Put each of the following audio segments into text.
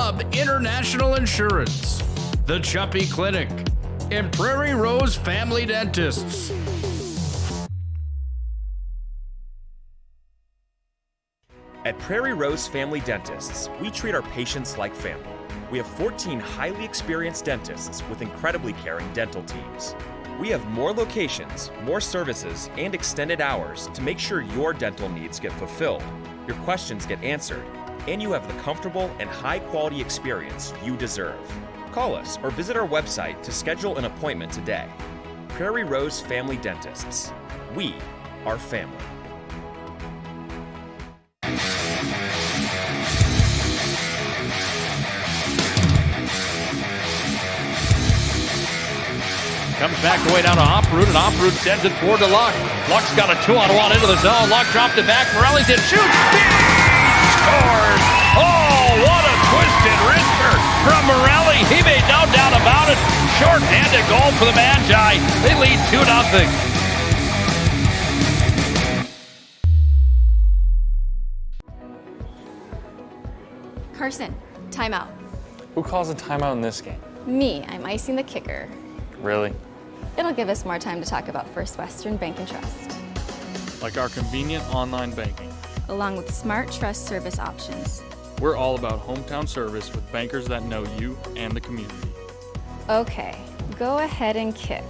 Hub International Insurance, The Chuppy Clinic, and Prairie Rose Family Dentists. At Prairie Rose Family Dentists, we treat our patients like family. We have 14 highly experienced dentists with incredibly caring dental teams. We have more locations, more services, and extended hours to make sure your dental needs get fulfilled, your questions get answered, and you have the comfortable and high-quality experience you deserve. Call us or visit our website to schedule an appointment today. Prairie Rose Family Dentists. We are family. Comes back away down to Oproot, and Oproot sends it forward to Luck. Luck's got a 2-on-1 into the zone. Luck dropped it back. Morellington shoots. Scores! Oh, what a twisted wrister from Morelli. He made no doubt about it. Short-handed goal for the Magi. They lead 2-0. Carson, timeout. Who calls a timeout in this game? Me, I'm icing the kicker. Really? It'll give us more time to talk about First Western Bank and Trust. Like our convenient online banking. Along with smart trust service options. We're all about hometown service with bankers that know you and the community. Okay, go ahead and kick.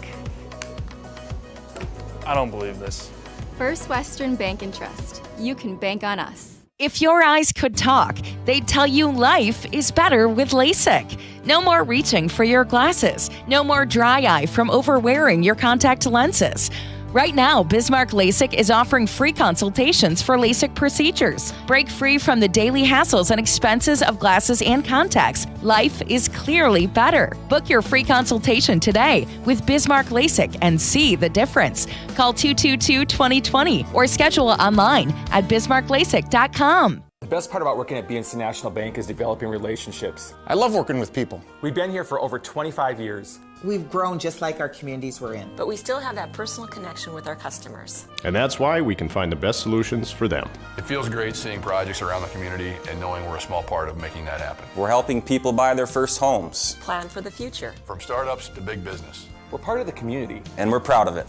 I don't believe this. First Western Bank and Trust. You can bank on us. If your eyes could talk, they'd tell you life is better with LASIK. No more reaching for your glasses. No more dry eye from overwearing your contact lenses. Right now, Bismarck LASIK is offering free consultations for LASIK procedures. Break free from the daily hassles and expenses of glasses and contacts. Life is clearly better. Book your free consultation today with Bismarck LASIK and see the difference. Call 222-2020 or schedule online at bismarcklasik.com. The best part about working at BNC National Bank is developing relationships. I love working with people. We've been here for over 25 years. We've grown just like our communities we're in. But we still have that personal connection with our customers. And that's why we can find the best solutions for them. It feels great seeing projects around the community and knowing we're a small part of making that happen. We're helping people buy their first homes. Plan for the future. From startups to big business. We're part of the community. And we're proud of it.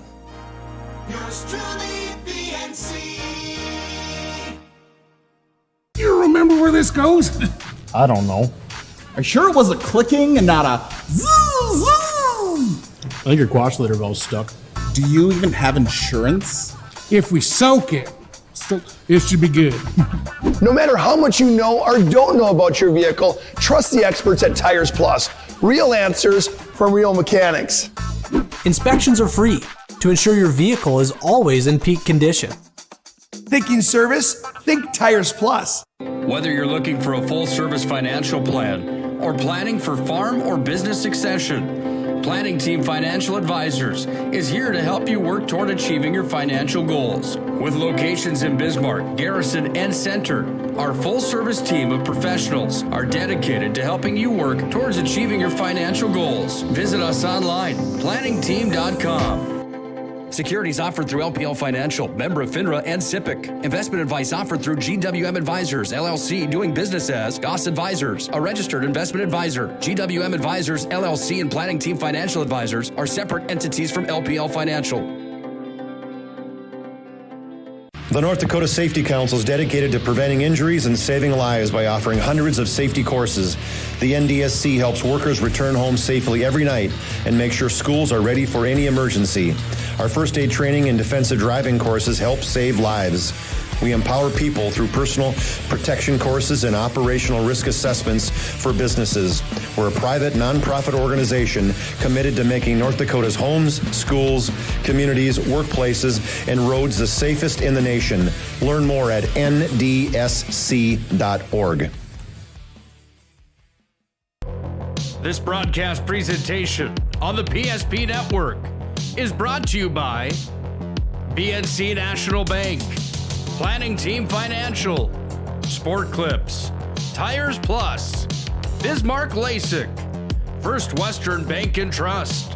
Yours truly, BNC. You remember where this goes? I don't know. Are you sure it was a clicking and not a zzz, zzz? I think your quash litter valve's stuck. Do you even have insurance? If we soak it, it should be good. No matter how much you know or don't know about your vehicle, trust the experts at Tires Plus. Real answers from real mechanics. Inspections are free to ensure your vehicle is always in peak condition. Thinking service? Think Tires Plus. Whether you're looking for a full-service financial plan or planning for farm or business succession, Planning Team Financial Advisors is here to help you work toward achieving your financial goals. With locations in Bismarck, Garrison, and Center, our full-service team of professionals are dedicated to helping you work towards achieving your financial goals. Visit us online, planningteam.com. Securities offered through LPL Financial, member of FINRA and SIPC. Investment advice offered through GWM Advisors, LLC, doing business as Goss Advisors, a registered investment advisor. GWM Advisors, LLC, and Planning Team Financial Advisors are separate entities from LPL Financial. The North Dakota Safety Council is dedicated to preventing injuries and saving lives by offering hundreds of safety courses. The NDSC helps workers return home safely every night and make sure schools are ready for any emergency. Our first aid training and defensive driving courses help save lives. We empower people through personal protection courses and operational risk assessments for businesses. We're a private, nonprofit organization committed to making North Dakota's homes, schools, communities, workplaces, and roads the safest in the nation. Learn more at ndsc.org. This broadcast presentation on the PSP Network is brought to you by BNC National Bank, Planning Team Financial, Sport Clips, Tires Plus, Bismarck LASIK, First Western Bank and Trust,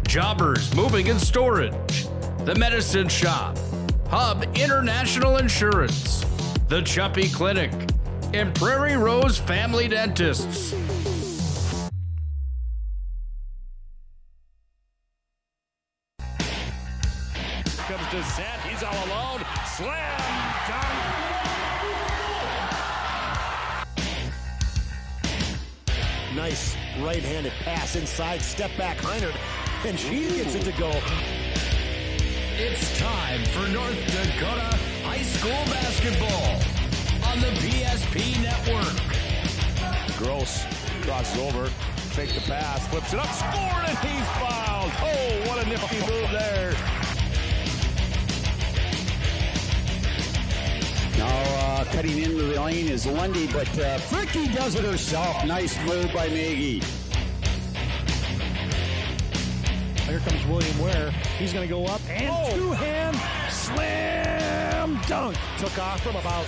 Jobbers Moving and Storage, The Medicine Shop, Hub International Insurance, The Chuppy Clinic, and Prairie Rose Family Dentists. Comes to Zet. He's all alone. Slam dunk. Nice right-handed pass inside. Step back, Heinert, and she gets it to go. It's time for North Dakota High School basketball on the PSP Network. Gross crosses over. Fake the pass. Flips it up. Scored, and he's fouled. Oh, what a nifty move there. Now cutting into the lane is Lundy, but Fricky does it herself. Nice move by Maggie. Here comes William Ware. He's going to go up and two-hand slam dunk. Took off from about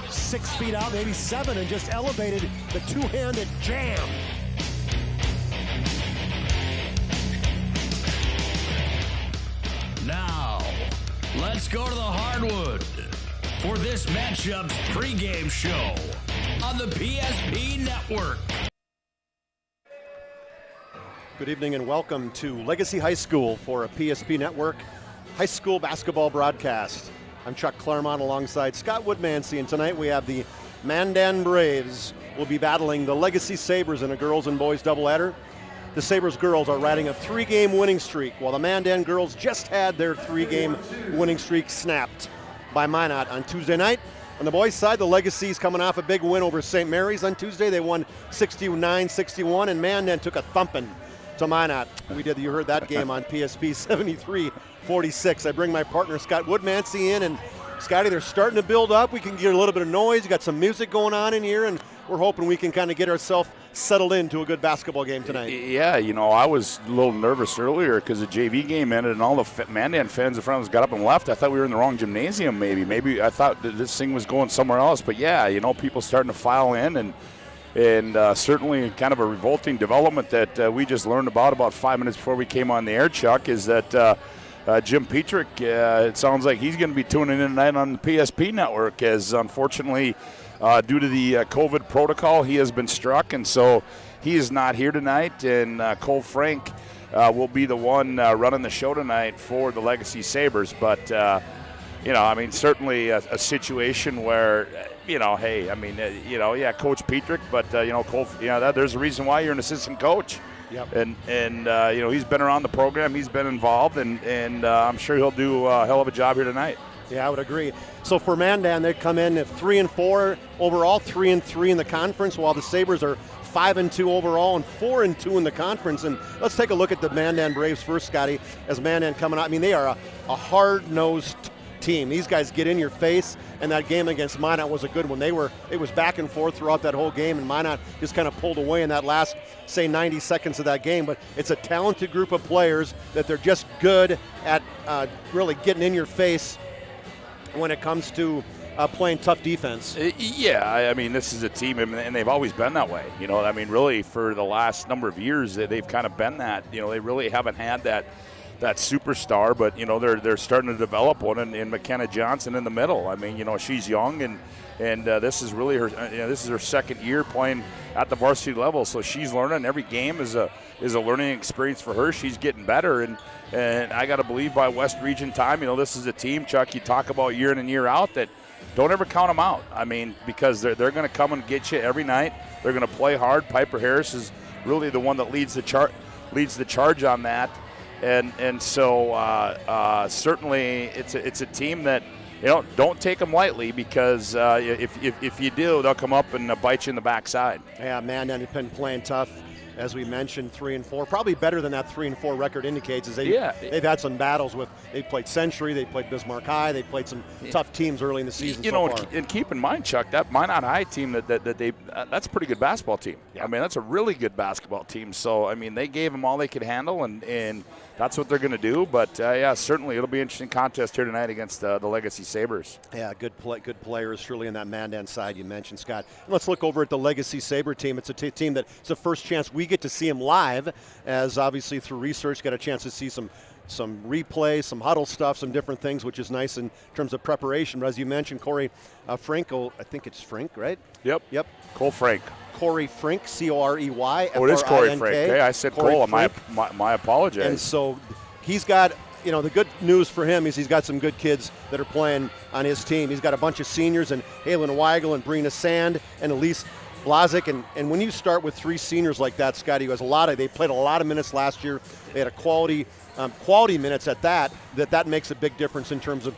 6 feet out, maybe 7, and just elevated the two-handed jam. Now, let's go to the hardwood for this matchup's pregame show on the PSP Network. Good evening and welcome to Legacy High School for a PSP Network high school basketball broadcast. I'm Chuck Clairmont alongside Scott Woodmansee, and tonight we have the Mandan Braves will be battling the Legacy Sabres in a girls and boys doubleheader. The Sabres girls are riding a 3-game winning streak, while the Mandan girls just had their 3-game winning streak snapped by Minot on Tuesday night. On the boys' side, the Legacy's coming off a big win over St. Mary's on Tuesday. They won 69-61, and Mandan took a thumping to Minot. You heard that game on PSP 73-46. I bring my partner Scott Woodmansee in, and Scotty, they're starting to build up. We can get a little bit of noise. You got some music going on in here, and we're hoping we can kind of get ourselves settled into a good basketball game tonight. Yeah, I was a little nervous earlier because the JV game ended and all the Mandan fans in front of us got up and left. I thought we were in the wrong gymnasium maybe I thought that this thing was going somewhere else. But yeah, people starting to file in, and certainly kind of a revolting development that we just learned about 5 minutes before we came on the air, Chuck, is that Jim Petrick, it sounds like he's going to be tuning in tonight on the PSP Network, as unfortunately due to the COVID protocol, he has been struck, and so he is not here tonight, and Cole Frank will be the one running the show tonight for the Legacy Sabres. But, certainly a situation where, Coach Petrick, but, Cole, there's a reason why you're an assistant coach. Yep. And he's been around the program, he's been involved, and I'm sure he'll do a hell of a job here tonight. Yeah, I would agree. So for Mandan, they come in at 3-4 overall, 3-3 in the conference, while the Sabres are 5-2 overall and 4-2 in the conference. And let's take a look at the Mandan Braves first, Scotty, as Mandan coming out. I mean, they are a hard-nosed team. These guys get in your face, and that game against Minot was a good one. It was back and forth throughout that whole game, and Minot just kind of pulled away in that last, say, 90 seconds of that game. But it's a talented group of players that they're just good at really getting in your face when it comes to playing tough defense. This is a team, and they've always been that way. Really for the last number of years, they've kind of been that. They really haven't had that superstar, but they're starting to develop one in McKenna Johnson in the middle. She's young, and this is really her. This is her second year playing at the varsity level, so she's learning. Every game is a learning experience for her. She's getting better, and I got to believe by West Region time, this is a team, Chuck, you talk about year in and year out, that don't ever count them out. Because they're going to come and get you every night. They're going to play hard. Piper Harris is really the one that leads the charge on that. And so certainly it's a team that don't take them lightly, because if you do, they'll come up and bite you in the backside. Yeah, Mandan has been playing tough, as we mentioned, 3-4, probably better than that 3-4 record indicates. They've had some battles with. They played Century, they played Bismarck High, they played some tough teams early in the season. And keep in mind, Chuck, that Minot High team that's a pretty good basketball team. Yeah. That's a really good basketball team. So they gave them all they could handle, and that's what they're going to do. But certainly it'll be an interesting contest here tonight against the Legacy Sabres. Yeah, good players surely in that Mandan side you mentioned, Scott. And let's look over at the Legacy Sabre team. It's a team that it's the first chance we get to see them live, as obviously through research got a chance to see some some replay, some huddle stuff, some different things, which is nice in terms of preparation. But as you mentioned, Corey Franco, I think it's Frank, right? Yep. Cole Frank. Corey Frink, C-O-R-E-Y. Oh, it is Corey Frank. Hey, I said Cole. My apologies. And so he's got, the good news for him is he's got some good kids that are playing on his team. He's got a bunch of seniors, and Halen Weigel and Brina Sand and Elise Blazik. And when you start with 3 seniors like that, Scotty, they played a lot of minutes last year. They had a quality minutes at that makes a big difference in terms of,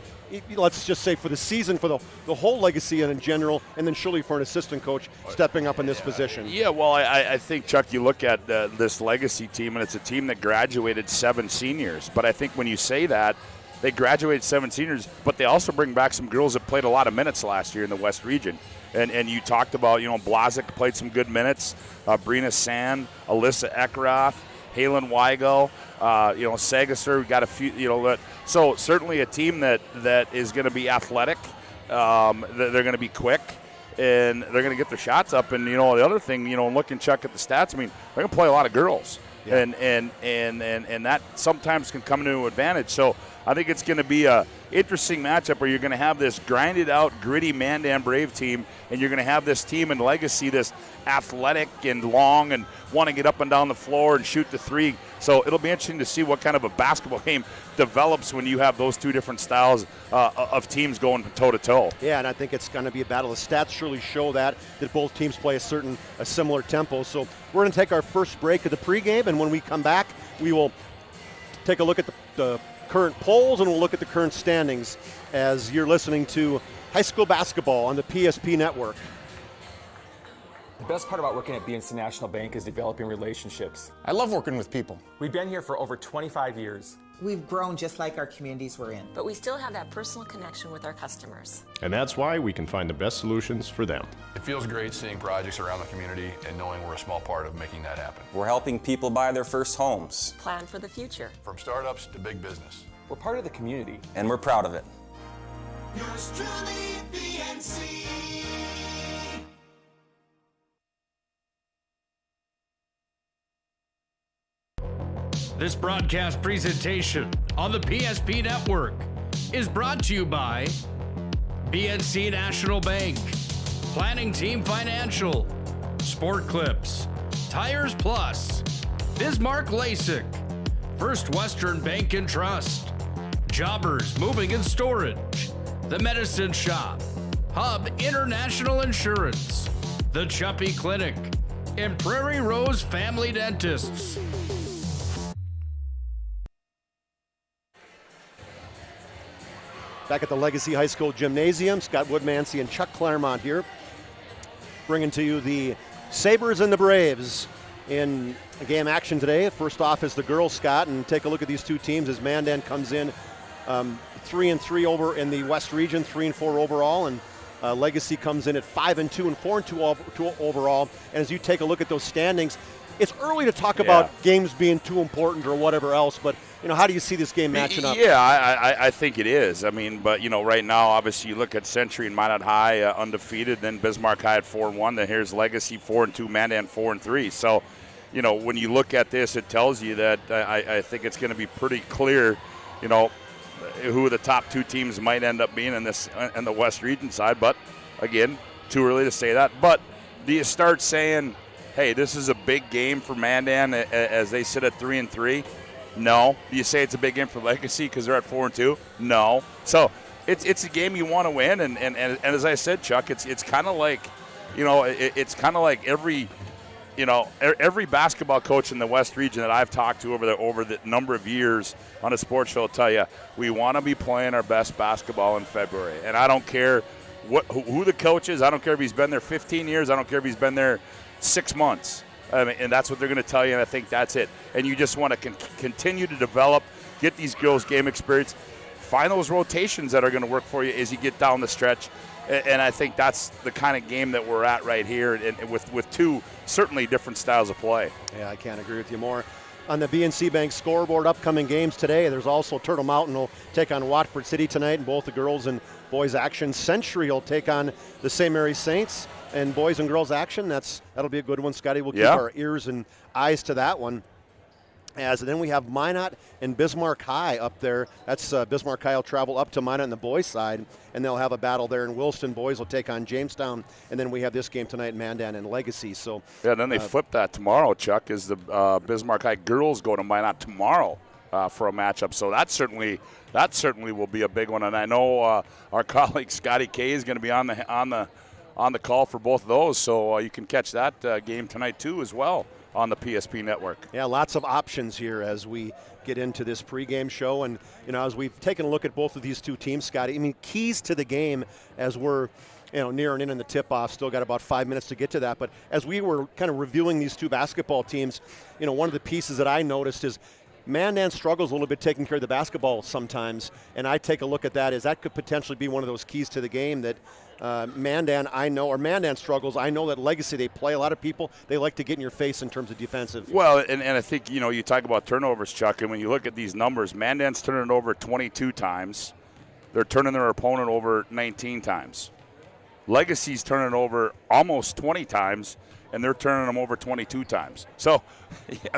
let's just say, for the season, for the whole Legacy and in general, and then surely for an assistant coach stepping up in this position. Yeah, well, I think, Chuck, you look at this Legacy team, and it's a team that graduated 7 seniors. But I think when you say that, they graduated 7 seniors, but they also bring back some girls that played a lot of minutes last year in the West Region. And you talked about, Blazik played some good minutes, Brina Sand, Alyssa Eckroth, Halen Weigel, Sagasser, we got a few, so certainly a team that is going to be athletic. They're going to be quick, and they're going to get their shots up. And, the other thing, looking, Chuck, at the stats, they're going to play a lot of girls. Yeah. And that sometimes can come to an advantage. So I think it's going to be a interesting matchup where you're going to have this grinded out, gritty Mandan Brave team, and you're going to have this team in Legacy, this athletic and long and want to get up and down the floor and shoot the 3. So it'll be interesting to see what kind of a basketball game develops when you have those 2 different styles of teams going toe-to-toe. Yeah, and I think it's going to be a battle. The stats surely show that both teams play a similar tempo. So we're going to take our first break of the pregame, and when we come back, we will take a look at the current polls, and we'll look at the current standings as you're listening to high school basketball on the PSP Network. The best part about working at BNC National Bank is developing relationships. I love working with people. We've been here for over 25 years. We've grown just like our communities we're in. But we still have that personal connection with our customers. And that's why we can find the best solutions for them. It feels great seeing projects around the community and knowing we're a small part of making that happen. We're helping people buy their first homes. Plan for the future. From startups to big business. We're part of the community. And we're proud of it. Yours truly, BNC. This broadcast presentation on the PSP Network is brought to you by BNC National Bank, Planning Team Financial, Sport Clips, Tires Plus, Bismarck LASIK, First Western Bank and Trust, Jobbers Moving and Storage, The Medicine Shop, Hub International Insurance, The Chuppy Clinic, and Prairie Rose Family Dentists. Back at the Legacy High School Gymnasium, Scott Woodmansee and Chuck Clairmont here, bringing to you the Sabres and the Braves in a game action today. First off is the girls, Scott, and take a look at these 2 teams as Mandan comes in 3-3 over in the West Region, 3-4 overall, and Legacy comes in at 5-2 and 4-2 overall. And as you take a look at those standings, it's early to talk about games being too important or whatever else, but how do you see this game matching up? Yeah, I think it is. But right now, obviously, you look at Century and Minot High undefeated, then Bismarck High at 4-1. Then here's Legacy 4-2, Mandan 4-3. So, when you look at this, it tells you that I think it's going to be pretty clear, who the top 2 teams might end up being in the West Region side. But again, too early to say that. But do you start saying, hey, this is a big game for Mandan as they sit at 3-3? No. Do you say it's a big game for Legacy because they're at 4-2? No. So it's a game you want to win, and as I said, Chuck, it's kind of like, it's kind of like every basketball coach in the West Region that I've talked to over the number of years on a sports show will tell you, we want to be playing our best basketball in February, and I don't care who the coach is. I don't care if he's been there 15 years. I don't care if he's been there 6 months. And that's what they're going to tell you, and I think that's it. And you just want to continue to develop, get these girls game experience, find those rotations that are going to work for you as you get down the stretch. And I think that's the kind of game that we're at right here, and with 2 certainly different styles of play. Yeah, I can't agree with you more. On the BNC Bank scoreboard, upcoming games today, there's also Turtle Mountain will take on Watford City tonight in both the girls and boys action. Century will take on the St. Mary's Saints. And boys and girls action, that'll be a good one, Scotty. We'll keep our ears and eyes to that one. And then we have Minot and Bismarck High up there. That's Bismarck High will travel up to Minot on the boys' side, and they'll have a battle there. And Williston boys will take on Jamestown. And then we have this game tonight, Mandan and Legacy. So yeah, then they flip that tomorrow, Chuck, is the Bismarck High girls go to Minot tomorrow for a matchup. So that certainly will be a big one. And I know our colleague Scotty K is going to be on the call for both of those. So you can catch that game tonight too as well on the PSP network. Yeah, lots of options here as we get into this pregame show. And, as we've taken a look at both of these two teams, Scotty, keys to the game as we're, nearing in the tip-off, still got about 5 minutes to get to that. But as we were kind of reviewing these two basketball teams, one of the pieces that I noticed is Mandan struggles a little bit taking care of the basketball sometimes. And I take a look at that as that could potentially be one of those keys to the game that Mandan struggles. I know that Legacy, they play a lot of people. They like to get in your face in terms of defensive. Well, and I think, you talk about turnovers, Chuck, and when you look at these numbers, Mandan's turning it over 22 times. They're turning their opponent over 19 times. Legacy's turning it over almost 20 times, and they're turning them over 22 times. So,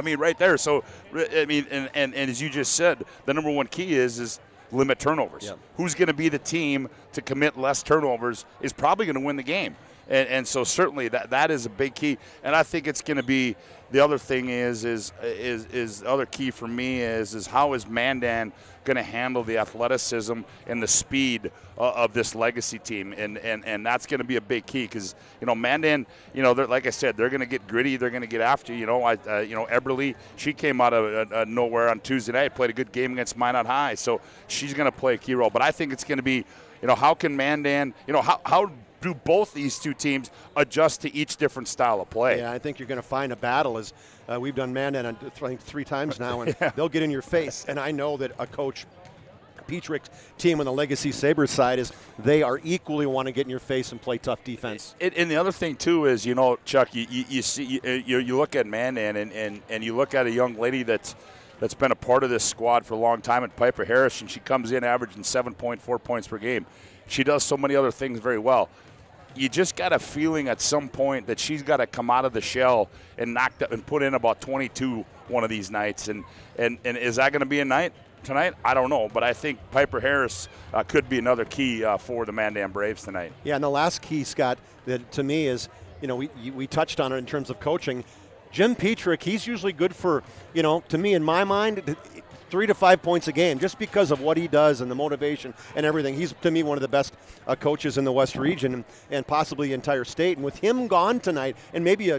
right there. So, and as you just said, the number one key is limit turnovers. Yep. Who's going to be the team to commit less turnovers is probably going to win the game. And so certainly that is a big key. And I think it's going to be the other thing is the other key for me is how is Mandan going to handle the athleticism and the speed of this Legacy team, and that's going to be a big key because Mandan, like I said, they're going to get gritty, they're going to get after you. Eberly, she came out of nowhere on Tuesday night, played a good game against Minot High, so she's going to play a key role. But I think it's going to be, how can Mandan, how do both these two teams adjust to each different style of play? Yeah, I think you're going to find a battle as we've done Mandan, I think 3 times now, and they'll get in your face. And I know that a coach, Petrick's team on the Legacy Sabres side is they are equally want to get in your face and play tough defense. And the other thing too is, Chuck, you see, you look at Mandan and you look at a young lady that's been a part of this squad for a long time at Piper Harris, and she comes in averaging 7.4 points per game. She does so many other things very well. You just got a feeling at some point that she's got to come out of the shell and knock and put in about 22 one of these nights. And is that going to be a night tonight? I don't know, but I think Piper Harris could be another key for the Mandan Braves tonight. Yeah, and the last key, Scott, that to me is, we touched on it in terms of coaching. Jim Petrick, he's usually good for, to me, in my mind, 3 to 5 points a game just because of what he does and the motivation and everything. He's, to me, one of the best coaches in the West region and possibly the entire state. And with him gone tonight and maybe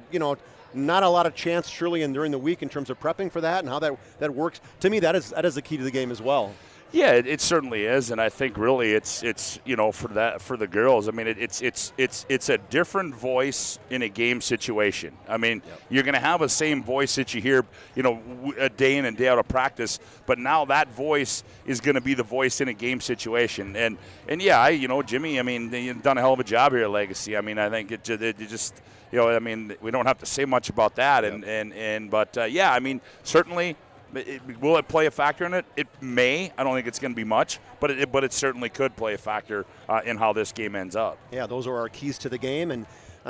not a lot of chance surely during the week in terms of prepping for that and how that works, to me that is the key to the game as well. Yeah, it certainly is, and I think really it's for the girls. It's a different voice in a game situation. You're going to have the same voice that you hear, a day in and day out of practice, but now that voice is going to be the voice in a game situation. And yeah, Jimmy, you've done a hell of a job here at Legacy. I think it just we don't have to say much about that. But certainly. Will it play a factor in it? It may. I don't think it's going to be much, but it certainly could play a factor in how this game ends up. Yeah, those are our keys to the game. And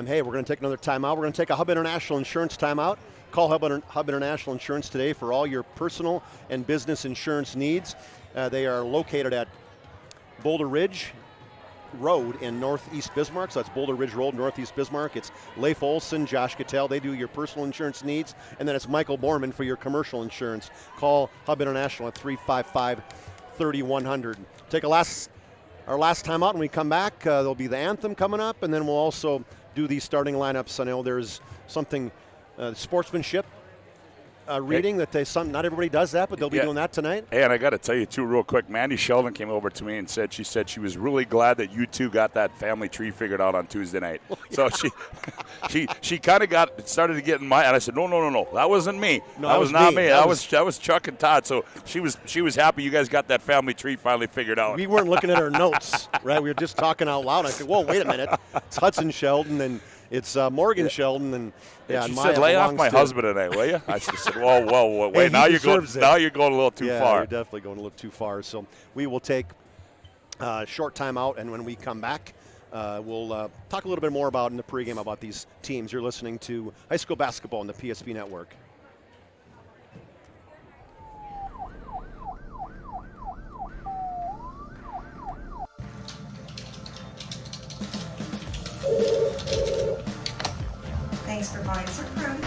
hey, we're going to take another timeout. We're going to take a Hub International Insurance timeout. Call Hub International Insurance today for all your personal and business insurance needs. They are located at Boulder Ridge Road in Northeast Bismarck. So that's Boulder Ridge Road, Northeast Bismarck. It's Leif Olson, Josh Cattell. They do your personal insurance needs. And then it's Michael Borman for your commercial insurance. Call Hub International at 355-3100. Take our last time out. When we come back, there'll be the anthem coming up, and then we'll also do these starting lineups. I know there's something, sportsmanship reading that not everybody does that, but they'll be doing that tonight. Hey, and I got to tell you too, real quick, Mandy Sheldon came over to me and said she was really glad that you two got that family tree figured out on Tuesday night. So she kind of started to get in my, and I said no, that wasn't me. No, that was not me. That was Chuck and Todd. So she was happy you guys got that family tree finally figured out. We weren't looking at our notes, right? We were just talking out loud. I said, whoa, wait a minute, it's Hudson Sheldon and it's Morgan Sheldon, and she said, "Lay off my husband tonight, will you?" I said, "Whoa, wait! Now you're going a little too far." You're definitely going a little too far. So we will take a short time out, and when we come back, we'll talk a little bit more about in the pregame about these teams. You're listening to high school basketball on the PSP Network. Lines approved.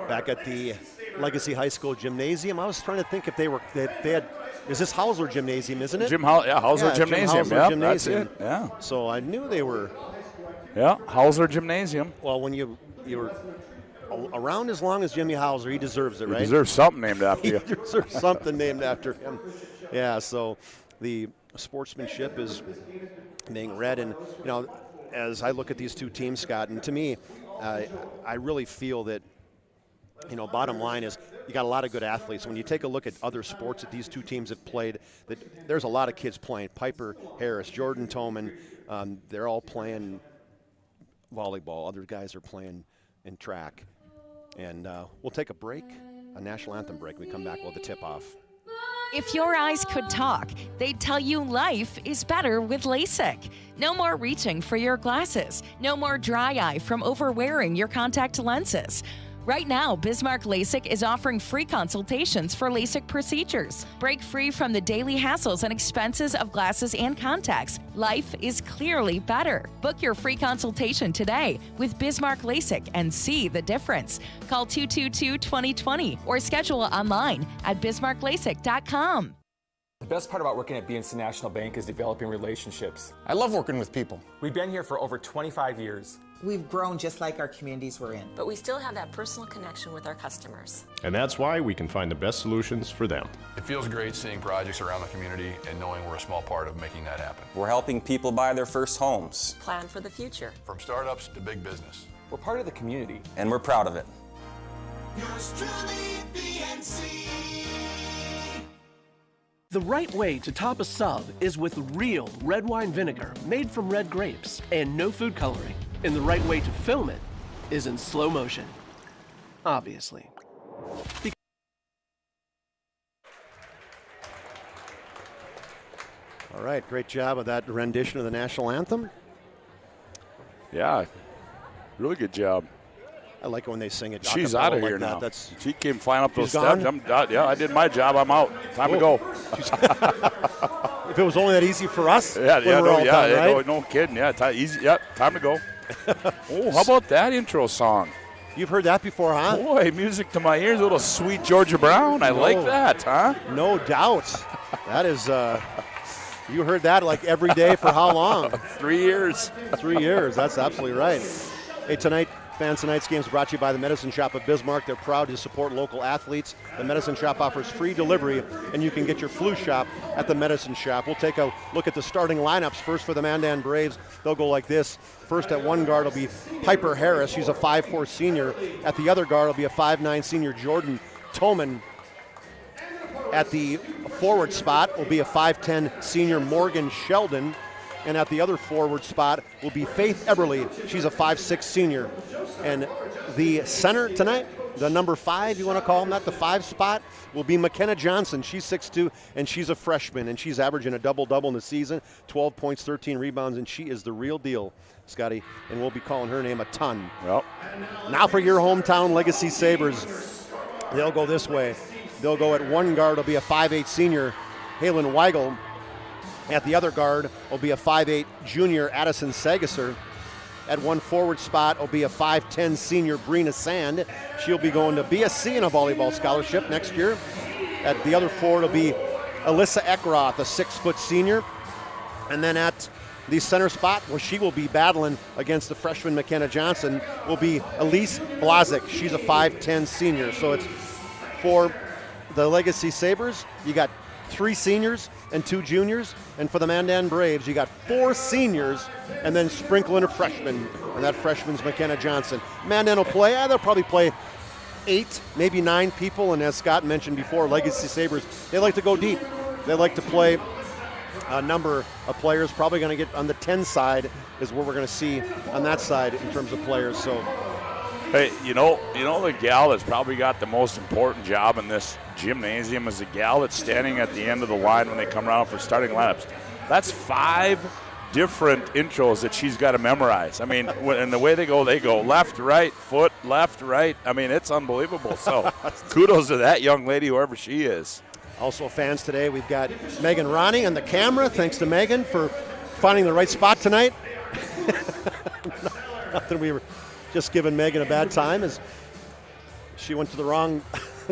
Back at the Legacy High School Gymnasium, I was trying to think if they had. Is this Hauser Gymnasium, isn't it? Hauser Gymnasium. Jim Hauser That's Gymnasium. it. Yeah. So I knew they were. Yeah, Hauser Gymnasium. Well, when you were around as long as Jimmy Hauser, he deserves it, right? He deserves something named after you. He deserves something named after him. Yeah. So the sportsmanship is being read, and as I look at these two teams, Scott, and to me, I really feel that. Bottom line is you got a lot of good athletes. When you take a look at other sports that these two teams have played, there's a lot of kids playing. Piper Harris, Jordan Toman, they're all playing volleyball. Other guys are playing in track. And we'll take a break, a national anthem break. We come back with the tip-off. If your eyes could talk, they'd tell you life is better with LASIK. No more reaching for your glasses. No more dry eye from overwearing your contact lenses. Right now, Bismarck LASIK is offering free consultations for LASIK procedures. Break free from the daily hassles and expenses of glasses and contacts. Life is clearly better. Book your free consultation today with Bismarck LASIK and see the difference. Call 222-2020 or schedule online at bismarcklasik.com. The best part about working at BNC National Bank is developing relationships. I love working with people. We've been here for over 25 years. We've grown just like our communities we're in. But we still have that personal connection with our customers. And that's why we can find the best solutions for them. It feels great seeing projects around the community and knowing we're a small part of making that happen. We're helping people buy their first homes. Plan for the future. From startups to big business. We're part of the community. And we're proud of it. Yours truly, BNC. The right way to top a sub is with real red wine vinegar made from red grapes and no food coloring. And the right way to film it is in slow motion, obviously. All right, great job of that rendition of the national anthem. Yeah, really good job. I like it when they sing it. She's out of here now. She came flying up those steps. I did my job. I'm out. Time to go. If it was only that easy for us, no kidding. Yeah, easy. Yeah, time to go. Oh, how about that intro song? You've heard that before, huh? Boy, music to my ears. A little sweet Georgia Brown. I like that, huh? No doubt. That is. You heard that like every day for how long? 3 years. 3 years. That's absolutely right. Hey, Fans Tonight's game is brought to you by the Medicine Shop of Bismarck. They're proud to support local athletes. The Medicine Shop offers free delivery, and you can get your flu shot at the Medicine Shop. We'll take a look at the starting lineups. First for the Mandan Braves, they'll go like this. First at one guard will be Piper Harris. She's a 5'4 senior. At the other guard will be a 5'9 senior Jordan Toman. At the forward spot will be a 5'10 senior Morgan Sheldon. And at the other forward spot will be Faith Eberly. She's a 5'6 senior. And the center tonight, the number 5, you want to call him that, the 5 spot, will be McKenna Johnson. She's 6'2", and she's a freshman, and she's averaging a double-double in the season, 12 points, 13 rebounds, and she is the real deal, Scotty, and we'll be calling her name a ton. Well, now for your hometown Legacy Sabres. They'll go this way. They'll go at one guard, will be a 5'8 senior, Halen Weigel. At the other guard will be a 5'8 junior, Addison Sagasser. At one forward spot will be a 5'10 senior, Brina Sand. She'll be going to BSC in a volleyball scholarship next year. At the other forward will be Alyssa Eckroth, a 6' senior. And then at the center spot, where she will be battling against the freshman McKenna Johnson, will be Elise Blazik. She's a 5'10 senior. So it's for the Legacy Sabres, you got 3 seniors and 2 juniors, and for the Mandan Braves, you got 4 seniors and then sprinkle in a freshman, and that freshman's McKenna Johnson. Mandan will play, they'll probably play 8, maybe 9 people, and as Scott mentioned before, Legacy Sabres, they like to go deep. They like to play a number of players, probably going to get on the 10 side is where we're going to see on that side in terms of players. So Hey, you know the gal that's probably got the most important job in this gymnasium is the gal that's standing at the end of the line when they come around for starting lineups. That's 5 different intros that she's got to memorize. I mean, and the way they go left, right, foot, left, right. I mean, it's unbelievable. So kudos to that young lady, whoever she is. Also fans today, we've got Megan Ronnie on the camera. Thanks to Megan for finding the right spot tonight. Nothing, we were just giving Megan a bad time as she went to the wrong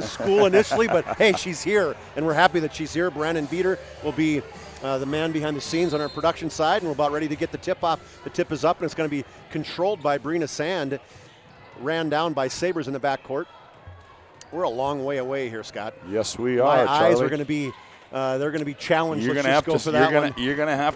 school initially, but hey, she's here, and we're happy that she's here. Brandon Beater will be the man behind the scenes on our production side, and we're about ready to get the tip off. The tip is up, and it's going to be controlled by Brina Sand. Ran down by Sabres in the backcourt. We're a long way away here, Scott. Yes, we are. My eyes are going to be they're going to be challenged. You're going to have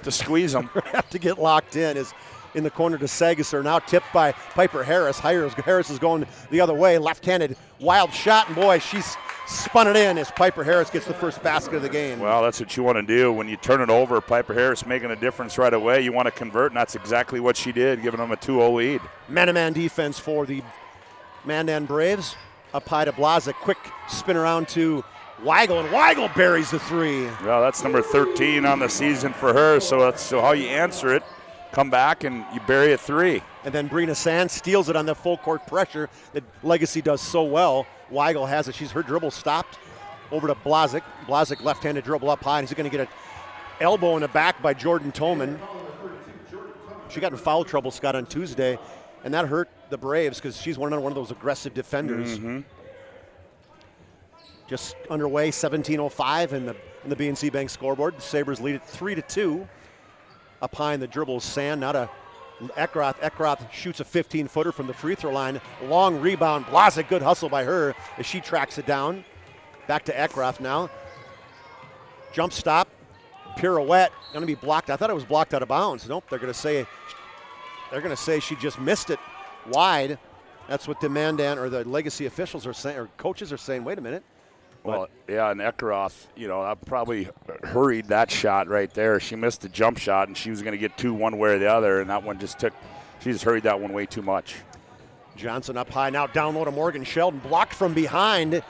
to squeeze them. We're going to have to get locked in. Is in the corner to Sagasser, now tipped by Piper Harris. Harris is going the other way, left-handed, wild shot, and boy, she's spun it in as Piper Harris gets the first basket of the game. Well, that's what you want to do. When you turn it over, Piper Harris making a difference right away. You want to convert, and that's exactly what she did, giving them a 2-0 lead. Man-to-man defense for the Mandan Braves. Up high to Blazic, quick spin around to Weigel, and Weigel buries the 3. Well, that's number 13 on the season for her, so that's how you answer it. Come back and you bury a 3. And then Brina Sand steals it on the full court pressure that Legacy does so well. Weigel has it. She's her dribble stopped over to Blazic. Blazic left-handed dribble up high, and he's going to get an elbow in the back by Jordan Toman. She got in foul trouble, Scott, on Tuesday, and that hurt the Braves because she's one of those aggressive defenders. Mm-hmm. Just underway, 17:05 in the BNC Bank scoreboard. The Sabres lead it 3-2. Up high in the dribble, Sand, now to Eckroth. Eckroth shoots a 15-footer from the free throw line. Long rebound. Blazic, good hustle by her as she tracks it down. Back to Eckroth now. Jump stop. Pirouette. Going to be blocked. I thought it was blocked out of bounds. Nope, they're going to say she just missed it wide. That's what the Mandan or the Legacy officials are saying, or coaches are saying. Wait a minute. Well, yeah, and Eckroth, I probably hurried that shot right there. She missed the jump shot, and she was going to get 2 one way or the other, and that one she just hurried that one way too much. Johnson up high, now down low to Morgan Sheldon, blocked from behind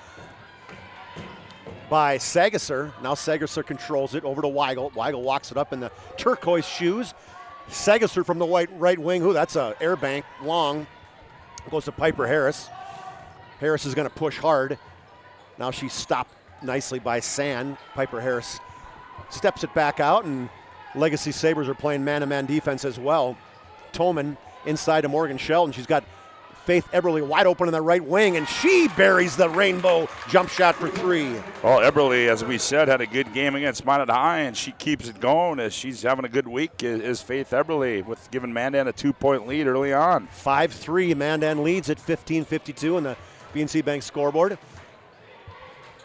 by Sagasser. Now Sagasser controls it over to Weigel. Weigel walks it up in the turquoise shoes. Sagasser from the right wing. Ooh, that's a air bank long. Goes to Piper Harris. Harris is going to push hard. Now she's stopped nicely by Sand. Piper Harris steps it back out, and Legacy Sabres are playing man-to-man defense as well. Toman inside to Morgan Sheldon. She's got Faith Eberly wide open in the right wing, and she buries the rainbow jump shot for 3. Well, Eberly, as we said, had a good game against Mandan High, and she keeps it going as she's having a good week, is Faith Eberly, with giving Mandan a 2-point lead early on. 5-3, Mandan leads at 15:52 in the BNC Bank scoreboard.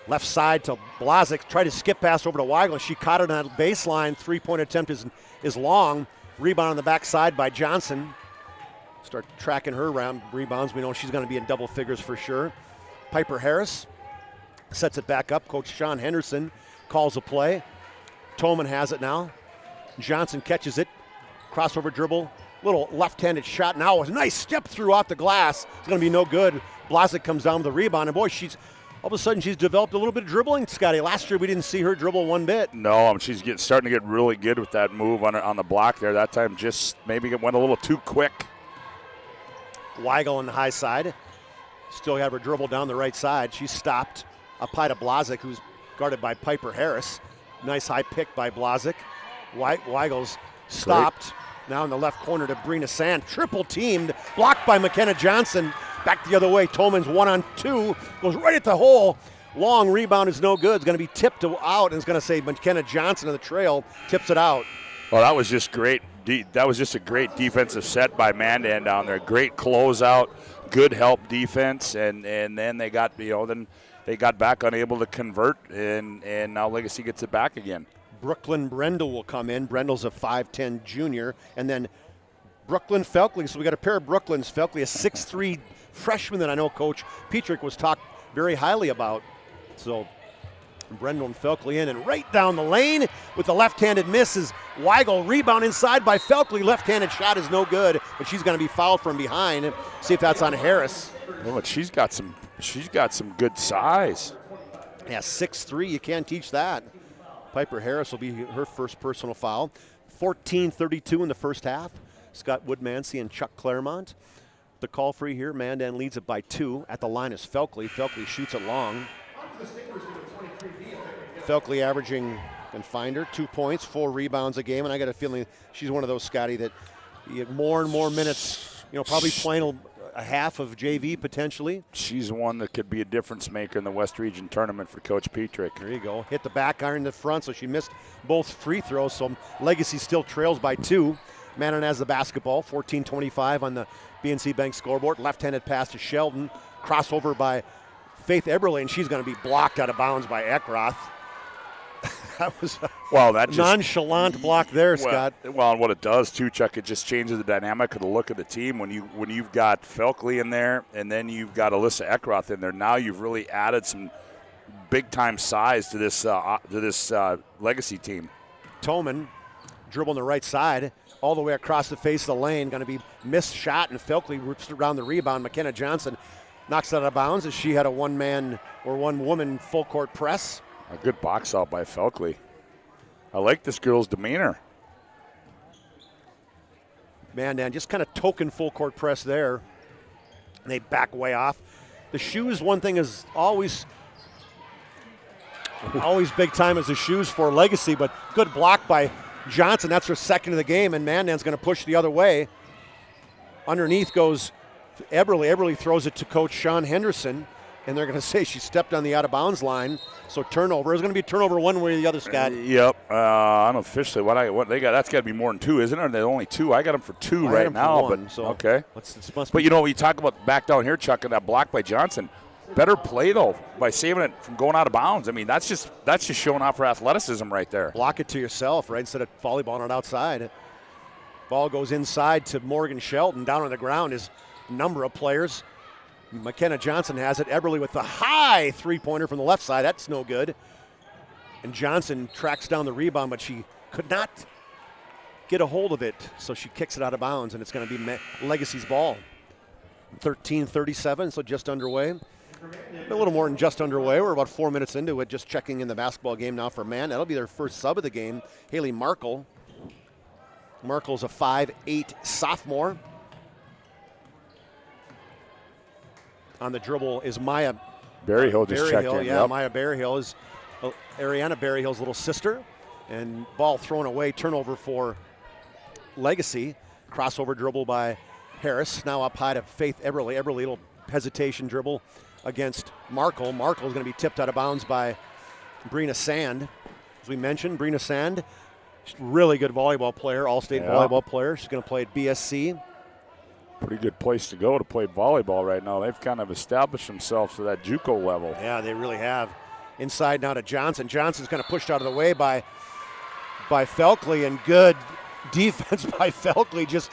Left side to Blazic, tried to skip pass over to Weigel. She caught it on that baseline. 3-point attempt is long. Rebound on the backside by Johnson. Start tracking her around rebounds. We know she's going to be in double figures for sure. Piper Harris sets it back up. Coach Sean Henderson calls a play. Toman has it now. Johnson catches it. Crossover dribble. Little left-handed shot. Now a nice step through off the glass. It's going to be no good. Blazic comes down with the rebound. And boy, all of a sudden, she's developed a little bit of dribbling, Scotty. Last year, we didn't see her dribble one bit. No, she's starting to get really good with that move on the block there. That time just maybe it went a little too quick. Weigel on the high side. Still have her dribble down the right side. She's stopped up high to Blazic, who's guarded by Piper Harris. Nice high pick by Blazic. Weigel's stopped. Great. Now in the left corner to Brina Sand. Triple teamed. Blocked by McKenna Johnson. Back the other way. Toman's 1-on-2. Goes right at the hole. Long rebound is no good. It's going to be tipped out, and it's going to say McKenna Johnson on the trail tips it out. Well, that was just great. That was just a great defensive set by Mandan down there. Great closeout, good help defense, and then they got back unable to convert, and now Legacy gets it back again. Brooklyn Brendel will come in. Brendel's a 5'10 junior, and then Brooklyn Felkley. So we got a pair of Brooklyns. Felkley, a 6'3 freshman that I know Coach Petrick was talked very highly about. So Brendan Felkley in and right down the lane with the left-handed miss is Weigel. Rebound inside by Felkley. Left-handed shot is no good, but she's going to be fouled from behind. See if that's on Harris. Well, but she's got some good size. Yeah, 6'3", you can't teach that. Piper Harris will be her first personal foul. 14:32 in the first half. Scott Woodmansee and Chuck Clairmont. The call free here. Mandan leads it by 2. At the line is Felkley. Felkley shoots it long. Felkley averaging, and find her, 2 points, 4 rebounds a game, and I got a feeling she's one of those, Scotty, that you get more and more minutes, probably playing a half of JV potentially. She's one that could be a difference maker in the West Region tournament for Coach Petrick. There you go. Hit the back iron in the front, so she missed both free throws, so Legacy still trails by 2. Mandan has the basketball, 14:25 on the BNC Bank scoreboard. Left-handed pass to Sheldon, crossover by Faith Eberle, and she's going to be blocked out of bounds by Eckroth. That was a nonchalant block there, Scott. Well, and what it does too, Chuck, it just changes the dynamic of the look of the team when you've got Felkley in there, and then you've got Alyssa Eckroth in there. Now you've really added some big time size to this Legacy team. Toman dribble on the right side, all the way across the face of the lane, going to be missed shot, and Felkley rips around the rebound. McKenna Johnson knocks it out of bounds as she had a one-woman full court press. A good box out by Felkley. I like this girl's demeanor. Mandan just kind of token full court press there. And they back way off. The shoes, one thing is always big time as the shoes for Legacy, but good block by Johnson. That's her second of the game, and Mandan's going to push the other way. Underneath goes Eberle. Eberle throws it to Coach Sean Henderson, and they're going to say she stepped on the out-of-bounds line. So turnover. It's going to be a turnover one way or the other, Scott. Yep. Unofficially, what they got, that's got to be more than 2, isn't it? Or they're only 2. I got them for 2 right now. One, so okay. But you talk about back down here, Chuck, and that block by Johnson. Better play, though, by saving it from going out of bounds. I mean, that's just showing off her athleticism right there. Block it to yourself, right, instead of volleyballing it outside. Ball goes inside to Morgan Shelton. Down on the ground is a number of players. McKenna Johnson has it. Eberle with the high three-pointer from the left side. That's no good. And Johnson tracks down the rebound, but she could not get a hold of it, so she kicks it out of bounds, and it's going to be Legacy's ball. 13:37, so just underway. A little more than just underway. We're about 4 minutes into it, just checking in the basketball game now for Man. That'll be their first sub of the game, Haley Markle. Markle's a 5'8" sophomore. On the dribble is Maya Berryhill. Just checked in. Yeah, yep. Maya Berryhill is Ariana Berryhill's little sister. And ball thrown away, turnover for Legacy. Crossover dribble by Harris. Now up high to Faith Eberle. Eberle, little hesitation dribble against Markle. Markle is going to be tipped out of bounds by Brina Sand. As we mentioned, Brina Sand, really good volleyball player, all-state volleyball player. She's going to play at BSC. Pretty good place to go to play volleyball right now. They've kind of established themselves to that JUCO level. Yeah, they really have. Inside now to Johnson. Johnson's kind of pushed out of the way by Felkley, and good defense by Felkley. Just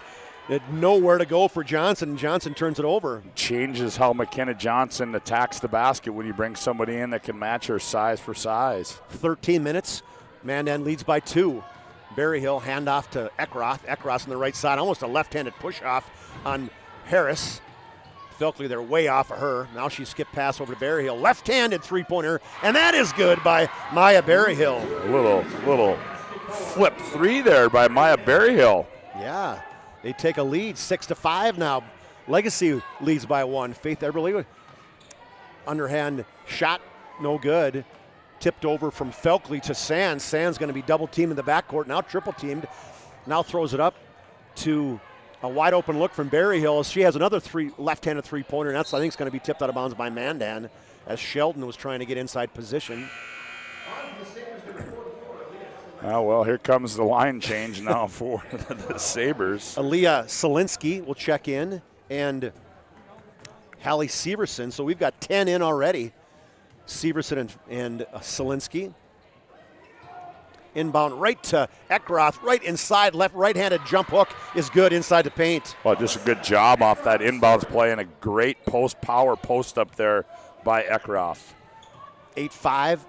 nowhere to go for Johnson. Johnson turns it over. Changes how McKenna Johnson attacks the basket when you bring somebody in that can match her size for size. 13 minutes. Mandan leads by 2. Berryhill handoff to Eckroth. Eckroth on the right side, almost a left-handed push-off on Harris. Felkley, they're way off of her. Now she skipped pass over to Berryhill. Left-handed three-pointer, and that is good by Maya Berryhill. A little flip 3 there by Maya Berryhill. Yeah, they take a lead, 6-5 now. Legacy leads by 1. Faith Eberle, underhand shot, no good. Tipped over from Felkley to Sands. Sands going to be double-teamed in the backcourt, now triple-teamed. Now throws it up to a wide-open look from Berryhill. She has another left-handed three-pointer, and that's, I think, is going to be tipped out of bounds by Mandan as Shelton was trying to get inside position. Oh, well, here comes the line change now for the Sabres. Aaliyah Solinsky will check in, and Hallie Severson. So we've got 10 in already. Severson and Solinsky. Inbound right to Eckroth, right inside, right-handed jump hook is good inside the paint. Well, just a good job off that inbounds play and a great power post up there by Eckroth. 8-5.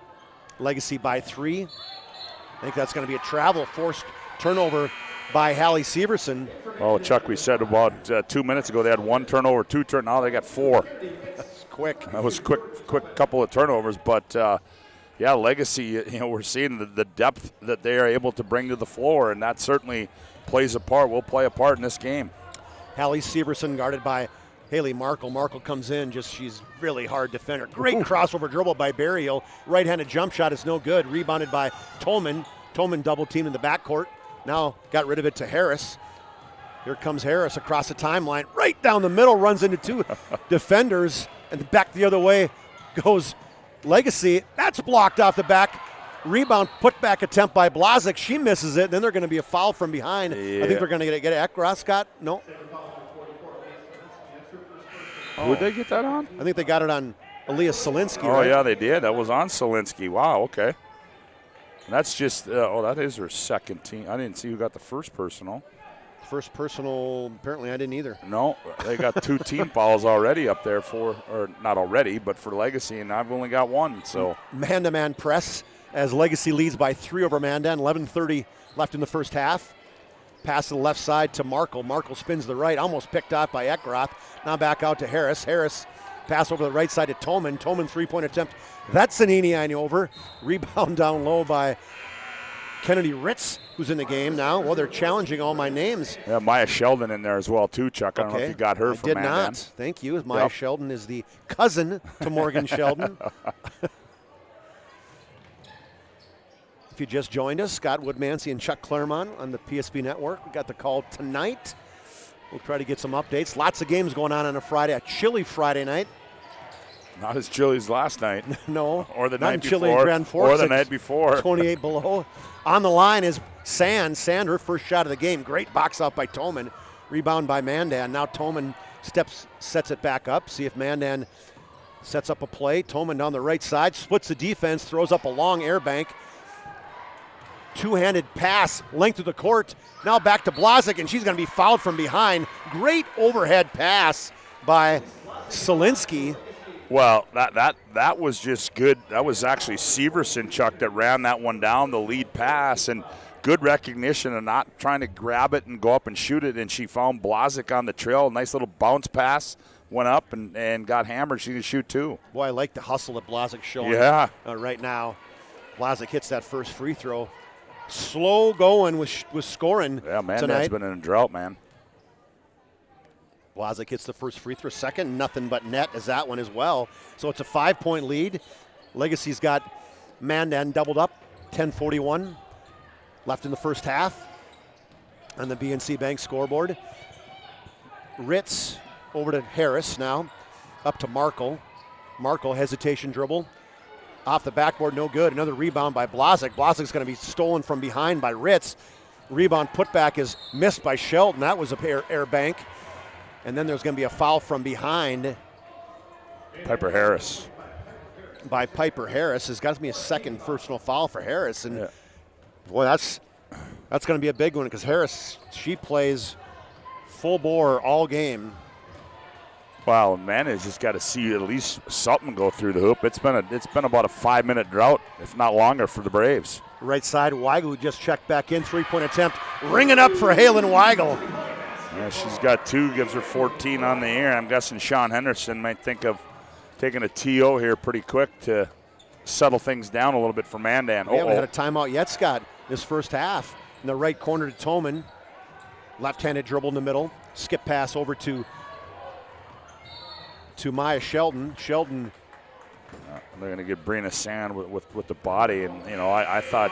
Legacy by 3. I think that's going to be a travel forced turnover by Hallie Severson. Oh, Chuck, we said about 2 minutes ago they had 1 turnover, 2 turnovers. Now they got 4. That's quick. That was quick couple of turnovers, but yeah, Legacy. We're seeing the depth that they are able to bring to the floor, and that certainly plays a part. Will play a part in this game. Hallie Severson guarded by Haley Markle. Markle comes in, she's really hard defender. Great crossover dribble by Burial. Right-handed jump shot is no good. Rebounded by Tolman. Tolman double teamed in the backcourt. Now got rid of it to Harris. Here comes Harris across the timeline. Right down the middle, runs into 2 defenders, and back the other way goes Legacy. That's blocked off the back. Rebound, put-back attempt by Blazik. She misses it. Then they're going to be a foul from behind. Yeah. I think they're going to get it. Ekroth, Scott? No. Would they get that on? I think they got it on Aaliyah Solinsky. Oh, right? yeah, they did. That was on Solinsky. Wow, okay. And that's just, that is her second team. I didn't see who got the first personal. First personal, apparently I didn't either. No, they got 2 team fouls already up there or not already, but for Legacy, and I've only got 1. So man-to-man press as Legacy leads by 3 over Mandan. 11:30 left in the first half. Pass to the left side to Markle. Markle spins the right, almost picked off by Ekroth. Now back out to Harris. Harris pass over the right side to Tolman. Tolman 3-point attempt. That's an Eniine over. Rebound down low by Kennedy Ritz, who's in the game now. Well, they're challenging all my names. yeah, Maya Sheldon in there as well too, Chuck. I don't know if you got her from Mandan. I did not. Thank you. Maya Sheldon is the cousin to Morgan Sheldon. If you just joined us, Scott Woodmansee and Chuck Clairmont on the PSP Network. We got the call tonight. We'll try to get some updates. Lots of games going on a Friday, a chilly Friday night. Not as chilly as last night. No. Or the not night chilly before. In Grand Forks, or the night before. 28 below. On the line is Sand. Sand, her first shot of the game. Great box out by Tolman. Rebound by Mandan. Now Tolman sets it back up. See if Mandan sets up a play. Tolman down the right side. Splits the defense. Throws up a long air bank. Two-handed pass, length of the court. Now back to Blazik, and she's going to be fouled from behind. Great overhead pass by Solinsky. Well, that was just good. That was actually Severson, Chuck, that ran that one down, the lead pass, and good recognition and not trying to grab it and go up and shoot it. And she found Blazik on the trail. Nice little bounce pass. Went up and got hammered. She can shoot too. Boy, I like the hustle that Blazik's showing right now. Blazik hits that first free throw. Slow going with scoring yeah, man, tonight. That's been in a drought, man. Blazik hits the first free throw. Second, nothing but net is that one as well. So it's a 5-point lead. Legacy's got Mandan doubled up, 10:41 left in the first half on the BNC Bank scoreboard. Ritz over to Harris now, up to Markle. Markle, hesitation dribble. Off the backboard, no good. Another rebound by Blazik. Blazik's going to be stolen from behind by Ritz. Rebound putback is missed by Shelton. That was a air bank. And then there's going to be a foul from behind. Piper Harris. By Piper Harris. There's got to be a second personal foul for Harris. And boy, that's going to be a big one because Harris, she plays full bore all game. Wow, man, has just got to see at least something go through the hoop. It's been about a 5-minute drought, if not longer, for the Braves. Right side, Weigel, who just checked back in, 3-point attempt, ringing up for Halen Weigel. Yeah, she's got 2, gives her 14 on the air. I'm guessing Sean Henderson might think of taking a TO here pretty quick to settle things down a little bit for Mandan. We haven't had a timeout yet, Scott, this first half. In the right corner to Tolman. Left-handed dribble in the middle. Skip pass over to Maya Sheldon. Sheldon. They're going to get Brina Sand with the body. And, I thought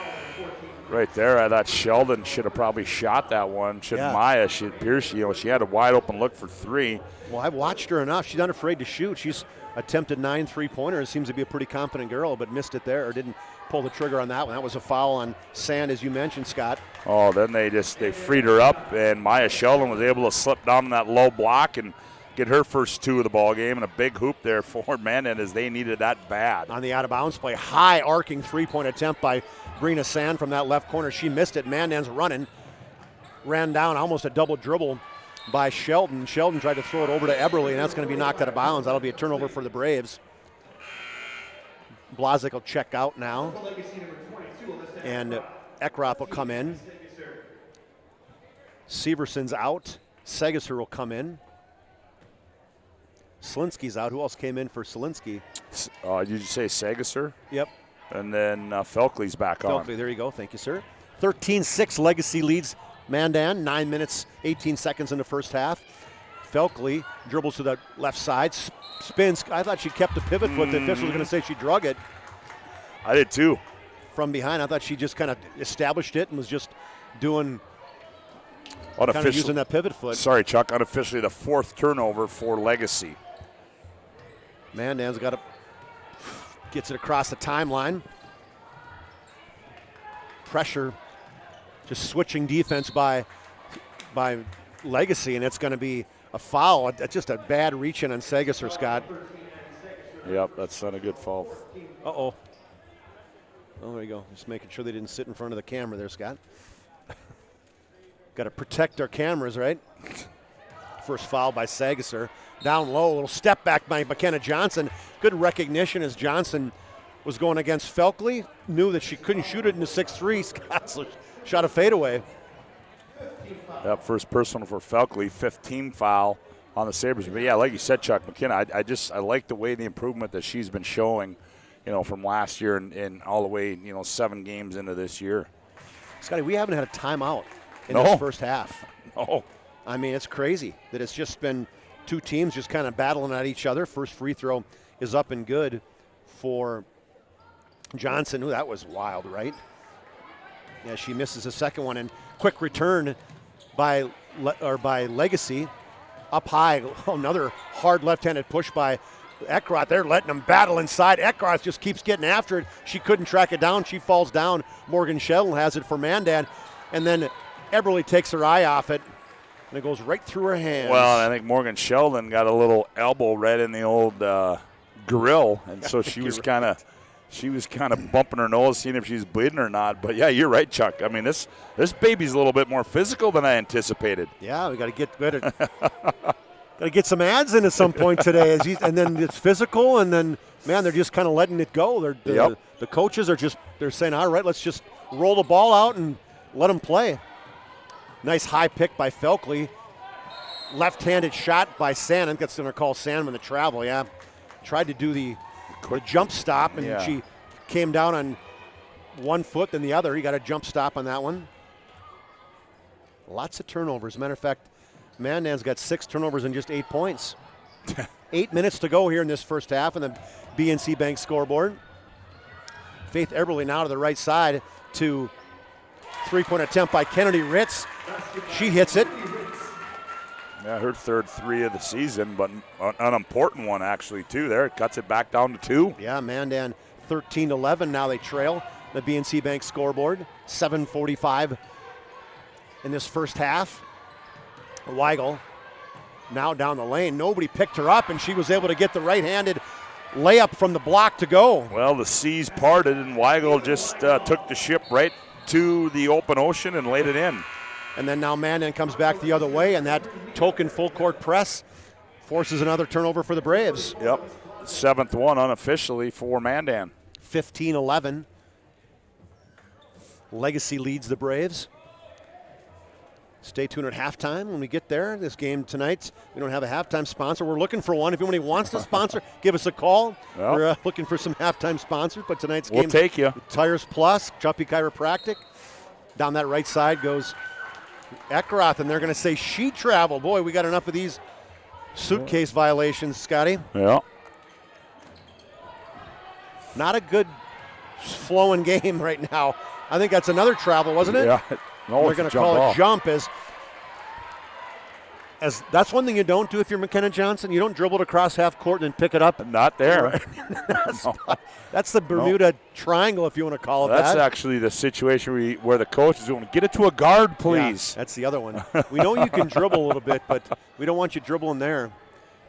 right there, I thought Sheldon should have probably shot that one. Maya, she appears, she had a wide open look for 3. Well, I've watched her enough. She's not afraid to shoot. She's attempted 9 3-pointers. Seems to be a pretty confident girl, but missed it there or didn't pull the trigger on that one. That was a foul on Sand, as you mentioned, Scott. Oh, then they freed her up, and Maya Sheldon was able to slip down in that low block and get her first 2 of the ball game, and a big hoop there for Mandan as they needed that bad. On the out-of-bounds play, high arcing 3-point attempt by Brina Sand from that left corner. She missed it. Mandan's running. Ran down almost a double dribble by Sheldon. Sheldon tried to throw it over to Eberle, and that's going to be knocked out of bounds. That'll be a turnover for the Braves. Blazek will check out now. And Eckroth will come in. Severson's out. Segesser will come in. Selinsky's out. Who else came in for Selinsky? Did you say Segesser? Yep. And then Felkley's back on. Felkley, there you go. Thank you, sir. 13-6 Legacy leads Mandan. 9 minutes, 18 seconds in the first half. Felkley dribbles to the left side, spins. I thought she kept the pivot foot. The official was going to say she drug it. I did too. From behind, I thought she just kind of established it and was just doing, kind of using that pivot foot. Sorry, Chuck. Unofficially, the 4th turnover for Legacy. Mandan's gets it across the timeline. Pressure, just switching defense by Legacy, and it's going to be a foul. It's just a bad reach in on Segesser, Scott. Yep, that's not a good foul. Uh-oh. Oh, there you go. Just making sure they didn't sit in front of the camera there, Scott. Got to protect our cameras, right? First foul by Segesser. Down low, a little step back by McKenna Johnson. Good recognition as Johnson was going against Felkley. Knew that she couldn't shoot it in the 6-3. Scott shot a fadeaway. That first personal for Felkley, 15 foul on the Sabres. But yeah, like you said, Chuck, McKenna, I like the way the improvement that she's been showing, from last year and all the way, 7 games into this year. Scotty, we haven't had a timeout in this first half. No. I mean, it's crazy that it's just been two teams just kind of battling at each other. First free throw is up and good for Johnson. Ooh, that was wild, right? Yeah, she misses the second one. And quick return by Legacy. Up high, another hard left-handed push by Eckroth. They're letting them battle inside. Eckroth just keeps getting after it. She couldn't track it down. She falls down. Morgan Sheldon has it for Mandan. And then Eberle takes her eye off it, and it goes right through her hands. Well, I think Morgan Sheldon got a little elbow right in the old grill, and so she was kind of bumping her nose, seeing if she's bleeding or not. But yeah, you're right, Chuck. I mean, this baby's a little bit more physical than I anticipated. Yeah, we got to get better. Got to get some ads in at some point today, and then it's physical, and then man, they're just kind of letting it go. The coaches are they're saying, all right, let's just roll the ball out and let them play. Nice high pick by Felkley. Left-handed shot by Sand. I think that's going to call Sandman the travel. Yeah, tried to do the jump stop, and she came down on one foot, then the other. He got a jump stop on that one. Lots of turnovers. Matter of fact, Mandan's got 6 turnovers and just 8 points. 8 minutes to go here in this first half on the BNC Bank scoreboard. Faith Eberle now to the right side to three-point attempt by Kennedy Ritz. She hits it. Yeah, her third 3 of the season, but an important one actually too there. It cuts it back down to 2. Yeah, Mandan 13-11. Now they trail the BNC Bank scoreboard. 7:45 in this first half. Weigel now down the lane. Nobody picked her up, and she was able to get the right-handed layup from the block to go. Well, the seas parted, and Weigel just took the ship right to the open ocean and laid it in. And then now Mandan comes back the other way, and that token full-court press forces another turnover for the Braves. Yep, 7th one unofficially for Mandan. 15-11. Legacy leads the Braves. Stay tuned at halftime when we get there. This game tonight, we don't have a halftime sponsor. We're looking for one. If anybody wants to sponsor, give us a call. Well, we're looking for some halftime sponsors, but tonight's game. We'll take you. Tires Plus, Chuppy Chiropractic. Down that right side goes Eckroth, and they're going to say she traveled. Boy, we got enough of these suitcase violations, Scotty. Yeah. Not a good flowing game right now. I think that's another travel, wasn't it? Yeah. No, we're going to call it jump as that's one thing you don't do if you're McKenna Johnson. You don't dribble it across half court and then pick it up. Not there. That's the Bermuda Triangle, if you want to call it that. That's actually the situation where the coach is going to get it to a guard, please. Yeah, that's the other one. We know you can dribble a little bit, but we don't want you dribbling there.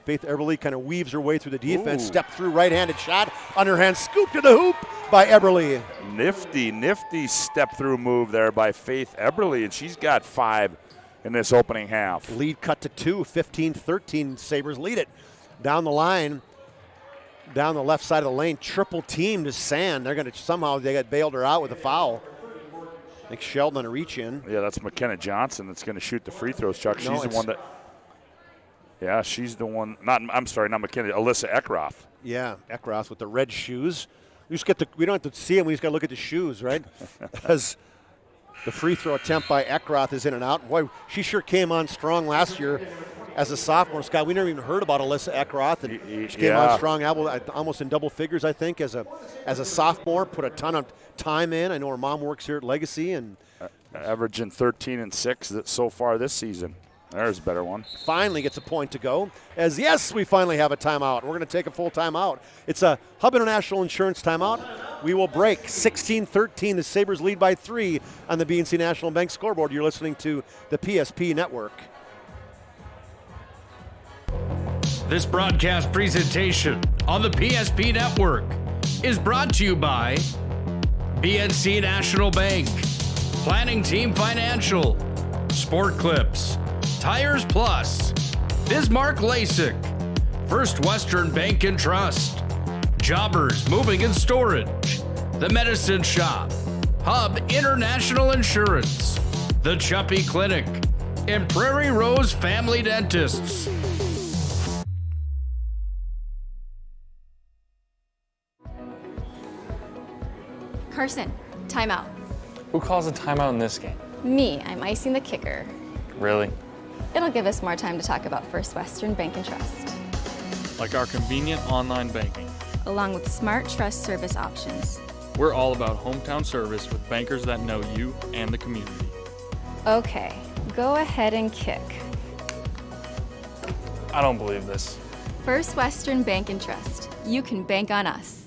Faith Eberle kind of weaves her way through the defense. Step through, right-handed shot, underhand scoop to the hoop by Eberle. Nifty step-through move there by Faith Eberle, and she's got 5 in this opening half. Lead cut to 2, 15-13. Sabres lead it. Down the line, down the left side of the lane, triple teamed to Sand. They're going to somehow they got bailed her out with a foul. I think Sheldon on a reach in. Yeah, that's McKenna Johnson that's going to shoot the free throws, Chuck. No, she's the one that. Yeah, she's the one. Not McKenna. Alyssa Eckroth. Yeah, Eckroth with the red shoes. We don't have to see him. We just got to look at the shoes, right? As the free throw attempt by Eckroth is in and out. Boy, she sure came on strong last year as a sophomore. Scott, we never even heard about Alyssa Eckroth, and she came on strong, almost in double figures, I think, as a sophomore. Put a ton of time in. I know her mom works here at Legacy, and averaging 13 and 6 so far this season. There's a better one. Finally gets a point to go. As yes, we finally have a timeout. We're going to take a full timeout. It's a Hub International Insurance timeout. We will break 16-13. The Sabres lead by 3 on the BNC National Bank scoreboard. You're listening to the PSP Network. This broadcast presentation on the PSP Network is brought to you by BNC National Bank, Planning Team Financial, Sport Clips, Tires Plus, Bismarck LASIK, First Western Bank and Trust, Jobbers Moving and Storage, The Medicine Shop, Hub International Insurance, The Chuppy Clinic, and Prairie Rose Family Dentists. Carson, timeout. Who calls a timeout in this game? Me, I'm icing the kicker. Really? It'll give us more time to talk about First Western Bank and Trust. Like our convenient online banking. Along with smart trust service options. We're all about hometown service with bankers that know you and the community. Okay, go ahead and kick. I don't believe this. First Western Bank and Trust. You can bank on us.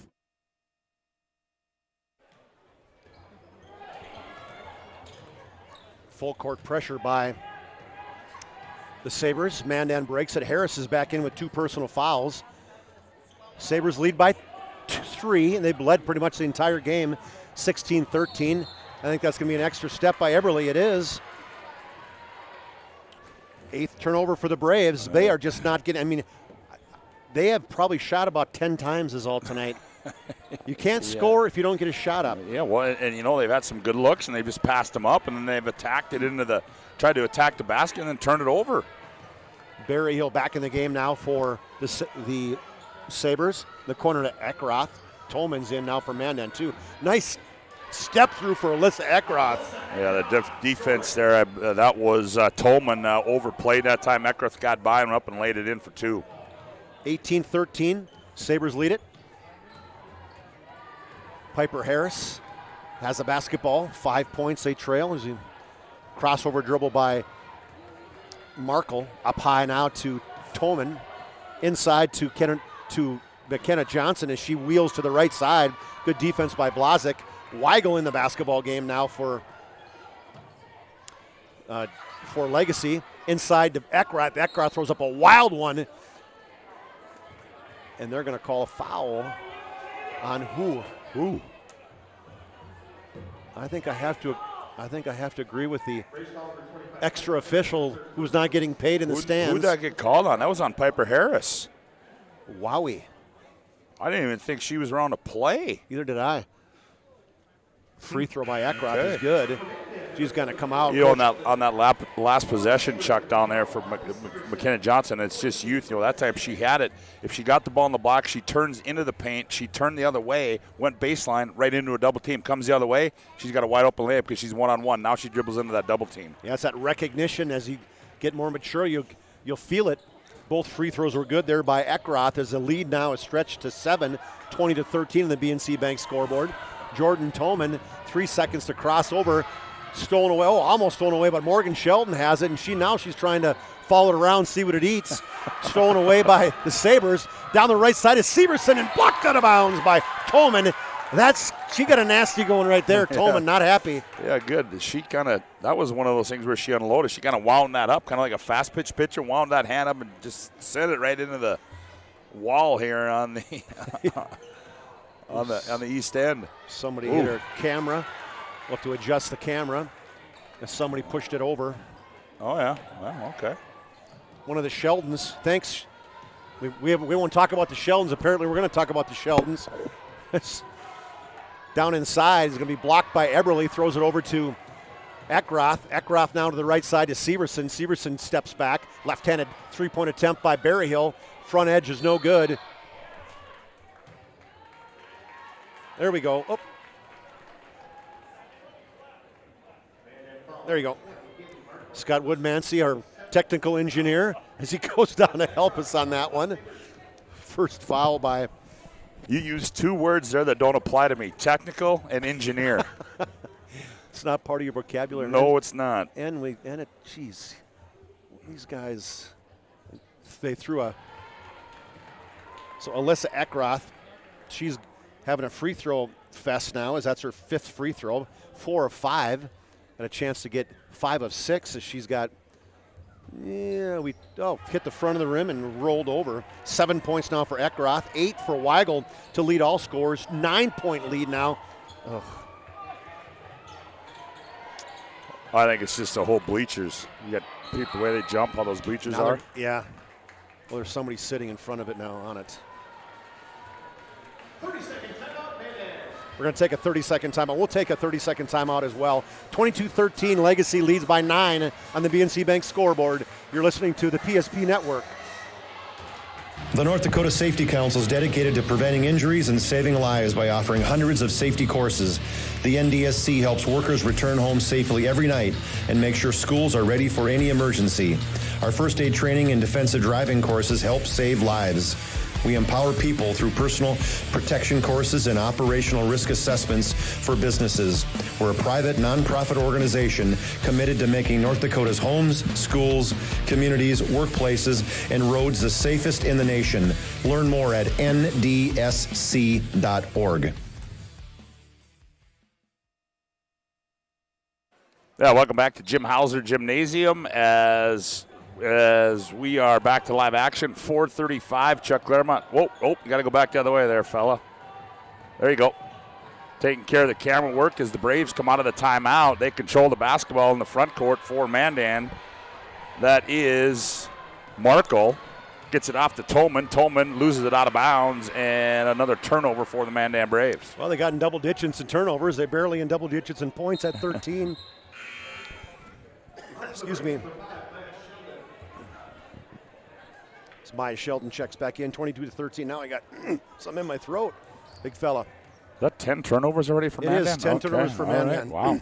Full court pressure by the Sabres. Mandan breaks it. Harris is back in with 2 personal fouls. Sabres lead by 3, and they've led pretty much the entire game, 16-13. I think that's going to be an extra step by Eberle. It is. 8th turnover for the Braves. They are just not getting, they have probably shot about 10 times is all tonight. You can't score if you don't get a shot up. Yeah, well, and they've had some good looks, and they've just passed them up, and then they've attacked it tried to attack the basket and then turn it over. Barry Hill back in the game now for the Sabres. The corner to Eckroth. Tolman's in now for Mandan too. Nice step through for Alyssa Eckroth. Yeah, the defense there, that was Tolman overplayed that time. Eckroth got by and up and laid it in for 2. 18-13, Sabres lead it. Piper Harris has the basketball. 5 points, they trail. As a crossover dribble by Markle. Up high now to Tolman. Inside to McKenna Johnson as she wheels to the right side. Good defense by Blazek. Weigel in the basketball game now for Legacy. Inside to Eckroth. Eckroth throws up a wild one. And they're going to call a foul on who? Ooh. I think I have to agree with the extra official who's not getting paid in the stands. Who'd that get called on? That was on Piper Harris. Wowie. I didn't even think she was around to play. Neither did I. Free throw by Eckroth is good. She's going to come out. On that last possession, Chuck, down there for McKenna Johnson, it's just youth. That time she had it. If she got the ball in the block, she turns into the paint. She turned the other way, went baseline, right into a double team. Comes the other way, she's got a wide open layup because she's one-on-one. Now she dribbles into that double team. Yeah, it's that recognition. As you get more mature, you'll feel it. Both free throws were good there by Eckroth as the lead now is stretched to 7, 20-13 in the BNC Bank scoreboard. Jordan Tolman, 3 seconds to cross over. Stolen away, almost stolen away, but Morgan Sheldon has it, and she's trying to follow it around, see what it eats. Stolen away by the Sabres. Down the right side is Severson, and blocked out of bounds by Tolman. She got a nasty going right there. Tolman not happy. Yeah, good. That was one of those things where she unloaded. She kind of wound that up, kind of like a fast pitch pitcher, wound that hand up and just sent it right into the wall here on the on the east end. Somebody hit her camera. We'll have to adjust the camera as somebody pushed it over. Oh, yeah. Well, okay. One of the Sheldons. Thanks, We won't talk about the Sheldons. Apparently, we're going to talk about the Sheldons. Down inside is going to be blocked by Eberle. Throws it over to Eckroth. Eckroth now to the right side to Severson. Severson steps back. Left-handed three-point attempt by Berryhill. Front edge is no good. There we go. Oh. There you go. Scott Woodmansee, our technical engineer, as he goes down to help us on that one. First foul by... You used two words there that don't apply to me, technical and engineer. It's not part of your vocabulary. No, it's not. Geez, these guys, they threw a... So Alyssa Eckroth, she's having a free throw fest now, as that's her 5th free throw, 4 of 5, and a chance to get 5 of 6 as she's got, hit the front of the rim and rolled over. 7 points now for Eckroth, 8 for Weigel to lead all scorers, 9-point lead now. Ugh. I think it's just the whole bleachers. You got people, the way they jump, how those bleachers are. Yeah. Well, there's somebody sitting in front of it now on it. 30-second timeout, Mandan. We're going to take a 30-second timeout. We'll take a 30-second timeout as well. 22-13, Legacy leads by 9 on the BNC Bank scoreboard. You're listening to the PSP Network. The North Dakota Safety Council is dedicated to preventing injuries and saving lives by offering hundreds of safety courses. The NDSC helps workers return home safely every night and make sure schools are ready for any emergency. Our first aid training and defensive driving courses help save lives. We empower people through personal protection courses and operational risk assessments for businesses. We're a private, nonprofit organization committed to making North Dakota's homes, schools, communities, workplaces, and roads the safest in the nation. Learn more at ndsc.org. Yeah, welcome back to Jim Hauser Gymnasium as we are back to live action. 4:35, Chuck Clairmont. You got to go back the other way there, fella. There you go. Taking care of the camera work as the Braves come out of the timeout. They control the basketball in the front court for Mandan. That is Markle. Gets it off to Tolman. Tolman loses it out of bounds, and another turnover for the Mandan Braves. Well, they got in double digits in turnovers. They're barely in double digits in points at 13. Excuse me. Maya Sheldon checks back in, 22-13. Now I got something in my throat. Big fella. Is that 10 turnovers already for Mandan? It is 10 turnovers for Mandan. Right. Wow.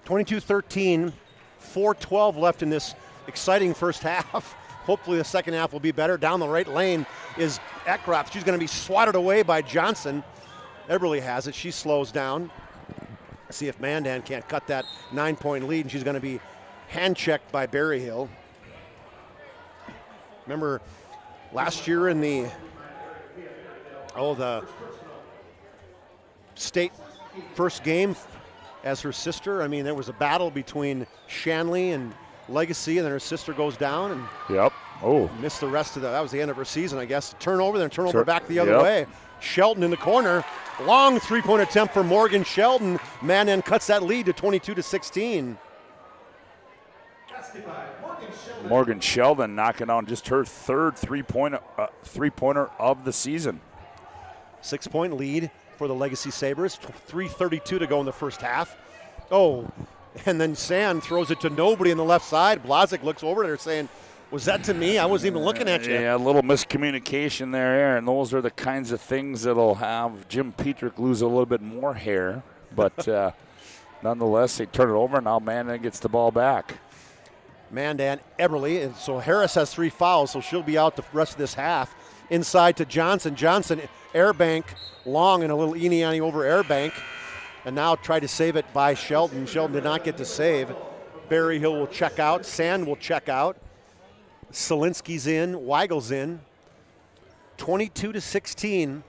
22-13, 4:12 left in this exciting first half. Hopefully the second half will be better. Down the right lane is Eckroth. She's going to be swatted away by Johnson. Eberle has it. She slows down. See if Mandan can't cut that 9-point lead, and she's going to be hand-checked by Berryhill. Remember last year in the state first game as her sister, I mean, there was a battle between Shanley and Legacy, and then her sister goes down and missed the rest of that was the end of her season, I guess. Turnover, then turnover back the other way. Sheldon in the corner. Long three-point attempt for Morgan Sheldon. Mandan cuts that lead to 22-16. Morgan Sheldon knocking on just her third three-pointer of the season. 6-point lead for the Legacy Sabres. 3:32 to go in the first half. Oh, and then Sand throws it to nobody on the left side. Blazik looks over at her saying, was that to me? I wasn't even looking at you. Yeah, a little miscommunication there, Aaron. Those are the kinds of things that'll have Jim Petrick lose a little bit more hair. But nonetheless, they turn it over. Now Mandan gets the ball back. Mandan, Eberle, and so Harris has 3 fouls, so she'll be out the rest of this half. Inside to Johnson. Johnson, airbank, long and a little eeny over airbank, and now try to save it by Sheldon. Sheldon did not get to save. Berryhill will check out. Sand will check out. Solinsky's in. Weigel's in. 22-16.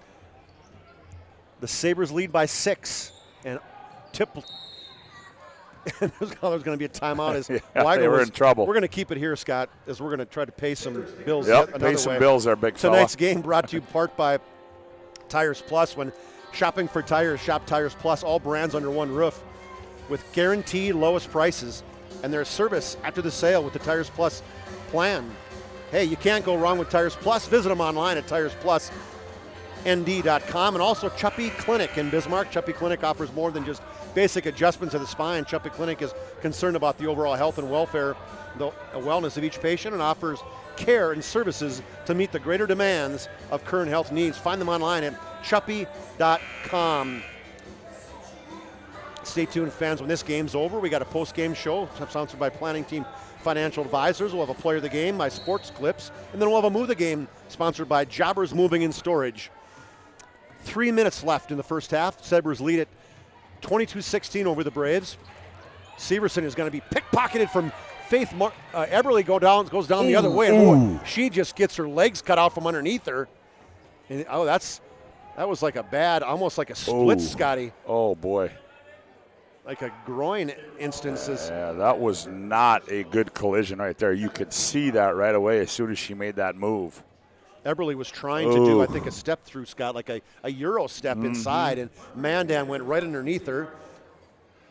The Sabres lead by 6. And tip. There's going to be a timeout as Weigel they were in trouble. We're going to keep it here, Scott, as we're going to try to pay some bills. Yep, pay some bills there, big fella. Tonight's game brought to you part by Tires Plus. When shopping for tires, shop Tires Plus, all brands under one roof with guaranteed lowest prices and their service after the sale with the Tires Plus plan. Hey, you can't go wrong with Tires Plus. Visit them online at TiresPlusND.com, and also Chuppy Clinic in Bismarck. Chuppy Clinic offers more than just basic adjustments of the spine. Chuppy Clinic is concerned about the overall health and welfare, the wellness of each patient, and offers care and services to meet the greater demands of current health needs. Find them online at Chuppy.com. Stay tuned, fans, when this game's over. We got a post-game show sponsored by Planning Team Financial Advisors. We'll have a Player of the Game by Sports Clips, and then we'll have a Move the Game sponsored by Jobbers Moving and Storage. 3 minutes left in the first half. Sabres lead at 22-16 over the Braves. Severson is going to be pickpocketed from Faith Eberle goes down the other way, and boy, she just gets her legs cut out from underneath her. And that was like a bad, almost like a split, Scotty. Oh boy. Like a groin instances. Yeah, that was not a good collision right there. You could see that right away as soon as she made that move. Eberle was trying to do, I think, a step through, Scott, like a Euro step inside, and Mandan went right underneath her.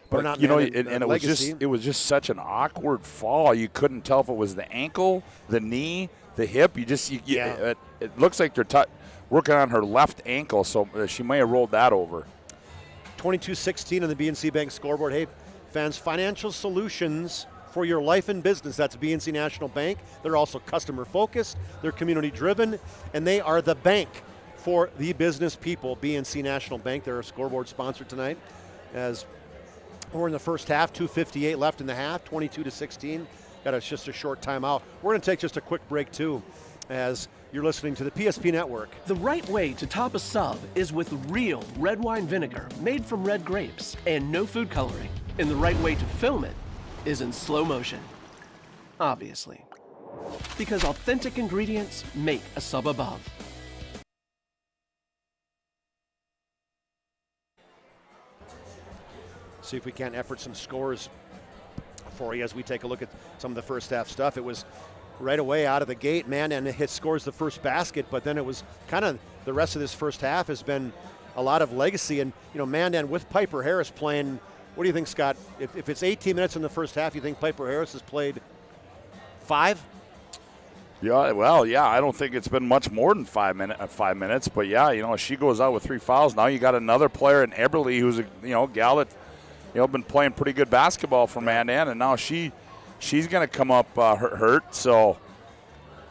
But not you know, Mandan, and it was just such an awkward fall. You couldn't tell if it was the ankle, the knee, the hip. It looks like they're working on her left ankle, so she may have rolled that over. 22-16 on the BNC Bank scoreboard. Hey, fans, financial solutions for your life and business. That's BNC National Bank. They're also customer-focused, they're community-driven, and they are the bank for the business people. BNC National Bank, they're a scoreboard sponsor tonight. As we're in the first half, 2:58 left in the half, 22-16. Got just a short timeout. We're going to take just a quick break, too, as you're listening to the PSP Network. The right way to top a sub is with real red wine vinegar made from red grapes and no food coloring. And the right way to film it is in slow motion. Obviously. Because authentic ingredients make a sub above. See if we can't effort some scores for you as we take a look at some of the first half stuff. It was right away out of the gate, Mandan scores the first basket, but then it was kind of the rest of this first half has been a lot of legacy. And, you know, Mandan with Piper Harris playing, what do you think, Scott? If it's 18 minutes in the first half, you think Piper Harris has played 5? Yeah, well, yeah, I don't think it's been much more than 5 minutes, but yeah, you know, she goes out with 3 fouls. Now you got another player in Eberle who's a gal that been playing pretty good basketball for Mandan, and now she's going to come up hurt. So,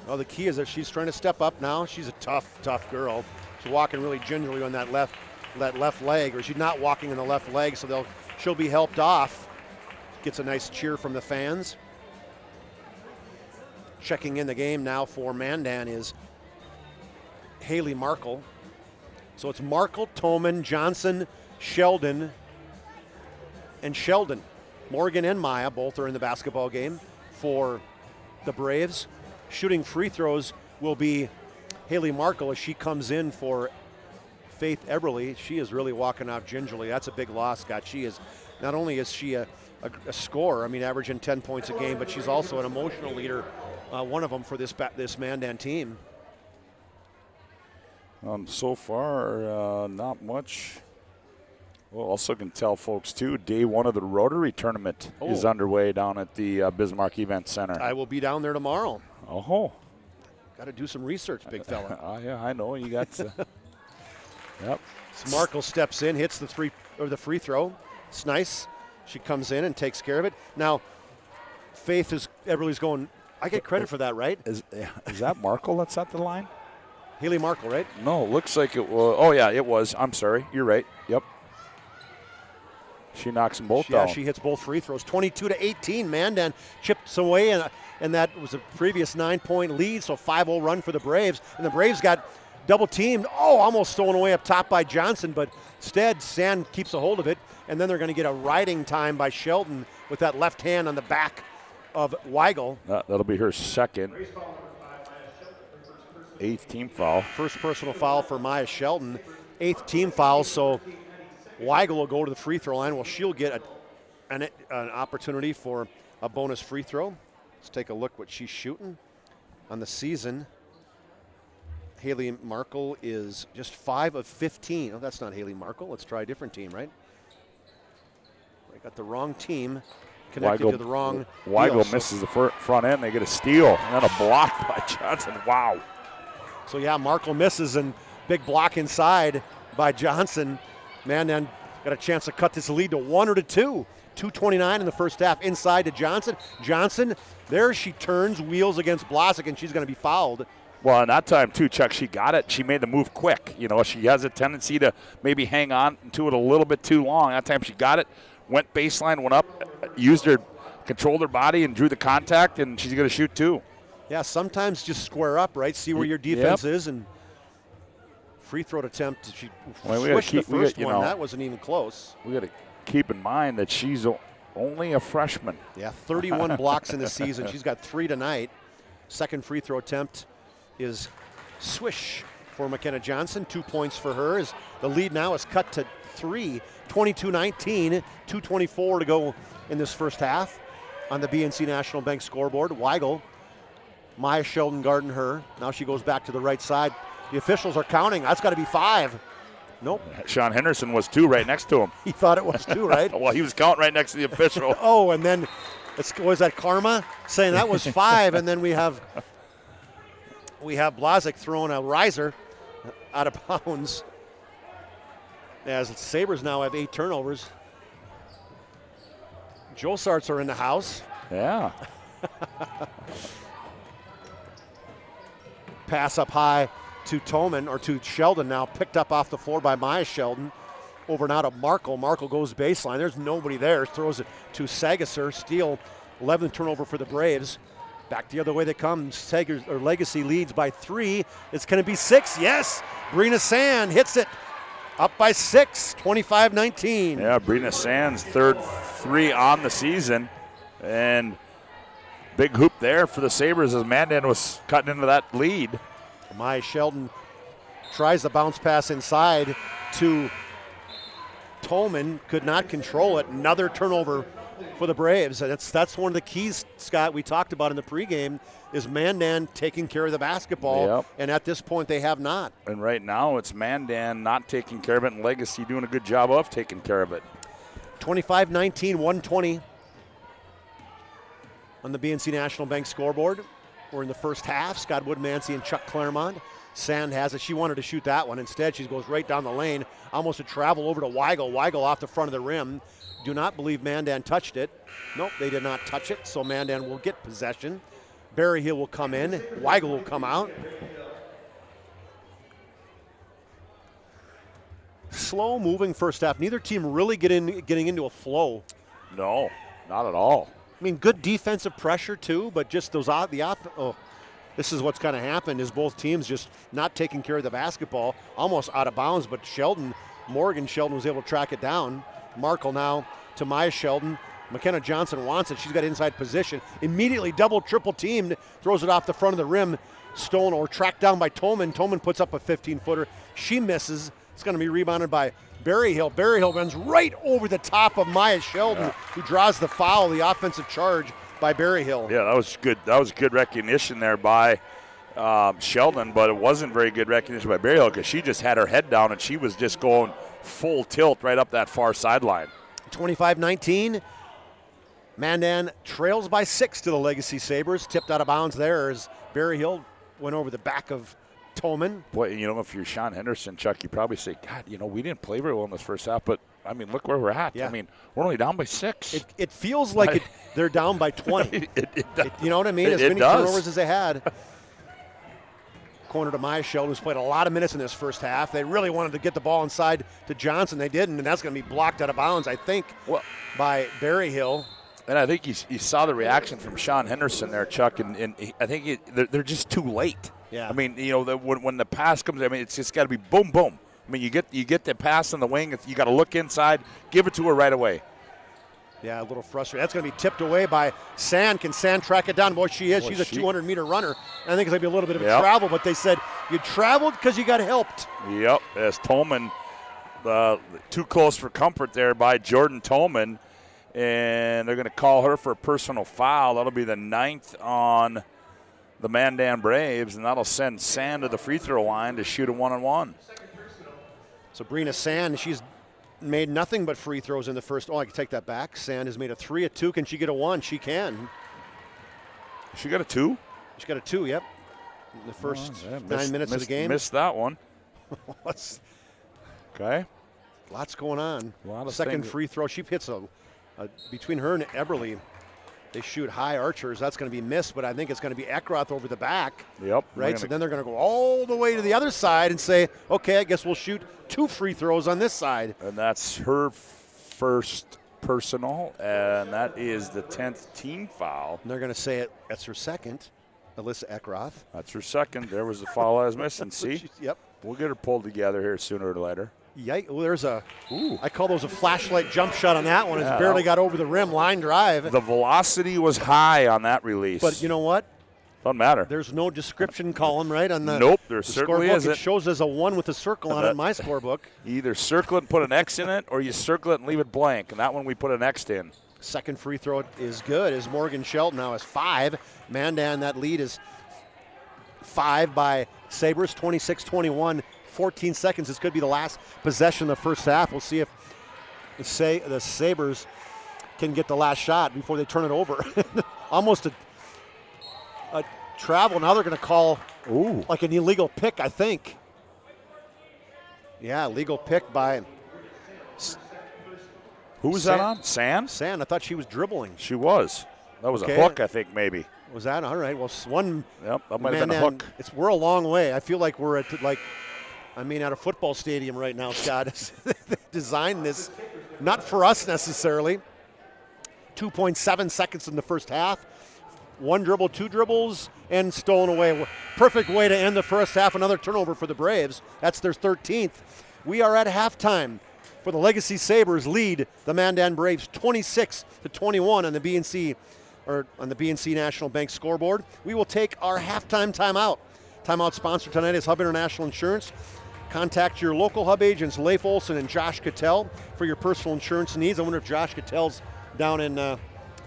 well, the key is that she's trying to step up now. She's a tough girl. She's walking really gingerly on that left leg, or she's not walking on the left leg, so she'll be helped off. Gets a nice cheer from the fans. Checking in the game now for Mandan is Haley Markle. So it's Markle, Toman, Johnson, Sheldon, and Sheldon. Morgan and Maya both are in the basketball game for the Braves. Shooting free throws will be Haley Markle as she comes in for Faith Eberle. She is really walking off gingerly. That's a big loss, Scott. She is, not only is she a scorer, I mean, averaging 10 points a game, but she's also an emotional leader, one of them for this Mandan team. So far, not much. Well, also can tell folks, too, day one of the Rotary Tournament is underway down at the Bismarck Event Center. I will be down there tomorrow. Oh. Got to do some research, big fella. Yeah, I know. You got to. Yep. So Markle steps in, hits the free throw. It's nice. She comes in and takes care of it. Now, Faith Eberle's going, I get credit for that, right? Is that Markle that's at the line? Haley Markle, right? No, looks like it was. Oh, yeah, it was. I'm sorry. You're right. Yep. She knocks them both down. Yeah, she hits both free throws. 22-18. Mandan chips away, and that was a previous 9-point lead, so 5-0 run for the Braves. And the Braves got double teamed. Oh, almost stolen away up top by Johnson, but instead Sand keeps a hold of it, and then they're going to get a riding time by Sheldon with that left hand on the back of Weigel. That'll be her second. 8th team foul. First personal foul for Maya Sheldon. 8th team foul, so Weigel will go to the free throw line. Well, she'll get an opportunity for a bonus free throw. Let's take a look what she's shooting on the season. Haley Markle is just 5 of 15. Oh, that's not Haley Markle. Let's try a different team, right? I got the wrong team. connected to the wrong. Weigel misses the front end. They get a steal and then a block by Johnson. Wow. So, yeah, Markle misses and big block inside by Johnson. Mandan got a chance to cut this lead to 1 or to 2. 2:29 in the first half inside to Johnson. Johnson, there she turns, wheels against Blazek, and she's going to be fouled. Well, in that time, too, Chuck, she got it. She made the move quick. You know, she has a tendency to maybe hang on to it a little bit too long. That time she got it, went baseline, went up, controlled her body and drew the contact, and she's going to shoot too. Yeah, sometimes just square up, right? See where your defense is, and free throw attempt. She switched the first one. That wasn't even close. We got to keep in mind that she's only a freshman. Yeah, 31 blocks in the season. She's got 3 tonight. Second free throw attempt is swish for McKenna Johnson. 2 points for her. As the lead now is cut to 3. 22-19. 2:24 to go in this first half on the BNC National Bank scoreboard. Weigel, Maya Sheldon guarding her. Now she goes back to the right side. The officials are counting. That's got to be 5. Nope. Sean Henderson was 2 right next to him. He thought it was 2, right? Well, he was counting right next to the official. Oh, and then was that Karma saying that was 5, and then we have Blazek throwing a riser out of bounds. As the Sabres now have 8 turnovers. Jossarts are in the house. Yeah. Pass up high to Toman, or to Sheldon now, picked up off the floor by Maya Sheldon. Over now to Markle. Markle goes baseline. There's nobody there. Throws it to Sagasser. Steal, 11th turnover for the Braves. Back the other way they come. Legacy leads by 3. It's going to be 6. Yes! Brina Sand hits it. Up by 6, 25-19. Yeah, Brina Sand's third 3 on the season. And big hoop there for the Sabres as Mandan was cutting into that lead. Maya Sheldon tries the bounce pass inside to Tolman. Could not control it. Another turnover for the Braves. And that's one of the keys, Scott, we talked about in the pregame, is Mandan taking care of the basketball. Yep. And at this point, they have not. And right now, it's Mandan not taking care of it and Legacy doing a good job of taking care of it. 25-19, 120 on the BNC National Bank scoreboard. We're in the first half. Scott Woodmansee and Chuck Clairmont. Sand has it. She wanted to shoot that one. Instead, she goes right down the lane, almost a travel over to Weigel. Weigel off the front of the rim. Do not believe Mandan touched it. Nope, they did not touch it, so Mandan will get possession. Berryhill will come in. Weigel will come out. Slow moving first half. Neither team really getting into a flow. No, not at all. I mean, good defensive pressure too, but just those this is what's kind of happened is both teams just not taking care of the basketball, almost out of bounds, but Morgan Sheldon was able to track it down. Markle now to Maya Sheldon. McKenna Johnson wants it. She's got inside position. Immediately double, triple teamed. Throws it off the front of the rim. Stolen or tracked down by Toman. Toman puts up a 15-footer. She misses. It's going to be rebounded by Berryhill. Berryhill runs right over the top of Maya Sheldon, who draws the foul, the offensive charge by Berryhill. Yeah, that was good. That was good recognition there by Sheldon, but it wasn't very good recognition by Berryhill because she just had her head down and she was just going full tilt right up that far sideline. 25-19. Mandan trails by 6 to the Legacy Sabres. Tipped out of bounds there as Berryhill went over the back of Tolman. Boy, if you're Sean Henderson, Chuck, you probably say, God, we didn't play very well in this first half, but, look where we're at. Yeah. We're only down by 6. It feels like they're down by 20. You know what I mean? As many does. turnovers as they had. Corner to Maya Sheldon, who's played a lot of minutes in this first half. They really wanted to get the ball inside to Johnson. They didn't, and that's going to be blocked out of bounds, I think, by Berryhill. And I think you saw the reaction from Sean Henderson there, Chuck, and I think they're just too late. Yeah. When the pass comes, it's just got to be boom, boom. You get the pass in the wing. You got to look inside, give it to her right away. Yeah, a little frustrated. That's going to be tipped away by Sand. Can Sand track it down? Boy, she is. She's a 200-meter runner. I think it's going to be a little bit of a travel, but they said you traveled because you got helped. Yep, as Tolman, too close for comfort there by Jordan Tolman, and they're going to call her for a personal foul. That'll be the 9th on the Mandan Braves, and that'll send Sand to the free throw line to shoot a 1-on-1. So Brina Sand, she's made nothing but free throws in the first. Oh, I can take that back. Sand has made a 3, a 2. Can she get a 1? She can. She got a 2? She got a 2, yep. In the first 9 minutes of the game. Missed that one. Okay. Lots going on. A lot of Second things. free throw. She hits between her and Eberly. They shoot high archers. That's going to be missed, but I think it's going to be Eckroth over the back. Yep. Right? So then they're going to go all the way to the other side and say, okay, I guess we'll shoot 2 free throws on this side. And that's her first personal, and that is the 10th team foul. And they're going to say that's her second, Alyssa Eckroth. That's her second. There was the foul I was missing. See? Yep. We'll get her pulled together here sooner or later. Yikes. Well, there's I call those a flashlight jump shot on that one. It's barely got over the rim, line drive. The velocity was high on that release. But you know what? Doesn't matter. There's no description column, right? On the Nope, there certainly scorebook. isn't. It shows as a 1 with a circle on it in my scorebook. You either circle it and put an X in it, or you circle it and leave it blank. And that one we put an X in. Second free throw is good as Morgan Shelton now has 5. Mandan, that lead is 5 by Sabres, 26-21. 14 seconds. This could be the last possession of the first half. We'll see if the Sabres can get the last shot before they turn it over. Almost a travel. Now they're going to call like an illegal pick, I think. Yeah, legal pick by... Who was that on? Sand? Sand. I thought she was dribbling. She was. That was a hook, I think, maybe. Was that? All right. Well, one... Yep, that might have been a hook. We're a long way. I feel like we're at, at a football stadium right now, Scott. They designed this, not for us necessarily. 2.7 seconds in the first half. 1 dribble, 2 dribbles, and stolen away. Perfect way to end the first half. Another turnover for the Braves. That's their 13th. We are at halftime for the Legacy Sabres lead the Mandan Braves 26-21 on the BNC National Bank scoreboard. We will take our halftime timeout. Timeout sponsor tonight is Hub International Insurance. Contact your local Hub agents, Leif Olson and Josh Cattell, for your personal insurance needs. I wonder if Josh Cattell's down in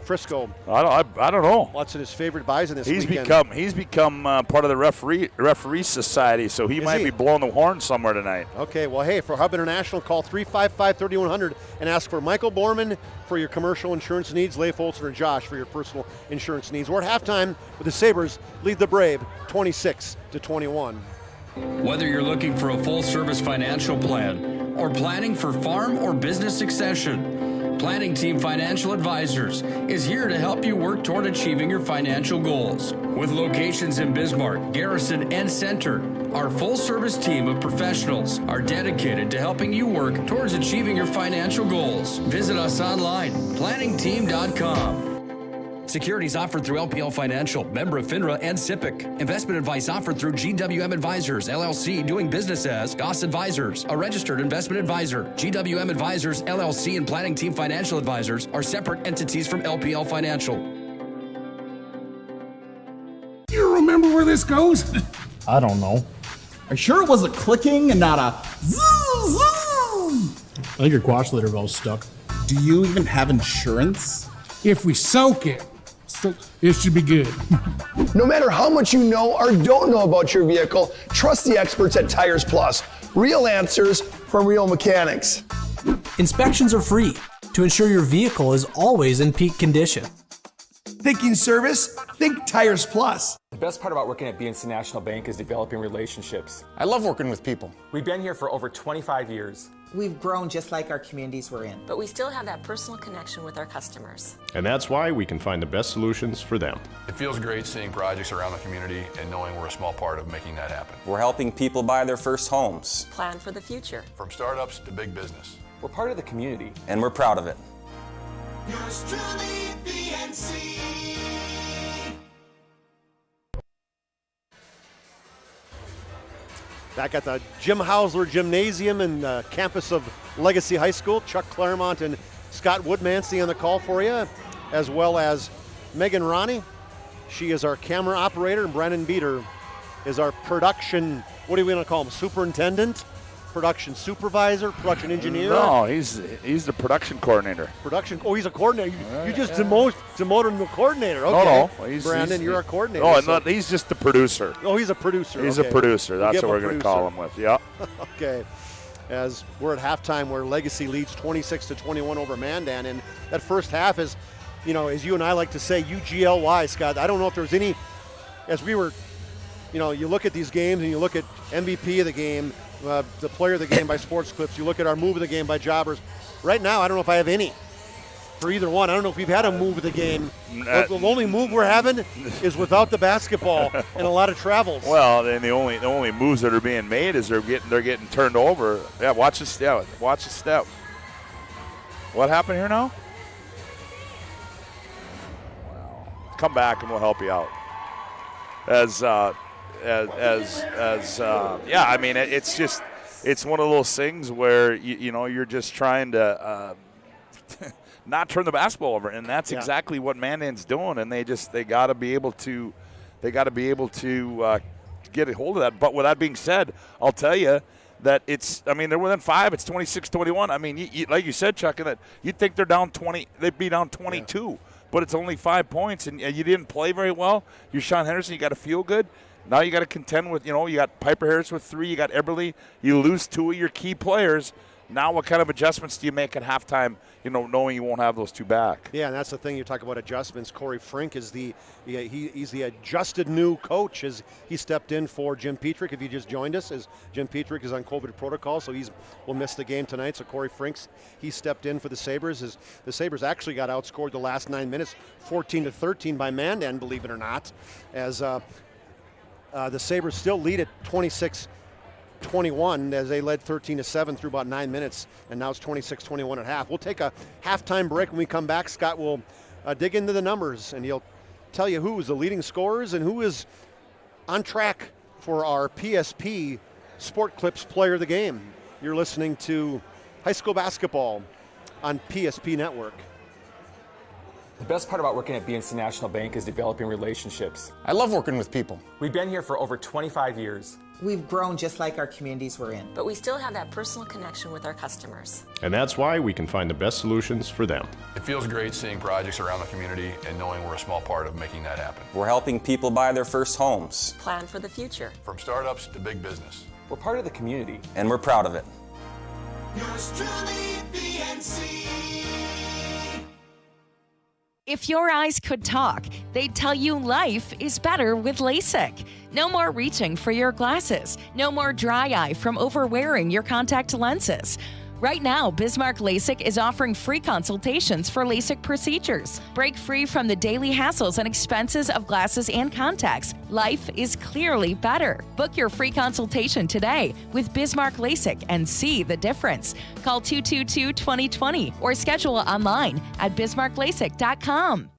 Frisco. I don't know. What's his favorite buys in this weekend? He's become part of the referee society, so he might be blowing the horn somewhere tonight. Okay, well, hey, for Hub International, call 355-3100 and ask for Michael Borman for your commercial insurance needs, Leif Olson or Josh for your personal insurance needs. We're at halftime with the Sabres lead the Brave 26-21. Whether you're looking for a full-service financial plan or planning for farm or business succession, Planning Team Financial Advisors is here to help you work toward achieving your financial goals. With locations in Bismarck, Garrison, and Center, our full-service team of professionals are dedicated to helping you work towards achieving your financial goals. Visit us online, planningteam.com. Securities offered through LPL Financial, member of FINRA and SIPC. Investment advice offered through GWM Advisors, LLC, doing business as Goss Advisors, a registered investment advisor. GWM Advisors, LLC, and Planning Team Financial Advisors are separate entities from LPL Financial. You remember where this goes? I don't know. Are you sure it was a clicking and not a zzz? I think your quash litter valve's stuck. Do you even have insurance? If we soak it, it should be good. No matter how much you know or don't know about your vehicle, trust the experts at Tires Plus. Real answers from real mechanics. Inspections are free to ensure your vehicle is always in peak condition. Thinking service? Think Tires Plus. The best part about working at BNC National Bank is developing relationships. I love working with people. We've been here for over 25 years. We've grown just like our communities we're in. But we still have that personal connection with our customers. And that's why we can find the best solutions for them. It feels great seeing projects around the community and knowing we're a small part of making that happen. We're helping people buy their first homes. Plan for the future. From startups to big business. We're part of the community. And we're proud of it. Yours truly, BNC. Back at the Jim Hausler Gymnasium and campus of Legacy High School, Chuck Clairmont and Scott Woodmansee on the call for you, as well as Megan Ronnie. She is our camera operator, and Brennan Beater is our production, what do we want to call him, superintendent? Production supervisor, production engineer? No, he's the production coordinator. He's a coordinator. You just demoted him to coordinator. Okay. No. Brandon, you're a coordinator. Oh, so. He's just the producer. Oh, he's a producer. He's a producer. That's what we're going to call him with. Yeah. Okay. as we're at halftime where Legacy leads 26-21 over Mandan. And that first half is, as you and I like to say, UGLY, Scott. I don't know if there's any, as we were, you look at these games and you look at MVP of the game, the player of the game by Sports Clips, you look at our move of the game by Jobbers. Right now, I don't know if I have any for either one. I don't know if we've had a move of the game. The only move we're having is without the basketball and a lot of travels. Well, and the only moves that are being made is they're getting turned over. Yeah, watch this. Yeah, watch the step. What happened here now? Come back and we'll help you out. I mean, it's one of those things where you're just trying to not turn the basketball over, and that's exactly what Mandan's doing. And they got to be able to get a hold of that. But with that being said, I'll tell you that they're within 5. It's 26-21. I mean, like you said, Chuck, that you'd think they're down 20. They'd be down 22. Yeah. But it's only 5 points, and you didn't play very well. You're Sean Henderson. You got to feel good. Now you got to contend with, you got Piper Harris with 3. You got Eberle. You lose 2 of your key players. Now what kind of adjustments do you make at halftime, knowing you won't have those 2 back? Yeah, and that's the thing. You talk about adjustments. Corey Frink is he's the adjusted new coach as he stepped in for Jim Petrick. If you just joined us, as Jim Petrick is on COVID protocol, so will miss the game tonight. So Corey Frink's, he stepped in for the Sabres. The Sabres actually got outscored the last 9 minutes, 14-13 by Mandan, believe it or not, as the Sabres still lead at 26-21 as they led 13-7 through about 9 minutes, and now it's 26-21 at half. We'll take a halftime break. When we come back, Scott will dig into the numbers, and he'll tell you who is the leading scorers and who is on track for our PSP Sport Clips Player of the Game. You're listening to high school basketball on PSP Network. The best part about working at BNC National Bank is developing relationships. I love working with people. We've been here for over 25 years. We've grown just like our communities we're in. But we still have that personal connection with our customers. And that's why we can find the best solutions for them. It feels great seeing projects around the community and knowing we're a small part of making that happen. We're helping people buy their first homes. Plan for the future. From startups to big business. We're part of the community. And we're proud of it. Yours truly, BNC. If your eyes could talk, they'd tell you life is better with LASIK. No more reaching for your glasses. No more dry eye from overwearing your contact lenses. Right now, Bismarck LASIK is offering free consultations for LASIK procedures. Break free from the daily hassles and expenses of glasses and contacts. Life is clearly better. Book your free consultation today with Bismarck LASIK and see the difference. Call 222-2020 or schedule online at bismarcklasik.com.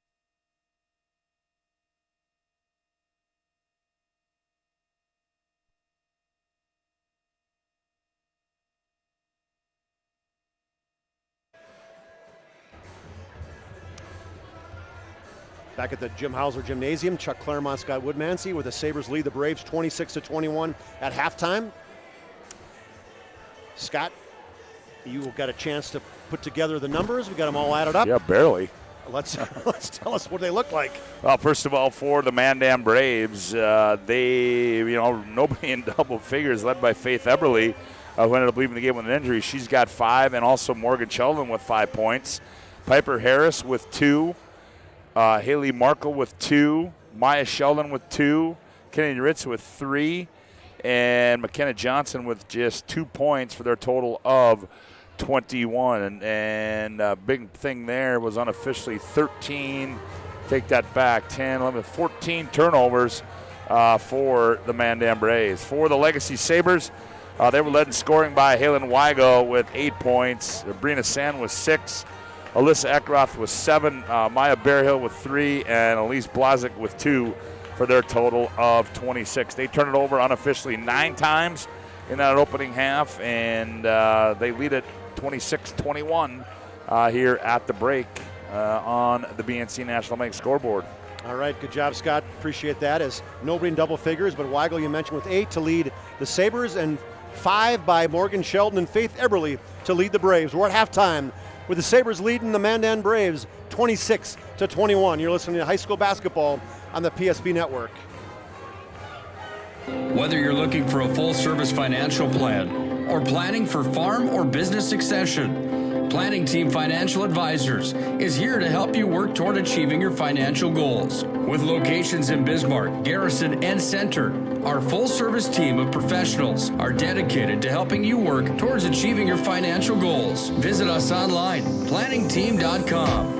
Back at the Jim Hauser Gymnasium, Chuck Clairmont, Scott Woodmansee, where the Sabres lead the Braves 26-21 at halftime. Scott, you got a chance to put together the numbers. We got them all added up. Yeah, barely. Let's tell us what they look like. Well, first of all, for the Mandan Braves, they, nobody in double figures, led by Faith Eberle, who ended up leaving the game with an injury. She's got 5, and also Morgan Sheldon with 5 points. Piper Harris with 2. Haley Markle with 2, Maya Sheldon with 2, Kennedy Ritz with 3, and McKenna Johnson with just 2 points for their total of 21. And big thing there was unofficially 13, take that back, 10, 11, 14 turnovers for the Mandan Braves. For the Legacy Sabres, they were led in scoring by Halen Weigo with 8 points, Brina Sand with 6, Alyssa Eckroth with 7, Maya Bearhill with 3, and Elise Blazik with 2 for their total of 26. They turned it over unofficially 9 times in that opening half, and they lead it 26-21 here at the break on the BNC National Bank scoreboard. All right, good job, Scott. Appreciate that. As nobody in double figures, but Weigel, you mentioned, with 8 to lead the Sabres, and 5 by Morgan Sheldon and Faith Eberle to lead the Braves. We're at halftime with the Sabres leading the Mandan Braves 26-21. You're listening to high school basketball on the PSP Network. Whether you're looking for a full-service financial plan or planning for farm or business succession. Planning Team Financial Advisors is here to help you work toward achieving your financial goals. With locations in Bismarck, Garrison, and Center, our full-service team of professionals are dedicated to helping you work towards achieving your financial goals. Visit us online, planningteam.com.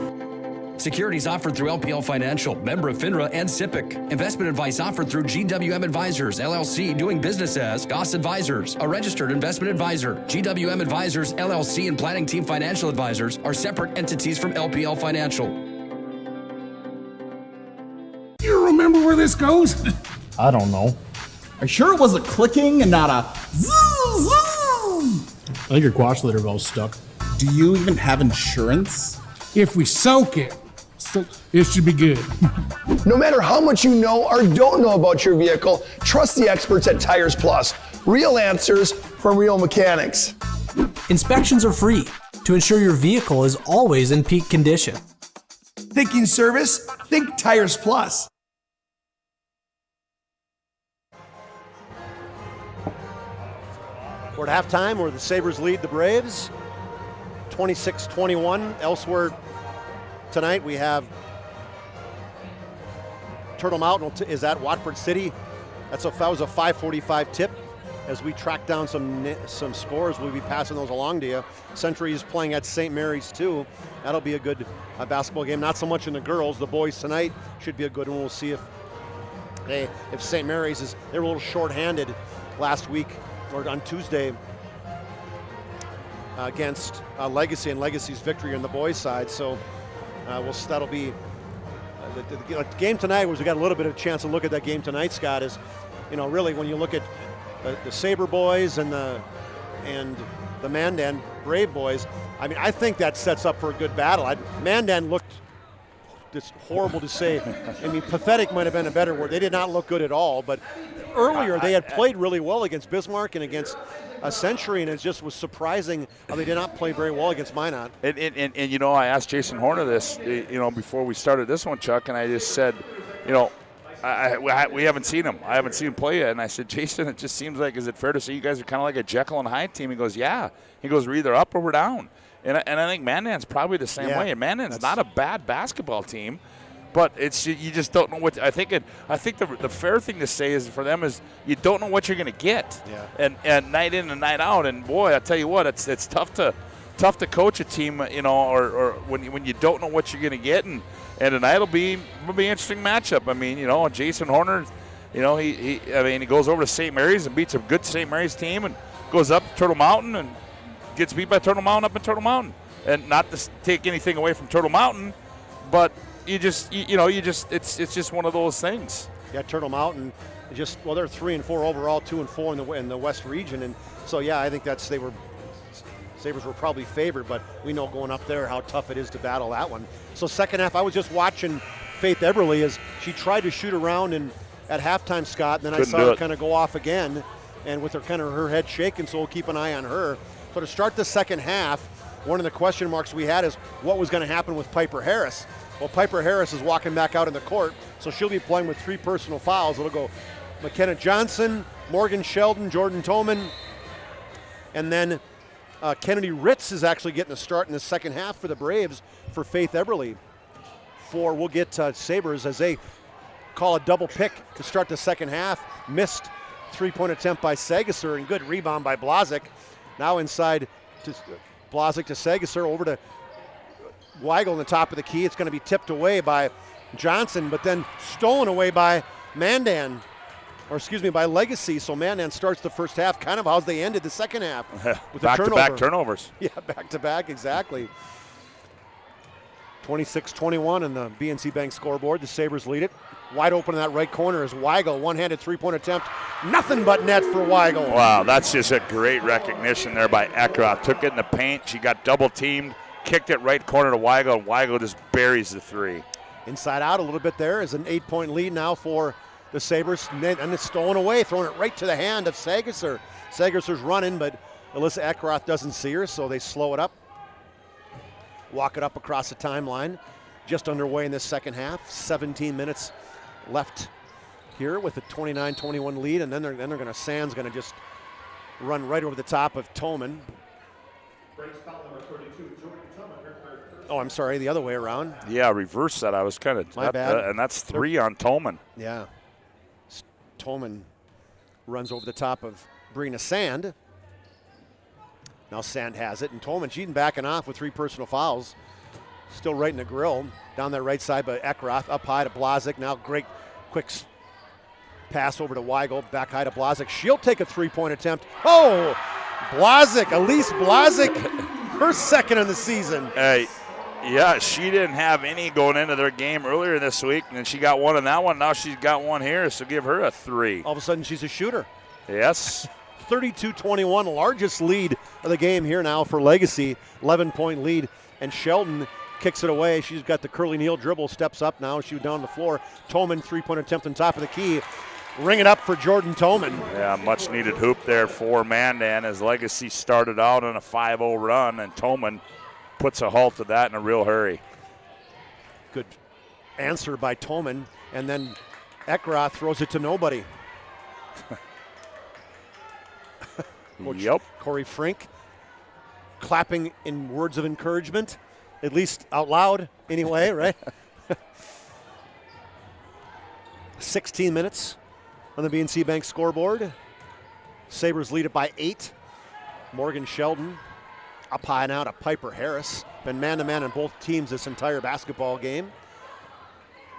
Securities offered through LPL Financial, member of FINRA and SIPC. Investment advice offered through GWM Advisors, LLC, doing business as Goss Advisors, a registered investment advisor. GWM Advisors, LLC, and Planning Team Financial Advisors are separate entities from LPL Financial. You remember where this goes? I don't know. Are you sure it was a clicking and not a zoom, zoom? I think your quash litter valve's stuck. Do you even have insurance? If we soak it, it should be good. No matter how much you know or don't know about your vehicle, trust the experts at Tires Plus. Real answers from real mechanics. Inspections are free to ensure your vehicle is always in peak condition. Thinking service? Think Tires Plus. We're at halftime where the Sabres lead the Braves 26-21. Elsewhere tonight we have Turtle Mountain is at Watford City. That was a 5:45 tip. As we track down some scores, we'll be passing those along to you. Century is playing at St. Mary's too. That'll be a good basketball game. Not so much in the girls. The boys tonight should be a good one. We'll see if St. Mary's they were a little short-handed last week or on Tuesday against Legacy, and Legacy's victory on the boys' side. So that'll be the game tonight. We got a little bit of a chance to look at that game tonight, Scott. Is really when you look at the Sabre boys and the Mandan Brave boys, I mean, I think that sets up for a good battle. Mandan looked just horrible to say. I mean, pathetic might have been a better word. They did not look good at all. But earlier they had played really well against Bismarck and against a Century, and it just was surprising how they did not play very well against Minot. And I asked Jason Horner this, before we started this one, Chuck, and I just said, we haven't seen him. I haven't seen him play yet. And I said, Jason, it just seems like, is it fair to say you guys are kind of like a Jekyll and Hyde team? He goes, yeah. He goes, we're either up or we're down. And I think Mandan's probably the same way. And Mandan's not a bad basketball team, but you just don't know what. I think the fair thing to say is for them is you don't know what you're going to get. Yeah. And night in and night out. And boy, I tell you what, it's tough to coach a team, or when you don't know what you're going to get. And tonight will be an interesting matchup. I mean, Jason Horner, he goes over to St. Mary's and beats a good St. Mary's team and goes up Turtle Mountain and gets beat by Turtle Mountain up in Turtle Mountain. And not to take anything away from Turtle Mountain, but it's just one of those things. Yeah, Turtle Mountain they're 3-4 overall, 2-4 in the West region, and so I think Sabres were probably favored, but we know going up there how tough it is to battle that one. So second half, I was just watching Faith Eberly as she tried to shoot around at halftime, Scott, and then I saw her kind of go off again, and with her head shaking, so we'll keep an eye on her. So to start the second half, one of the question marks we had is what was going to happen with Piper Harris. Well, Piper Harris is walking back out in the court, so she'll be playing with 3 personal fouls. It'll go McKenna Johnson, Morgan Sheldon, Jordan Toman, and then Kennedy Ritz is actually getting a start in the second half for the Braves for Faith Eberly. We'll get Sabres as they call a double pick to start the second half. Missed 3-point attempt by Sagasser and good rebound by Blazik. Now inside to Blazik to Sagasser, over to Weigel in the top of the key. It's going to be tipped away by Johnson, but then stolen away by by Legacy. So Mandan starts the first half kind of how they ended the second half. With back-to-back turnovers. Yeah, back-to-back, exactly. 26-21 in the BNC Bank scoreboard. The Sabres lead it. Wide open in that right corner is Weigel. One-handed 3-point attempt. Nothing but net for Weigel. Wow, that's just a great recognition there by Eckroth. Took it in the paint. She got double-teamed. Kicked it right corner to Weigel, and Weigel just buries the 3. Inside out a little bit there is an 8-point lead now for the Sabres, and it's stolen away, throwing it right to the hand of Sagasser. Sagasser's running, but Alyssa Eckroth doesn't see her, so they slow it up. Walk it up across the timeline. Just underway in this second half. 17 minutes left here with a 29-21 lead, and then Sand's going to just run right over the top of Toman. Oh, I'm sorry, the other way around. Yeah, reverse that. I was kind of. My bad. And that's 3 on Tolman. Yeah. Tolman runs over the top of Brina Sand. Now Sand has it, and Tolman, she's backing off with 3 personal fouls. Still right in the grill. Down that right side by Eckroth, up high to Blazik. Now great quick pass over to Weigel, back high to Blazik. She'll take a 3-point attempt. Oh, Blazik, Elise Blazik, her second in the season. Hey, yeah, she didn't have any going into their game earlier this week, and she got one in that one. Now she's got one here, so give her a 3. All of a sudden, she's a shooter. Yes. 32-21, largest lead of the game here now for Legacy. 11-point lead, and Sheldon kicks it away. She's got the curly kneel dribble, steps up now. She's down the floor. Toman, 3-point attempt on top of the key. Ring it up for Jordan Toman. Yeah, much needed hoop there for Mandan as Legacy started out on a 5-0 run, and Toman puts a halt to that in a real hurry. Good answer by Toman, and then Eckroth throws it to nobody. Yep. Corey Frink clapping in words of encouragement, at least out loud anyway, right? 16 minutes on the BNC Bank scoreboard. Sabres lead it by 8. Morgan Sheldon up high now to Piper Harris. Been man-to-man on both teams this entire basketball game.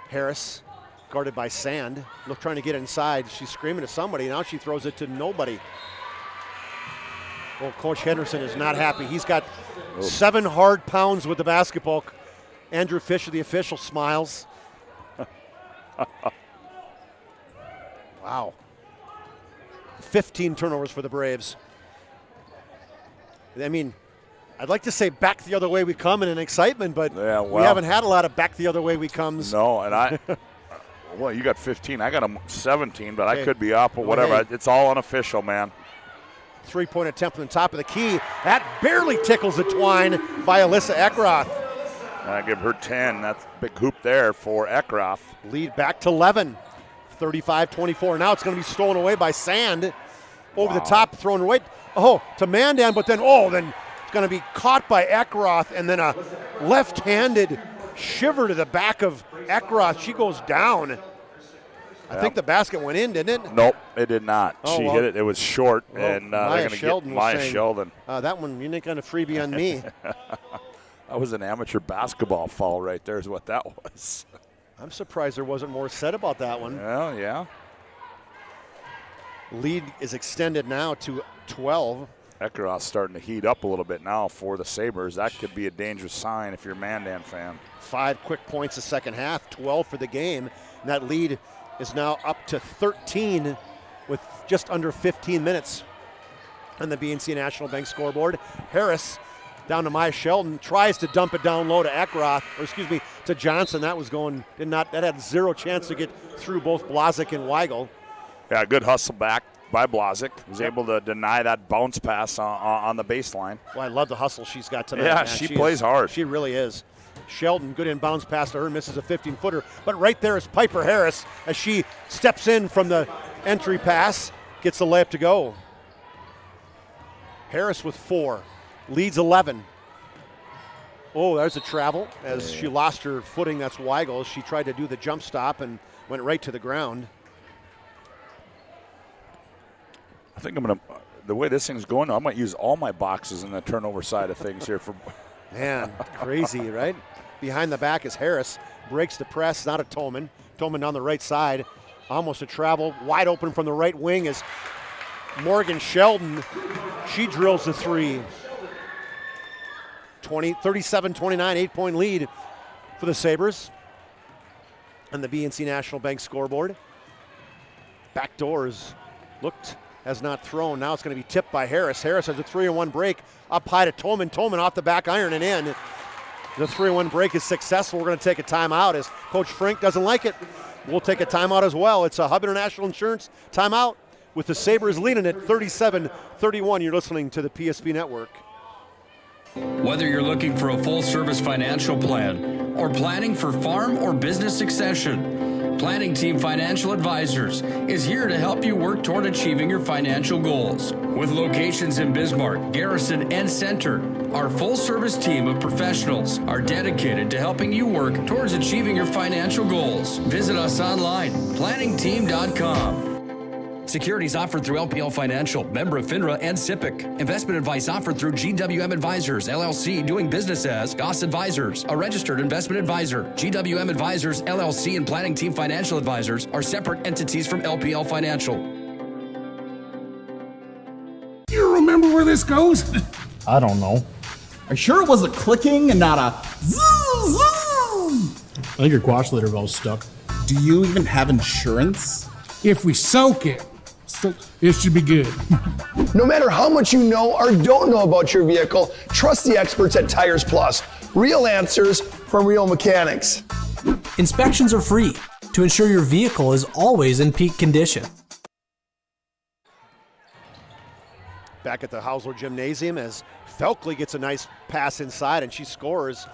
Harris guarded by Sand. Look, trying to get inside. She's screaming at somebody. Now she throws it to nobody. Well, Coach Henderson is not happy. He's got 7 hard pounds with the basketball. Andrew Fisher, the official, smiles. Wow. 15 turnovers for the Braves. I mean, I'd like to say back the other way we come in an excitement, but we haven't had a lot of back the other way we comes. No, and well, you got 15. I got 17, but Okay. I could be up or whatever. Hey. It's all unofficial, man. 3-point attempt on the top of the key. That barely tickles the twine by Alyssa Eckroth. I give her 10. That's a big hoop there for Eckroth. Lead back to 11. 35-24. Now it's going to be stolen away by Sand. Over the top, thrown away. Oh, to Mandan, but then it's going to be caught by Eckroth, and then a left-handed shiver to the back of Eckroth. She goes down. I think the basket went in, didn't it? Nope, it did not. Oh, She well. hit it. It was short, Well, and they're going to get Maya Sheldon. That one, you ain't going to freebie on me. That was an amateur basketball foul right there is what that was. I'm surprised there wasn't more said about that one. Well, yeah. Lead is extended now to 12. Eckroth's starting to heat up a little bit now for the Sabres. That could be a dangerous sign if you're a Mandan fan. 5 quick points the second half, 12 for the game. And that lead is now up to 13 with just under 15 minutes on the BNC National Bank scoreboard. Harris down to Maya Sheldon, tries to dump it down low to Eckroth, to Johnson. That had 0 chance to get through both Blazik and Weigel. Yeah, good hustle back by Blazik. Was able to deny that bounce pass on the baseline. Well, I love the hustle she's got tonight. Yeah, man. she plays hard. She really is. Sheldon, good inbounds pass to her, misses a 15-footer. But right there is Piper Harris as she steps in from the entry pass, gets the layup to go. Harris with 4, leads 11. Oh, there's a travel as she lost her footing. That's Weigel. She tried to do the jump stop and went right to the ground. I think I'm going to, the way this thing's going, I might use all my boxes in the turnover side of things here. Man, crazy, right? Behind the back is Harris. Breaks the press, not a Tolman. Tolman on the right side. Almost a travel. Wide open from the right wing is Morgan Sheldon. She drills the 3. 37-29, 8-point lead for the Sabres on the BNC National Bank scoreboard. Back doors looked, has not thrown. Now it's going to be tipped by Harris. Harris has a 3-on-1 break up high to Tolman. Tolman off the back iron and in. The 3-on-1 break is successful. We're going to take a timeout as Coach Frink doesn't like it. We'll take a timeout as well. It's a Hub International Insurance timeout with the Sabres leading at 37-31. You're listening to the PSP Network. Whether you're looking for a full-service financial plan or planning for farm or business succession, Planning Team Financial Advisors is here to help you work toward achieving your financial goals. With locations in Bismarck, Garrison, and Center, our full-service team of professionals are dedicated to helping you work towards achieving your financial goals. Visit us online, planningteam.com. Securities offered through LPL Financial, member of FINRA and SIPC. Investment advice offered through GWM Advisors, LLC, doing business as Goss Advisors, a registered investment advisor. GWM Advisors, LLC, and Planning Team Financial Advisors are separate entities from LPL Financial. You remember where this goes? I don't know. Are you sure it was a clicking and not a zoo? I think your quash litter valve's stuck. Do you even have insurance? If we soak it, it should be good. No matter how much you know or don't know about your vehicle, trust the experts at Tires Plus. Real answers from real mechanics. Inspections are free to ensure your vehicle is always in peak condition. Back at the Haussler Gymnasium as Felkley gets a nice pass inside and she scores.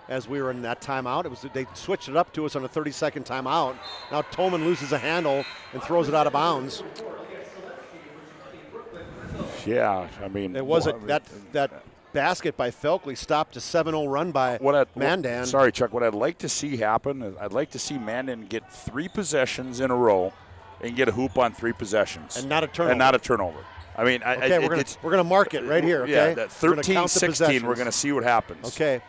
As we were in that timeout, they switched it up to us on a 30-second timeout. Now Tolman loses a handle and throws it out of bounds. Yeah, I mean, it wasn't that basket by Felkley stopped a 7-0 run by Mandan. Sorry, Chuck. What I'd like to see happen is I'd like to see Mandan get 3 possessions in a row and get a hoop on 3 possessions and not a turnover. I mean, we're gonna mark it right here. Okay, yeah, that 13-16. We're gonna see what happens. Okay.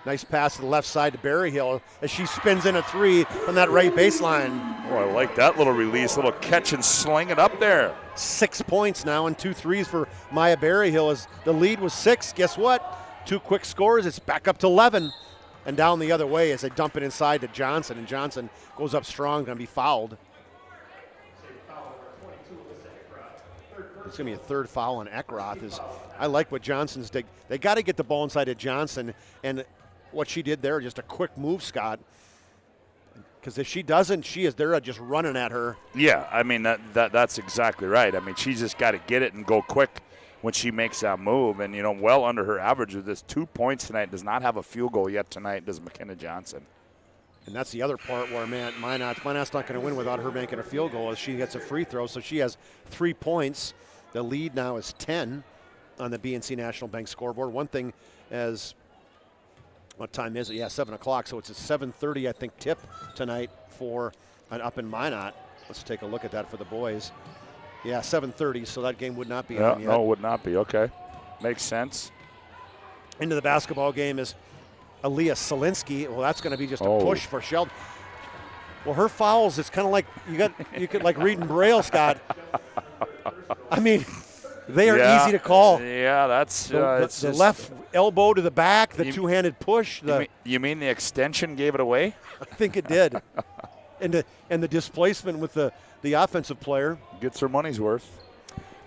Nice pass to the left side to Berryhill as she spins in a 3 from that right baseline. Oh, I like that little release, little catch and sling it up there. 6 points now and 2 threes for Maya Berryhill as the lead was 6. Guess what? 2 quick scores. It's back up to 11 and down the other way as they dump it inside to Johnson, and Johnson goes up strong, going to be fouled. It's going to be a third foul on Eckroth. I like what Johnson's did. They got to get the ball inside to Johnson, and what she did there, just a quick move, Scott. Because if she doesn't, they're just running at her. Yeah, I mean, that's exactly right. I mean, she's just got to get it and go quick when she makes that move. And, well under her average with this 2 points tonight, does not have a field goal yet tonight, does McKenna Johnson. And that's the other part where Minot's not going to win without her making a field goal as she gets a free throw. So she has 3 points. The lead now is 10 on the BNC National Bank scoreboard. One thing as what time is it? Yeah, 7 o'clock. So it's a 7:30, I think, tip tonight for an up in Minot. Let's take a look at that for the boys. Yeah, 7:30, so that game would not be on yet. No, it would not be. Okay. Makes sense. Into the basketball game is Aaliyah Solinsky. Well, that's going to be just a push for Sheldon. Well, her fouls, it's kind of like you could like reading Braille, Scott. I mean, they are easy to call. Yeah, that's the left elbow to the back, the two-handed push. You mean the extension gave it away? I think it did. and the displacement with the offensive player. Gets her money's worth.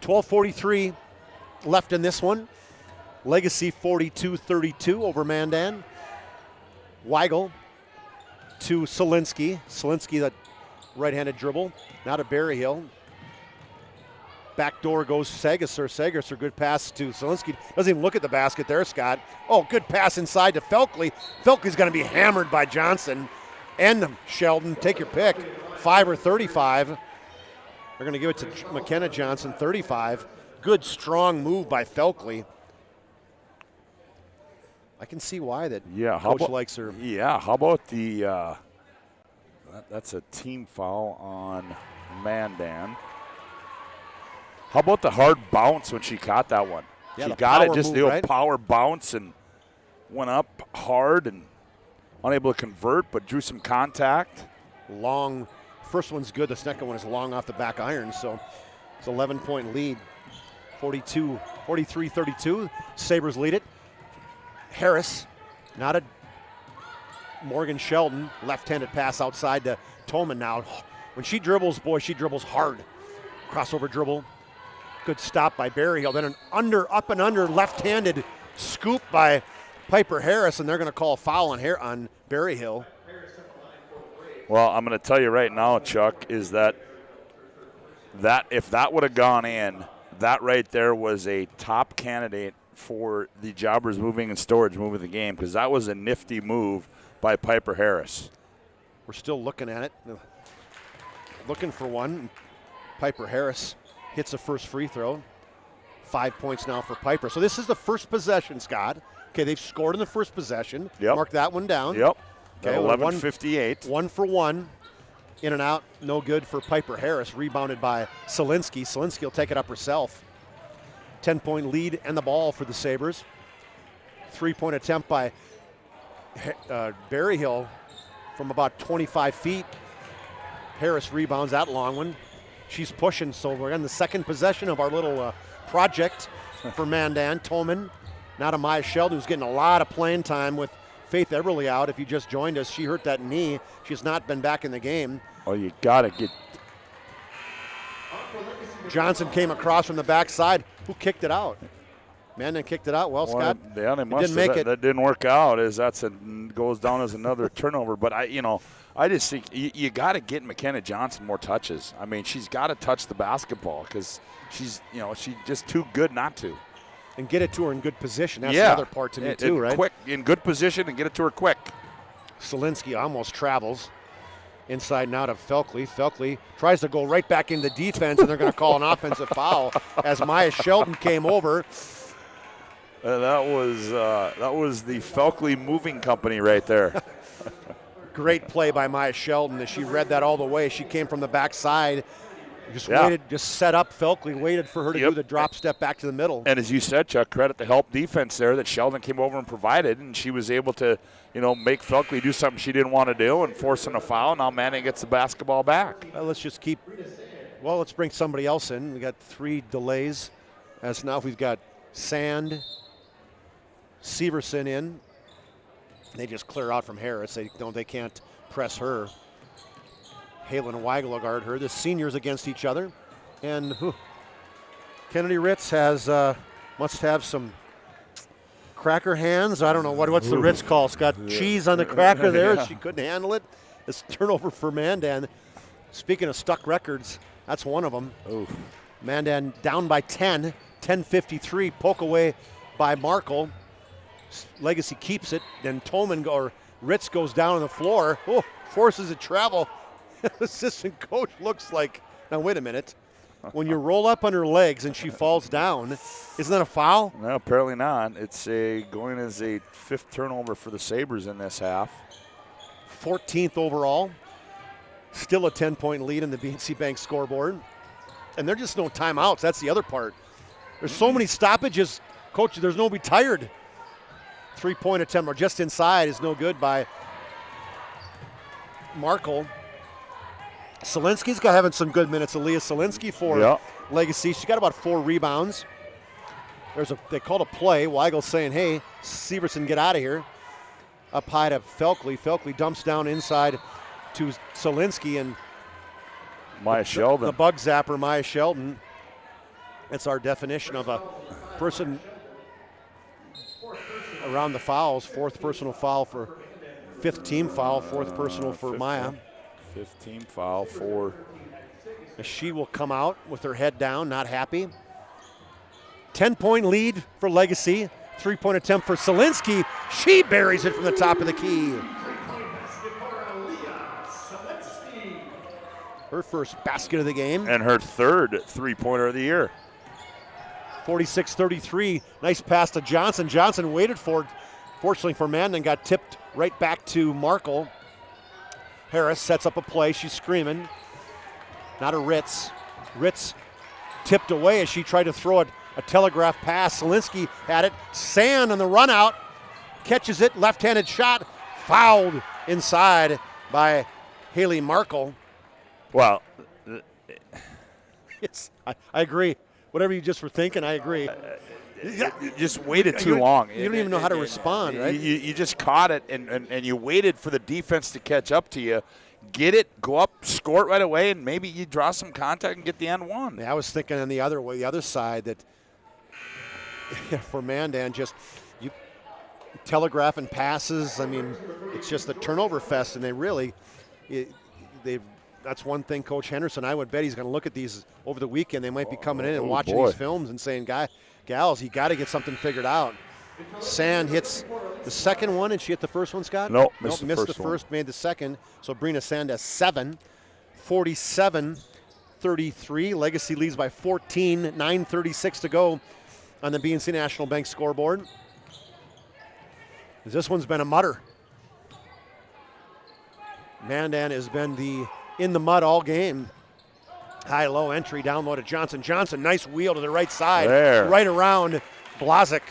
12:43 left in this one. Legacy 42-32 over Mandan. Weigel to Solinsky. Solinsky, that right-handed dribble. Now to Berryhill. Back door goes Sagasser. Sagasser, good pass to Solinsky. Doesn't even look at the basket there, Scott. Oh, good pass inside to Felkley. Felkley's going to be hammered by Johnson and Sheldon. Take your pick. 5 or 35. They're going to give it to McKenna Johnson, 35. Good, strong move by Felkley. I can see why that coach likes her. Yeah, how about the that's a team foul on Mandan. How about the hard bounce when she caught that one? Yeah, she got it, just the power bounce and went up hard and unable to convert, but drew some contact. Long, first one's good. The second one is long off the back iron, so it's an 11-point lead. 43-32. Sabres lead it. Harris, not a Morgan Sheldon, left-handed pass outside to Tolman now. When she dribbles, boy, she dribbles hard. Crossover dribble. Good stop by Berryhill. Then an up and under left-handed scoop by Piper Harris, and they're going to call a foul on Berryhill. Well, I'm going to tell you right now, Chuck, is that if that would have gone in, that right there was a top candidate for the Jobbers moving and storage moving the game, because that was a nifty move by Piper Harris. We're still looking at it. looking for one. Piper Harris hits the first free throw. 5 points now for Piper. So this is the first possession, Scott. Okay, they've scored in the first possession. Yep. Mark that one down. Yep. Okay, 11:58. 1 for 1. In and out, no good for Piper Harris. Rebounded by Solinsky. Solinsky will take it up herself. 10-point lead and the ball for the Sabres. 3-point attempt by Berryhill from about 25 feet. Harris rebounds that long one. She's pushing, so we're on the second possession of our little project for Mandan. Tolman, now to Maya Sheldon, who's getting a lot of playing time with Faith Eberly out. If you just joined us, she hurt that knee. She's not been back in the game. Oh, you got to get. Johnson came across from the backside. Who kicked it out? Mandan kicked it out. Well, Scott, yeah, they must didn't make it. That didn't work out. As goes down as another turnover. But I just think you got to get McKenna Johnson more touches. I mean, she's got to touch the basketball because she's just too good not to. And get it to her in good position. That's the other part to me too, right? Quick, in good position, and get it to her quick. Solinsky almost travels inside and out of Felkley. Felkley tries to go right back into defense, and they're going to call an offensive foul as Maya Sheldon came over. That was the Felkley Moving Company right there. Great play by Maya Sheldon as she read that all the way. She came from the backside, waited, just set up Felkley, waited for her to do the drop step back to the middle. And as you said, Chuck, credit the help defense there that Sheldon came over and provided, and she was able to, make Felkley do something she didn't want to do and forcing a foul. Now Manning gets the basketball back. Let's bring somebody else in. We got 3 delays as now we've got Sand, Severson in. They just clear out from Harris. They can't press her. Halen and Weigel will guard her. The seniors against each other. And Kennedy Ritz must have some cracker hands. I don't know, what's the Ritz call? It's got cheese on the cracker there. She couldn't handle it. It's turnover for Mandan. Speaking of stuck records, that's one of them. Oof. Mandan down by 10, 10:53. Poke away by Markle. Legacy keeps it. Then Ritz goes down on the floor. Forces it travel. Assistant coach looks like, now wait a minute. When you roll up on her legs and she falls down, isn't that a foul? No, apparently not. It's going as a 5th turnover for the Sabres in this half. 14th overall. Still a 10-point lead in the BNC Bank scoreboard. And there's just no timeouts. That's the other part. There's so many stoppages. Coach, there's nobody tired. 3-point attempt, or just inside, is no good by Markle. Solinsky's having some good minutes. Aaliyah Solinsky for Legacy. She got about 4 rebounds. They called a play. Weigel's saying, hey, Severson, get out of here. Up high to Felkley. Felkley dumps down inside to Solinsky, and Maya Sheldon. The bug zapper, Maya Sheldon. That's our definition of a person around the fouls. 4th personal foul for 5th team foul. 4th personal for Maya. 5th team foul for. She will come out with her head down, not happy. 10-point lead for Legacy. 3-point attempt for Solinsky. She buries it from the top of the key. Her first basket of the game. And her 3rd 3-pointer of the year. 46-33. Nice pass to Johnson. Johnson waited for it. Fortunately for Mandan, got tipped right back to Markle. Harris sets up a play. She's screaming. Not a Ritz. Ritz tipped away as she tried to throw a telegraph pass. Solinsky had it. Sand on the run out. Catches it. Left-handed shot. Fouled inside by Haley Markle. Well, I agree. Whatever you just were thinking, I agree. You just waited too long. You don't even know how to respond, right? You just caught it, and you waited for the defense to catch up to you. Get it, go up, score it right away, and maybe you draw some contact and get the end one. Yeah, I was thinking on the other side that for Mandan, just you telegraphing passes. I mean, it's just a turnover fest, and that's one thing Coach Henderson, I would bet he's going to look at these over the weekend. They might be coming in and watching these films and saying, gals, you got to get something figured out. Sand hits the second one, and she hit the first one, Scott? Nope, missed the first, made the second. So Brina Sand has 7. 47-33. Legacy leads by 14, 9:36 to go on the BNC National Bank scoreboard. This one's been a mutter. Mandan has been in the mud all game. High-low entry, down low to Johnson. Johnson, nice wheel to the right side. There. Right around Blazik.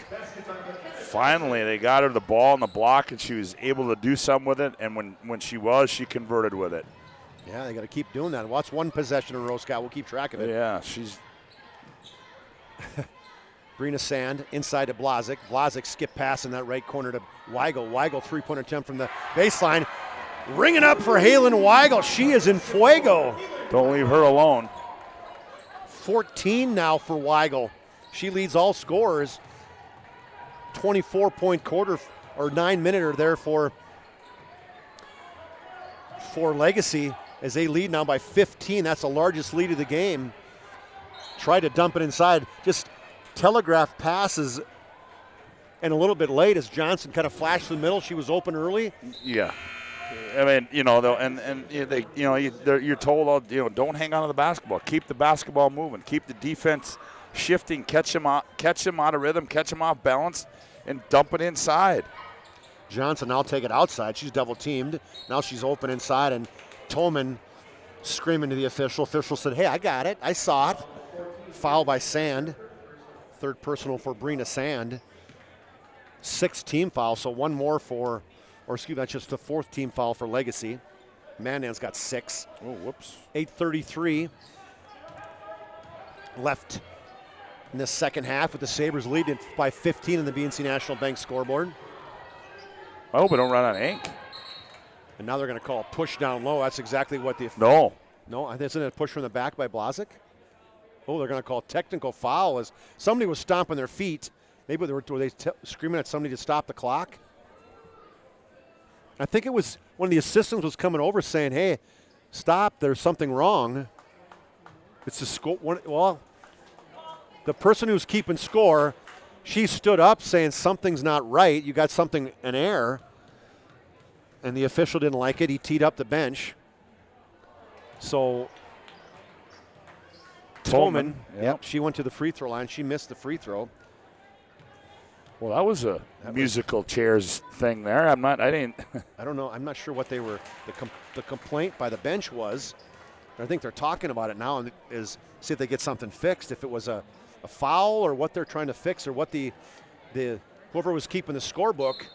Finally, they got her the ball in the block, and she was able to do something with it, and when she converted with it. Yeah, they got to keep doing that. Watch one possession in a row, Scott. We'll keep track of it. Yeah, she's... Brina Sand inside to Blazik. Blazik skip pass in that right corner to Weigel. Weigel three-point attempt from the baseline. Ringing up for Halen Weigel. She is in fuego. Don't leave her alone. 14 now for Weigel. She leads all scorers. 24-point quarter or 9-minute there for Legacy as they lead now by 15. That's the largest lead of the game. Tried to dump it inside. Just telegraph passes and a little bit late as Johnson kind of flashed the middle. She was open early. Yeah. I mean, though, you're told, don't hang on to the basketball. Keep the basketball moving. Keep the defense shifting. Catch them out of rhythm. Catch them off balance, and dump it inside. Johnson now take it outside. She's double teamed. Now she's open inside, and Tolman screaming to the official. Official said, "Hey, I got it. I saw it." Foul by Sand. Third personal for Brina Sand. 6th team foul, so one more that's just the 4th team foul for Legacy. Mandan's got 6. Oh, whoops. 8:33 left in the second half with the Sabres leading by 15 in the BNC National Bank scoreboard. I hope we don't run out of ink. And now they're going to call a push down low. That's exactly what the... No, isn't it a push from the back by Blazik? Oh, they're going to call technical foul as somebody was stomping their feet. Maybe were they screaming at somebody to stop the clock? I think it was one of the assistants was coming over saying, "Hey, stop, there's something wrong." It's the score. Well, the person who's keeping score, she stood up saying something's not right. You got something in error. And the official didn't like it. He teed up the bench. So Tolman, yep, she went to the free throw line. She missed the free throw. Well, that was a musical chairs thing there. I don't know. I'm not sure what they were. The complaint by the bench was. I think they're talking about it now, and is see if they get something fixed. If it was a foul or what they're trying to fix, or what the whoever was keeping the scorebook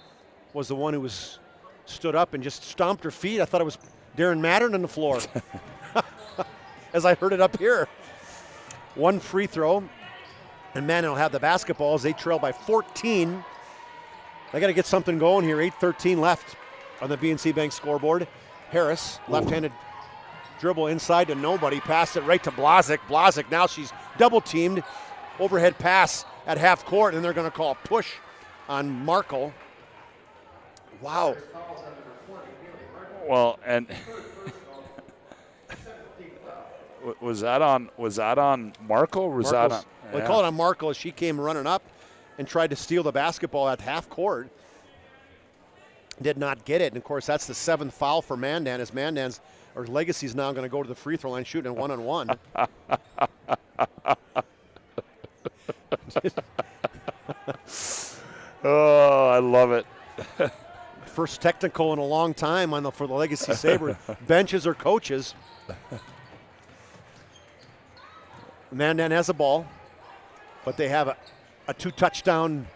was the one who was stood up and just stomped her feet. I thought it was Darren Mattern on the floor, as I heard it up here. One free throw. And Mandan will have the basketball as they trail by 14. They got to get something going here. 8:13 left on the BNC Bank scoreboard. Harris, left-handed dribble inside to nobody. Passed it right to Blazik. Blazik, now she's double-teamed. Overhead pass at half court, and they're going to call a push on Markle. Wow. Well, and was that on Markle? Or was that on? Well, they call it on Markle as she came running up and tried to steal the basketball at half court. Did not get it. And, of course, that's the 7th foul for Mandan as Legacy's now going to go to the free throw line shooting a one-on-one. Oh, I love it. First technical in a long time for the Legacy Sabre. Benches or coaches. Mandan has the ball, but they have a 2-touchdown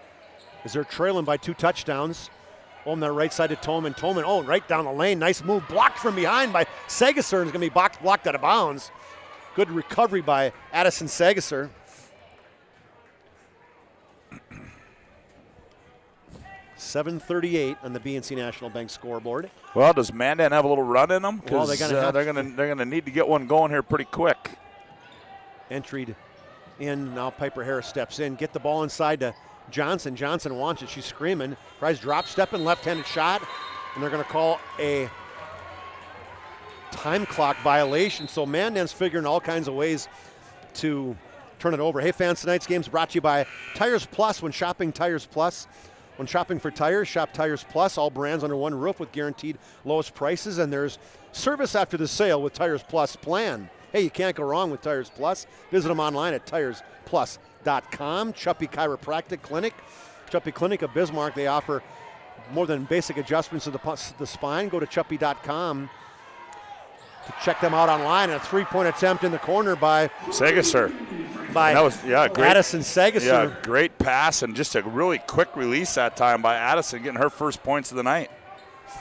as they're trailing by 2 touchdowns. On their right side to Tolman. Tolman, right down the lane. Nice move. Blocked from behind by Sagasser. Is going to be blocked out of bounds. Good recovery by Addison Sagasser. .738 on the BNC National Bank scoreboard. Well, does Mandan have a little run in them? Well, they're going to need to get one going here pretty quick. Entered in. Now Piper Harris steps in. Get the ball inside to Johnson. Johnson wants it. She's screaming. Tries drop stepping, left-handed shot, and they're going to call a time clock violation. So Mandan's figuring all kinds of ways to turn it over. Hey, fans, tonight's game is brought to you by Tires Plus. When shopping Tires Plus, When shopping for tires, shop Tires Plus, all brands under one roof with guaranteed lowest prices, and there's service after the sale with Tires Plus plan. Hey, you can't go wrong with Tires Plus. Visit them online at tiresplus.com. Chuppy Chiropractic Clinic. Chuppy Clinic of Bismarck, they offer more than basic adjustments of the spine. Go to chuppy.com to check them out online. And a three-point attempt in the corner by Segesser. By great, Addison Segesser. Yeah, great pass and just a really quick release that time by Addison, getting her first points of the night.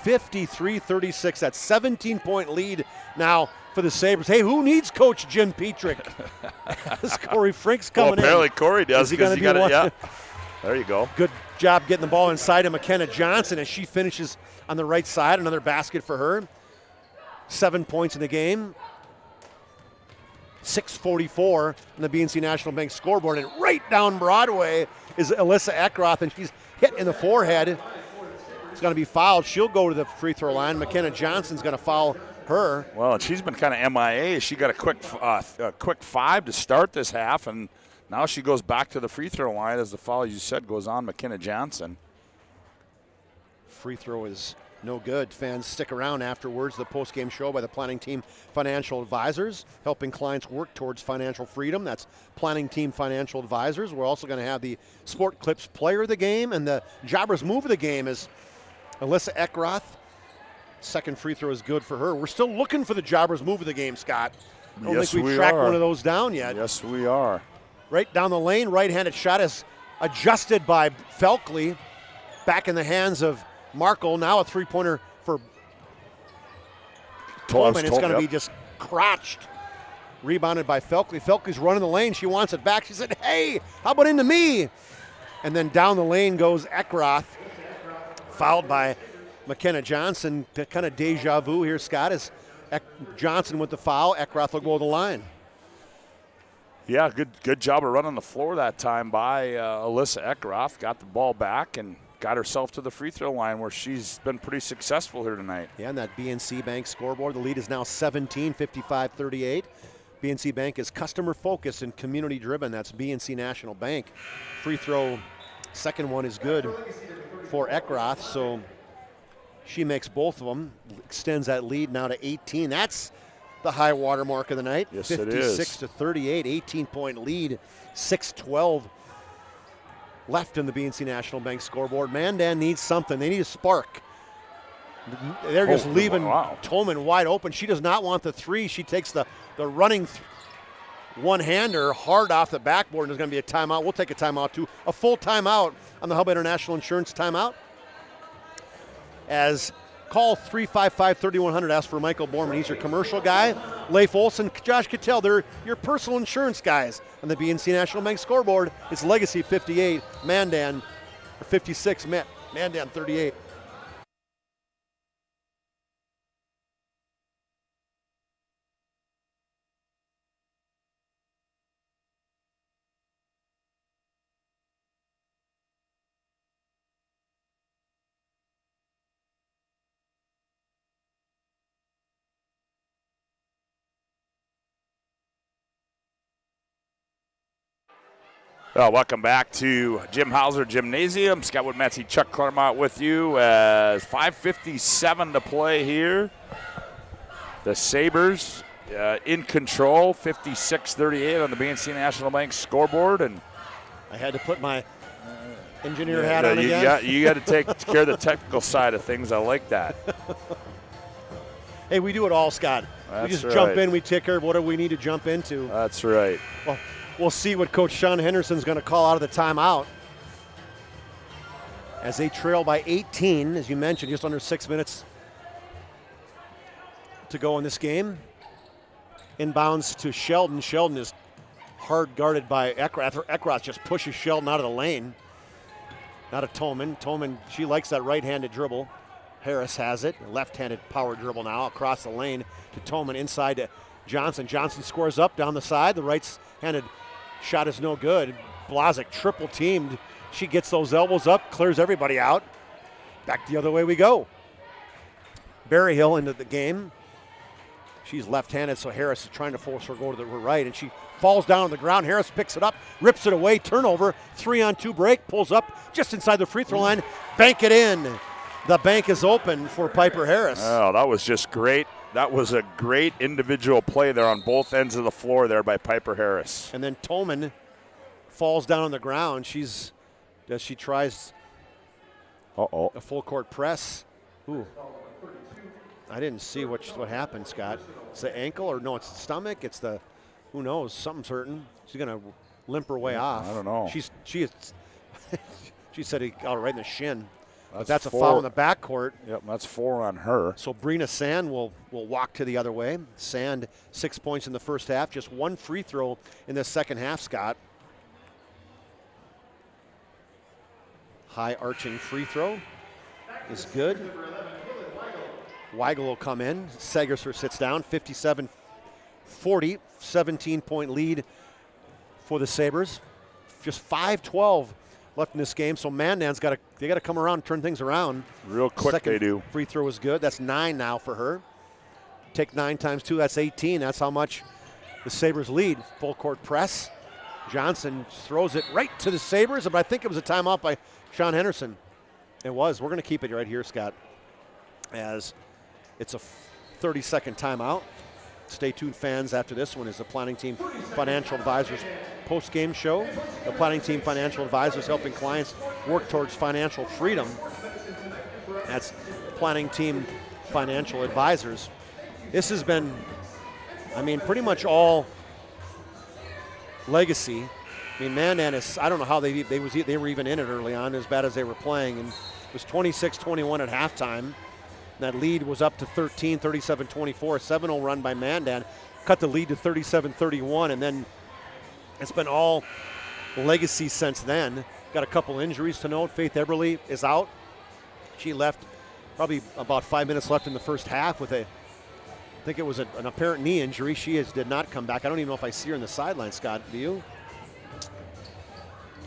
53-36, that 17-point lead now for the Sabres. Hey, who needs Coach Jim Petrick? This Corey Frink's coming in. Apparently Corey does. Is he going to be one? Yeah. There you go. Good job getting the ball inside to McKenna Johnson as she finishes on the right side. Another basket for her. 7 points in the game. 6:44 on the BNC National Bank scoreboard. And right down Broadway is Alyssa Eckroth, and she's hit in the forehead. It's going to be fouled. She'll go to the free throw line. McKenna Johnson's going to foul her. Well, and she's been kind of MIA. She got a quick 5 to start this half, and now she goes back to the free throw line as the foul, as you said, goes on McKenna Johnson. Free throw is no good. Fans stick around afterwards. The post-game show by the Planning Team Financial Advisors, helping clients work towards financial freedom. That's Planning Team Financial Advisors. We're also going to have the Sport Clips Player of the Game, and the Jobbers Move of the Game is Alyssa Eckroth. Second free throw is good for her. We're still looking for the Jobbers Move of the Game, Scott. I don't think we've tracked one of those down yet. Yes, we are. Right down the lane, right-handed shot is adjusted by Felkley. Back in the hands of Markle. Now a three-pointer for Tolman. It's going to be just crotched. Rebounded by Felkley. Felkley's running the lane. She wants it back. She said, hey, how about into me? And then down the lane goes Eckroth. Fouled by McKenna Johnson. Kind of deja vu here, Scott, as Johnson with the foul. Eckroth will go to the line. Yeah, good job of running the floor that time by Alyssa Eckroth. Got the ball back and got herself to the free throw line where she's been pretty successful here tonight. Yeah, and that BNC Bank scoreboard, the lead is now 17, 55-38. BNC Bank is customer-focused and community-driven. That's BNC National Bank. Free throw, second one is good for Eckroth, so she makes both of them, extends that lead now to 18. That's the high water mark of the night. Yes, it is. 56-38, 18-point lead, 6:12 left in the BNC National Bank scoreboard. Mandan needs something. They need a spark. They're just leaving Tolman wide open. She does not want the three. She takes the running one-hander hard off the backboard, and there's going to be a timeout. We'll take a timeout, too. A full timeout on the Hub International Insurance timeout. As call 355-3100, ask for Michael Borman. He's your commercial guy. Leif Olson, Josh Cattell, they're your personal insurance guys. On the BNC National Bank scoreboard, it's Legacy 58, Mandan 56, Mandan 38. Welcome back to Jim Hauser Gymnasium. Scott Woodmansee, Chuck Clairmont with you as 5:57 to play here. The Sabres in control, 56-38 on the BNC National Bank scoreboard. And I had to put my engineer hat on again. You got to take care of the technical side of things. I like that. Hey, we do it all, Scott. That's we just right. jump in, we take care of whatever we need to jump into. That's right. Well, we'll see what Coach Sean Henderson's going to call out of the timeout. As they trail by 18, as you mentioned, just under 6 minutes to go in this game. Inbounds to Sheldon. Sheldon is hard guarded by Eckroth. Eckroth just pushes Sheldon out of the lane. Not a Tolman. Tolman, she likes that right-handed dribble. Harris has it. Left-handed power dribble now across the lane to Tolman, inside to Johnson. Johnson scores up down the side. The right-handed shot is no good. Blazek triple teamed. She gets those elbows up, clears everybody out. Back the other way we go. Berryhill into the game. She's left-handed, so Harris is trying to force her to go to the right, and she falls down on the ground. Harris picks it up, rips it away, turnover, 3-on-2 break, pulls up just inside the free throw line, bank it in. The bank is open for Piper Harris. Oh, that was just great. That was a great individual play there on both ends of the floor there by Piper Harris. And then Tolman falls down on the ground. She tries a full court press. Ooh. I didn't see what happened, Scott. It's the ankle, or no, it's the stomach. It's the, who knows, something's hurting. She's going to limp her way off. I don't know. She said he got it right in the shin. That's a foul in the backcourt. Yep, that's 4 on her. So Brina Sand will walk to the other way. Sand, 6 points in the first half, just 1 free throw in the second half, Scott. High arching free throw is good. Weigel will come in. Segerser sits down, 57-40, 17-point lead for the Sabres. Just 5:12 left in this game, so Mandan's got to come around and turn things around. Real quick. Second they do. Free throw is good. That's 9 now for her. Take 9 times 2, that's 18. That's how much the Sabres lead. Full court press. Johnson throws it right to the Sabres, but I think it was a timeout by Sean Henderson. It was. We're going to keep it right here, Scott, as it's a 30-second timeout. Stay tuned, fans. After this one is the Planning Team Financial Advisors post-game show. The Planning Team Financial Advisors helping clients work towards financial freedom. That's Planning Team Financial Advisors. This has been, pretty much all legacy. Mandan is, I don't know how they were even in it early on, as bad as they were playing. And it was 26-21 at halftime. That lead was up to 13, 37-24, 7-0 run by Mandan. Cut the lead to 37-31, and then it's been all legacy since then. Got a couple injuries to note. Faith Eberle is out. She left probably about 5 minutes left in the first half with I think it was an apparent knee injury. She did not come back. I don't even know if I see her in the sideline, Scott. Do you?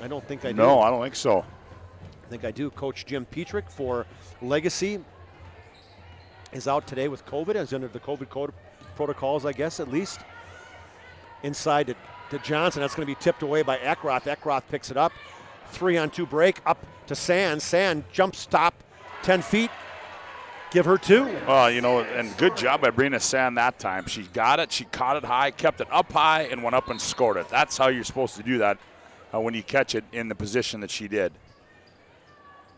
I don't think I do. No, I don't think so. I think I do. Coach Jim Petrick for Legacy is out today with COVID, as under the COVID protocols, I guess, at least. Inside to Johnson. That's going to be tipped away by Eckroth. Eckroth picks it up. 3-on-2 break up to Sand. Sand jump stop 10 feet. Give her 2. And good job by Brina Sand that time. She got it. She caught it high, kept it up high, and went up and scored it. That's how you're supposed to do that when you catch it in the position that she did.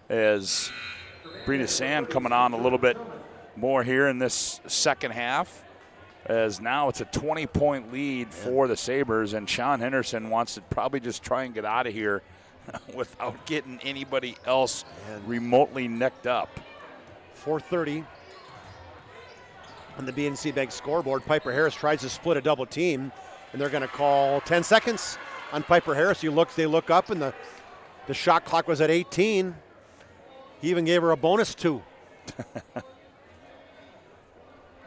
As Brina Sand coming on a little bit more here in this second half, as now it's a 20-point lead for the Sabres, and Sean Henderson wants to probably just try and get out of here without getting anybody else remotely necked up. 4:30 on the BNC Bank scoreboard. Piper Harris tries to split a double team, and they're going to call 10 seconds on Piper Harris. They look up, and the shot clock was at 18. He even gave her a bonus 2.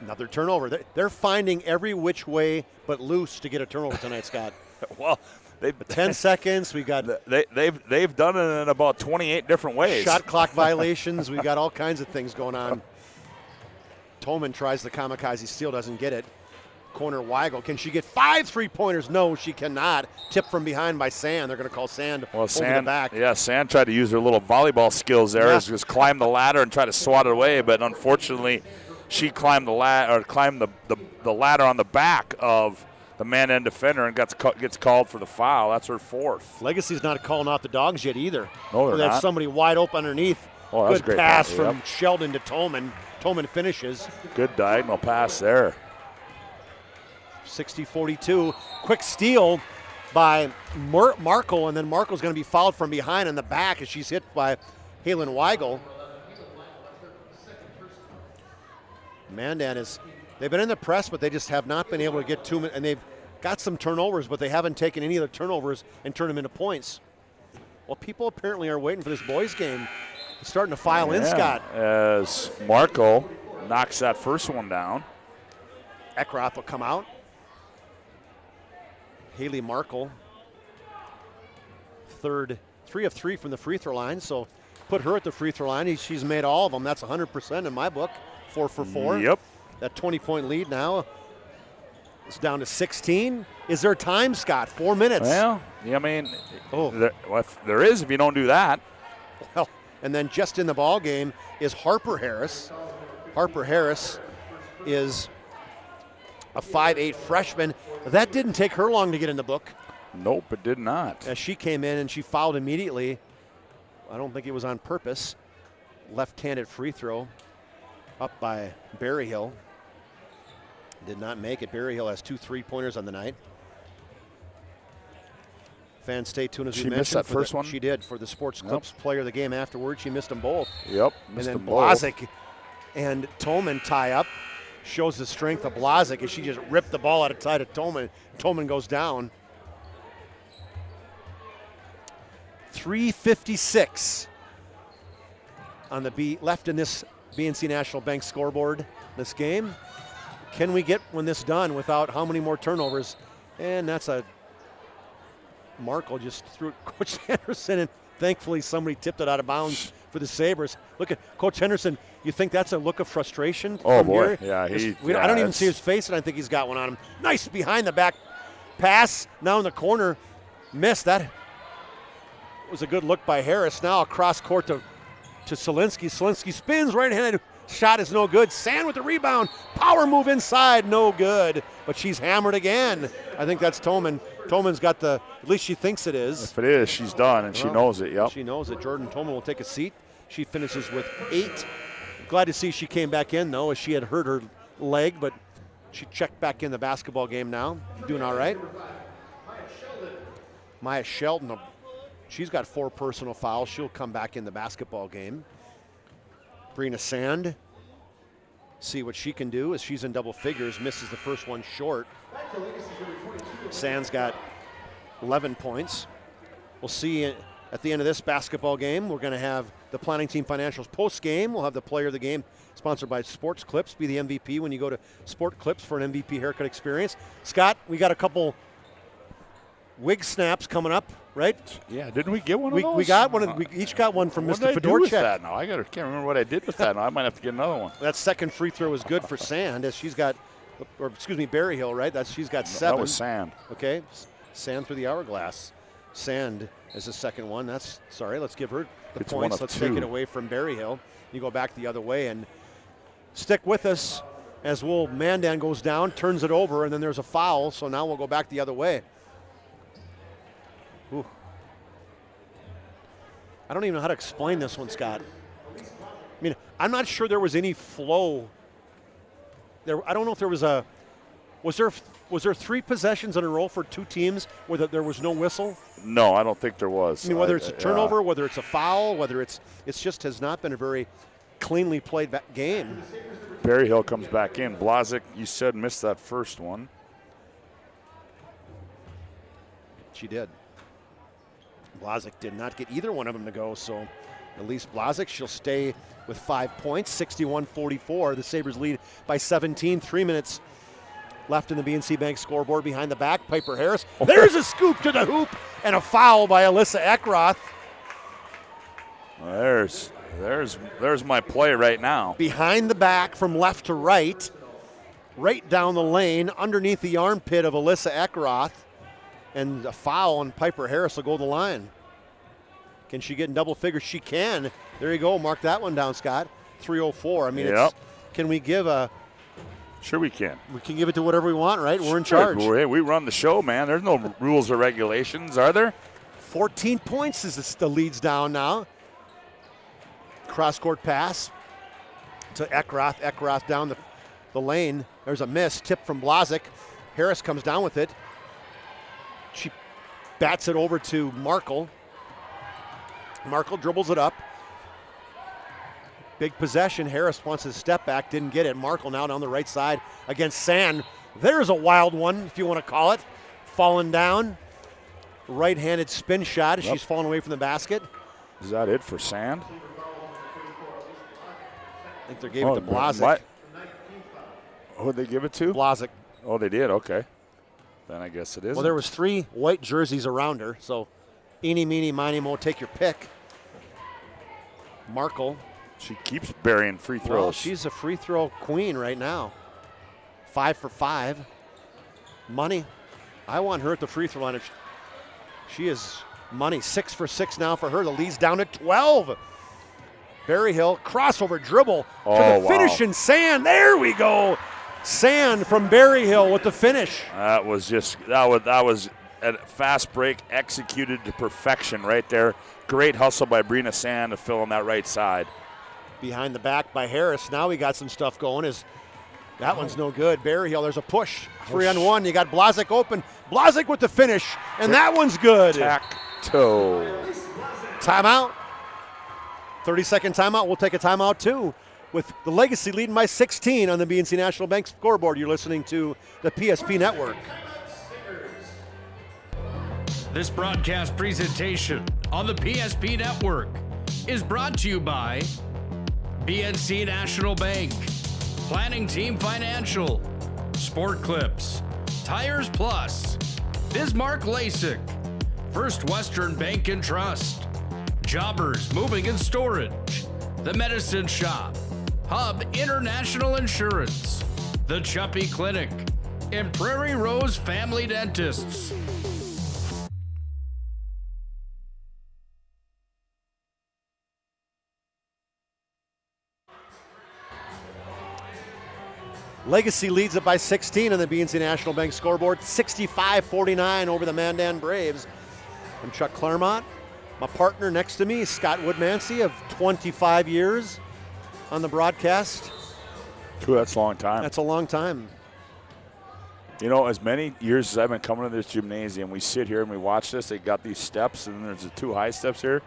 Another turnover. They're finding every which way but loose to get a turnover tonight, Scott. Well, 10 seconds. We got they've done it in about 28 different ways. Shot clock violations. We got all kinds of things going on. Tolman tries the kamikaze steal, doesn't get it. Corner Weigel. Can she get 5 3-pointers? No, she cannot. Tip from behind by Sand. They're going to call Sand over the back. Yeah, Sand tried to use her little volleyball skills there. Yeah. Just climb the ladder and try to swat it away, but unfortunately, she climbed the ladder on the back of the man-end defender and gets called for the foul. That's her 4th. Legacy's not calling out the dogs yet either. No, they're they have not. Somebody wide open underneath. Oh, that's good a great pass pass from Sheldon to Tolman. Tolman finishes. Good diagonal pass there. 60-42. Quick steal by Markle, and then Markle's going to be fouled from behind in the back as she's hit by Halen Weigel. Mandan they've been in the press, but they just have not been able to get to them, and they've got some turnovers, but they haven't taken any of the turnovers and turned them into points. Well, people apparently are waiting for this boys game. It's starting to file in, Scott. As Marco knocks that first one down. Eckroth will come out. Haley Markle, 3 of 3 from the free throw line, so put her at the free throw line. She's made all of them. That's 100% in my book. 4 for 4. Yep. That 20-point lead now It's down to 16. Is there time, Scott? 4 minutes. Well, yeah, I mean, there is if you don't do that. Well, and then just in the ball game is Harper Harris. Harper Harris is a 5'8" freshman. That didn't take her long to get in the book. Nope, it did not. As she came in and she fouled immediately. I don't think it was on purpose. Left-handed free throw up by Berryhill. Did not make it. Berryhill has 2 3-pointers on the night. Fans, stay tuned as we mentioned. She missed that first one? She did. For the Sports Clips player of the game afterwards, she missed them both. Yep, and then Blazik and Tolman tie up. Shows the strength of Blazik as she just ripped the ball out of tight of Tolman. Tolman goes down. 3:56 on the left in this BNC National Bank scoreboard this game. Can we get this done without how many more turnovers? And that's a Markle just threw it Coach Henderson, and thankfully somebody tipped it out of bounds for the Sabres. Look at Coach Henderson. You think that's a look of frustration? Oh, boy. Here? Yeah, I don't even see his face, and I think he's got one on him. Nice behind the back pass. Now in the corner. Missed. That was a good look by Harris. Now across court to Solinsky. Solinsky spins right-handed. Shot is no good. Sand with the rebound. Power move inside. No good. But she's hammered again. I think that's Tolman. Tolman's got at least she thinks it is. If it is, she's done, and she knows it, yep. She knows it. Jordan Tolman will take a seat. She finishes with 8. Glad to see she came back in, though, as she had hurt her leg, but she checked back in the basketball game now. Doing all right. Maya Sheldon, she's got 4 personal fouls. She'll come back in the basketball game. Brina Sand, see what she can do as she's in double figures, misses the first one short. Sand's got 11 points. We'll see at the end of this basketball game, we're going to have the Planning Team Financials post game. We'll have the player of the game sponsored by Sports Clips. Be the MVP when you go to Sport Clips for an MVP haircut experience. Scott, we got a couple wig snaps coming up, right? Yeah, didn't we get one of those? We got one. We each got one from Mr. Fedorchak. What did I do with that now? I can't remember what I did with that now. I might have to get another one. That second free throw was good for Sand, as she's got, Berryhill, right? She's got 7. That was Sand. Okay, Sand through the hourglass. Sand is the second one. Let's give her the points. Let's take it away from Berryhill. You go back the other way and stick with us as Mandan goes down, turns it over, and then there's a foul. So now we'll go back the other way. Ooh. I don't even know how to explain this one, Scott. I mean, I'm not sure there was any flow. I don't know if there was was there 3 possessions in a row for 2 teams where there was no whistle? No, I don't think there was. I mean, whether it's a turnover, whether it's a foul, whether it's just has not been a very cleanly played game. Berryhill comes back in. Blazik, you said, missed that first one. She did. Blazik did not get either one of them to go, so at least Blazik, she'll stay with 5 points, 61-44. The Sabres lead by 17, 3 minutes left in the BNC Bank scoreboard. Behind the back, Piper Harris. There's a scoop to the hoop and a foul by Alyssa Eckroth. There's my play right now. Behind the back from left to right down the lane, underneath the armpit of Alyssa Eckroth. And a foul, and Piper Harris will go to the line. Can she get in double figures? She can. There you go. Mark that one down, Scott. 3:04. I mean, can we give a... Sure we can. We can give it to whatever we want, right? We're in charge. We run the show, man. There's no rules or regulations, are there? 14 points is the leads down now. Cross-court pass to Eckroth. Eckroth down the lane. There's a miss. Tip from Blazik. Harris comes down with it. She bats it over to Markle. Markle dribbles it up. Big possession. Harris wants his step back. Didn't get it. Markle now down the right side against Sand. There's a wild one, if you want to call it. Falling down. Right-handed spin shot as she's falling away from the basket. Is that it for Sand? I think they gave it to Blazik. Who did they give it to? Blazik. Oh, they did? Okay. Then I guess it is. Well, there was 3 white jerseys around her, so eeny, meeny, miny, mo, take your pick. Markle. She keeps burying free throws. Well, she's a free throw queen right now. 5 for 5. Money. I want her at the free throw line. She is money. 6 for 6 now for her. The lead's down to 12. Berryhill, crossover dribble to the finish in Sand. There we go. Sand from Berryhill with the finish. That was a fast break executed to perfection right there. Great hustle by Brina Sand to fill on that right side. Behind the back by Harris. Now we got some stuff going. That one's no good. Berryhill, there's a push. 3-on-1. You got Blazik open. Blazik with the finish, and that one's good. Tac-toe. Timeout. 30-second timeout. We'll take a timeout too. With the Legacy leading by 16 on the BNC National Bank scoreboard. You're listening to the PSP Network. This broadcast presentation on the PSP Network is brought to you by BNC National Bank, Planning Team Financial, Sport Clips, Tires Plus, Bismarck LASIK, First Western Bank and Trust, Jobbers Moving and Storage, The Medicine Shop, Hub International Insurance, The Chuppy Clinic, and Prairie Rose Family Dentists. Legacy leads it by 16 on the BNC National Bank scoreboard, 65-49 over the Mandan Braves. I'm Chuck Clairmont. My partner next to me is Scott Woodmansee of 25 years on the broadcast. Ooh, that's a long time. That's a long time. You know, as many years as I've been coming to this gymnasium, we sit here and we watch this. They got these steps, and there's the 2 high steps here.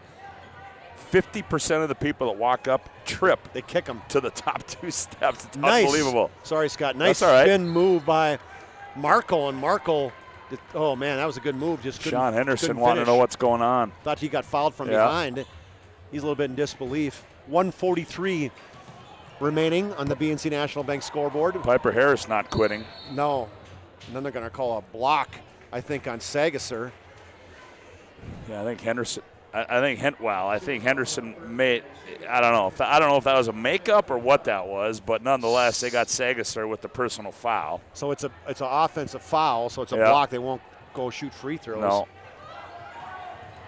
50% of the people that walk up trip. They kick them to the top 2 steps. It's nice. Unbelievable. Sorry, Scott. Nice right. spin move by Markle, and Markle, oh man, that was a good move. Just couldn't, Sean Henderson couldn't wanted to know what's going on. Thought he got fouled from behind. He's a little bit in disbelief. 1:43 remaining on the BNC National Bank scoreboard. Piper Harris not quitting. No. And then they're going to call a block, I think, on Sagasser. Yeah, I think Henderson. I think Henderson made. I don't know if that was a makeup or what that was, but nonetheless, they got Sagasser with the personal foul. So it's an offensive foul, so it's a block. They won't go shoot free throws. No.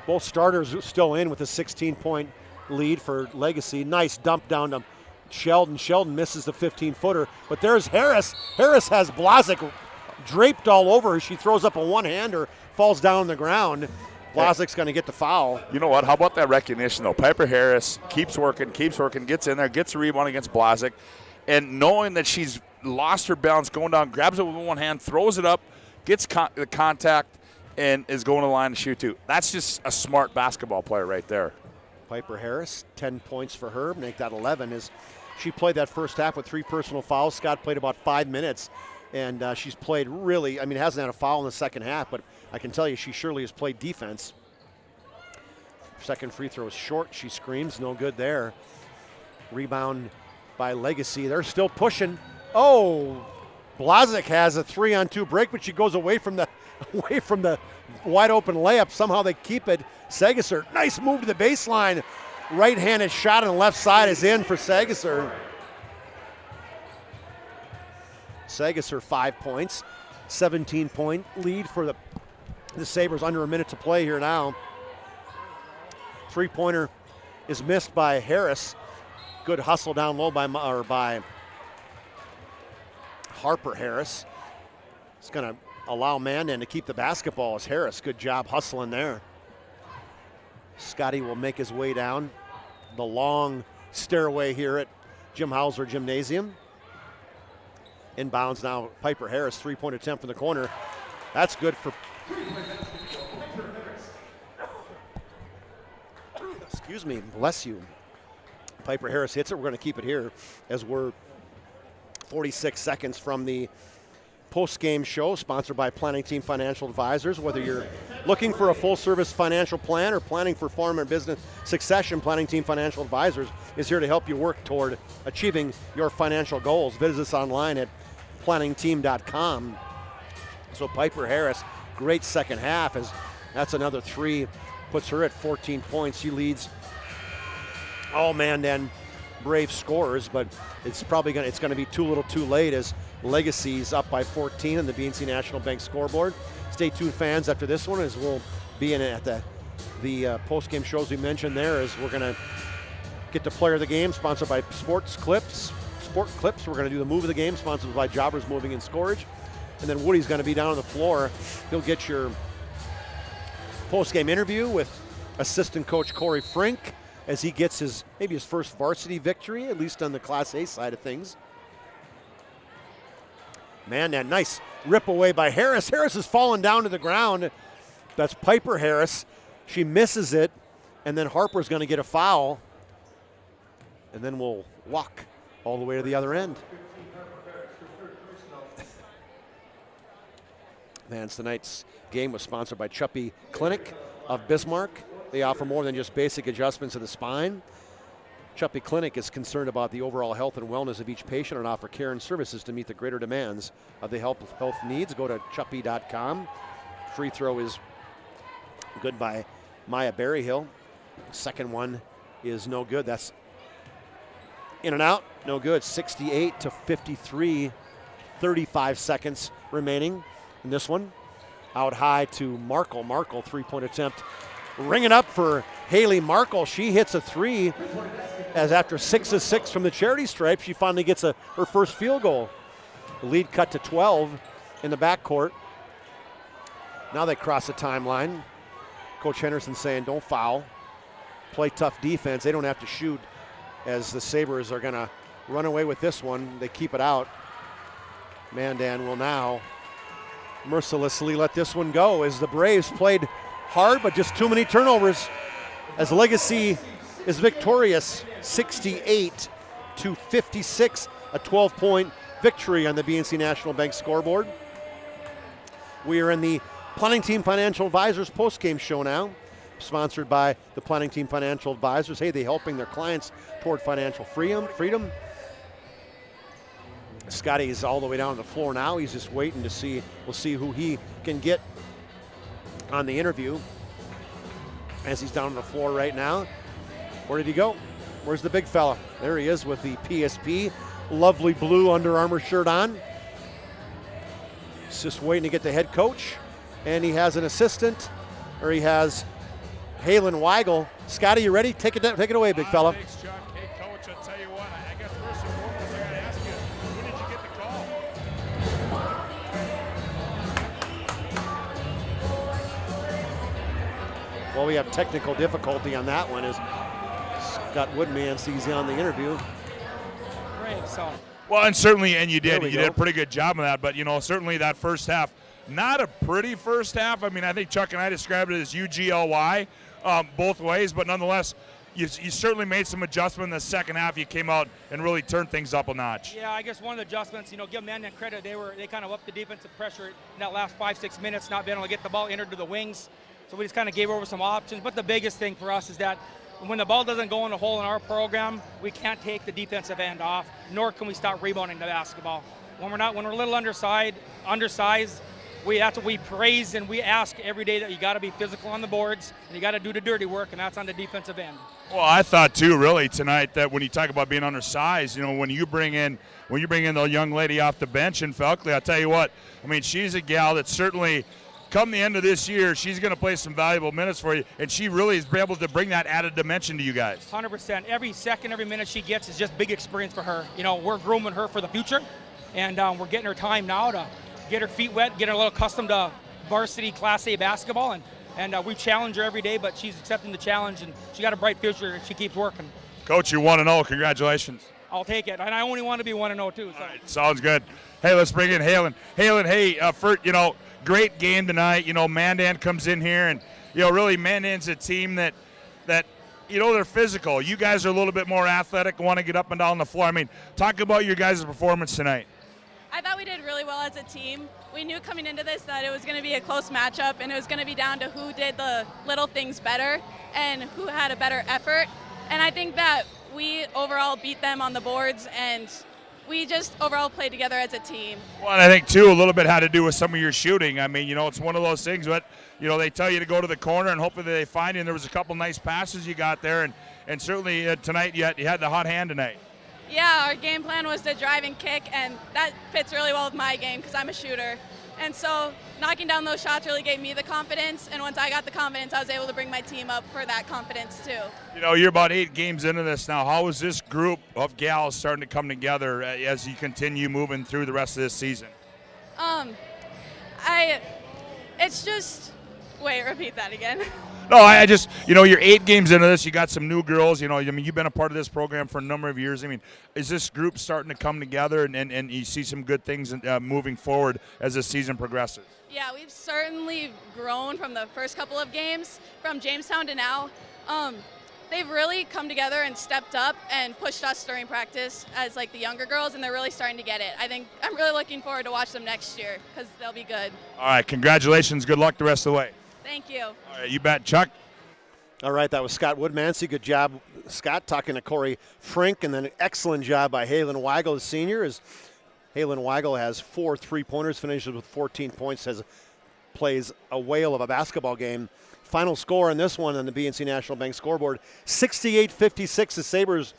Both starters still in with a 16-point lead for Legacy. Nice dump down to Sheldon. Sheldon misses the 15-footer, but there's Harris. Harris has Blazik draped all over her. She throws up a one-hander, falls down on the ground. Blazik's going to get the foul. You know what? How about that recognition, though? Piper Harris keeps working, gets in there, gets a rebound against Blazik, and knowing that she's lost her balance going down, grabs it with one hand, throws it up, gets the contact, and is going to the line to shoot too. That's just a smart basketball player right there. Piper Harris, 10 points for her. Make that 11. As she played that first half with 3 personal fouls. Scott played about 5 minutes, and she's played really, hasn't had a foul in the second half, but I can tell you she surely has played defense. Second free throw is short. She screams. No good there. Rebound by Legacy. They're still pushing. Oh, Blazik has a 3-on-2 break, but she goes away from the wide open layup. Somehow they keep it. Sagasser, nice move to the baseline. Right-handed shot on the left side is in for Sagasser. Sagasser 5 points. 17-point lead for the Sabres, under a minute to play here now. Three-pointer is missed by Harris. Good hustle down low by Harper Harris. It's going to allow Mandan to keep the basketball as Harris. Good job hustling there. Scotty will make his way down the long stairway here at Jim Hauser Gymnasium. Inbounds now, Piper Harris, 3-point attempt from the corner. That's good for... Excuse me, bless you. Piper Harris hits it. We're going to keep it here as we're 46 seconds from the post-game show, sponsored by Planning Team Financial Advisors. Whether you're looking for a full-service financial plan or planning for farm and business succession, Planning Team Financial Advisors is here to help you work toward achieving your financial goals. Visit us online at planningteam.com. So Piper Harris, great second half, as that's another 3, puts her at 14 points. She leads all Mandan Brave scorers, but it's probably going to be too little too late as Legacy's up by 14 on the BNC National Bank scoreboard. Stay tuned, fans, after this one, as we'll be in at the post-game shows we mentioned there, as we're going to get to Player of the Game, sponsored by Sport Clips. We're going to do the Move of the Game, sponsored by Jobbers Moving and Storage. And then Woody's going to be down on the floor. He'll get your post-game interview with assistant coach Corey Frink as he gets maybe his first varsity victory, at least on the Class A side of things. Man, that nice rip away by Harris. Harris has fallen down to the ground. That's Piper Harris. She misses it, and then Harper's going to get a foul. And then we'll walk all the way to the other end. Man, tonight's game was sponsored by Chuppy Clinic of Bismarck. They offer more than just basic adjustments of the spine. Chuppy Clinic is concerned about the overall health and wellness of each patient and offer care and services to meet the greater demands of the health needs. Go to chuppy.com. Free throw is good by Maya Berryhill. Second one is no good. That's in and out, no good. 68 to 53, 35 seconds remaining. And this one out high to Markle. Markle, three-point attempt. Ring it up for Haley Markle. She hits a three, as after 6 of 6 from the charity stripe, she finally gets her first field goal. The lead cut to 12 in the backcourt. Now they cross the timeline. Coach Henderson saying, don't foul. Play tough defense. They don't have to shoot, as the Sabres are going to run away with this one. They keep it out. Mandan will now mercilessly let this one go, as the Braves played hard, but just too many turnovers, as Legacy is victorious 68 to 56, a 12-point victory on the BNC National Bank scoreboard. We are in the Planning Team Financial Advisors post-game show now, sponsored by the Planning Team Financial Advisors. Hey, they're helping their clients toward financial freedom. Scotty's all the way down the floor now. He's just waiting to see. We'll see who he can get on the interview, as he's down on the floor right now. Where did he go? Where's the big fella? There he is with the PSP lovely blue Under Armour shirt on. He's just waiting to get the head coach, and he has an assistant, or he has Halen Weigel. Scotty, you ready? Take it away, big fella. Thanks, Chuck. Hey, Coach, I'll tell you what, I guess first and foremost, I got to ask you, when did you get the call? Well, we have technical difficulty on that one, as Scott Woodmansee on the interview. Great, so. Well, and certainly, and you did a pretty good job of that, but, certainly that first half, not a pretty first half. I mean, I think Chuck and I described it as UGLY both ways, but nonetheless, you certainly made some adjustment in the second half. You came out and really turned things up a notch. Yeah, I guess one of the adjustments, give Mandan credit, they kind of upped the defensive pressure in that last 5-6 minutes, not being able to get the ball entered to the wings. So we just kind of gave over some options. But the biggest thing for us is that when the ball doesn't go in the hole in our program, we can't take the defensive end off, nor can we stop rebounding the basketball. When we're a little undersized, that's what we praise and we ask every day, that you got to be physical on the boards and you got to do the dirty work, and that's on the defensive end. Well, I thought too, really, tonight, that when you talk about being undersized, when you bring in the young lady off the bench in Falkley, I'll tell you what, I mean, she's a gal that certainly, come the end of this year, she's going to play some valuable minutes for you, and she really is able to bring that added dimension to you guys. 100%. Every second, every minute she gets is just big experience for her. We're grooming her for the future, and we're getting her time now to get her feet wet, get her a little accustomed to varsity Class A basketball, and we challenge her every day, but she's accepting the challenge, and she got a bright future if she keeps working. Coach, you're 1-0. Congratulations. I'll take it, and I only want to be 1-0 too. So. All right, sounds good. Hey, let's bring in Halen. Halen, hey, great game tonight. Mandan comes in here, and really Mandan's a team that they're physical. You guys are a little bit more athletic, want to get up and down the floor. I mean, talk about your guys' performance tonight. I thought we did really well as a team. We knew coming into this that it was going to be a close matchup, and it was going to be down to who did the little things better and who had a better effort. And I think that we overall beat them on the boards, and we just overall played together as a team. Well, and I think, too, a little bit had to do with some of your shooting. I mean, it's one of those things, but, they tell you to go to the corner and hopefully they find you. And there was a couple nice passes you got there, and certainly tonight you had the hot hand tonight. Yeah, our game plan was to drive and kick, and that fits really well with my game because I'm a shooter. And so knocking down those shots really gave me the confidence, and once I got the confidence, I was able to bring my team up for that confidence too. You know, you're about 8 games into this now. How is this group of gals starting to come together as you continue moving through the rest of this season? It's just, wait, repeat that again. No, I just, you know, you're 8 games into this. You got some new girls. You know, I mean, you've been a part of this program for a number of years. I mean, is this group starting to come together and you see some good things moving forward as the season progresses? Yeah, we've certainly grown from the first couple of games from Jamestown to now. They've really come together and stepped up and pushed us during practice as like the younger girls, and they're really starting to get it. I think I'm really looking forward to watch them next year because they'll be good. All right, congratulations. Good luck the rest of the way. Thank you. All right, you bet. Chuck? All right, that was Scott Woodmansee. Good job, Scott, talking to Corey Frink, and then an excellent job by Halen Weigel, the senior. As Halen Weigel has 4 3-pointers, finishes with 14 points, plays a whale of a basketball game. Final score in this one on the BNC National Bank scoreboard, 68-56, the Sabres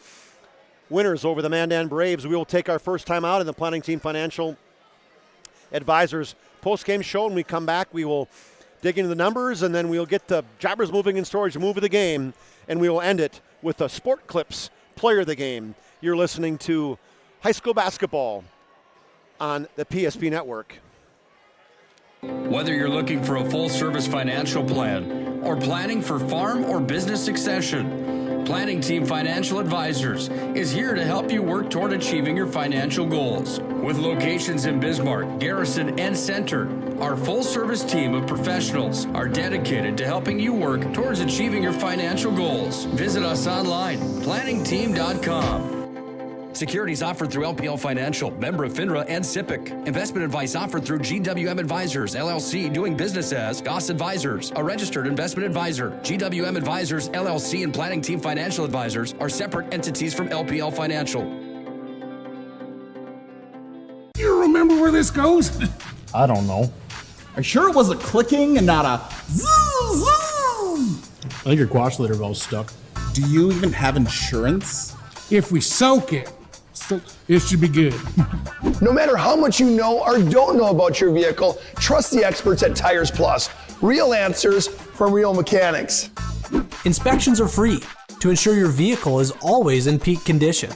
winners over the Mandan Braves. We will take our first time out in the Planning Team Financial Advisors post-game show. When we come back, we will dig into the numbers, and then we'll get the Jobbers Moving and Storage move of the game, and we will end it with the Sport Clips player of the game. You're listening to high school basketball on the PSP Network. Whether you're looking for a full-service financial plan or planning for farm or business succession, Planning Team Financial Advisors is here to help you work toward achieving your financial goals. With locations in Bismarck, Garrison, and Center, our full-service team of professionals are dedicated to helping you work towards achieving your financial goals. Visit us online, planningteam.com. Securities offered through LPL Financial, member of FINRA and SIPC. Investment advice offered through GWM Advisors, LLC, doing business as Goss Advisors, a registered investment advisor. GWM Advisors, LLC, and Planning Team Financial Advisors are separate entities from LPL Financial. You remember where this goes? I don't know. Are you sure it was a clicking and not a zoom, zoom? I think your quash litter valve's stuck. Do you even have insurance? If we soak it, it should be good. No matter how much you know or don't know about your vehicle, trust the experts at Tires Plus. Real answers from real mechanics. Inspections are free to ensure your vehicle is always in peak condition.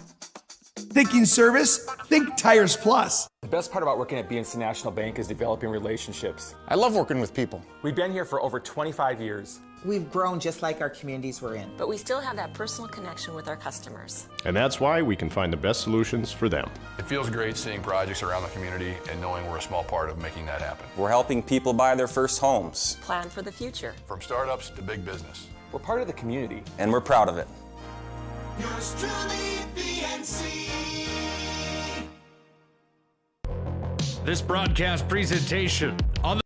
Thinking service? Think Tires Plus. The best part about working at BNC National Bank is developing relationships. I love working with people. We've been here for over 25 years. We've grown just like our communities we're in. But we still have that personal connection with our customers. And that's why we can find the best solutions for them. It feels great seeing projects around the community and knowing we're a small part of making that happen. We're helping people buy their first homes. Plan for the future. From startups to big business. We're part of the community. And we're proud of it. Yours truly, BNC. This broadcast presentation on the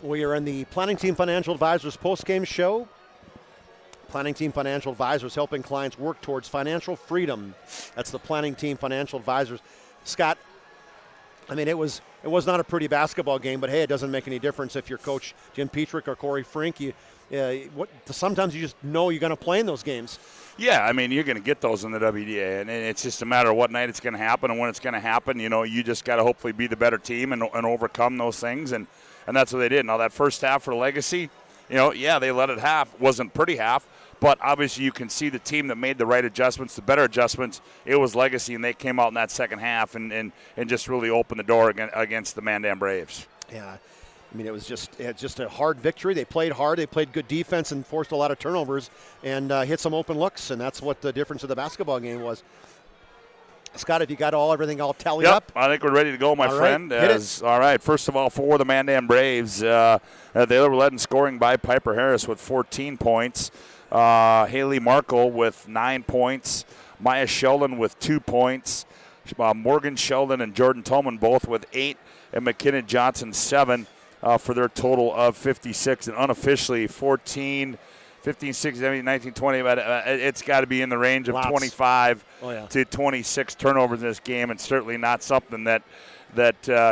We are in the Planning Team Financial Advisors post-game show. Planning Team Financial Advisors helping clients work towards financial freedom. That's the Planning Team Financial Advisors. Scott, I mean, it was not a pretty basketball game, but hey, it doesn't make any difference if you're Coach Jim Petrick or Corey Frink. Sometimes you just know you're going to play in those games. Yeah, I mean, you're going to get those in the WDA, and it's just a matter of what night it's going to happen and when it's going to happen. You know, you just got to hopefully be the better team and overcome those things, and that's what they did. Now, that first half for Legacy, you know, yeah, they let it half. Wasn't pretty half, but obviously you can see the team that made the right adjustments, the better adjustments. It was Legacy, and they came out in that second half and just really opened the door against the Mandan Braves. Yeah. I mean, it was just a hard victory. They played hard. They played good defense and forced a lot of turnovers and hit some open looks, and that's what the difference of the basketball game was. Scott, have you got everything all tallied up? I think we're ready to go, my friend. Hit all right, first of all, for the Mandan Braves, they were led in scoring by Piper Harris with 14 points, Haley Markle with 9 points, Maya Sheldon with 2 points, Morgan Sheldon and Jordan Tolman both with 8, and McKinnon Johnson 7 for their total of 56, and unofficially 14 15, 16, 17, 19, 20, but it's got to be in the range of 25 to 26 turnovers in this game, and certainly not something that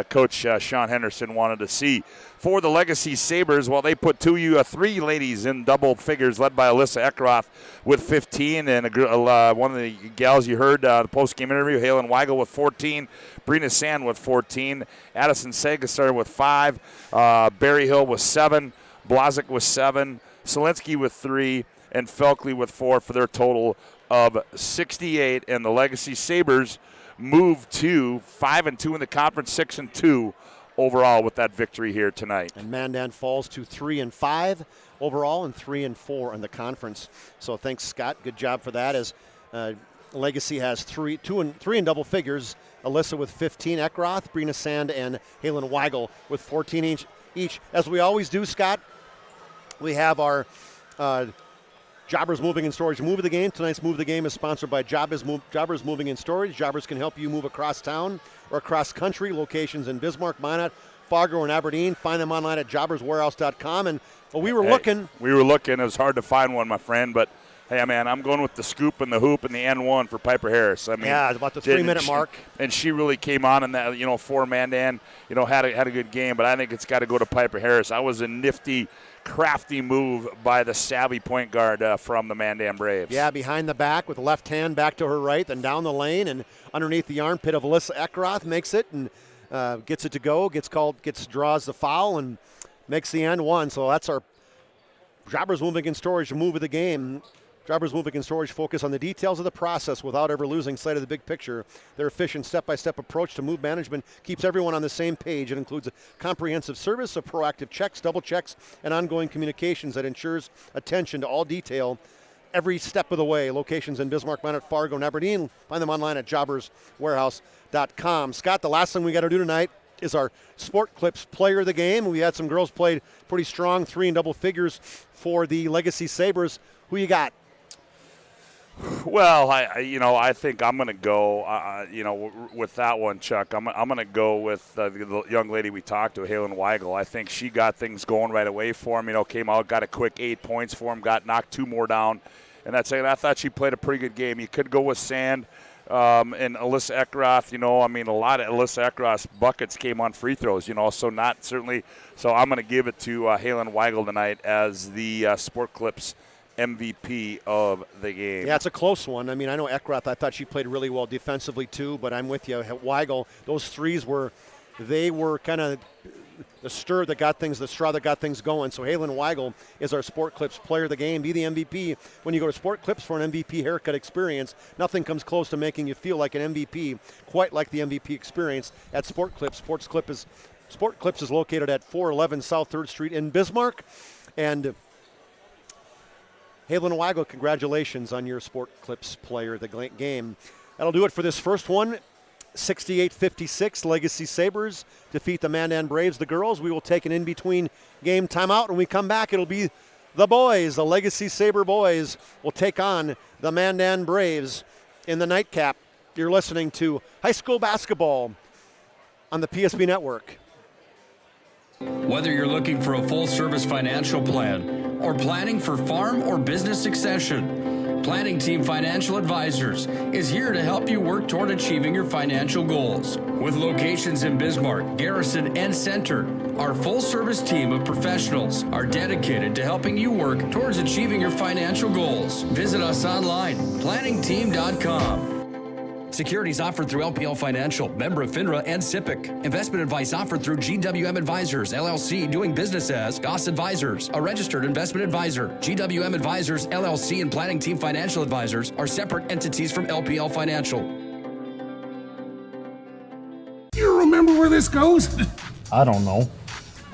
Coach Sean Henderson wanted to see. For the Legacy Sabres, well, they put three ladies in double figures, led by Alyssa Eckroth with 15, and one of the gals you heard the post-game interview, Halen Weigel with 14, Brina Sand with 14, Addison Sagasar with 5, Barry Hill with 7, Blazik with 7, Solinsky with 3, and Felkley with 4 for their total of 68. And the Legacy Sabres move to 5-2 in the conference, 6-2 overall with that victory here tonight. And Mandan falls to 3-5 overall and 3-4 in the conference. So thanks, Scott. Good job for that. As Legacy has three in double figures. Alyssa with 15, Eckroth, Brina Sand, and Halen Weigel with 14 each. As we always do, Scott, we have our Jobbers Moving and Storage Move of the Game. Tonight's Move of the Game is sponsored by Jobbers Moving and Storage. Jobbers can help you move across town or across country. Locations in Bismarck, Minot, Fargo, and Aberdeen. Find them online at jobberswarehouse.com. And we were looking. We were looking. It was hard to find one, my friend, but hey, man, I'm going with the scoop and the hoop and the N1 for Piper Harris. I mean, yeah, about the 3-minute mark. And she really came on in that, for Mandan, had a good game, but I think it's got to go to Piper Harris. I was a nifty, crafty move by the savvy point guard from the Mandan Braves. Yeah, behind the back with the left hand back to her right, then down the lane and underneath the armpit of Alyssa Eckroth, makes it and gets it to go, draws the foul and makes the N1. So that's our Jobbers Moving and Storage Move of the Game. Jobbers Moving and Storage focus on the details of the process without ever losing sight of the big picture. Their efficient step-by-step approach to move management keeps everyone on the same page. It includes a comprehensive service of proactive checks, double checks, and ongoing communications that ensures attention to all detail every step of the way. Locations in Bismarck, Minot, Fargo, and Aberdeen. Find them online at jobberswarehouse.com. Scott, the last thing we got to do tonight is our Sport Clips Player of the Game. We had some girls played pretty strong, 3 in double figures for the Legacy Sabres. Who you got? Well, I think I'm going to go, with that one, Chuck. I'm going to go with the young lady we talked to, Halen Weigel. I think she got things going right away for him. Came out, got a quick 8 points for him, knocked 2 more down, and that's it. I thought she played a pretty good game. You could go with Sand and Alyssa Eckroth. A lot of Alyssa Eckroth's buckets came on free throws. So not certainly. So I'm going to give it to Halen Weigel tonight as the Sport Clips MVP of the game. Yeah, it's a close one. I know Eckroth, I thought she played really well defensively too, but I'm with you. Weigel, those threes were kind of the straw that got things going. So Halen Weigel is our Sport Clips Player of the Game. Be the MVP. When you go to Sport Clips for an MVP haircut experience, nothing comes close to making you feel like an MVP, quite like the MVP experience at Sport Clips. Sport Clips is located at 411 South 3rd Street in Bismarck. And Halen Weigel, congratulations on your Sport Clips Player of the Game. That'll do it for this first one. 68-56, Legacy Sabres defeat the Mandan Braves, the girls. We will take an in-between game timeout. When we come back, it'll be the boys, the Legacy Sabre boys, will take on the Mandan Braves in the nightcap. You're listening to high school basketball on the PSB Network. Whether you're looking for a full-service financial plan or planning for farm or business succession, Planning Team Financial Advisors is here to help you work toward achieving your financial goals. With locations in Bismarck, Garrison, and Center, our full-service team of professionals are dedicated to helping you work towards achieving your financial goals. Visit us online, planningteam.com. Securities offered through LPL Financial, member of FINRA and SIPC. Investment advice offered through GWM Advisors, LLC, doing business as Goss Advisors, a registered investment advisor. GWM Advisors, LLC, and Planning Team Financial Advisors are separate entities from LPL Financial. You remember where this goes? I don't know.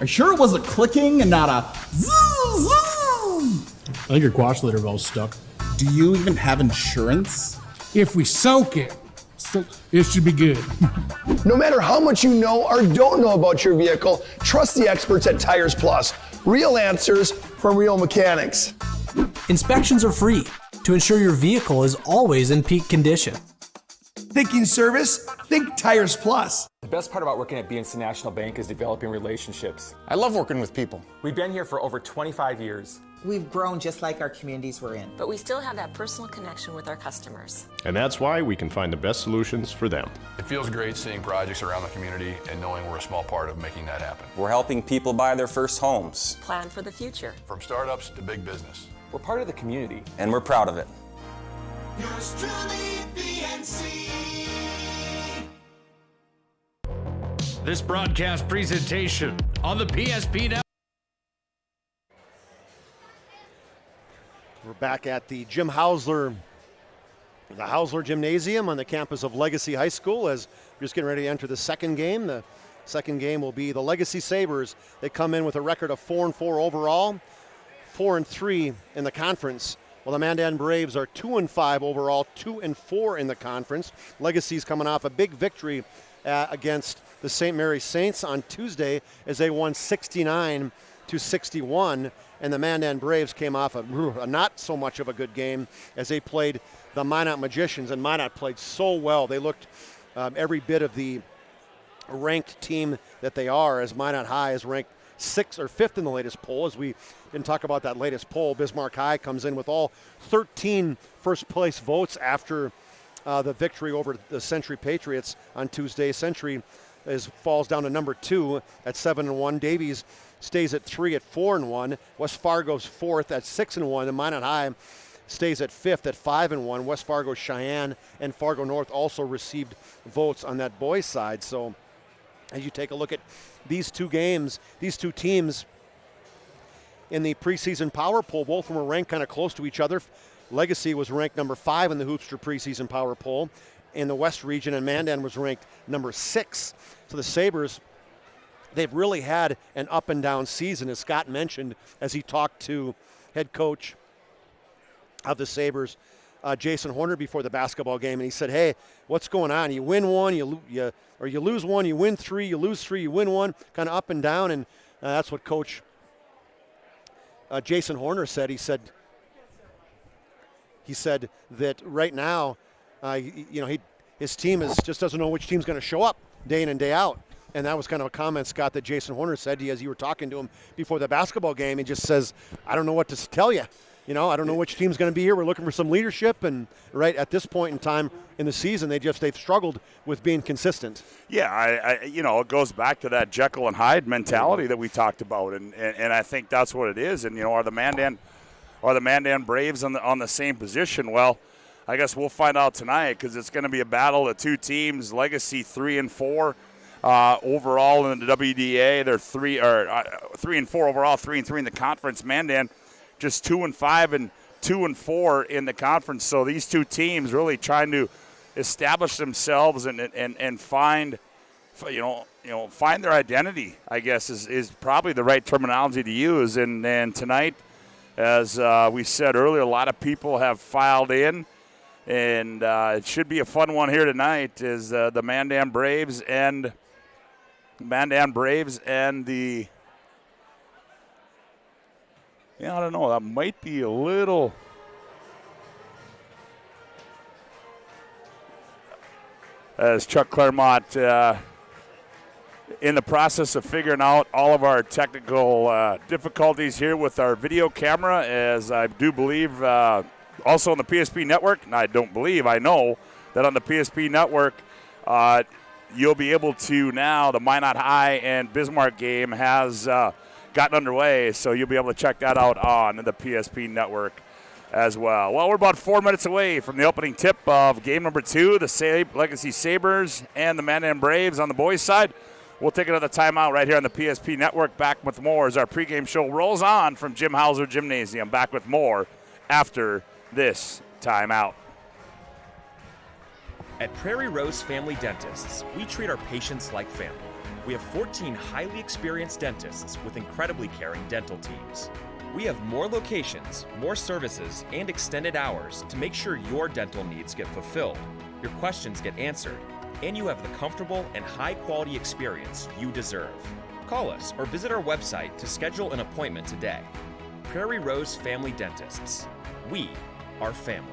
Are you sure it was a clicking and not a zoom? I think your quash litter valve's stuck. Do you even have insurance? If we soak it, it should be good. No matter how much you know or don't know about your vehicle, trust the experts at Tires Plus. Real answers from real mechanics. Inspections are free to ensure your vehicle is always in peak condition. Thinking service? Think Tires Plus. The best part about working at BNC National Bank is developing relationships. I love working with people. We've been here for over 25 years. We've grown just like our communities we're in. But we still have that personal connection with our customers. And that's why we can find the best solutions for them. It feels great seeing projects around the community and knowing we're a small part of making that happen. We're helping people buy their first homes. Plan for the future. From startups to big business. We're part of the community. And we're proud of it. Yours truly, PNC. This broadcast presentation on the PSP Network. We're back at the the Hausler Gymnasium on the campus of Legacy High School as we're just getting ready to enter the second game. The second game will be the Legacy Sabres. They come in with a record of 4-4 overall, 4-3 in the conference. Well, the Mandan Braves are 2-5 overall, 2-4 in the conference. Legacy's coming off a big victory against the St. Mary's Saints on Tuesday as they won 69-61. And the Mandan Braves came off a not so much of a good game as they played the Minot Magicians, and Minot played so well. They looked every bit of the ranked team that they are, as Minot High is ranked 6th or 5th in the latest poll. As we didn't talk about that latest poll, Bismarck High comes in with all 13 first-place votes after the victory over the Century Patriots on Tuesday. Century falls down to number 2 at 7-1. Davies stays at 3 at 4-1. West Fargo's 4th at 6-1. And Minot High stays at 5th at 5-1. West Fargo, Cheyenne, and Fargo North also received votes on that boys' side. So as you take a look at these two games, these two teams in the preseason power poll, both of them were ranked kind of close to each other. Legacy was ranked number 5 in the Hoopster preseason power poll in the West region, and Mandan was ranked number 6. So the Sabres, they've really had an up and down season, as Scott mentioned as he talked to head coach of the Sabres, Jason Horner, before the basketball game, and he said, "Hey, what's going on? You win one, you lose one, you win 3, you lose 3, you win 1, kind of up and down." And that's what Coach Jason Horner said. He said that right now, his team just doesn't know which team's going to show up day in and day out. And that was kind of a comment, Scott, that Jason Horner said as you were talking to him before the basketball game. He just says, "I don't know what to tell you. I don't know which team's going to be here. We're looking for some leadership." And right at this point in time in the season, they've struggled with being consistent. Yeah, it goes back to that Jekyll and Hyde mentality that we talked about, and I think that's what it is. And are the Mandan Braves on the same position? Well, I guess we'll find out tonight, because it's going to be a battle of two teams. Legacy 3-4 overall in the WDA. They're 3-4 overall, 3-3 in the conference. Mandan just 2-5 and 2-4 in the conference. So these two teams really trying to establish themselves and find find their identity, I guess is probably the right terminology to use. And tonight, as we said earlier, a lot of people have filed in. And it should be a fun one here tonight, is the Mandan Braves and the I don't know, that might be a little as Chuck Clairmont in the process of figuring out all of our technical difficulties here with our video camera, as I do believe also on the PSP Network, and I know that on the PSP Network, you'll be able to now, the Minot High and Bismarck game has gotten underway, so you'll be able to check that out on the PSP Network as well. Well, we're about 4 minutes away from the opening tip of game number 2, the Legacy Sabres and the Mandan Braves on the boys' side. We'll take another timeout right here on the PSP Network. Back with more as our pregame show rolls on from Jim Hausler Gymnasium. Back with more after this timeout. At Prairie Rose Family Dentists, we treat our patients like family. We have 14 highly experienced dentists with incredibly caring dental teams. We have more locations, more services, and extended hours to make sure your dental needs get fulfilled, your questions get answered, and you have the comfortable and high-quality experience you deserve. Call us or visit our website to schedule an appointment today. Prairie Rose Family Dentists. We are family.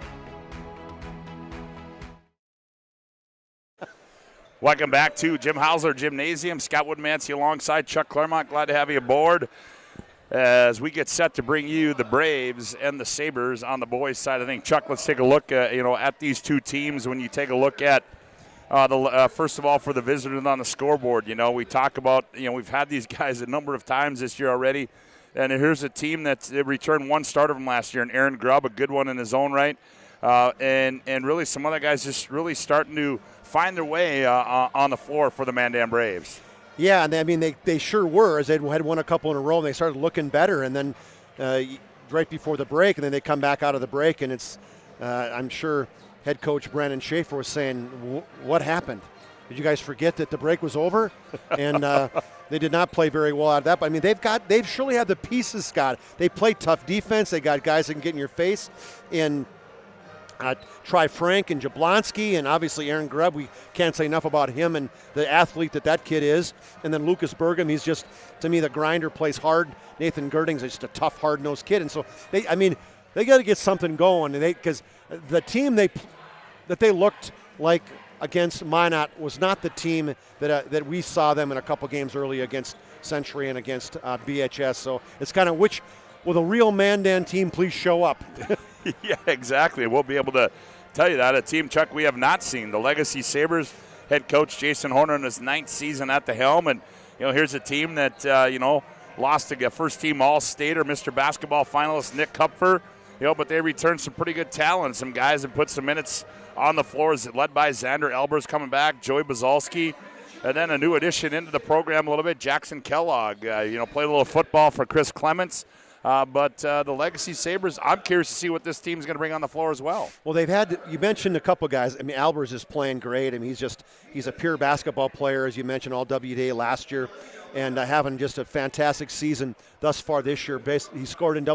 Welcome back to Jim Hausler Gymnasium. Scott Woodmansee alongside Chuck Clairmont. Glad to have you aboard. as we get set to bring you the Braves and the Sabres on the boys' side. I think, Chuck, let's take a look at these two teams. When you take a look at first of all, for the visitors on the scoreboard, we talk about, we've had these guys a number of times this year already, and here's a team that's returned one starter from last year, and Aaron Grubb, a good one in his own right, and really some other guys just really starting to find their way on the floor for the Mandan Braves. Yeah, and they sure were, as they had won a couple in a row, and they started looking better, and then right before the break, and then they come back out of the break, and it's, I'm sure head coach Brandon Schaefer was saying, what happened? Did you guys forget that the break was over? And they did not play very well out of that. But, they've surely had the pieces, Scott. They play tough defense. They got guys that can get in your face. And Try Frank and Jablonski, and obviously Aaron Grubb. We can't say enough about him and the athlete that kid is. And then Lucas Burgum, he's just, to me, the grinder, plays hard. Nathan Girding's just a tough, hard-nosed kid. And so, they got to get something going. Because the team that they looked like against Minot was not the team that we saw them in a couple games early against Century and against BHS. So it's kind of will the real Mandan team please show up? Yeah, exactly. We'll be able to tell you that. A team, Chuck, we have not seen. The Legacy Sabres head coach Jason Horner in his 9th season at the helm. And, here's a team that, lost to a first-team All-Stater, Mr. Basketball finalist Nick Kupfer. But they returned some pretty good talent. Some guys that put some minutes on the floors, led by Xander Elbers coming back, Joey Bazalski, and then a new addition into the program a little bit, Jackson Kellogg. Played a little football for Chris Clements. But the Legacy Sabres, I'm curious to see what this team's going to bring on the floor as well. Well, you mentioned a couple guys. Albers is playing great. He's a pure basketball player, as you mentioned, all WDA last year, and having just a fantastic season thus far this year. He scored in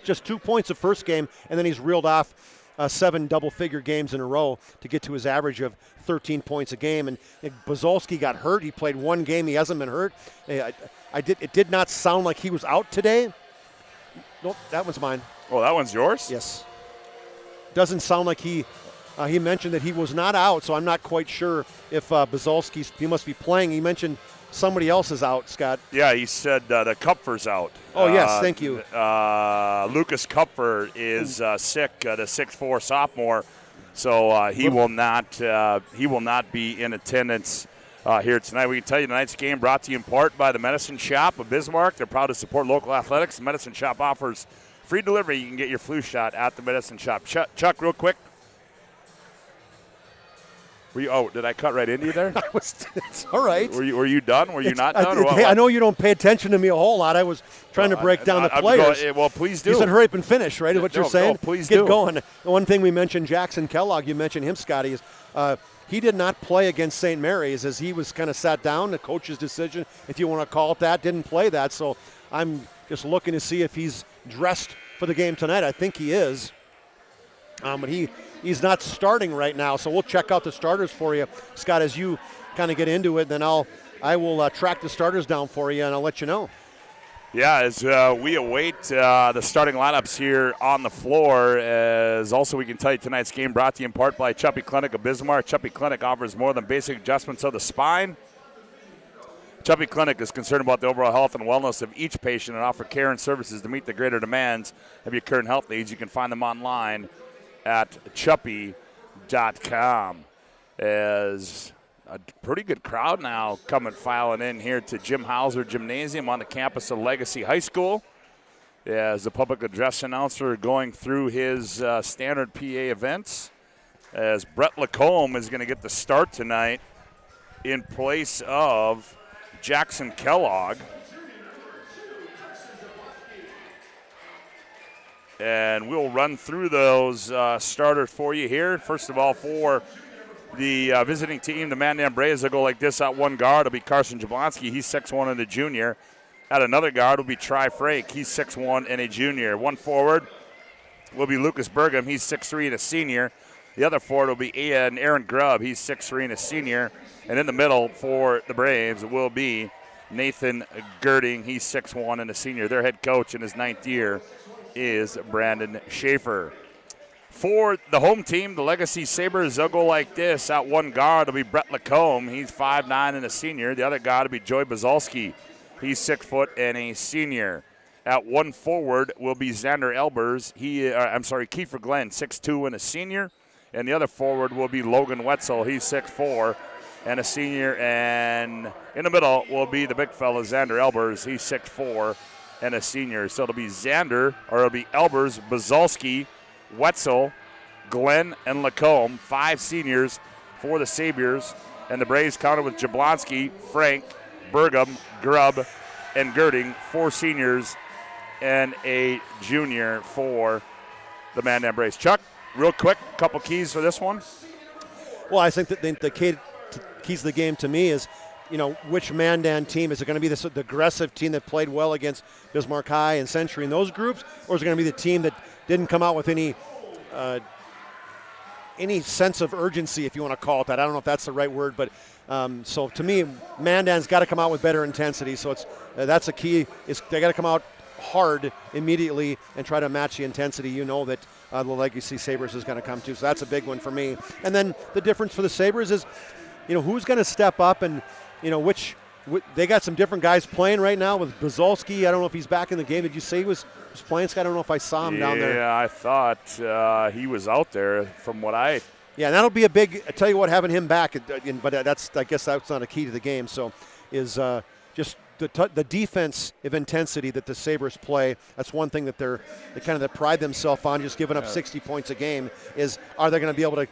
just 2 points the first game, and then he's reeled off 7 double-figure games in a row to get to his average of 13 points a game. And Bazalski got hurt. He played one game. He hasn't been hurt. It did not sound like he was out today. Nope, that one's mine. Oh, that one's yours? Yes. Doesn't sound like he mentioned that he was not out, so I'm not quite sure if Bazalski, he must be playing. He mentioned somebody else is out, Scott. Yeah, he said the Kupfer's out. Oh, yes, thank you. Lucas Kupfer is sick, the 6'4" sophomore, so he will not be in attendance here tonight. We can tell you tonight's game brought to you in part by the Medicine Shop of Bismarck. They're proud to support local athletics. The Medicine Shop offers free delivery. You can get your flu shot at the Medicine Shop. Chuck, real quick. Did I cut right into you there? It's all right. Were you done? Were you not done? I know you don't pay attention to me a whole lot. I was trying to break down the players. Well, please do. You said hurry up and finish, right? Is what you're saying? No, please Get do. going. The one thing we mentioned, Jackson Kellogg, you mentioned him, Scotty, is he did not play against St. Mary's as he was kind of sat down. The coach's decision, if you want to call it that, didn't play that. So I'm just looking to see if he's dressed for the game tonight. I think he is. But he's not starting right now, so we'll check out the starters for you, Scott, as you kind of get into it. Then I will track the starters down for you, and I'll let you know. Yeah, as we await the starting lineups here on the floor, as also we can tell you tonight's game brought to you in part by Chuppy Clinic of Bismarck. Chuppy Clinic offers more than basic adjustments of the spine. Chuppy Clinic is concerned about the overall health and wellness of each patient and offer care and services to meet the greater demands of your current health needs. You can find them online at chuppy.com. As a pretty good crowd now filing in here to Jim Hauser Gymnasium on the campus of Legacy High School. As the public address announcer going through his standard PA events, as Brett Lacombe is going to get the start tonight in place of Jackson Kellogg. And we'll run through those starters for you here. First of all, for the visiting team, the Mandan Braves, will go like this. At one guard will be Carson Jablonski. He's 6'1" and a junior. At another guard will be Try Frank. He's 6'1" and a junior. One forward will be Lucas Burgum. He's 6'3" and a senior. The other forward will be Aaron Grubb. He's 6'3" and a senior. And in the middle for the Braves will be Nathan Girding. He's 6'1" and a senior. Their head coach in his 9th year is Brandon Schaefer. For the home team, the Legacy Sabres, they'll go like this. At one guard will be Brett Lacombe. He's 5'9" and a senior. The other guard will be Joey Bazalski. He's 6 foot and a senior. At one forward will be Xander Elbers. Kiefer Glenn, 6'2", and a senior. And the other forward will be Logan Wetzel. He's 6'4", and a senior. And in the middle will be the big fella, Xander Elbers. He's 6'4", and a senior. So it'll be Elbers, Bazalski, Wetzel, Glenn, and Lacombe, 5 seniors for the Sabres. And the Braves counted with Jablonski, Frank, Burgum, Grubb, and Girding, 4 seniors and a junior for the Mandan Braves. Chuck, real quick, couple keys for this one. Well, I think that the keys of the game to me is, which Mandan team? Is it going to be the aggressive team that played well against Bismarck High and Century in those groups, or is it going to be the team that didn't come out with any sense of urgency, if you want to call it that? I don't know if that's the right word, but so to me, Mandan's got to come out with better intensity. So that's a key. They got to come out hard immediately and try to match the intensity that the Legacy Sabres is going to come to. So that's a big one for me. And then the difference for the Sabres is, who's going to step up and, they got some different guys playing right now with Bazalski. I don't know if he's back in the game. Did you say he was playing? I don't know if I saw him down there. Yeah, I thought he was out there from what I. Yeah, and that'll be a big. I tell you what, having him back, but I guess that's not a key to the game. So, is just the defense of intensity that the Sabres play. That's one thing that they pride themselves on, just giving up 60 points a game. Are they going to be able to?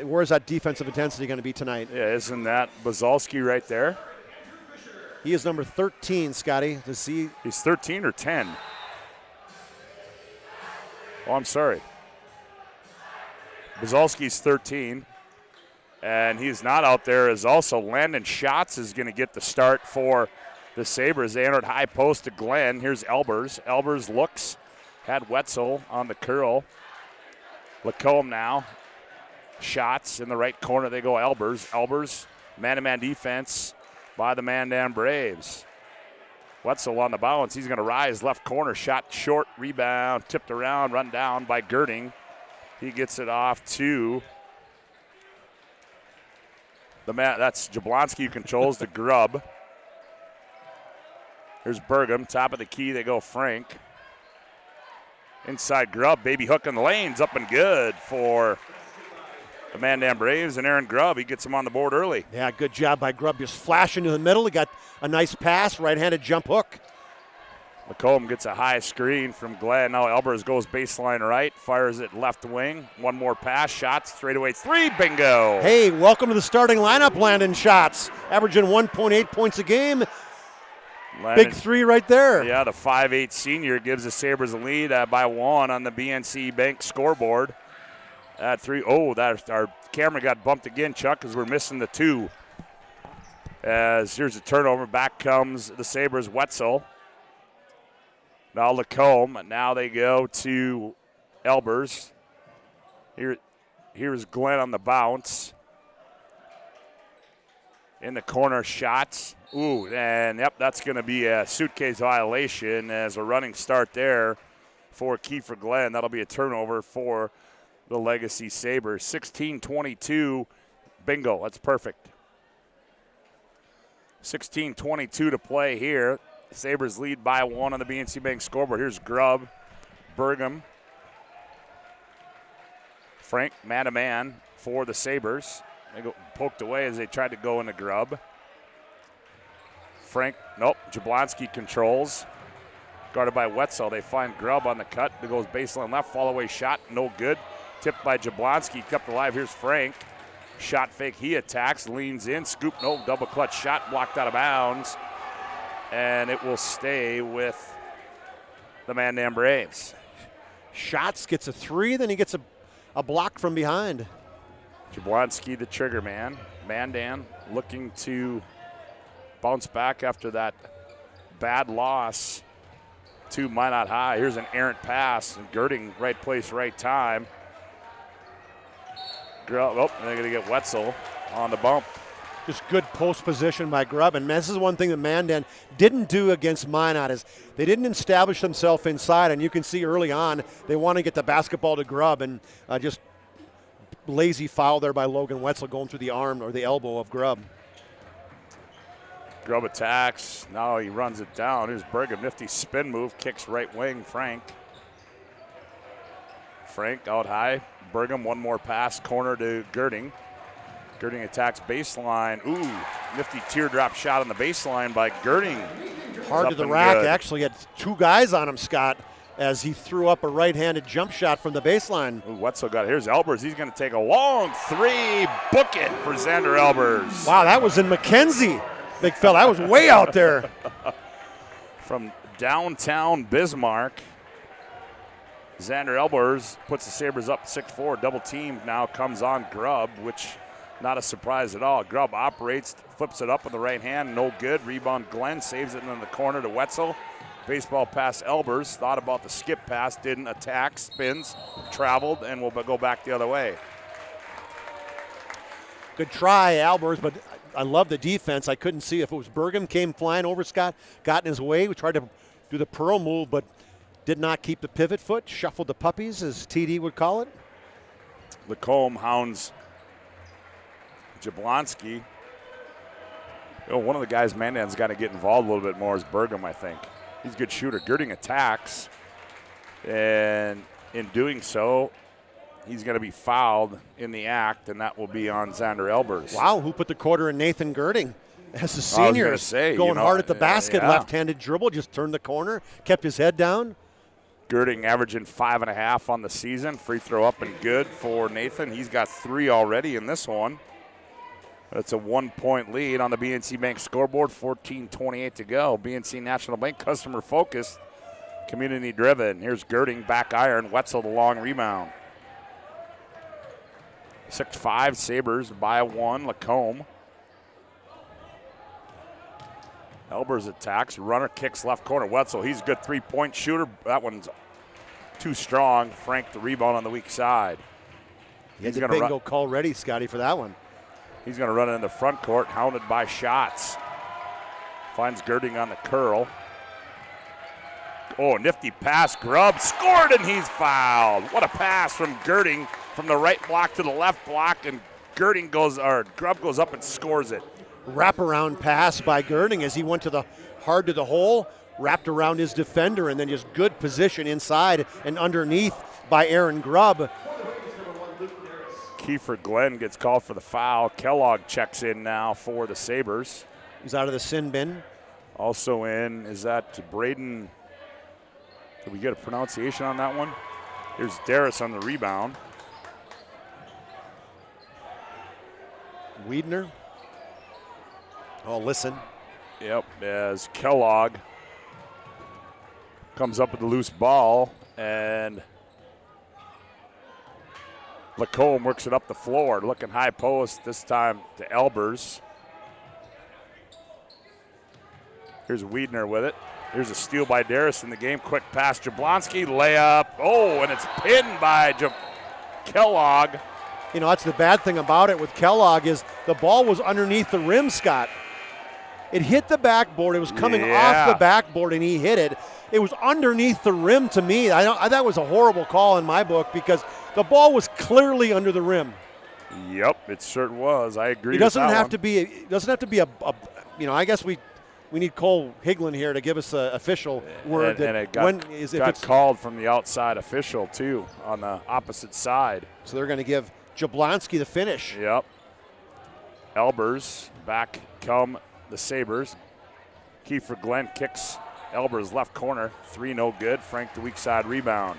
Where's that defensive intensity going to be tonight? Yeah, isn't that Bazalski right there? He is number 13, Scotty. He's 13 or 10? Oh, I'm sorry. Bazalski's 13, and he's not out there. Is also Landon Schatz is going to get the start for the Sabres. They entered high post to Glenn. Here's Elbers. Elbers looks, had Wetzel on the curl. Lacombe now. Shots in the right corner. They go Elbers. Elbers, man-to-man defense by the Mandan Braves. Wetzel on the bounce. He's going to rise left corner. Shot short. Rebound. Tipped around. Run down by Girding. He gets it off to the man. That's Jablonski who controls the Grubb. Here's Burgum. Top of the key. They go Frank. Inside Grubb. Baby hook in the lanes. Up and good for the Mandan Braves, and Aaron Grubb, he gets him on the board early. Yeah, good job by Grubb. Just flashing to the middle. He got a nice pass, right-handed jump hook. Lacombe gets a high screen from Glenn. Now Elbers goes baseline right, fires it left wing. One more pass, shots, straightaway 3, bingo. Hey, welcome to the starting lineup, Landon Schatz. Averaging 1.8 points a game. Big 3 right there. Yeah, the 5'8 senior gives the Sabres a lead by 1 on the BNC Bank scoreboard. At 3, our camera got bumped again, Chuck, because we're missing the 2. As here's a turnover, back comes the Sabres, Wetzel. Now Lacombe, now they go to Elbers. Here's Glenn on the bounce. In the corner, shots. That's going to be a suitcase violation as a running start there for Kiefer Glenn. That'll be a turnover for the Legacy Sabres. 16-22, bingo, that's perfect. 16-22 to play here. Sabres lead by 1 on the BNC Bank scoreboard. Here's Grubb, Burgum, Frank, man-to-man for the Sabres. They go poked away as they tried to go into Grubb. Frank, Jablonski controls. Guarded by Wetzel. They find Grubb on the cut. It goes baseline left, fall away shot, no good. Tipped by Jablonski, kept alive. Here's Frank. Shot fake, he attacks, leans in, scoop, double clutch shot, blocked out of bounds. And it will stay with the Mandan Braves. Shots gets a 3, then he gets a block from behind. Jablonski, the trigger man. Mandan looking to bounce back after that bad loss to Minot High. Here's an errant pass, and Girding, right place, right time. They're going to get Wetzel on the bump. Just good post position by Grubb. And this is one thing that Mandan didn't do against Minot is they didn't establish themselves inside. And you can see early on they want to get the basketball to Grubb, and just lazy foul there by Logan Wetzel going through the arm or the elbow of Grubb. Grubb attacks. Now he runs it down. Here's Pregame. Nifty spin move. Kicks right wing. Frank out high. Pregame, one more pass. Corner to Girding. Girding attacks baseline. Ooh, nifty teardrop shot on the baseline by Girding. Hard to the rack. Actually had two guys on him, Scott, as he threw up a right-handed jump shot from the baseline. Ooh, Wetzel got it. Here's Elbers. He's going to take a long three. Book it for Xander Elbers. Wow, that was in McKenzie, big fella. That was way out there. From downtown Bismarck, Xander Elbers puts the Sabres up 6-4. Double team now comes on Grubb, which not a surprise at all. Grubb operates, flips it up with the right hand. No good. Rebound Glenn saves it in the corner to Wetzel. Baseball pass Elbers. Thought about the skip pass. Didn't attack. Spins. Traveled and will go back the other way. Good try, Elbers, but I love the defense. I couldn't see if it was Pregame came flying over Scott, got in his way. We tried to do the pearl move, but did not keep the pivot foot. Shuffled the puppies, as TD would call it. Lacombe hounds Jablonski. One of the guys Mandan's got to get involved a little bit more is Pregame, I think. He's a good shooter. Girding attacks, and in doing so, he's going to be fouled in the act, and that will be on Xander Elbers. Wow, who put the quarter in Nathan Girding? As a senior, going hard at the basket, left-handed dribble, just turned the corner, kept his head down. Girding averaging 5.5 on the season. Free throw up and good for Nathan. He's got 3 already in this one. That's a 1-point lead on the BNC Bank scoreboard, 14:28 to go. BNC National Bank, customer focused, community driven. Here's Girding, back iron, Wetzel the long rebound. 6-5 Sabres by 1, Lacombe. Elbers attacks, runner kicks left corner, Wetzel. He's a good 3-point shooter. That one's too strong. Frank the rebound on the weak side. He's got a bingo call ready, Scotty, for that one. He's going to run it in the front court, hounded by shots. Finds Girding on the curl. Oh, nifty pass. Grubb scored, and he's fouled. What a pass from Girding from the right block to the left block, and Grubb goes up and scores it. Wraparound pass by Girding as he went hard to the hole, wrapped around his defender, and then just good position inside and underneath by Aaron Grubb. Kiefer Glenn gets called for the foul. Kellogg checks in now for the Sabres. He's out of the sin bin. Also in, is that Braden? Did we get a pronunciation on that one? Here's Darris on the rebound. Wiedner. Oh, listen. Yep, as Kellogg comes up with the loose ball, and Lacombe works it up the floor, looking high post, this time to Elbers. Here's Wiedner with it. Here's a steal by Darris in the game. Quick pass, Jablonski, layup. Oh, and it's pinned by Kellogg. You know, that's the bad thing about it with Kellogg is the ball was underneath the rim, Scott. It hit the backboard. It was coming off the backboard, and he hit it. It was underneath the rim to me. That was a horrible call in my book because the ball was clearly under the rim. Yep, it sure was. I agree. It doesn't have to be. It doesn't have to be a. I guess we need Cole Higlin here to give us an official word. And it got called from the outside official too on the opposite side. So they're going to give Jablonski the finish. Yep. Elbers back come the Sabres. Kiefer Glenn kicks Elbers left corner. 3 no good. Frank the weak side rebound.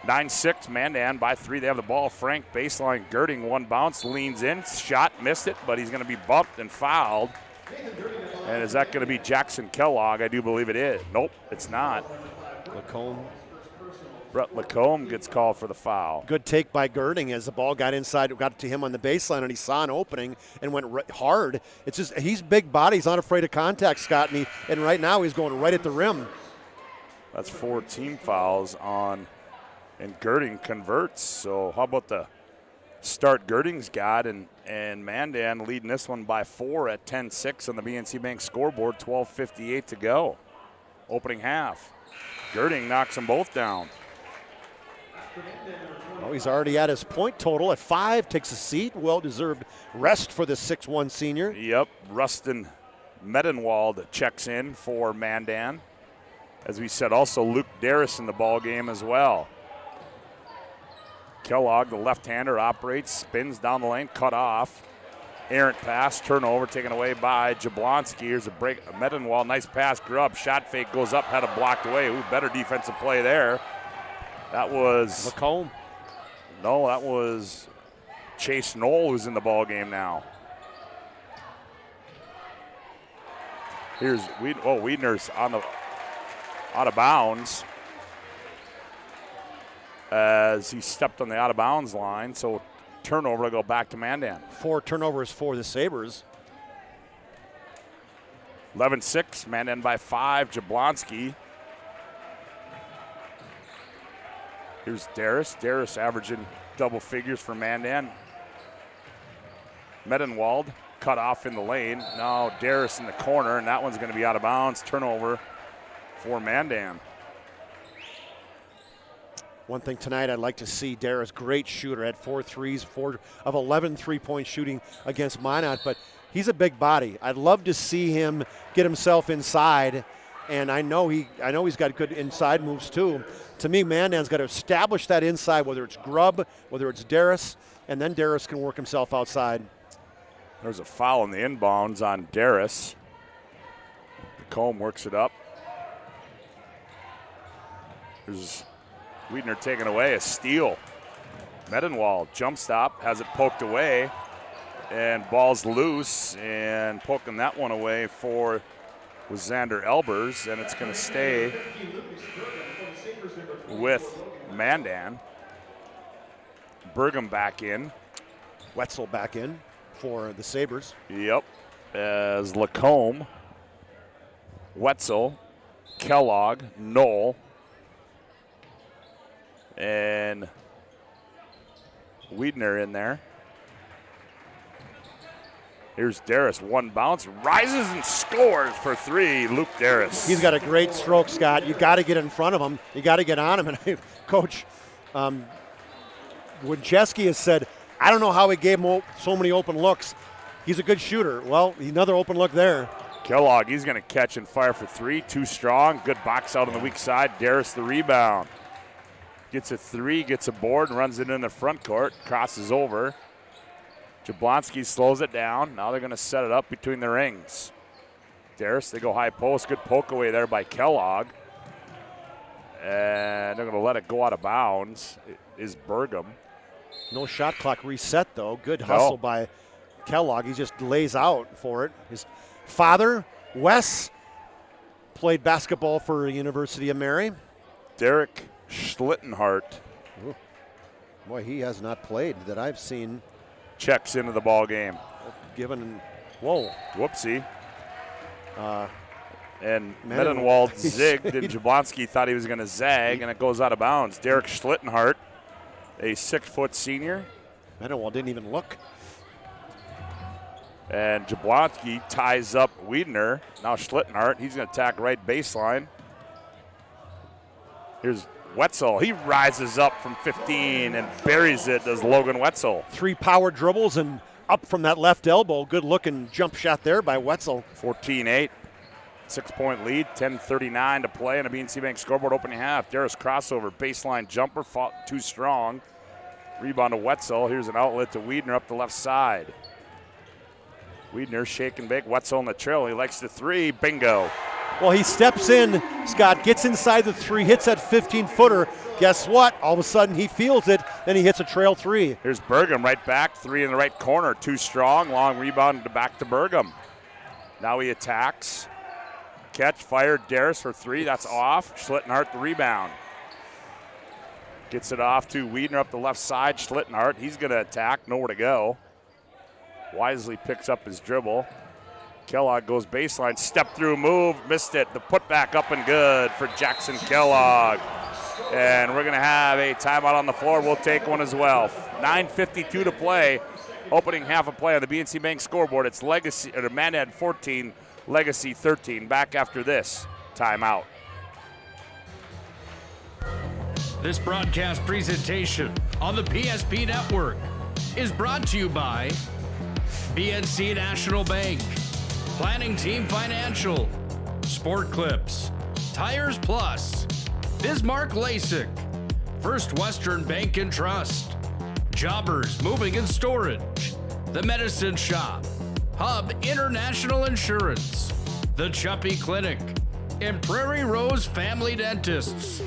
9-6 Mandan by 3. They have the ball. Frank baseline, Girding, one bounce, leans in, shot, missed it, but he's going to be bumped and fouled. And is that going to be Jackson Kellogg? I do believe it is. Nope, it's not. Lacombe. Brett Lacombe gets called for the foul. Good take by Girding as the ball got inside, got to him on the baseline, and he saw an opening and went hard. It's just he's big body. He's not afraid of contact, Scott, and right now he's going right at the rim. That's 4 team fouls on, and Girding converts. So how about the start Girding's got, and Mandan leading this one by 4 at 10-6 on the BNC Bank scoreboard, 12:58 to go. Opening half. Girding knocks them both down. Oh, he's already at his point total at 5, takes a seat. Well-deserved rest for the 6'1 senior. Yep, Rustin Medenwald checks in for Mandan. As we said, also Luke Darris in the ball game as well. Kellogg, the left-hander, operates, spins down the lane, cut off. Errant pass, turnover taken away by Jablonski. Here's a break. Medenwald, nice pass. Grubb, shot fake, goes up, had it blocked away. Ooh, better defensive play there. That was Lacombe. No, that was Chase Knoll who's in the ball game now. Here's Wiedner's on the out of bounds as he stepped on the out of bounds line. So turnover to go back to Mandan. 4 turnovers for the Sabres. 11-6, Mandan by 5. Jablonski. Here's Darris. Darris averaging double figures for Mandan. Medenwald cut off in the lane. Now Darris in the corner, and that one's going to be out of bounds. Turnover for Mandan. One thing tonight I'd like to see, Darris, great shooter, had 4 threes, 4 of 11 3-point shooting against Minot, but he's a big body. I'd love to see him get himself inside, and I know he's got good inside moves too. To me, Mandan's got to establish that inside, whether it's Grubb, whether it's Darris, and then Darris can work himself outside. There's a foul in the inbounds on Darris. Combe works it up. There's Wiedner taken away, a steal. Medenwald, jump stop, has it poked away, and ball's loose, and poking that one away was Xander Elbers, and it's going to stay with Mandan. Pregame back in. Wetzel back in for the Sabres. Yep, as Lacombe, Wetzel, Kellogg, Knoll, and Wiedner in there. Here's Darris, one bounce, rises and scores for 3, Luke Darris. He's got a great stroke, Scott. You got to get in front of him. You got to get on him. And Coach Wincheski has said, I don't know how he gave him so many open looks. He's a good shooter. Well, another open look there. Kellogg, he's going to catch and fire for 3, too strong. Good box out on the weak side. Darris the rebound. Gets a 3, gets a board, and runs it in the front court. Crosses over. Jablonski slows it down. Now they're going to set it up between the rings. Darris, they go high post. Good poke away there by Kellogg. And they're going to let it go out of bounds. It is Pregame. No shot clock reset, though. Good hustle by Kellogg. He just lays out for it. His father, Wes, played basketball for University of Mary. Derek Schlittenhart. Ooh. Boy, he has not played that I've seen. Checks into the ball game. Whoa. Whoopsie. And Medenwald zigged, and Jablonski thought he was going to zag, and it goes out of bounds. Derek Schlittenhart, a 6-foot senior. Medenwald didn't even look. And Jablonski ties up Wiedner. Now Schlittenhart, he's going to attack right baseline. Here's Wetzel, he rises up from 15 and buries it, does Logan Wetzel. 3 power dribbles and up from that left elbow. Good looking jump shot there by Wetzel. 14-8, 6-point lead, 10:39 to play on a BNC Bank scoreboard opening half. Darris crossover, baseline jumper, fought too strong. Rebound to Wetzel, here's an outlet to Wiedner up the left side. Wiedner shake and bake, Wetzel in the trail, he likes the 3, bingo. Well, he steps in, Scott, gets inside the 3, hits that 15-footer. Guess what? All of a sudden he feels it, then he hits a trail 3. Here's Pregame right back, 3 in the right corner, too strong, long rebound back to Pregame. Now he attacks. Catch, fire, Darris for 3, that's off. Schlittenhart the rebound. Gets it off to Wiedner up the left side. Schlittenhart, he's going to attack, nowhere to go. Wisely picks up his dribble. Kellogg goes baseline, step through move, missed it. The putback up and good for Jackson Kellogg. And we're going to have a timeout on the floor. We'll take one as well. 9:52 to play. Opening half of play on the BNC Bank scoreboard. It's Mandan 14, Legacy 13. Back after this timeout. This broadcast presentation on the PSP Network is brought to you by BNC National Bank, Planning Team Financial, Sport Clips, Tires Plus, Bismarck LASIK, First Western Bank and Trust, Jobbers Moving and Storage, The Medicine Shop, Hub International Insurance, The Chuppy Clinic, and Prairie Rose Family Dentists.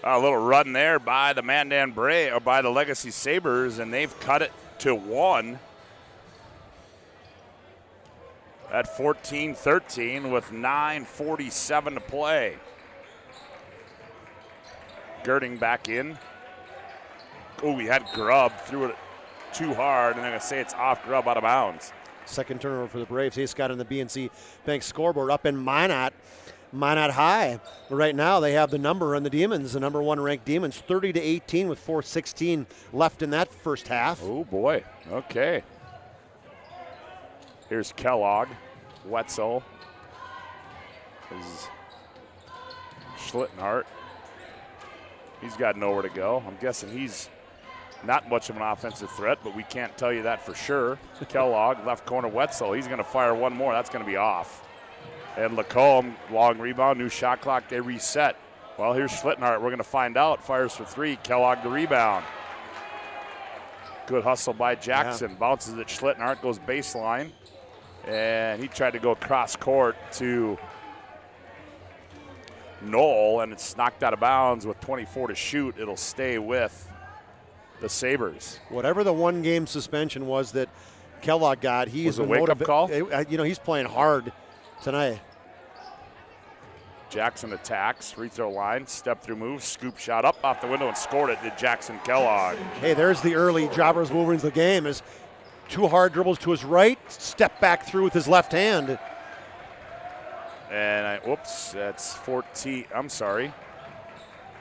A little run there by the Mandan Bray, or by the Legacy Sabres, and they've cut it to 1 at 14-13 with 9:47 to play. Girding back in. Oh, we had Grubb, threw it too hard, and I'm going to say it's off Grubb, out of bounds. Second turnover for the Braves. He got on the BNC Bank scoreboard up in Minot High. Right now they have the number on the Demons, the number 1 ranked Demons, 30-18 with 4:16 left in that first half. Oh boy, okay. Here's Kellogg, Wetzel, Schlittenhart. He's got nowhere to go. I'm guessing he's not much of an offensive threat, but we can't tell you that for sure. Kellogg, left corner, Wetzel. He's going to fire one more. That's going to be off. And Lacombe, long rebound, new shot clock, they reset. Well, here's Schlittenhart. We're going to find out. Fires for 3. Kellogg the rebound. Good hustle by Jackson. Yeah. Bounces at Schlittenhart, goes baseline. And he tried to go cross court to Knoll, and it's knocked out of bounds with 24 to shoot. It'll stay with the Sabres. Whatever the 1-game suspension was that Kellogg got, he's a wake-up call. He's playing hard tonight. Jackson attacks, free throw line, step through move, scoop shot up off the window and scored it to Jackson Kellogg. Hey, there's the early Jobbers move into the game. Is 2 hard dribbles to his right, step back through with his left hand. And that's 14. I'm sorry.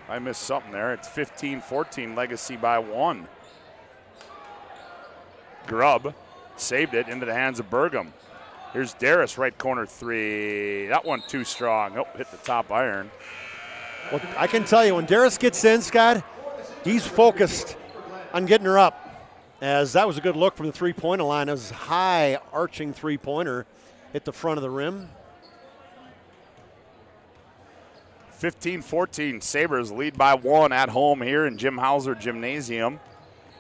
I missed something there. It's 15-14, Legacy by 1. Grubb saved it into the hands of Burgum. Here's Darris, right corner 3. That one too strong. Oh, hit the top iron. Well, I can tell you, when Darris gets in, Scott, he's focused on getting her up. As that was a good look from the three-pointer line. It was a high arching three-pointer. Hit the front of the rim. 15-14, Sabres lead by 1 at home here in Jim Hauser Gymnasium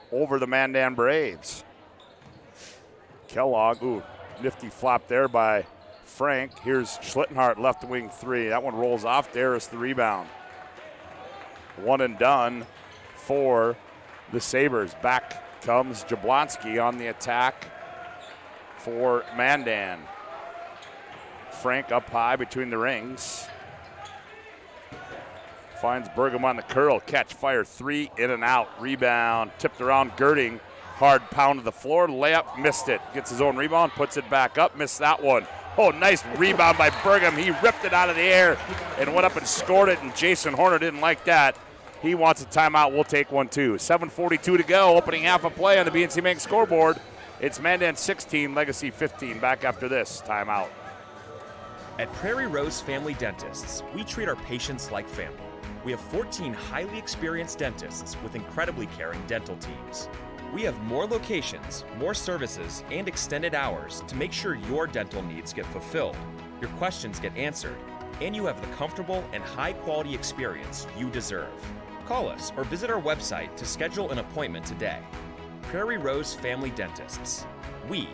over the Mandan Braves. Kellogg, nifty flop there by Frank. Here's Schlittenhart, left wing 3. That one rolls off. Darris the rebound. 1 and done for the Sabres. Back comes Jablonski on the attack for Mandan. Frank up high between the rings. Finds Burgum on the curl. Catch, fire 3, in and out. Rebound, tipped around Girding. Hard pound to the floor, layup, missed it. Gets his own rebound, puts it back up, missed that one. Oh, nice rebound by Burgum. He ripped it out of the air and went up and scored it, and Jason Horner didn't like that. He wants a timeout. We'll take one too. 7:42 to go, opening half a play on the BNC Bank scoreboard. It's Mandan 16, Legacy 15. Back after this timeout. At Prairie Rose Family Dentists, we treat our patients like family. We have 14 highly experienced dentists with incredibly caring dental teams. We have more locations, more services, and extended hours to make sure your dental needs get fulfilled, your questions get answered, and you have the comfortable and high-quality experience you deserve. Call us or visit our website to schedule an appointment today. Prairie Rose Family Dentists. We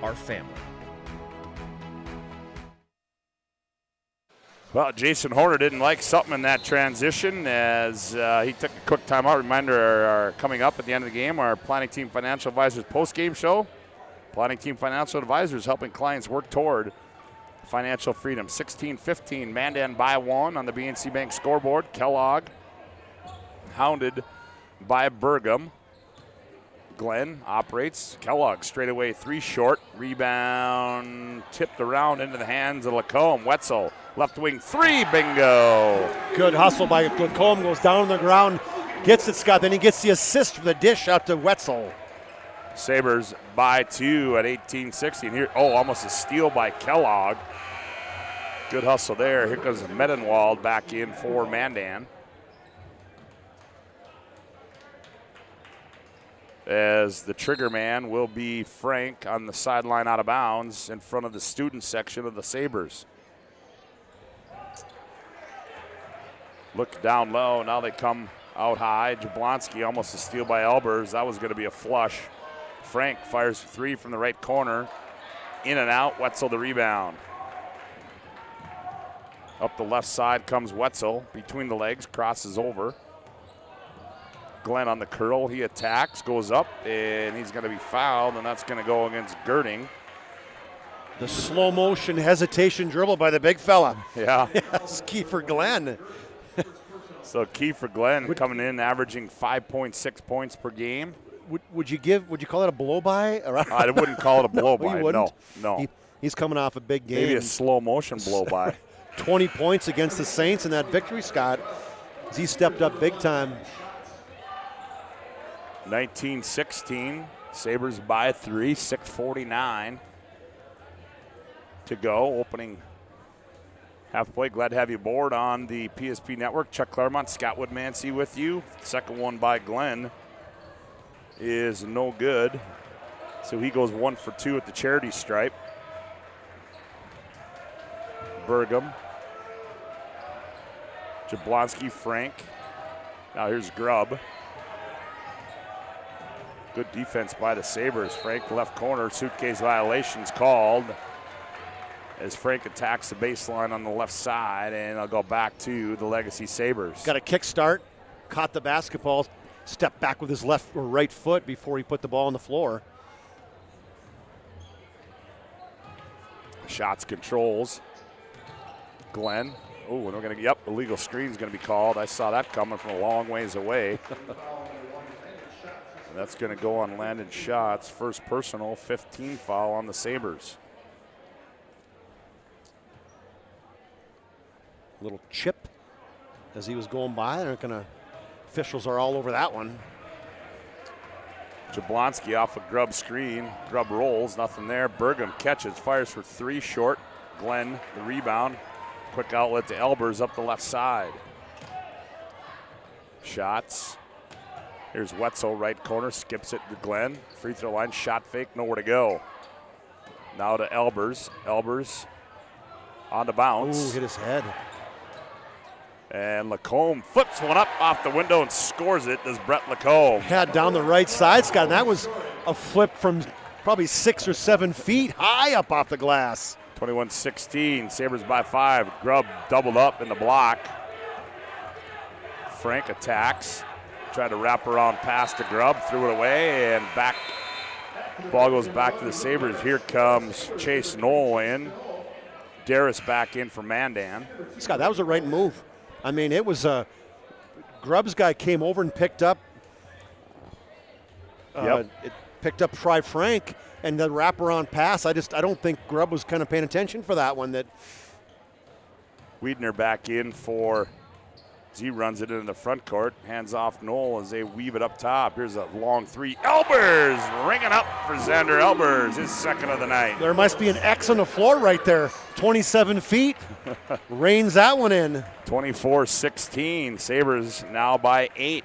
are family. Well, Jason Horner didn't like something in that transition as he took a quick timeout. Reminder, our coming up at the end of the game, our Planning Team Financial Advisors post-game show. Planning Team Financial Advisors helping clients work toward financial freedom. 16-15, Mandan by 1 on the BNC Bank scoreboard. Kellogg hounded by Burgum. Glenn operates. Kellogg straight away 3 short. Rebound tipped around into the hands of Lacombe. Wetzel. Left wing 3, bingo. Good hustle by Lacombe, goes down on the ground, gets it, Scott. Then he gets the assist from the dish out to Wetzel. Sabres by 2 at 18-16. Here, almost a steal by Kellogg. Good hustle there. Here comes Medenwald back in for Mandan. As the trigger man will be Frank on the sideline out of bounds in front of the student section of the Sabres. Look down low. Now they come out high. Jablonski almost a steal by Elbers. That was going to be a flush. Frank fires 3 from the right corner. In and out. Wetzel the rebound. Up the left side comes Wetzel. Between the legs. Crosses over. Glenn on the curl. He attacks. Goes up. And he's going to be fouled. And that's going to go against Girding. The slow motion hesitation dribble by the big fella. Yeah. Yes, Kiefer Glenn. So Kiefer Glenn coming in, averaging 5.6 points per game. Would you call it a blow by? I wouldn't call it a blow by. You wouldn't? No. He's coming off a big game. Maybe a slow motion blow by. 20 points against the Saints in that victory, Scott. As he stepped up big time. 19-16. Sabres by 3. 6:49 to go. Opening half play. Glad to have you aboard on the PSP Network. Chuck Clairmont, Scott Woodmansee with you. Second one by Glenn is no good. So he goes 1 for 2 at the charity stripe. Pregame. Jablonski, Frank. Now here's Grubb. Good defense by the Sabres. Frank left corner. Suitcase violations called as Frank attacks the baseline on the left side, and I'll go back to the Legacy Sabres. Got a kick start, caught the basketball, stepped back with his left or right foot before he put the ball on the floor. Shots controls. Glenn. Oh, and we're going to, illegal screen's going to be called. I saw that coming from a long ways away. And that's going to go on Landon Shots. First personal, 15 foul on the Sabres. Little chip as he was going by. Officials are all over that one. Jablonski off a Grubb screen. Grubb rolls, nothing there. Pregame catches, fires for 3 short. Glenn, the rebound. Quick outlet to Elbers up the left side. Shots. Here's Wetzel, right corner, skips it to Glenn. Free throw line, shot fake, nowhere to go. Now to Elbers. Elbers on the bounce. Ooh, hit his head. And Lacombe flips one up off the window and scores it. Does Brett Lacombe. Yeah, down the right side, Scott. And that was a flip from probably 6 or 7 feet high up off the glass. 21-16, Sabres by 5. Grubb doubled up in the block. Frank attacks. Tried to wrap around pass to Grubb, threw it away, and back. Ball goes back to the Sabres. Here comes Chase Knoll in. Darris back in for Mandan. Scott, that was the right move. I mean, it was Grubb's guy came over and picked up. It picked up Fry Frank, and the wraparound pass. I don't think Grubb was kind of paying attention for that one. That Wiedner back in for. He runs it into the front court, hands off Knoll as they weave it up top. Here's a long 3. Elbers ringing up for Xander Elbers, his second of the night. There must be an X on the floor right there. 27 feet, rains that one in. 24-16, Sabres now by 8.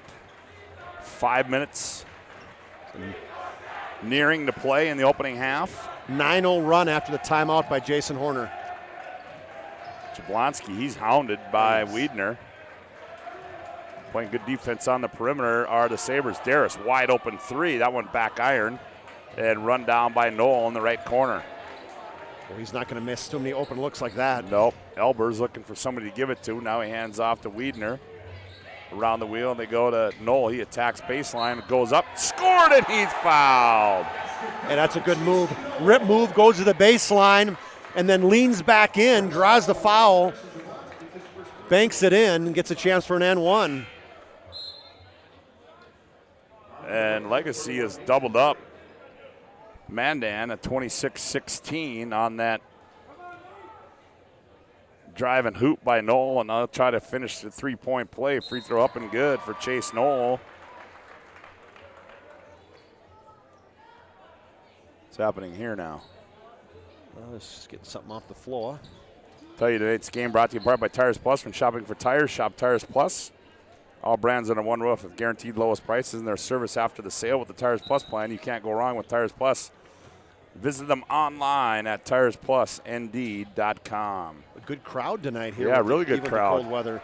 5 minutes nearing to play in the opening half. 9-0 run after the timeout by Jason Horner. Jablonski, he's hounded by Wiedner. Playing good defense on the perimeter are the Sabres. Darris, wide open 3. That one back iron. And run down by Knoll in the right corner. Well, he's not going to miss too many open looks like that. Nope. Elbers looking for somebody to give it to. Now he hands off to Wiedner. Around the wheel, and they go to Knoll. He attacks baseline, goes up, scored, and he's fouled. And that's a good move. Rip move, goes to the baseline, and then leans back in, draws the foul, banks it in, and gets a chance for an N1. And Legacy is doubled up. Mandan at 26-16 on that drive and hoop by Knoll, and I'll try to finish the 3-point play. Free throw up and good for Chase Knoll. happening here now? Well, let's just get something off the floor. Tell you tonight's game brought to you in part by Tires Plus. When shopping for tires, shop Tires Plus. All brands under one roof with guaranteed lowest prices and their service after the sale with the Tires Plus plan. You can't go wrong with Tires Plus. Visit them online at TiresPlusND.com. A good crowd tonight here. Yeah, really good even crowd. The cold weather.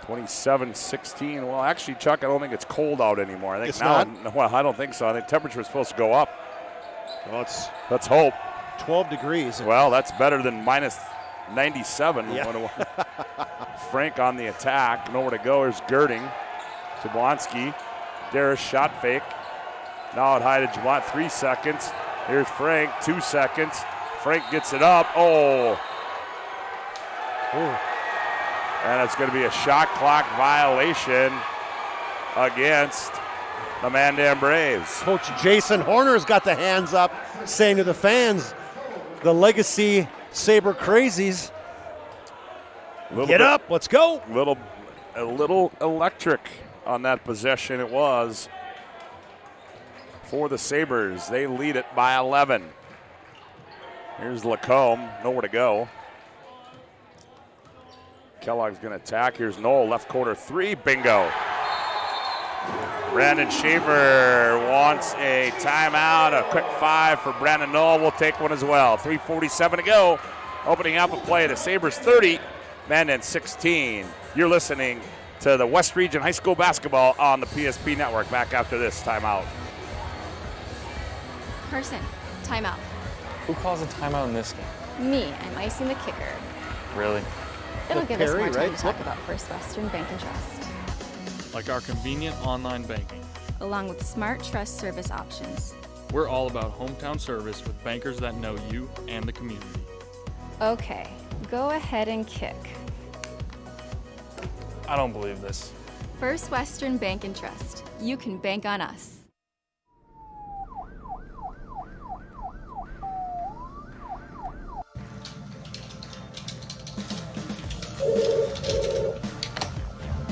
27-16. Well, actually, Chuck, I don't think it's cold out anymore. I think It's now, not? well, I don't think so. I think temperature is supposed to go up. Well, it's Let's hope. 12 degrees. Well, that's better than minus 97. Yeah. Frank on the attack. Nowhere to go. Here's Girding. Jablonski. Darius shot fake. Now it high to Jablon. 3 seconds. Here's Frank. 2 seconds. Frank gets it up. Oh. Ooh. And it's going to be a shot clock violation against the Mandan Braves. Coach Jason Horner's got the hands up, saying to the fans, the Legacy Sabre Crazies, get up, let's go. A little electric on that possession it was for the Sabres. They lead it by 11. Here's Lacombe, nowhere to go. Kellogg's going to attack. Here's Knoll, left corner 3, bingo. Brandon Shaver wants a timeout, a quick 5 for Brandon Knoll. We'll take one as well. 3:47 to go. Opening up a play, the Sabres 30, Mandan 16. You're listening to the West Region High School Basketball on the PSP Network. Back after this timeout. Carson, timeout. Who calls a timeout in this game? Me, I'm icing the kicker. Really? It'll give us Perry, more time right? to talk about First Western Bank and Trust, Like our convenient online banking. along with smart trust service options. We're all about hometown service with bankers that know you and the community. Okay, go ahead and kick. I don't believe this. First Western Bank and Trust. You can bank on us.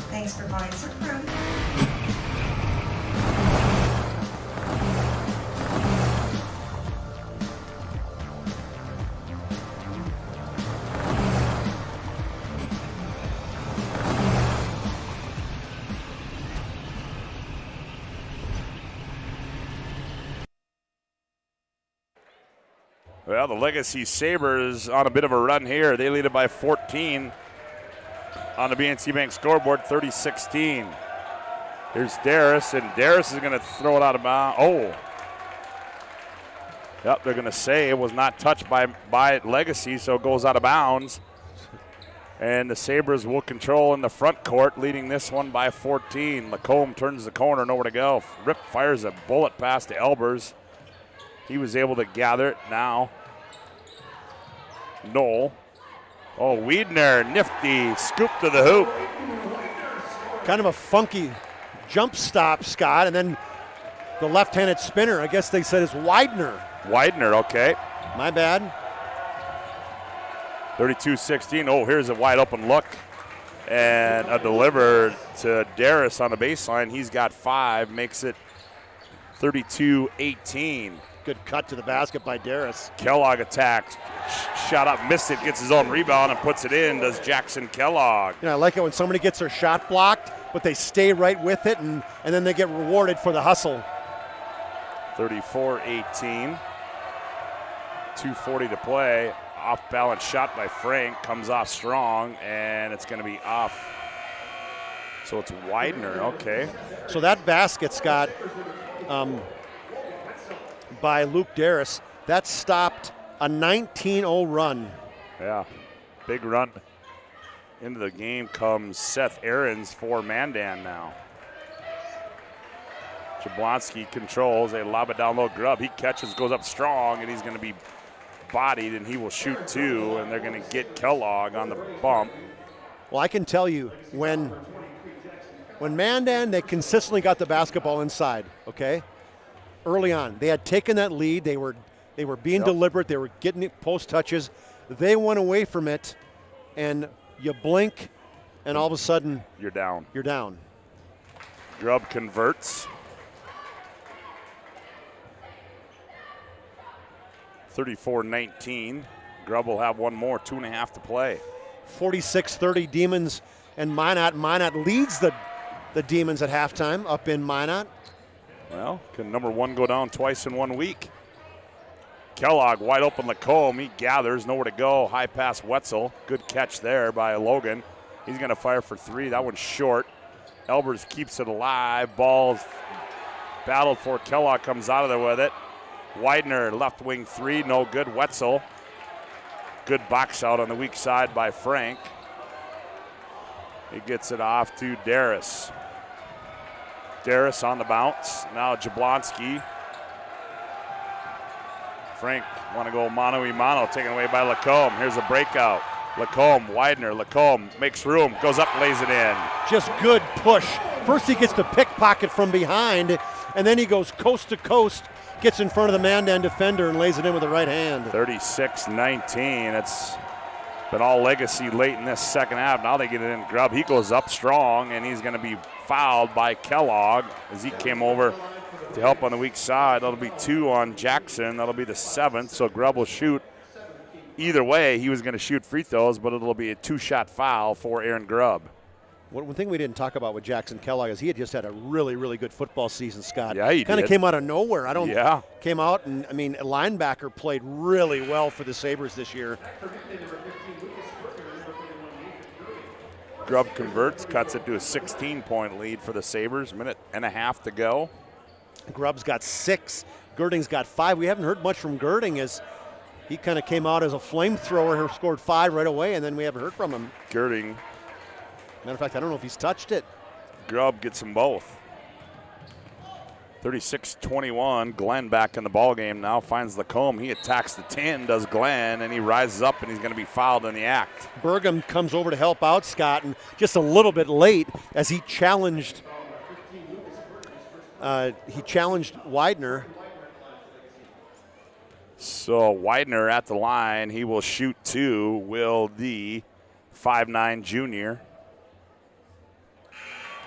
Thanks for buying some fruit. Well, the Legacy Sabres on a bit of a run here. They lead it by 14 on the BNC Bank scoreboard, 30-16. Here's Darius, and Darius is going to throw it out of bounds. Oh. Yep, they're going to say it was not touched by Legacy, so it goes out of bounds. And the Sabres will control in the front court, leading this one by 14. Lacombe turns the corner, nowhere to go. Rip fires a bullet past to Elbers. He was able to gather it now. Knoll. Oh, Wiedner, nifty, scoop to the hoop. Kind of a funky jump stop, Scott, and then the left-handed spinner, I guess they said is Widener. Widener, okay. My bad. 32-16. Oh, here's a wide open look. And a deliver to Darius on the baseline. He's got 5, makes it 32-18. Good cut to the basket by Darius. Kellogg attacks. Shot up, missed it, gets his own rebound and puts it in, does Jackson Kellogg. You know, I like it when somebody gets their shot blocked, but they stay right with it, and then they get rewarded for the hustle. 34-18. 2:40 to play. Off balance shot by Frank, comes off strong, and it's going to be off. So it's Widener, okay. So that basket, Scott, by Luke Darius, that stopped a 19-0 run. Yeah, big run. Into the game comes Seth Ahrens for Mandan now. Jablonski controls, they lob it down low. Grubb, he catches, goes up strong, and he's going to be bodied, and he will shoot 2, and they're going to get Kellogg on the bump. Well, I can tell you, when Mandan, they consistently got the basketball inside, okay? Early on, they had taken that lead. They were being deliberate. They were getting it post touches. They went away from it, and you blink, and all of a sudden you're down. You're down. Grubb converts. 34-19. Grubb will have one more, 2.5 to play. 46-30 Demons and Minot. Minot leads the Demons at halftime up in Minot. Well, can number one go down twice in 1 week? Kellogg wide open Lacombe. He gathers, nowhere to go. High pass Wetzel. Good catch there by Logan. He's going to fire for three. That one's short. Elbers keeps it alive. Ball's battled for. Kellogg comes out of there with it. Widener left wing three, no good. Wetzel. Good box out on the weak side by Frank. He gets it off to Darris. Darris on the bounce. Now Jablonski. Frank want to go mano-a-mano, taken away by Lacombe. Here's a breakout. Lacombe, Widener, Lacombe makes room, goes up, lays it in. Just good push. First he gets the pickpocket from behind, and then he goes coast to coast, gets in front of the Mandan defender and lays it in with the right hand. 36-19. It's been all Legacy late in this second half. Now they get it in. Grubb, he goes up strong, and he's going to be fouled by Kellogg as he came over to help on the weak side. That'll be 2 on Jackson. That'll be the 7th, so Grubb will shoot. Either way, he was going to shoot free throws, but it'll be a 2-shot foul for Aaron Grubb. One thing we didn't talk about with Jackson Kellogg is he had just had a really, really good football season, Scott. Yeah, he kind of did. came out of nowhere. Came out and, a linebacker played really well for the Sabres this year. Grubb converts, cuts it to a 16-point lead for the Sabres. 1.5 to go. Grubb's got 6. Girding's got 5. We haven't heard much from Girding as he kind of came out as a flamethrower who scored 5 right away, and then we haven't heard from him. Girding. Matter of fact, I don't know if he's touched it. Grubb gets them both. 36-21. Glenn back in the ballgame now. Finds Lacombe. He attacks the 10, does Glenn, and he rises up, and he's going to be fouled in the act. Burgum comes over to help out Scott, and just a little bit late as he challenged Widener. So Widener at the line. He will shoot 2. Will the 5'9" junior.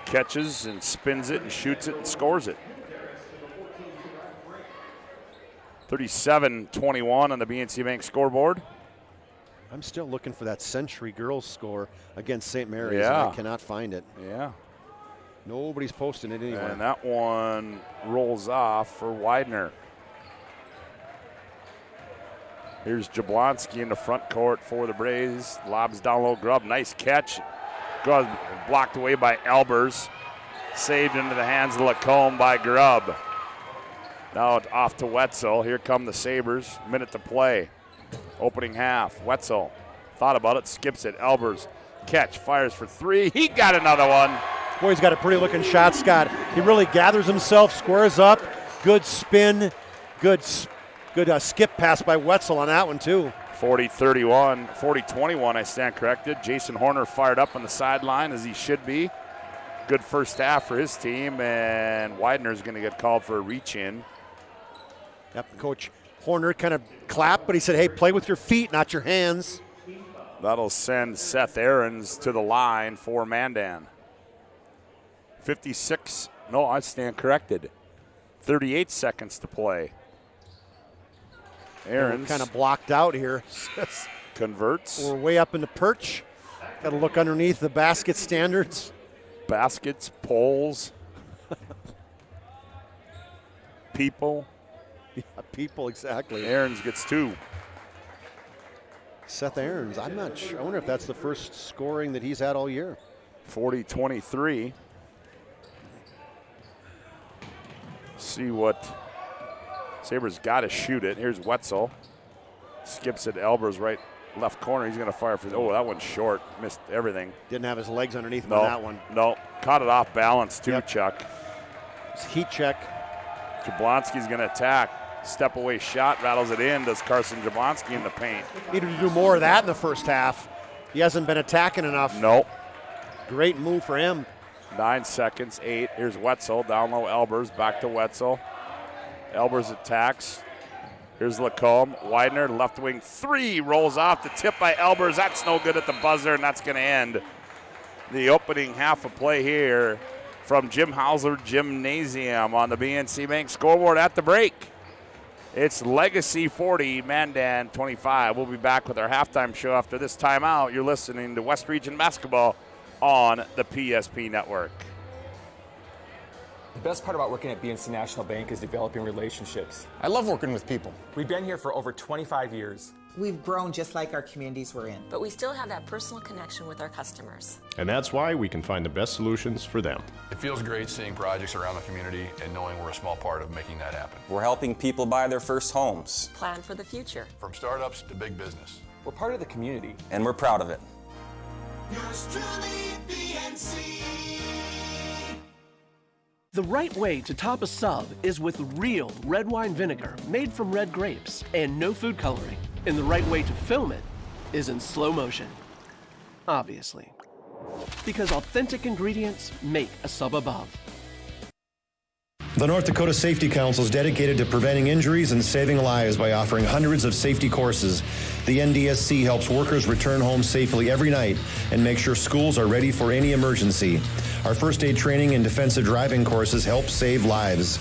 Catches and spins it and shoots it and scores it. 37-21 on the BNC Bank scoreboard. I'm still looking for that Century girls score against St. Mary's, Yeah. and I cannot find it. Yeah. Nobody's posting it anywhere. And that one rolls off for Widener. Here's Jablonski in the front court for the Braves. Lobs down low. Grubb, nice catch. Grubb blocked away by Elbers. Saved into the hands of Lacombe by Grubb. Now off to Wetzel. Here come the Sabres. Minute to play. Opening half. Wetzel thought about it, skips it. Elbers catch, fires for 3. He got another one. Boy, he's got a pretty looking shot, Scott. He really gathers himself, squares up. Good spin. Good skip pass by Wetzel on that one, too. 40-21, I stand corrected. Jason Horner fired up on the sideline as he should be. Good first half for his team, and Widener's going to get called for a reach-in. Yep, Coach Horner kind of clapped, but he said, hey, play with your feet, not your hands. That'll send Seth Aarons to the line for Mandan. I stand corrected. 38 seconds to play. Aarons kind of blocked out here. Converts. We're way up in the perch. Got to look underneath the basket standards. Baskets, poles, people. Yeah, people, exactly. Aarons gets 2. Seth Aarons, I'm not sure. I wonder if that's the first scoring that he's had all year. 40-23. See what Sabres got to shoot it. Here's Wetzel. Skips it. Elbers right left corner. He's going to fire for. Oh, that one's short. Missed everything. Didn't have his legs underneath him on that one. No. Caught it off balance too, Chuck. It's heat check. Jablonski's going to attack. Step away shot. Rattles it in. Does Carson Jablonski in the paint. Needed to do more of that in the first half. He hasn't been attacking enough. Nope. Great move for him. 9 seconds. 8. Here's Wetzel. Down low Elbers. Back to Wetzel. Elbers attacks. Here's Lacombe. Widener, left wing 3. Rolls off the tip by Elbers. That's no good at the buzzer, and that's going to end the opening half of play here from Jim Hauser Gymnasium on the BNC Bank scoreboard at the break. It's Legacy 40, Mandan 25. We'll be back with our halftime show after this timeout. You're listening to West Region Basketball on the PSP Network. The best part about working at BNC National Bank is developing relationships. I love working with people. We've been here for over 25 years. We've grown just like our communities we're in. But we still have that personal connection with our customers. And that's why we can find the best solutions for them. It feels great seeing projects around the community and knowing we're a small part of making that happen. We're helping people buy their first homes. Plan for the future. From startups to big business. We're part of the community. And we're proud of it. Yours truly, BNC. The right way to top a sub is with real red wine vinegar made from red grapes and no food coloring. And the right way to film it is in slow motion. Obviously. Because authentic ingredients make a sub above. The North Dakota Safety Council is dedicated to preventing injuries and saving lives by offering hundreds of safety courses. The NDSC helps workers return home safely every night and make sure schools are ready for any emergency. Our first aid training and defensive driving courses help save lives.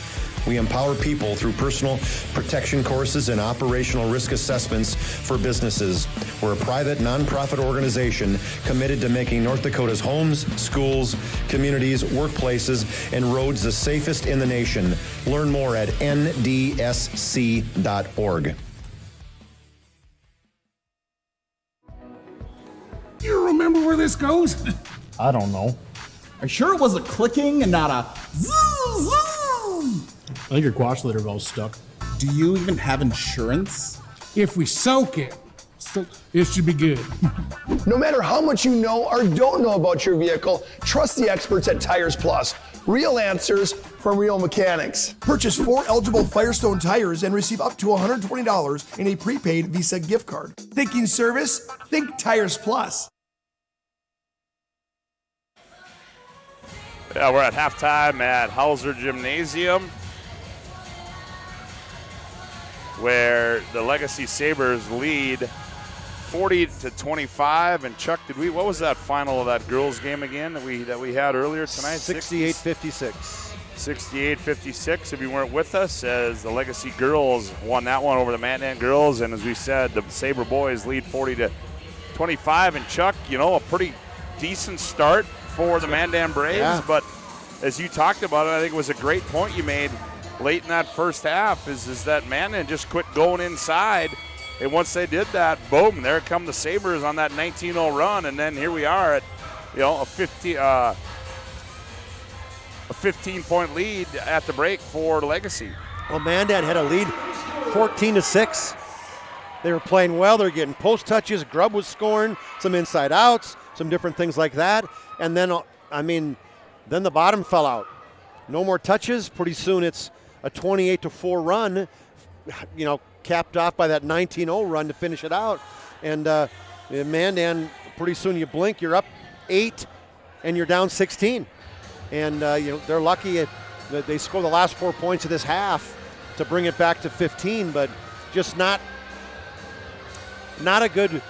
We empower people through personal protection courses and operational risk assessments for businesses. We're a private, nonprofit organization committed to making North Dakota's homes, schools, communities, workplaces, and roads the safest in the nation. Learn more at ndsc.org. You remember where this goes? I don't know. Are you sure it was a clicking and not a zzz? I think your quash litter valve's stuck. Do you even have insurance? If we soak it, it should be good. No matter how much you know or don't know about your vehicle, trust the experts at Tires Plus. Real answers from real mechanics. Purchase 4 eligible Firestone tires and receive up to $120 in a prepaid Visa gift card. Thinking service? Think Tires Plus. Yeah, we're at halftime at Hauser Gymnasium, where the Legacy Sabres lead 40-25. And Chuck, what was that final of that girls game again that we had earlier tonight? 68-56. 68-56. If you weren't with us, as the Legacy girls won that one over the Mandan girls, and as we said, the Sabre boys lead 40-25. And Chuck, a pretty decent start for the Mandan Braves, but as you talked about it, I think it was a great point you made late in that first half, is that Mandan just quit going inside, and once they did that, boom, there come the Sabres on that 19-0 run, and then here we are at a 15-point lead at the break for Legacy. Well, Mandan had a lead 14-6. They were playing well. They're getting post touches. Grubb was scoring some inside outs, some different things like that. And then, then the bottom fell out. No more touches. Pretty soon it's a 28-4 run, capped off by that 19-0 run to finish it out. And Mandan, pretty soon you blink, you're up 8 and you're down 16. And they're lucky that they score the last 4 points of this half to bring it back to 15, but just not a good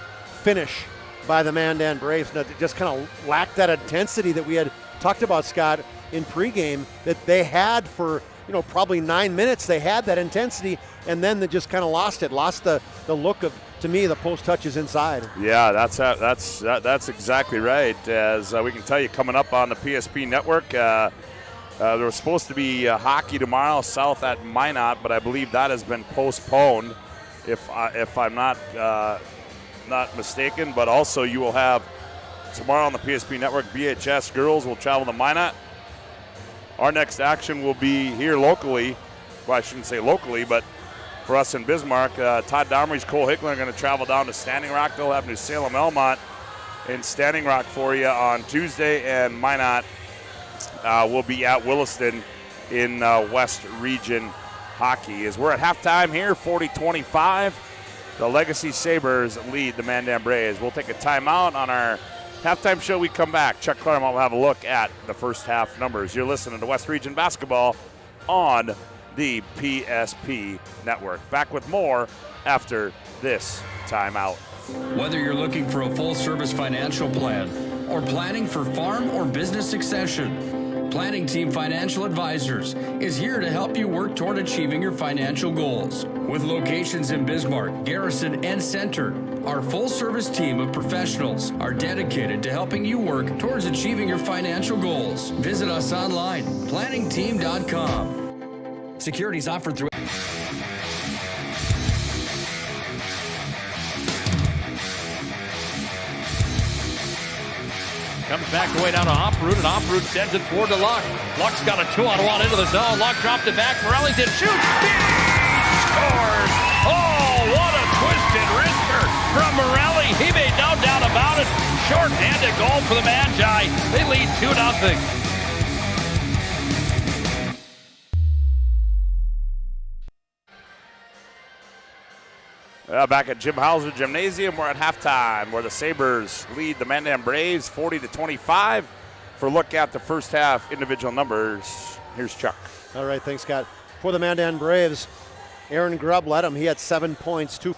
finish by the Mandan Braves. They just kind of lacked that intensity that we had talked about, Scott, in pregame, that they had for probably 9 minutes. They had that intensity, and then they just kind of lost it. Lost the look of, to me, the post touches inside. Yeah, that's exactly right. As we can tell you, coming up on the PSP Network, there was supposed to be hockey tomorrow south at Minot, but I believe that has been postponed, if I'm not mistaken. But also you will have tomorrow on the PSP Network, BHS girls will travel to Minot. Our next action will be here locally. Well, I shouldn't say locally, but for us in Bismarck, Todd Domrey's Cole Hickler are going to travel down to Standing Rock. They'll have New Salem Elmont in Standing Rock for you on Tuesday, and Minot will be at Williston in West Region Hockey. As we're at halftime here, 40-25, the Legacy Sabres lead the Mandan Braves. We'll take a timeout on our halftime show. We come back. Chuck Clairmont will have a look at the first half numbers. You're listening to West Region Basketball on the PSP Network. Back with more after this timeout. Whether you're looking for a full-service financial plan or planning for farm or business succession, Planning Team Financial Advisors is here to help you work toward achieving your financial goals. With locations in Bismarck, Garrison, and Center, our full-service team of professionals are dedicated to helping you work towards achieving your financial goals. Visit us online, planningteam.com. Securities offered through Comes back the way down to Oproot, and Oproot sends it forward to Luck. Luck's got a 2-on-1 into the zone. Luck dropped it back. Morellington shoots. He scores! Oh, what a twisted wrister from Morelli. He made no doubt about it. Short-handed goal for the Magi. They lead 2-0. Back at Jim Hauser Gymnasium, we're at halftime where the Sabres lead the Mandan Braves 40-25. For a look at the first half individual numbers, here's Chuck. All right, thanks, Scott. For the Mandan Braves, Aaron Grubb led him. He had 7 points, 3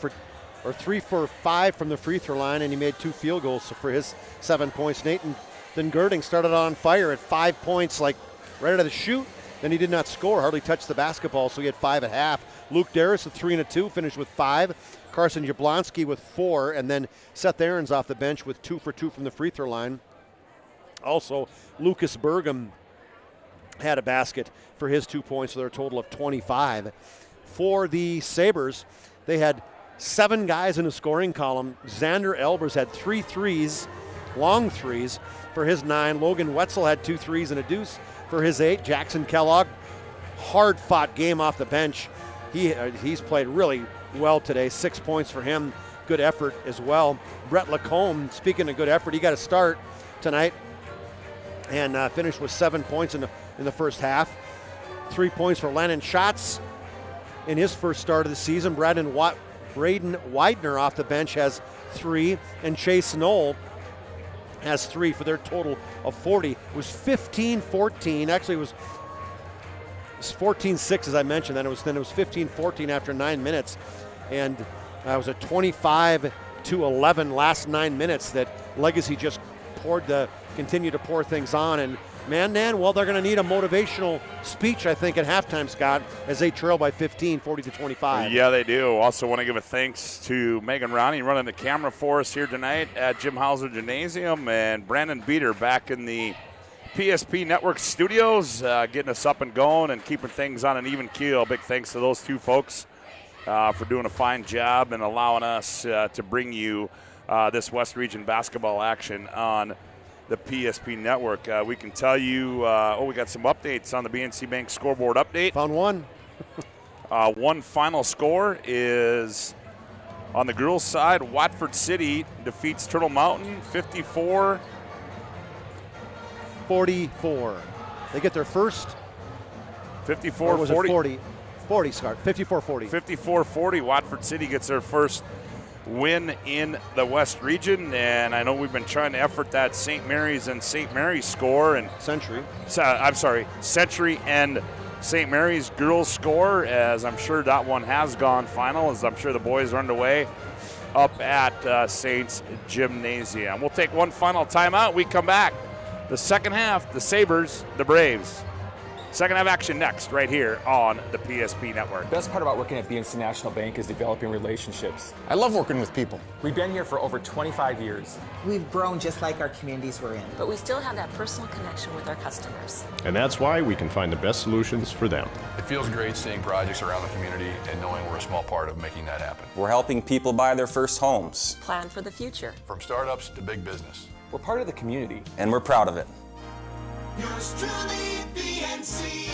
for 5 from the free throw line, and he made 2 field goals for his 7 points. Nathan Girding started on fire at 5 points, like right out of the chute. Then he did not score, hardly touched the basketball, so he had 5 at half. Luke Darris at 3 and 2, finished with 5. Carson Jablonski with 4, and then Seth Aarons off the bench with 2 for 2 from the free throw line. Also, Lucas Burgum had a basket for his 2 points, so they're a total of 25. For the Sabres, they had 7 guys in the scoring column. Xander Elbers had 3 threes, long threes, for his 9. Logan Wetzel had 2 threes and a deuce for his 8. Jackson Kellogg, hard-fought game off the bench. He's played really well today. 6 points for him. Good effort as well. Brett Lacombe, speaking of good effort, he got a start tonight and finished with 7 points in the first half. 3 points for Landon Schatz in his first start of the season. Braden Widener off the bench has 3, and Chase Knoll has 3 for their total of 40. It was 15-14. Actually, it was 14-6, as I mentioned. Then it was 15-14 after 9 minutes, and it was a 25-11 last 9 minutes that Legacy just continued to pour things on. And Mandan, well, they're going to need a motivational speech, I think, at halftime, Scott, as they trail by 15, 40-25. Yeah, they do. Also want to give a thanks to Megan Ronnie running the camera for us here tonight at Jim Hauser Gymnasium, and Brandon Beater back in the PSP Network studios, getting us up and going and keeping things on an even keel. Big thanks to those 2 folks for doing a fine job and allowing us to bring you this West Region basketball action on the PSP Network. We can tell you, we got some updates on the BNC Bank scoreboard update. Found one. One final score is on the girls' side. Watford City defeats Turtle Mountain 54-44. They get their first 54-40. 40, Scott. 54-40. 54-40. Watford City gets their first win in the West Region, and I know we've been trying to effort that St. Mary's and St. Mary's score and Century and St. Mary's girls score, as I'm sure that one has gone final, as I'm sure the boys are underway up at Saints Gymnasium. We'll take one final timeout. We come back. The second half, the Sabres, the Braves. Second half action next, right here on the PSP Network. The best part about working at BNC National Bank is developing relationships. I love working with people. We've been here for over 25 years. We've grown just like our communities we're in. But we still have that personal connection with our customers. And that's why we can find the best solutions for them. It feels great seeing projects around the community and knowing we're a small part of making that happen. We're helping people buy their first homes. Plan for the future. From startups to big business. We're part of the community. And we're proud of it. Yours truly, BNC.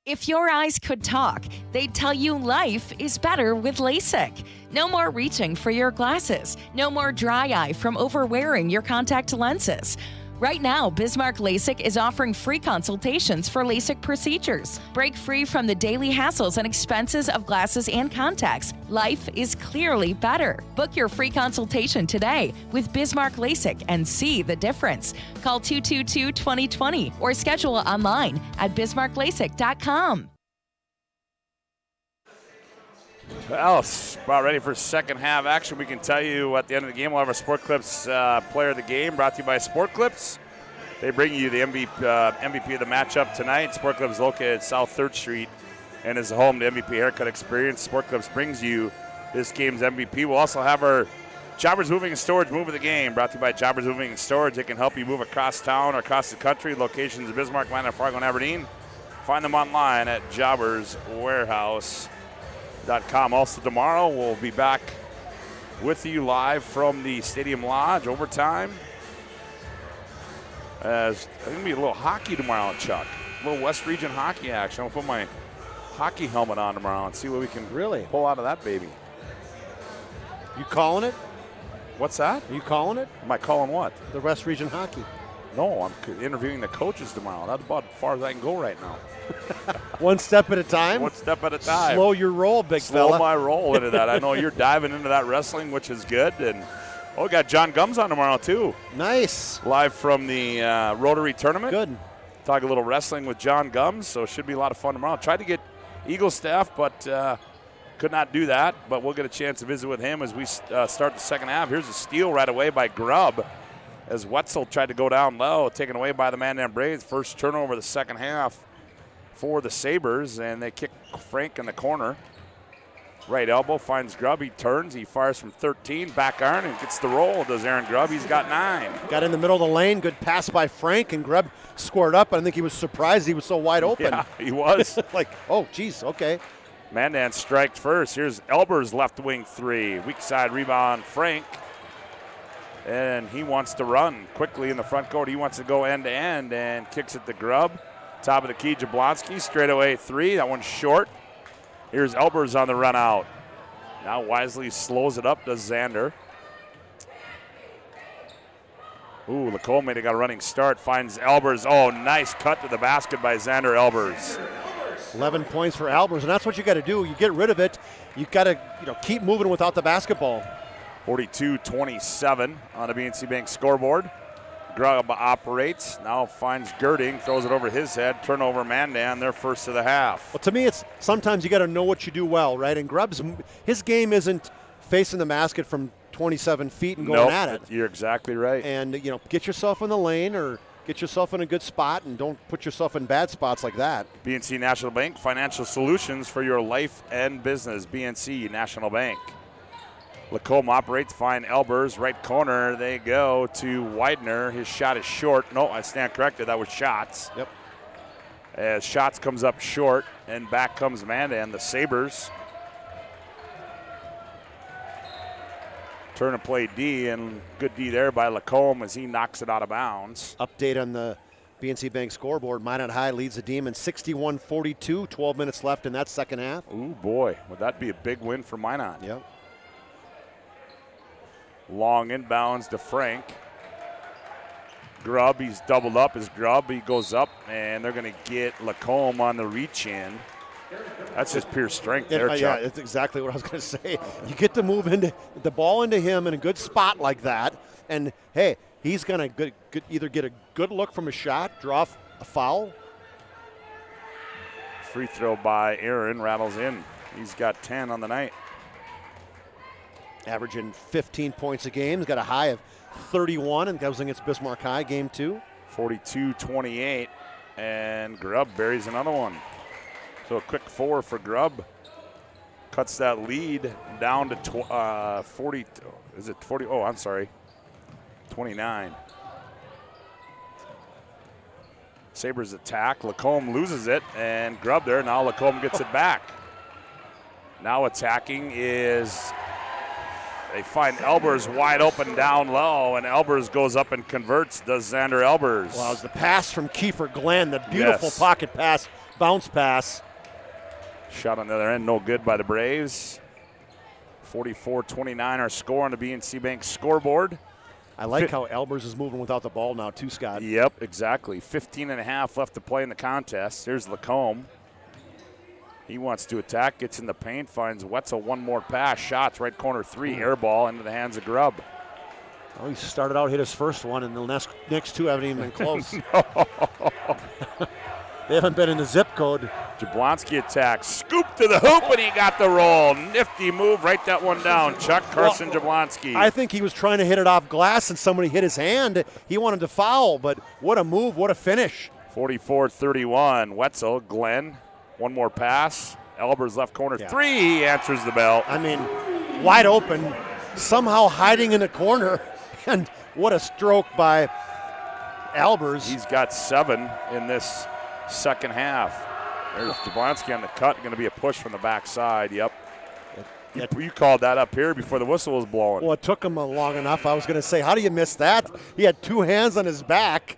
If your eyes could talk, they'd tell you life is better with LASIK. No more reaching for your glasses. No more dry eye from overwearing your contact lenses. Right now, Bismarck LASIK is offering free consultations for LASIK procedures. Break free from the daily hassles and expenses of glasses and contacts. Life is clearly better. Book your free consultation today with Bismarck LASIK and see the difference. Call 222-2020 or schedule online at bismarcklasik.com. Well, about ready for second half action. We can tell you at the end of the game, we'll have our Sport Clips player of the game brought to you by Sport Clips. They bring you the MVP of the matchup tonight. Sport Club is located at South 3rd Street and is home to MVP Haircut Experience. Sport Clubs brings you this game's MVP. We'll also have our Jobbers Moving and Storage Move of the Game, brought to you by Jobbers Moving and Storage. They can help you move across town or across the country. Locations in Bismarck, Mandan, Fargo, and Aberdeen. Find them online at jobberswarehouse.com. Also tomorrow, we'll be back with you live from the Stadium Lodge overtime. As I think it'll be a little hockey tomorrow, Chuck. A little West Region hockey action. I'll put my hockey helmet on tomorrow and see what we can really pull out of that baby. You calling it? What's that? Are you calling it? Am I calling what? The West Region hockey. No, I'm interviewing the coaches tomorrow. That's about as far as I can go right now. One step at a time? One step at a time. Slow your roll, big fella. Slow my roll into that. I know you're diving into that wrestling, which is good. And we got John Gums on tomorrow, too. Nice. Live from the Rotary Tournament. Good. Talk a little wrestling with John Gums, so it should be a lot of fun tomorrow. Tried to get Eagle staff, but could not do that. But we'll get a chance to visit with him as we start the second half. Here's a steal right away by Grubb as Wetzel tried to go down low, taken away by the Mandan Braves. First turnover of the second half for the Sabres, and they kick Frank in the corner. Right elbow finds Grubb. He turns. He fires from 13. Back iron and gets the roll. Does Aaron Grubb. He's got 9. Got in the middle of the lane. Good pass by Frank, and Grubb squared up. I think he was surprised he was so wide open. Yeah, he was. Like, oh, geez, okay. Mandan striked first. Here's Elber's left wing 3. Weak side rebound, Frank. And he wants to run quickly in the front court. He wants to go end to end and kicks it to Grubb. Top of the key, Jablonski, straight away 3. That one's short. Here's Elbers on the run out. Now Wisely slows it up to Xander. Ooh, Lacombe got a running start. Finds Elbers. Oh, nice cut to the basket by Xander Elbers. 11 points for Elbers, and that's what you got to do. You get rid of it. You got to keep moving without the basketball. 42-27 on the BNC Bank scoreboard. Grubb operates, now finds Girding, throws it over his head, turnover Mandan, their first of the half. Well, to me, it's sometimes you got to know what you do well, right? And Grubb's, his game isn't facing the basket from 27 feet and going at it. You're exactly right. And, get yourself in the lane or get yourself in a good spot and don't put yourself in bad spots like that. BNC National Bank, financial solutions for your life and business. BNC National Bank. Lacombe operates, find Elbers, right corner. They go to Widener. His shot is short. No, I stand corrected. That was Shots. Yep. As Shots comes up short, and back comes Mandan. The Sabres turn and play D, and good D there by Lacombe as he knocks it out of bounds. Update on the BNC Bank scoreboard. Minot High leads the Demons 61-42. 12 minutes left in that second half. Ooh, boy. Would that be a big win for Minot? Yep. Long inbounds to Frank. Grubb, he's doubled up as Grubb. He goes up, and they're going to get Lacombe on the reach in. That's just pure strength there, Chuck. Yeah, that's exactly what I was going to say. You get to move into the ball into him in a good spot like that, and, hey, he's going to either get a good look from a shot, draw a foul. Free throw by Aaron rattles in. He's got 10 on the night. Averaging 15 points a game. He's got a high of 31, and that was against Bismarck High, game 2. 42-28, and Grubb buries another one. So a quick 4 for Grubb. Cuts that lead down to 40. Is it 40? Oh, I'm sorry. 29. Sabres attack. Lacombe loses it, and Grubb there. Now Lacombe gets it back. Now attacking is... They find Elbers wide open down low, and Elbers goes up and converts. Does Xander Elbers. Well, it was the pass from Kiefer Glenn, the beautiful pocket pass, bounce pass. Shot on the other end, no good by the Braves. 44-29 our score on the BNC Bank scoreboard. I like how Elbers is moving without the ball now too, Scott. Yep, exactly. 15 and a half left to play in the contest. There's Lacombe. He wants to attack, gets in the paint, finds Wetzel, one more pass, shots, right corner 3, air ball into the hands of Grubb. Oh, he started out, hit his first one, and the next 2 haven't even been close. They haven't been in the zip code. Jablonski attacks, scoop to the hoop, and he got the roll. Nifty move, write that one down. Chuck Carson Jablonski. I think he was trying to hit it off glass and somebody hit his hand. He wanted to foul, but what a move, what a finish. 44-31, Wetzel, Glenn, one more pass. Elber's left corner, three, he answers the bell. I mean, wide open, somehow hiding in the corner, and what a stroke by Albers. He's got 7 in this second half. There's Jablonski on the cut, going to be a push from the backside, yep. You called that up here before the whistle was blowing. Well, it took him long enough. I was going to say, how do you miss that? He had 2 hands on his back.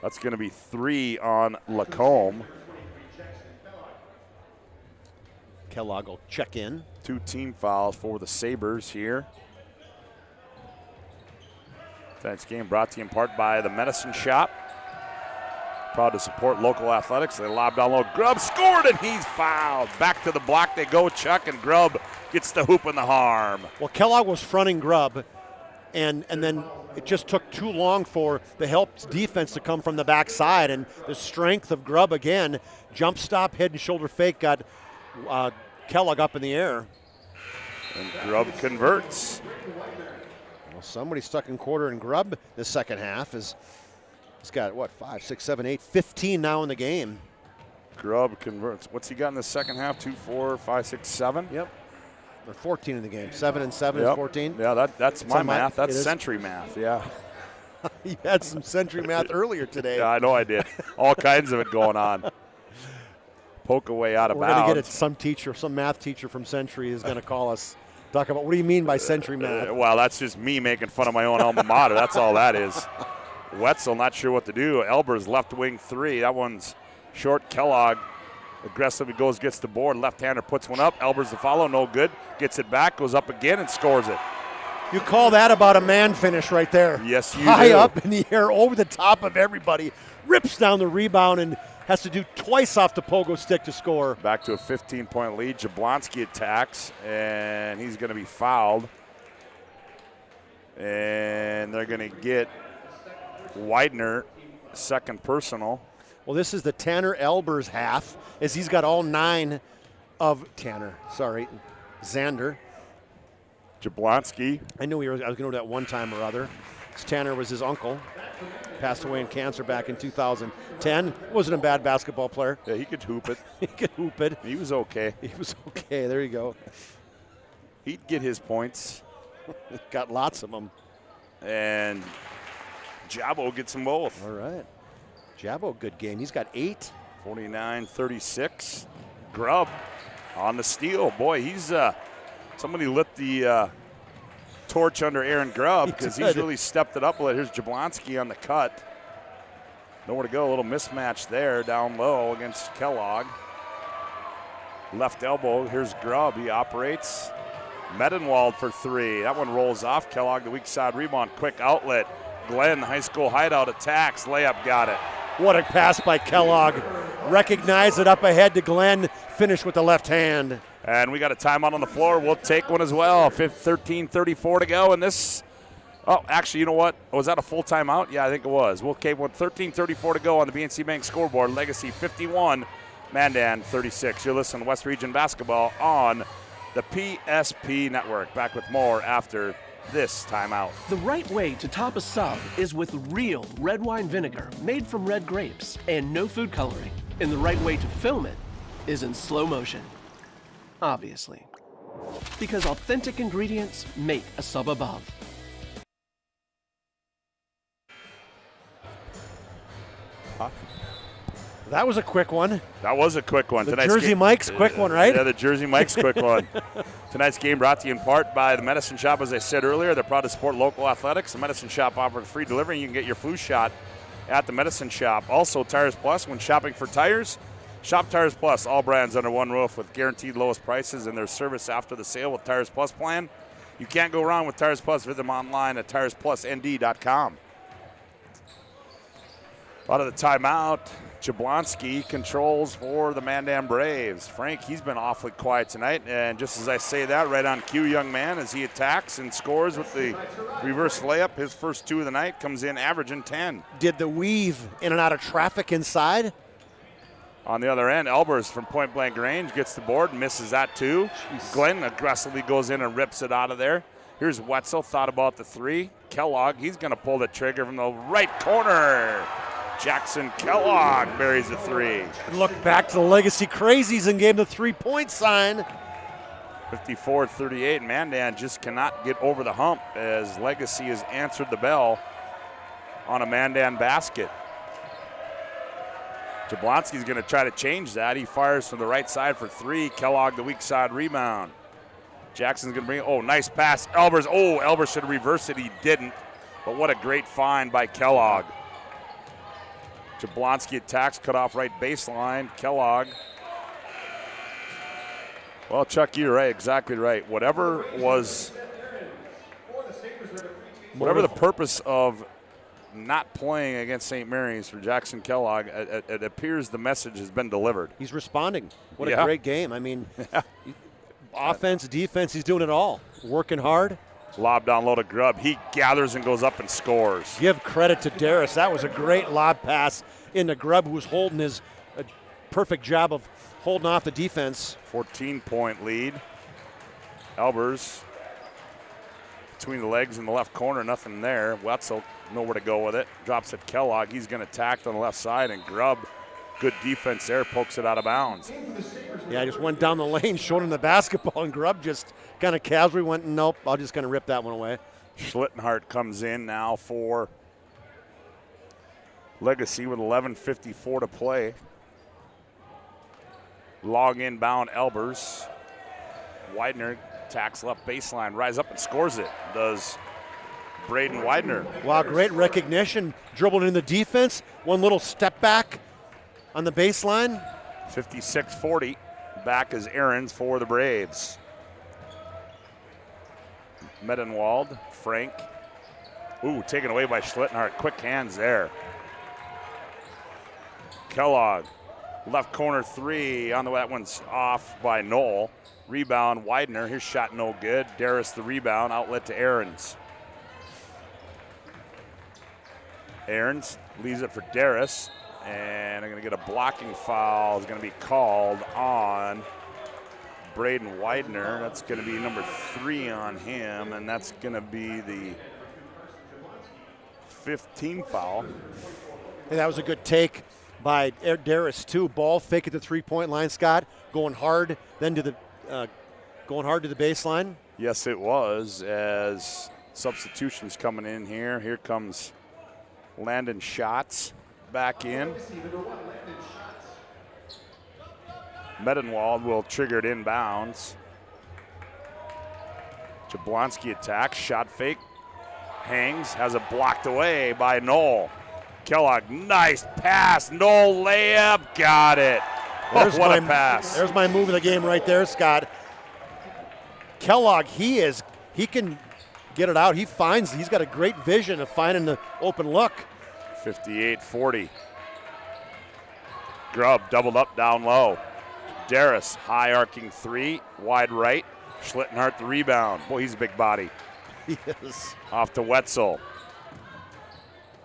That's going to be 3 on Lacombe. Kellogg will check in. 2 team fouls for the Sabres here. Tonight's game brought to you in part by the Medicine Shop. Proud to support local athletics. They lob down low. Grubb scored, and he's fouled. Back to the block they go. Chuck, and Grubb gets the hoop and the harm. Well, Kellogg was fronting Grubb, and then it just took too long for the help defense to come from the backside, and the strength of Grubb again. Jump stop, head and shoulder fake got Kellogg up in the air. And Grubb converts. Well, somebody stuck in quarter, and Grubb the second half is. He's got, 5, 6, 7, 8, 15 now in the game. Grubb converts. What's he got in the second half? 2, 4, 5, 6, 7? Yep. Or 14 in the game. 7 and 7 is 14. Yeah, that's my math. That's century math, yeah. You had some century math earlier today. Yeah, I know I did. All kinds of it going on. Poke away out of bounds. We're going to get it. Some math teacher from Century is going to call us. Talk about, what do you mean by century math? Well, that's just me making fun of my own alma mater. That's all that is. Wetzel not sure what to do. Elber's left wing 3. That one's short. Kellogg aggressively gets the board. Left-hander puts one up. Elber's the follow, no good. Gets it back, goes up again, and scores it. You call that about a man finish right there. Yes, you High do. up in the air, over the top of everybody. Rips down the rebound and has to do twice off the pogo stick to score. Back to a 15-point lead. Jablonski attacks, and he's going to be fouled. And they're going to get Widener, second personal. Well, this is the Tanner Elbers half, as he's got all 9 of Xander. Jablonski. I knew I was going to do that one time or other. Tanner was his uncle. Passed away in cancer back in 2010. Wasn't a bad basketball player. Yeah, he could hoop it. He could hoop it. He was okay. He was okay. There you go. He'd get his points. Got lots of them. And Jabo gets them both. All right. Jabo, good game. He's got 8. 49-36. Grubb on the steal. Boy, he's somebody lit the torch under Aaron Grubb because he's really stepped it up a little. Here's Jablonski on the cut. Nowhere to go. A little mismatch there down low against Kellogg. Left elbow. Here's Grubb. He operates. Medenwald for 3. That one rolls off. Kellogg, the weak side rebound. Quick outlet. Glenn, high school hideout, attacks. Layup, got it. What a pass by Kellogg. Recognize it up ahead to Glenn. Finish with the left hand. And we got a timeout on the floor. We'll take one as well. 13:34 to go. And this, actually, you know what? Was that a full timeout? Yeah, I think it was. We'll take one. 13:34 to go on the BNC Bank scoreboard. Legacy 51, Mandan 36. You're listening to West Region Basketball on the PSP Network. Back with more after this timeout. The right way to top a sub is with real red wine vinegar made from red grapes and no food coloring. And the right way to film it is in slow motion. Obviously. Because authentic ingredients make a sub above. That was a quick one. That was a quick one. The Jersey Mike's quick one, right? Yeah, the Jersey Mike's quick one. Tonight's game brought to you in part by the Medicine Shop. As I said earlier, they're proud to support local athletics. The Medicine Shop offers free delivery. You can get your flu shot at the Medicine Shop. Also, Tires Plus, when shopping for tires, shop Tires Plus, all brands under one roof with guaranteed lowest prices and their service after the sale with Tires Plus plan. You can't go wrong with Tires Plus. Visit them online at TiresPlusND.com. Out of the timeout, Jablonski controls for the Mandan Braves. Frank, he's been awfully quiet tonight, and just as I say that, right on cue, young man, as he attacks and scores with the reverse layup. His first 2 of the night, comes in averaging 10. Did the weave in and out of traffic inside? On the other end, Elbers from point-blank range gets the board, misses that too. Jeez. Glenn aggressively goes in and rips it out of there. Here's Wetzel, thought about the three. Kellogg, he's going to pull the trigger from the right corner. Jackson Kellogg buries the three. Look back to the Legacy Crazies and gave the 3-point sign. 54-38, Mandan just cannot get over the hump as Legacy has answered the bell on a Mandan basket. Jablonski's going to try to change that. He fires from the right side for three. Kellogg, the weak side rebound. Jackson's going to bring, oh, nice pass. Elbers, oh, Elbers should reverse it. He didn't, but what a great find by Kellogg. Jablonski attacks, cut off right baseline. Kellogg. Well, Chuck, you're right, exactly right. Whatever the purpose of not playing against St. Mary's for Jackson Kellogg, it appears the message has been delivered. He's responding. What a great game. I mean, offense, defense, he's doing it all. Working hard. Lob down low to Grubb. He gathers and goes up and scores. Give credit to Darris. That was a great lob pass into Grubb, who was holding his perfect job of holding off the defense. 14-point lead. Elbers between the legs in the left corner, nothing there. Wetzel nowhere to go with it. Drops at Kellogg. He's going to attack on the left side, and Grubb, good defense there, pokes it out of bounds. Yeah, I just went down the lane, showed him the basketball, and Grubb just kind of casually went, nope, I'll just kind of rip that one away. Schlittenhart comes in now for Legacy with 11:54 to play. Long inbound Elbers. Widener attacks left baseline, rise up and scores it. Does Braden Widener. Wow, great recognition. Dribbling in the defense. One little step back on the baseline. 56-40. Back is Ahrens for the Braves. Medenwald, Frank. Ooh, taken away by Schlittenhart. Quick hands there. Kellogg, left corner three. On the way, that one's off by Knoll. Rebound, Widener. His shot no good. Darris the rebound. Outlet to Ahrens. Ahrens leaves it for Darris. And I'm going to get a blocking foul. It's going to be called on Braden Widener. That's going to be number 3 on him, and that's going to be the 15th foul. And that was a good take by Darris too. Ball fake at the three-point line, Scott. Going hard, then to the baseline. Yes, it was. As substitutions coming in here. Here comes Landon Schatz back in. Medenwald will trigger it inbounds. Jablonski attacks, shot fake, hangs, has it blocked away by Knoll. Kellogg, nice pass, Knoll layup, got it. What a pass. There's my move of the game right there, Scott. Kellogg, he can get it out. He's got a great vision of finding the open look. 58-40. Grubb doubled up down low. Darris, high arcing three, wide right. Schlittenhart the rebound. Boy, he's a big body. Yes. Off to Wetzel.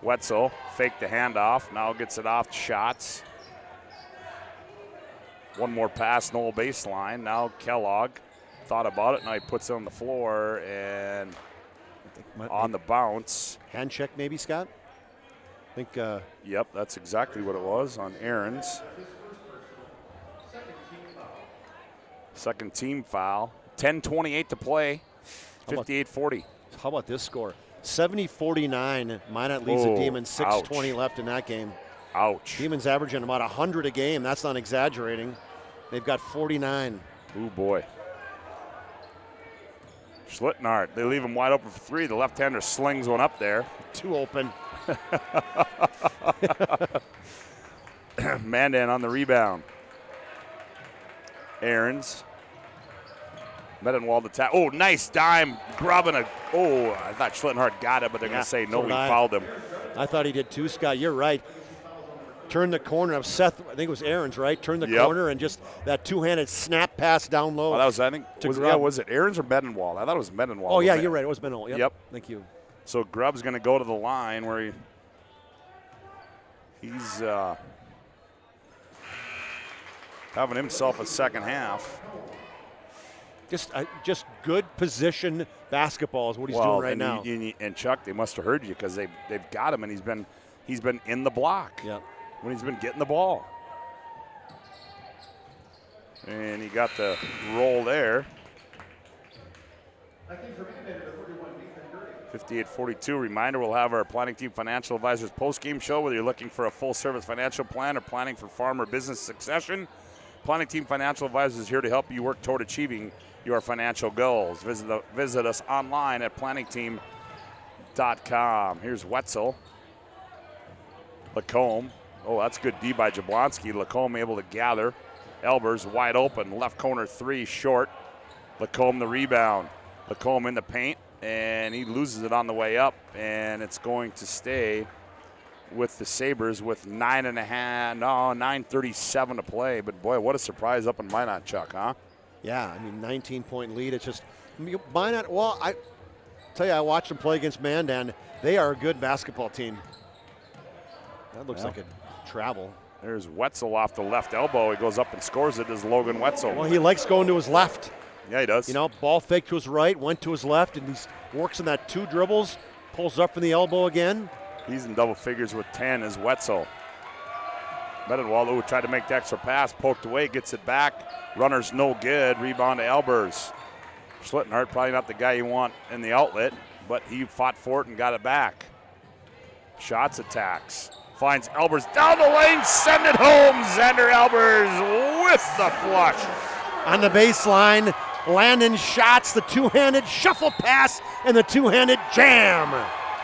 Wetzel faked the handoff. Now gets it off Shots. One more pass, Knoll baseline. Now Kellogg thought about it. Now he puts it on the floor and on the bounce. Hand check maybe, Scott? I think. Yep, that's exactly what it was on Ahrens. Second team foul. 10:28 to play. 58-40. How about this score? 70-49. Minot leads the Demons. 6:20 left in that game. Ouch. Demons averaging about 100 a game. That's not exaggerating. They've got 49. Ooh, boy. Schlittenhart, they leave him wide open for three. The left-hander slings one up there. Too open. Mandan on the rebound. Ahrens. Medenwald attack. Oh, nice dime. Grubbing a. Oh, I thought Schlittenhart got it, but they're going to say no, he fouled him. I thought he did too, Scott. You're right. Turned the corner of Seth. I think it was Ahrens, right? Turned the corner and just that two-handed snap pass down low. Well, that was, I think, was it Ahrens or Medenwald? I thought it was Medenwald. Oh, yeah, you're right. It was Medenwald. Yep. Thank you. So Grubb's going to go to the line where he's having himself a second half. Just good position basketball is what he's doing right now. And Chuck, they must have heard you because they've got him, and he's been in the block. Yeah. When he's been getting the ball. And he got the roll there. 58-42. Reminder, we'll have our Planning Team Financial Advisors post-game show, whether you're looking for a full-service financial plan or planning for farm or business succession. Planning Team Financial Advisors is here to help you work toward achieving your financial goals. Visit us online at planningteam.com. Here's Wetzel. Lacombe. Oh, that's good D by Jablonski. Lacombe able to gather. Elbers wide open. Left corner three short. Lacombe the rebound. Lacombe in the paint, and he loses it on the way up, and it's going to stay with the Sabres with 9:37 to play. But boy, what a surprise up in Minot, Chuck, huh? Yeah, I mean, 19-point lead. It's just Minot. Well, I tell you, I watched them play against Mandan. They are a good basketball team. That looks like a travel. There's Wetzel off the left elbow. He goes up and scores it as Logan Wetzel. Well, he likes going to his left. Yeah, he does. You know, ball fake to his right, went to his left, and he works in that 2 dribbles, pulls up from the elbow again. He's in double figures with 10 as Wetzel. Medenwalder tried to make the extra pass, poked away, gets it back. Runner's no good. Rebound to Elbers. Schlittenhart probably not the guy you want in the outlet, but he fought for it and got it back. Shots attacks. Finds Elbers down the lane, send it home. Xander Elbers with the flush. On the baseline, Landon shots, the two-handed shuffle pass, and the two-handed jam.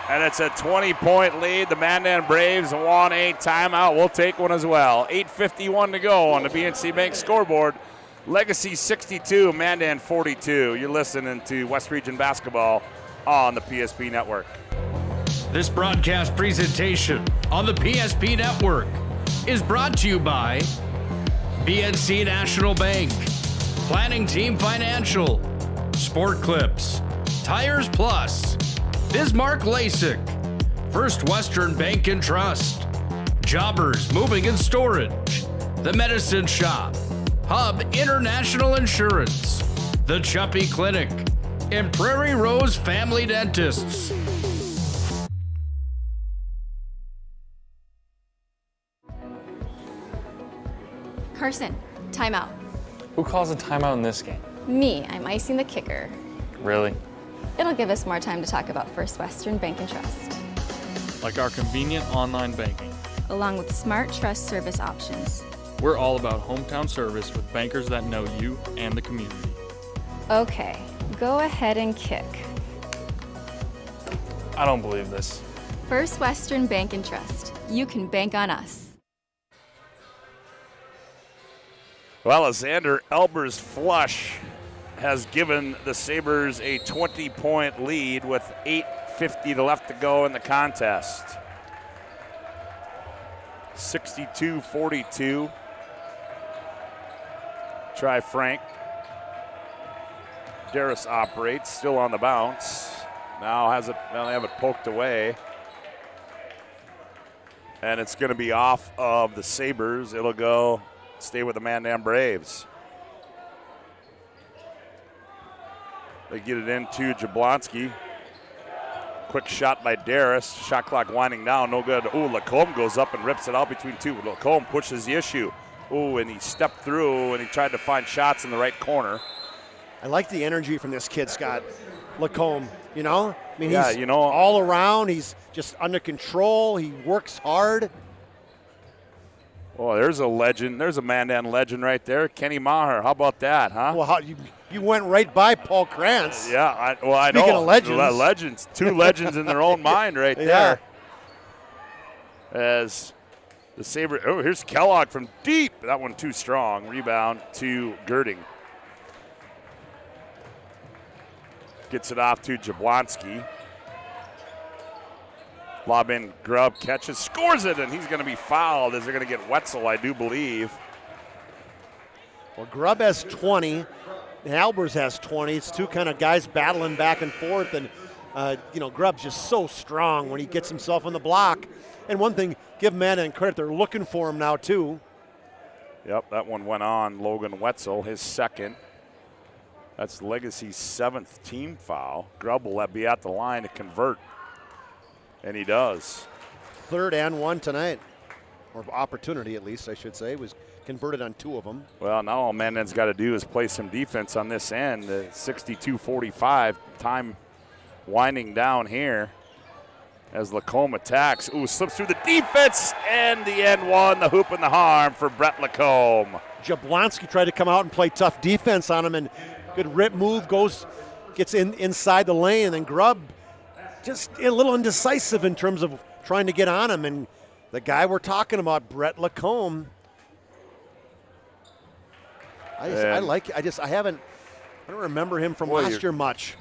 And it's a 20-point lead. The Mandan Braves want a timeout. We'll take one as well. 8:51 to go on the BNC Bank scoreboard. Legacy 62, Mandan 42. You're listening to West Region Basketball on the PSP Network. This broadcast presentation on the PSP Network is brought to you by BNC National Bank, Planning Team Financial, Sport Clips, Tires Plus, Bismarck LASIK, First Western Bank and Trust, Jobbers Moving and Storage, The Medicine Shop, Hub International Insurance, The Chuppy Clinic, and Prairie Rose Family Dentists. Carson, timeout. Who calls a timeout in this game? Me, I'm icing the kicker. Really? It'll give us more time to talk about First Western Bank and Trust. Like our convenient online banking. Along with smart trust service options. We're all about hometown service with bankers that know you and the community. Okay, go ahead and kick. I don't believe this. First Western Bank and Trust. You can bank on us. Well, Xander Elbers' flush has given the Sabres a 20-point lead with 8:50 left to go in the contest. 62-42. Try Frank. Darris operates, still on the bounce. Now they have it poked away. And it's going to be off of the Sabres. It'll go stay with the Mandan Braves. They get it into Jablonski. Quick shot by Darris. Shot clock winding down, no good. Ooh, Lacombe goes up and rips it out between two. Lacombe pushes the issue. Ooh, and he stepped through and he tried to find shots in the right corner. I like the energy from this kid, Scott. Lacombe, you know? I mean, yeah, he's all around. He's just under control. He works hard. Oh, there's a legend. There's a Mandan legend right there. Kenny Maher. How about that, huh? Well, you went right by Paul Krantz. Yeah, I know. Speaking of legends. Legends. Two legends in their own mind right there. As the Sabre. Oh, here's Kellogg from deep. That one too strong. Rebound to Girding. Gets it off to Jablonski. Lob in, Grubb catches, scores it, and he's going to be fouled as they're going to get Wetzel, I do believe. Well, Grubb has 20, and Albers has 20. It's two kind of guys battling back and forth, and Grubb's just so strong when he gets himself on the block. And one thing, give Mandan credit, they're looking for him now too. Yep, that one went on Logan Wetzel, his second. That's Legacy's 7th team foul. Grubb will be at the line to convert, and he does. 3rd and 1 tonight, or opportunity at least, I should say. Was converted on 2 of them. Well, now all Mandan's got to do is play some defense on this end. 62-45, time winding down here as Lacombe attacks. Ooh, slips through the defense, and the end one, the hoop and the harm for Brett Lacombe. Jablonski tried to come out and play tough defense on him, and good rip move, gets inside the lane, and then Grubb just a little indecisive in terms of trying to get on him. And the guy we're talking about, Brett Lacombe, I don't remember him from last year much.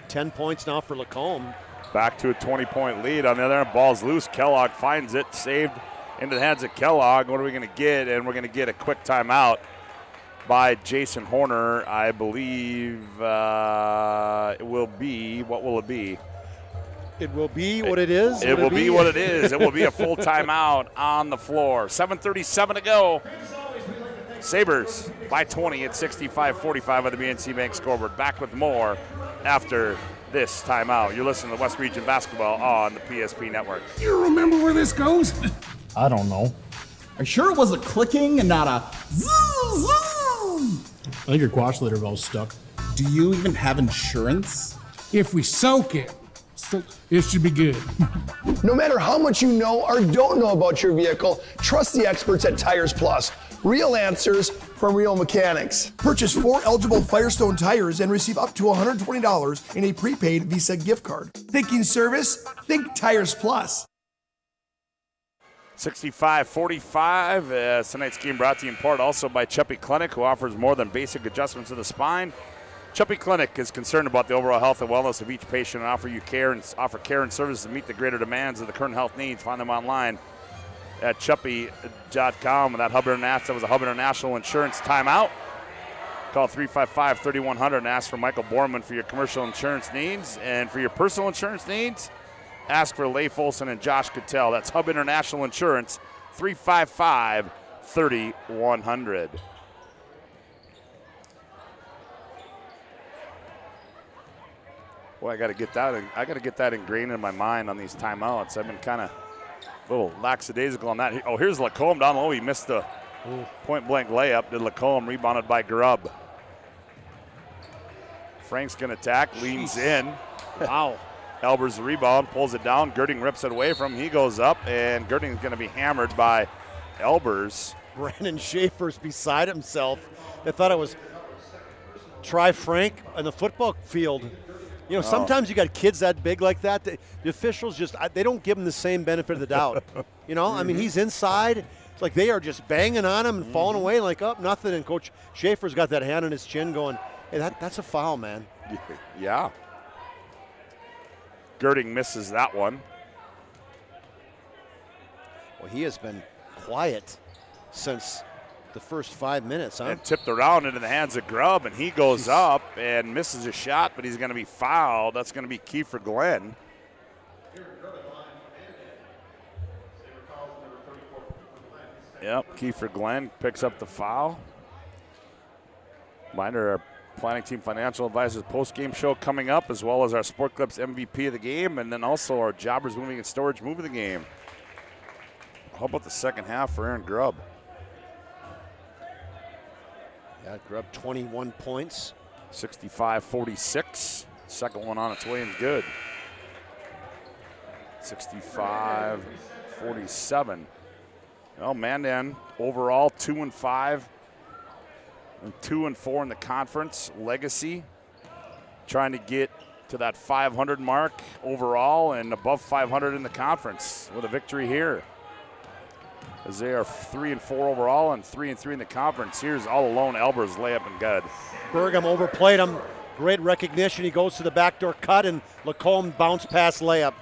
10 points now for Lacombe. Back to a 20-point lead. On the other end, ball's loose. Kellogg finds it, saved into the hands of Kellogg. What are we going to get? And we're going to get a quick timeout by Jason Horner. I believe it will be, what will it be? It will be what it is? It will be what it is. It will be a full timeout on the floor. 7:37 to go. Sabres by 20 at 65-45 on the BNC Bank scoreboard. Back with more after this timeout. You're listening to West Region Basketball on the PSP Network. You remember where this goes? I don't know. Are you sure it was a clicking and not a zoom, zoom? I think your quash litter valve's stuck. Do you even have insurance? If we soak it, it should be good. No matter how much you know or don't know about your vehicle, trust the experts at Tires Plus. Real answers from real mechanics. Purchase 4 eligible Firestone tires and receive up to $120 in a prepaid Visa gift card. Thinking service? Think Tires Plus. 65-45. Tonight's game brought to you in part also by Cheppy Clinic, who offers more than basic adjustments of the spine. Cheppy Clinic is concerned about the overall health and wellness of each patient and offer care and services to meet the greater demands of the current health needs. Find them online at Cheppy.com. And that was a Hub International Insurance timeout. Call 355-3100 and ask for Michael Borman for your commercial insurance needs. And for your personal insurance needs, ask for Leif Olson and Josh Cattell. That's Hub International Insurance, 355-3100. Boy, I got to get that ingrained in my mind on these timeouts. I've been kind of a little lackadaisical on that. Oh, here's Lacombe down low. He missed the point-blank layup. Did Lacombe, rebounded by Grubb. Frank's going to attack, leans in. Wow. Elbers the rebound, pulls it down. Girding rips it away from him. He goes up, and Girding's going to be hammered by Elbers. Brandon Schaefer's beside himself. They thought it was try Frank on the football field. You know, sometimes you got kids that big like that. The officials they don't give him the same benefit of the doubt. You know, I mean, he's inside. It's like they are just banging on him and falling away like, oh, nothing. And Coach Schaefer's got that hand on his chin going, hey, that's a foul, man. Yeah. Girding misses that one. Well, he has been quiet since the first 5 minutes, huh? And tipped around into the hands of Grubb, and he goes up and misses a shot, but he's going to be fouled. That's going to be Kiefer Glenn. Yep, Kiefer Glenn picks up the foul. Reminder, our Planning Team Financial Advisors post-game show coming up, as well as our Sport Clips MVP of the game, and then also our Jobbers Moving and Storage move of the game. How about the second half for Aaron Grubb? Yeah, Grubb 21 points. 65-46. Second one on its way and good. 65-47. Well, Mandan overall 2-5 and 2-4 in the conference. Legacy trying to get to that 500 mark overall and above 500 in the conference with a victory here, as they are 3-4 overall and 3-3 in the conference. Here's all alone Elbers layup and good. Pregame overplayed him. Great recognition. He goes to the backdoor cut, and Lacombe bounce pass layup.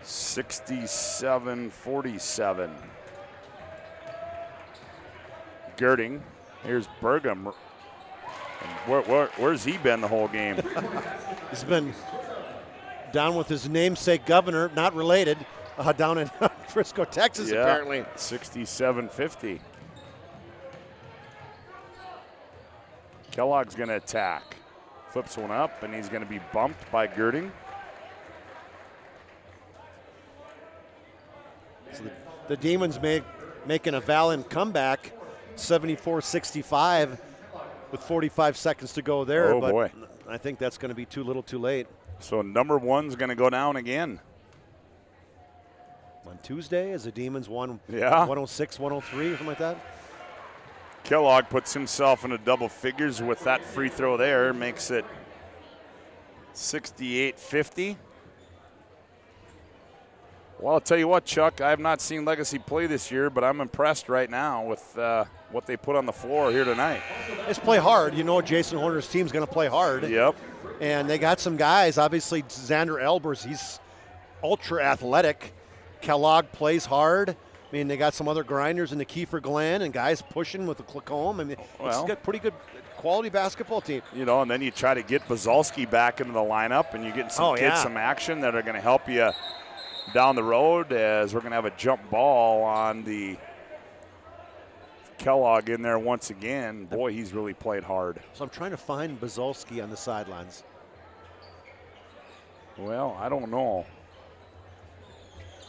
67-47. Girding. Here's Pregame. Where's he been the whole game? He's been down with his namesake governor, not related. down in Frisco, Texas, apparently. 67-50. Kellogg's going to attack. Flips one up, and he's going to be bumped by Girding. So the Demons making a valiant comeback, 74-65 with 45 seconds to go there. Oh, but boy. I think that's going to be too little too late. So number one's going to go down again. On Tuesday, as the Demons won 106, 103, something like that. Kellogg puts himself into double figures with that free throw there, makes it 68-50. Well, I'll tell you what, Chuck, I have not seen Legacy play this year, but I'm impressed right now with what they put on the floor here tonight. It's play hard. You know Jason Horner's team's going to play hard. Yep. And they got some guys. Obviously, Xander Elbers, he's ultra athletic. Kellogg plays hard. I mean, they got some other grinders in the Kiefer Glenn and guys pushing with the Clicombe. I mean, it's got pretty good quality basketball team. You know, and then you try to get Bazalski back into the lineup, and you get some kids some action that are going to help you down the road, as we're going to have a jump ball on the Kellogg in there once again. Boy, he's really played hard. So I'm trying to find Bazalski on the sidelines. Well, I don't know.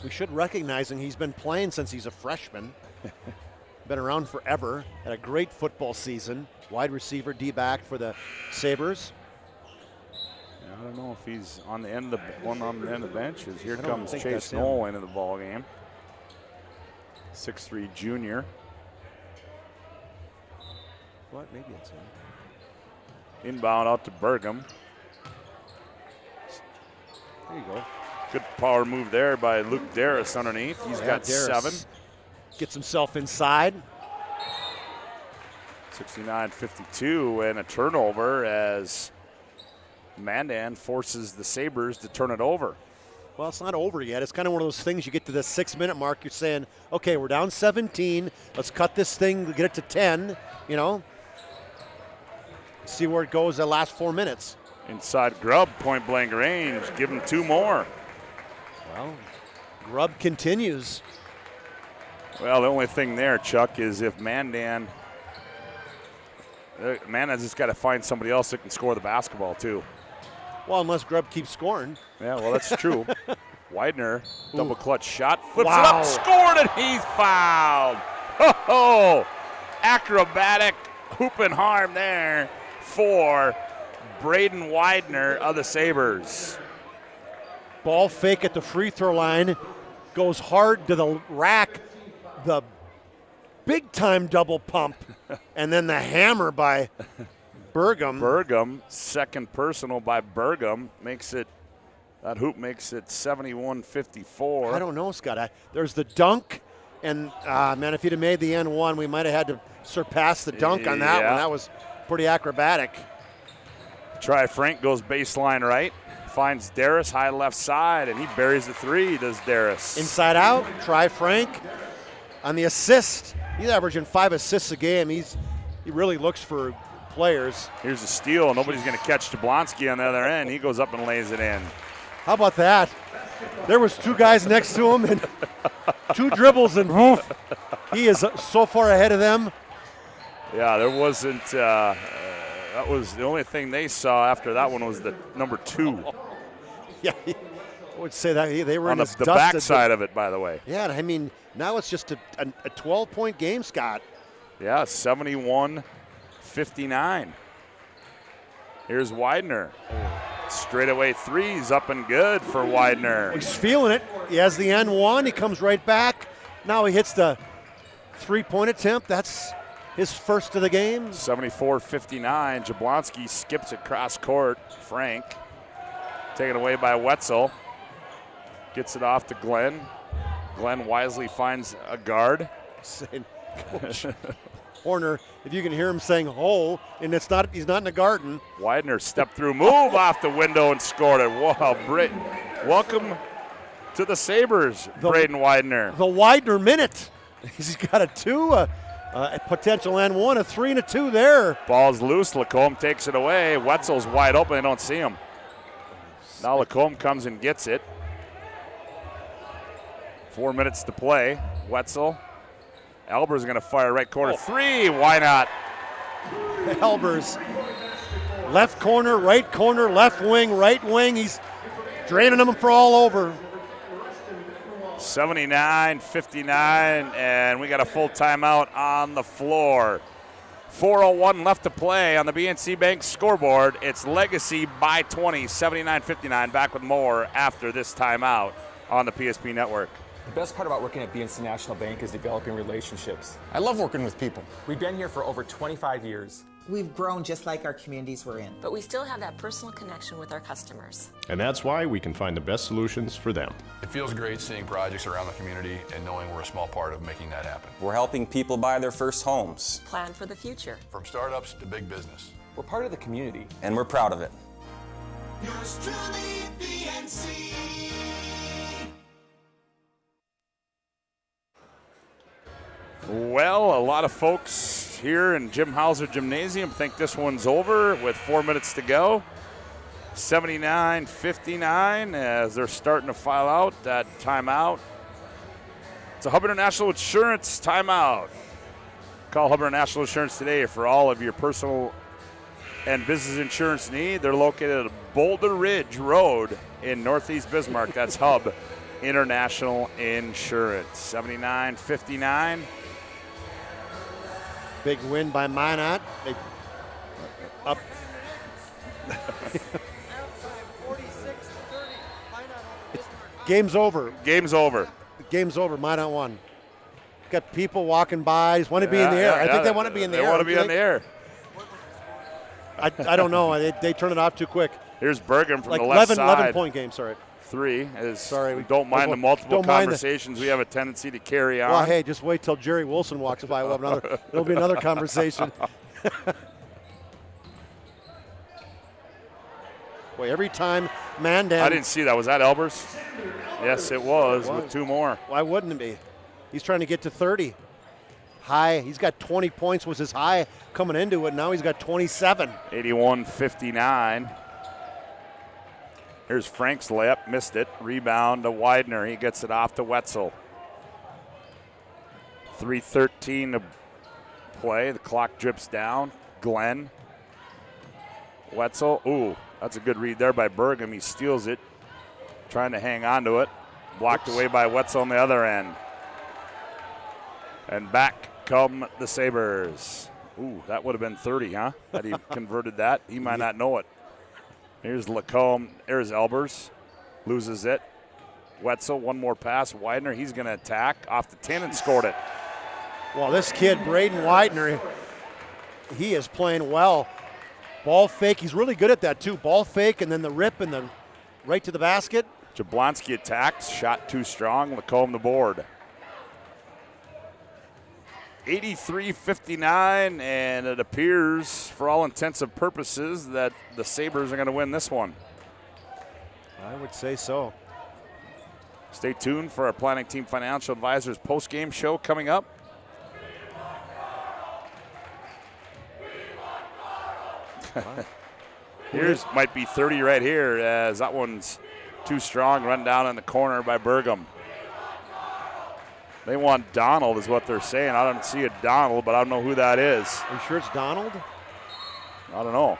We should recognize him. He's been playing since he's a freshman. Been around forever. Had a great football season. Wide receiver, D-back for the Sabres. Yeah, I don't know if he's on the end of the bench. Here comes Chase Knoll into the ball game. 6'3" junior. What? Maybe it's him. Inbound out to Pregame. There you go. Good power move there by Luke Darris underneath. He's got Darris 7. Gets himself inside. 69-52 and a turnover as Mandan forces the Sabres to turn it over. Well, it's not over yet. It's kind of one of those things you get to the 6-minute mark, you're saying, okay, we're down 17. Let's cut this thing, get it to 10, you know. See where it goes the last 4 minutes. Inside Grubb, point blank range. Give him 2 more. Well, Grubb continues. Well, the only thing there, Chuck, is if Mandan's just got to find somebody else that can score the basketball, too. Well, unless Grubb keeps scoring. Yeah, well, that's true. Widener, double clutch shot, flips it up, scored, and he's fouled. Oh, acrobatic hoop and harm there for Braden Widener of the Sabres. Ball fake at the free throw line, goes hard to the rack, the big time double pump, and then the hammer by Pregame. Pregame, second personal by Pregame, that hoop makes it 71-54. I don't know, Scott. There's the dunk, and man, if he'd have made the N1, we might have had to surpass the dunk on that one. That was pretty acrobatic. Frank goes baseline right, finds Darris high left side, and he buries the 3, does Darris. Inside out, Frank on the assist. He's averaging 5 assists a game. He really looks for players. Here's a steal. Nobody's going to catch Jablonski on the other end. He goes up and lays it in. How about that? There was 2 guys next to him and 2 dribbles, and he is so far ahead of them. Yeah, there wasn't. That was the only thing they saw after that one was the number 2. Yeah, I would say that they were on in the backside of it, by the way. Yeah, I mean, now it's just a 12-point game, Scott. Yeah, 71-59. Here's Widener. Straightaway 3's up and good for Widener. He's feeling it. He has the N1. He comes right back. Now he hits the 3-point attempt. That's his first of the game. 74-59. Jablonski skips it cross court. Frank taken away by Wetzel. Gets it off to Glenn. Glenn wisely finds a guard. Coach Horner, if you can hear him saying "hole," and he's not in the garden. Widener stepped through, move off the window and scored it. Wow, welcome to the Sabres, Braden Widener. The Widener minute. He's got a 2, a potential N1, a 3, and a 2 there. Ball's loose. Lacombe takes it away. Wetzel's wide open. They don't see him. Now Lacombe comes and gets it. 4 minutes to play. Wetzel. Elber's going to fire right corner. Three. Why not? Elber's left corner, left wing, right wing. He's draining them for all over. 79-59, and we got a full timeout on the floor. 4:01 left to play on the BNC Bank scoreboard. It's Legacy by 20, 79-59. Back with more after this timeout on the PSP Network. The best part about working at BNC National Bank is developing relationships. I love working with people. We've been here for over 25 years. We've grown just like our communities we're in. But we still have that personal connection with our customers. And that's why we can find the best solutions for them. It feels great seeing projects around the community and knowing we're a small part of making that happen. We're helping people buy their first homes. Plan for the future. From startups to big business. We're part of the community. And we're proud of it. Yours truly, BNC. Well, a lot of folks here in Jim Hauser Gymnasium think this one's over with 4 minutes to go. 79-59 as they're starting to file out that timeout. It's a Hub International Insurance timeout. Call Hub International Insurance today for all of your personal and business insurance need. They're located at Boulder Ridge Road in Northeast Bismarck. That's Hub International Insurance. 79-59. Big win by Minot. They up. Game's over. Game's over. Game's over. Minot won. Got people walking by. Just want to be in the air. I think they want to be in the air. They want to be in the air. I don't know. They turn it off too quick. Here's Pregame from like the left side. 11-point game, sorry. 3 is. Sorry, we don't mind the multiple conversations we have a tendency to carry on. Well, hey, just wait till Jerry Wilson walks by. We'll have it'll be another conversation. Boy, every time Mandan. I didn't see that. Was that Elbers? Yes, it was with 2 more. Why wouldn't it be? He's trying to get to 30. High. He's got 20 points was his high coming into it. Now he's got 27. 81-59. Here's Frank's layup, missed it. Rebound to Widener. He gets it off to Wetzel. 3:13 to play. The clock drips down. Glenn. Wetzel. Ooh, that's a good read there by Pregame. He steals it. Trying to hang on to it. Blocked away by Wetzel on the other end. And back come the Sabres. Ooh, that would have been 30, huh? Had he converted that, he might not know it. Here's Lacombe. There's Elbers. Loses it. Wetzel, one more pass. Widener, he's going to attack. Off the 10 and scored it. Well, this kid, Braden Widener, he is playing well. Ball fake. He's really good at that, too. Ball fake and then the rip and the right to the basket. Jablonski attacks, shot too strong, Lacombe the board. 83-59, and it appears, for all intents and purposes, that the Sabres are going to win this one. I would say so. Stay tuned for our Planning Team Financial Advisors post-game show coming up. Here's might be 30 right here, as that one's too strong, run down in the corner by Pregame. They want Donald is what they're saying. I don't see a Donald, but I don't know who that is. Are you sure it's Donald? I don't know.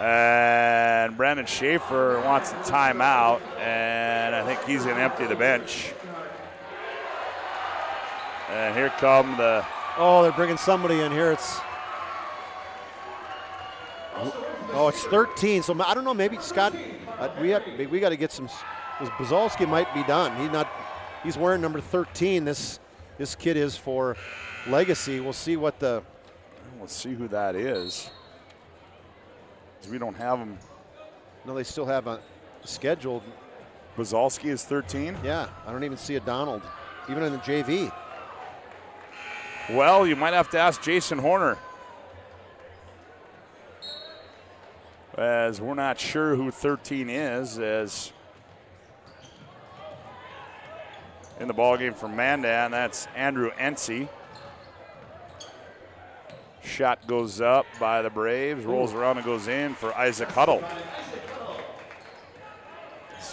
And Brandon Schaefer wants a timeout, and I think he's going to empty the bench. And here come the... Oh, they're bringing somebody in here. It's 13. So I don't know. Maybe Scott. We got to get some. Buzalski might be done. He's wearing number 13. This kid is for Legacy. We'll see what the. Let's see who that is. We don't have him. No, they still have a scheduled. Buzalski is 13? Yeah, I don't even see a Donald, even in the JV. Well, you might have to ask Jason Horner, as we're not sure who 13 is, as in the ballgame for Mandan, that's Andrew Ency. Shot goes up by the Braves, rolls around and goes in for Isaac Huddle.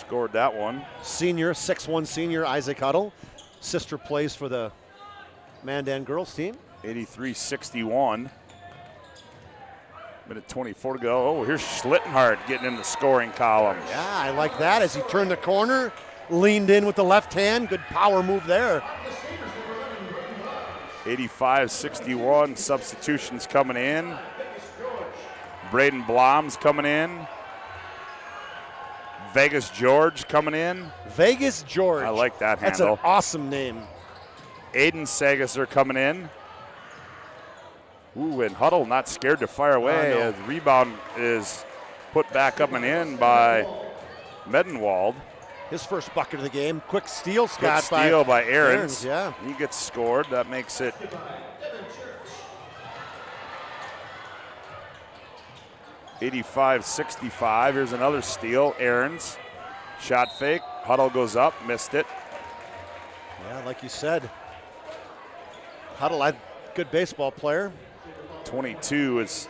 scored that one. Senior, 6'1" senior Isaac Huddle. Sister plays for the Mandan girls team. 83-61. Minute 24 to go. Oh, here's Schlittenhardt getting in the scoring column. Yeah, I like that as he turned the corner, leaned in with the left hand. Good power move there. 85-61. Substitutions coming in. Braden Blom's coming in. Vegas George coming in. Vegas George. I like that That's handle. An awesome name. Aiden Sagasser coming in. Ooh, and Huddle not scared to fire away. No. The rebound is put back up and in by Medenwald. His first bucket of the game. Quick steal, Scott. Good steal by Aarons. Yeah. He gets scored. That makes it 85-65. Here's another steal. Aarons. Shot fake. Huddle goes up. Missed it. Yeah, like you said. Huddle, good baseball player. 22 is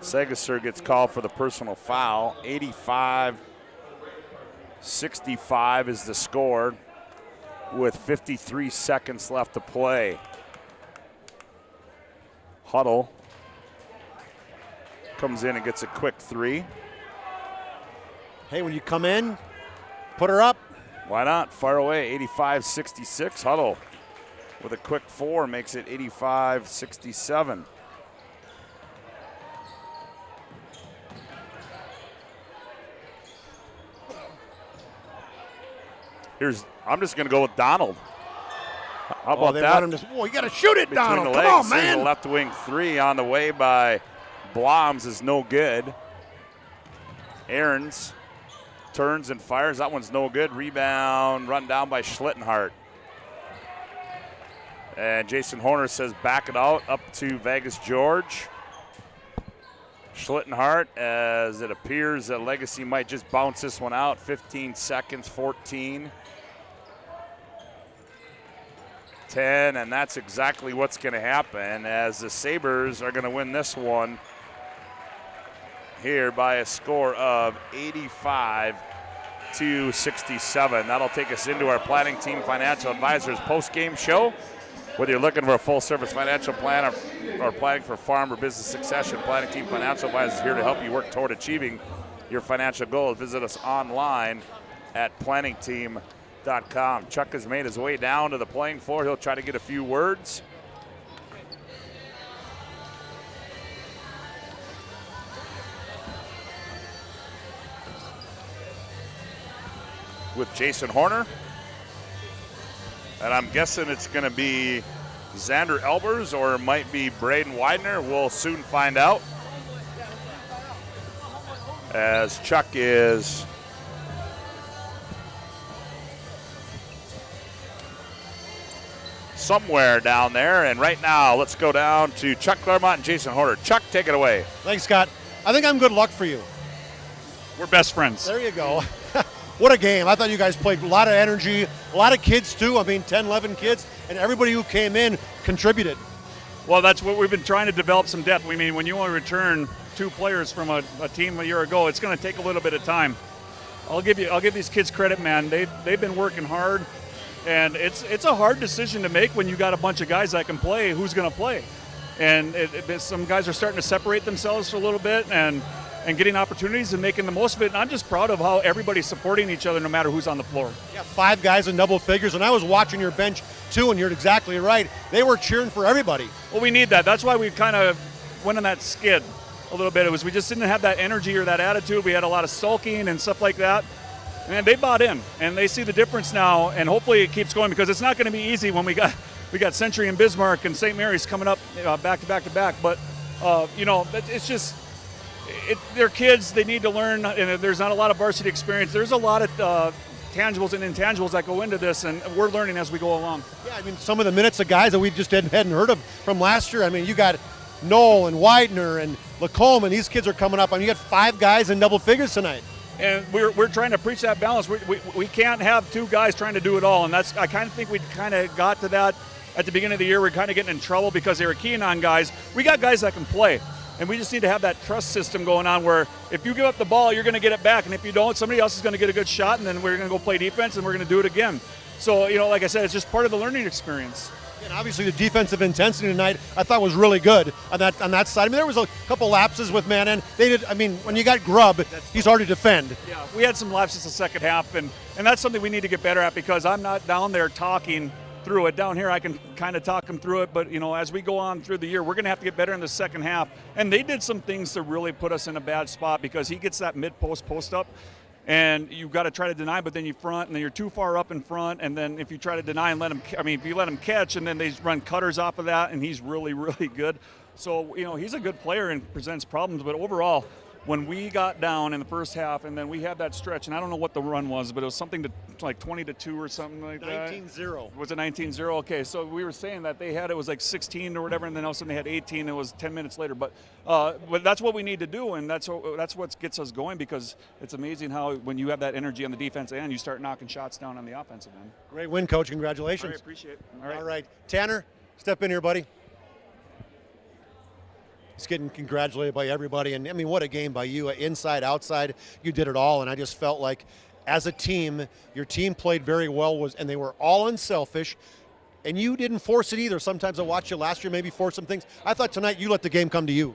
Sagasser gets called for the personal foul. 85-65 is the score with 53 seconds left to play. Huddle comes in and gets a quick three. Hey, when you come in, put her up. Why not? Fire away. 85-66. Huddle with a quick four makes it 85-67. I'm just going to go with Donald. How about that? Want him to, you got to shoot it, Between Donald. The Come legs. on, man. The left wing three on the way by Bloms is no good. Aarons turns and fires. That one's no good. Rebound run down by Schlittenhardt. And Jason Horner says back it out up to Vegas George. Schlittenhardt, as it appears that Legacy might just bounce this one out. 15 seconds, 14. 10, and that's exactly what's going to happen as the Sabres are going to win this one here by a score of 85-67. That'll take us into our Planning Team Financial Advisors post-game show. Whether you're looking for a full-service financial plan or planning for farm or business succession, Planning Team Financial Advisors is here to help you work toward achieving your financial goals. Visit us online at planningteam.com. Chuck has made his way down to the playing floor. He'll try to get a few words. With Jason Horner. And I'm guessing it's going to be Xander Elbers or it might be Braden Widener. We'll soon find out. As Chuck is somewhere down there. And right now, let's go down to Chuck Clairmont and Jason Horner. Chuck, take it away. Thanks, Scott. I think I'm good luck for you. We're best friends. There you go. What a game. I thought you guys played a lot of energy, a lot of kids too. I mean, 10, 11 kids, and everybody who came in contributed. Well, that's what we've been trying to develop some depth. I mean, when you want to return two players from a team a year ago, it's going to take a little bit of time. I'll give these kids credit, man. They've been working hard, and it's a hard decision to make when you got a bunch of guys that can play. Who's going to play? And some guys are starting to separate themselves for a little bit and getting opportunities and making the most of it. And I'm just proud of how everybody's supporting each other no matter who's on the floor. Yeah, 5 guys in double figures, and I was watching your bench too, and you're exactly right. They were cheering for everybody. Well, we need that. That's why we kind of went on that skid a little bit. It was we just didn't have that energy or that attitude. We had a lot of sulking and stuff like that. And they bought in, and they see the difference now, and hopefully it keeps going because it's not going to be easy when we got Century and Bismarck and St. Mary's coming up back to back to back. But, it's just – they're kids. They need to learn, and there's not a lot of varsity experience. There's a lot of tangibles and intangibles that go into this, and we're learning as we go along. Yeah, I mean, some of the minutes of guys that we just hadn't heard of from last year. I mean, you got Knoll and Widener and Lacombe, and these kids are coming up. I mean, you got 5 guys in double figures tonight. And we're trying to preach that balance. We can't have 2 guys trying to do it all, and I kind of think we kind of got to that at the beginning of the year. We're kind of getting in trouble because they were keying on guys. We got guys that can play. And we just need to have that trust system going on where if you give up the ball, you're going to get it back. And if you don't, somebody else is going to get a good shot, and then we're going to go play defense, and we're going to do it again. So, like I said, it's just part of the learning experience. And obviously the defensive intensity tonight I thought was really good on that side. I mean, there was a couple lapses with Mandan. When you got Grubb, he's hard to defend. Yeah, we had some lapses the second half, and that's something we need to get better at because I'm not down there talking through it. Down here I can kind of talk them through it, but as we go on through the year, we're going to have to get better in the second half. And they did some things to really put us in a bad spot because he gets that mid-post up, and you've got to try to deny, but then you front, and then you're too far up in front, and then if you try to deny and if you let him catch, and then they run cutters off of that, and he's really, really good. So, he's a good player and presents problems, but overall, when we got down in the first half, and then we had that stretch, and I don't know what the run was, but it was something to like 20-2 or something like that. 19-0. Was it 19-0? Okay, so we were saying that it was like 16 or whatever, and then all of a sudden they had 18. It was 10 minutes later, but that's what we need to do, and that's what gets us going because it's amazing how when you have that energy on the defensive end, you start knocking shots down on the offensive end. Great win, Coach. Congratulations. All right, appreciate it. All right. Tanner, step in here, buddy. He's getting congratulated by everybody, and what a game by you, inside, outside, you did it all, and I just felt like as a team, your team played very well, and they were all unselfish, and you didn't force it either. Sometimes I watched you last year maybe force some things. I thought tonight you let the game come to you.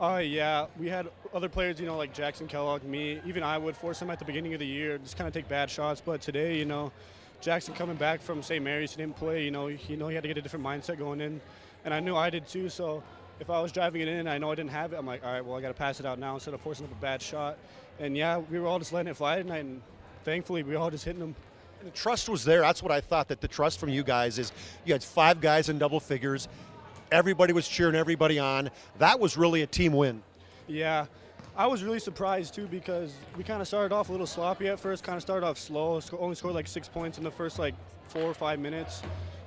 Yeah, we had other players, like Jackson Kellogg, me, even I would force him at the beginning of the year, just kind of take bad shots, but today, Jackson coming back from St. Mary's, he didn't play, he had to get a different mindset going in, and I knew I did too, so if I was driving it in and I know I didn't have it, I'm like, all right, well, I got to pass it out now instead of forcing up a bad shot. And, yeah, we were all just letting it fly tonight, and thankfully we were all just hitting them. And the trust was there. That's what I thought, that the trust from you guys is you had 5 guys in double figures. Everybody was cheering everybody on. That was really a team win. Yeah. I was really surprised, too, because we kind of started off a little sloppy at first, kind of started off slow, only scored like 6 points in the first, 4 or 5 minutes.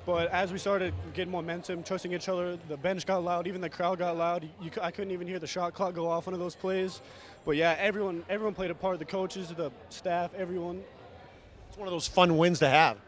But as we started getting momentum, trusting each other, the bench got loud, even the crowd got loud. I couldn't even hear the shot clock go off one of those plays. But, yeah, everyone played a part, the coaches, the staff, everyone. It's one of those fun wins to have.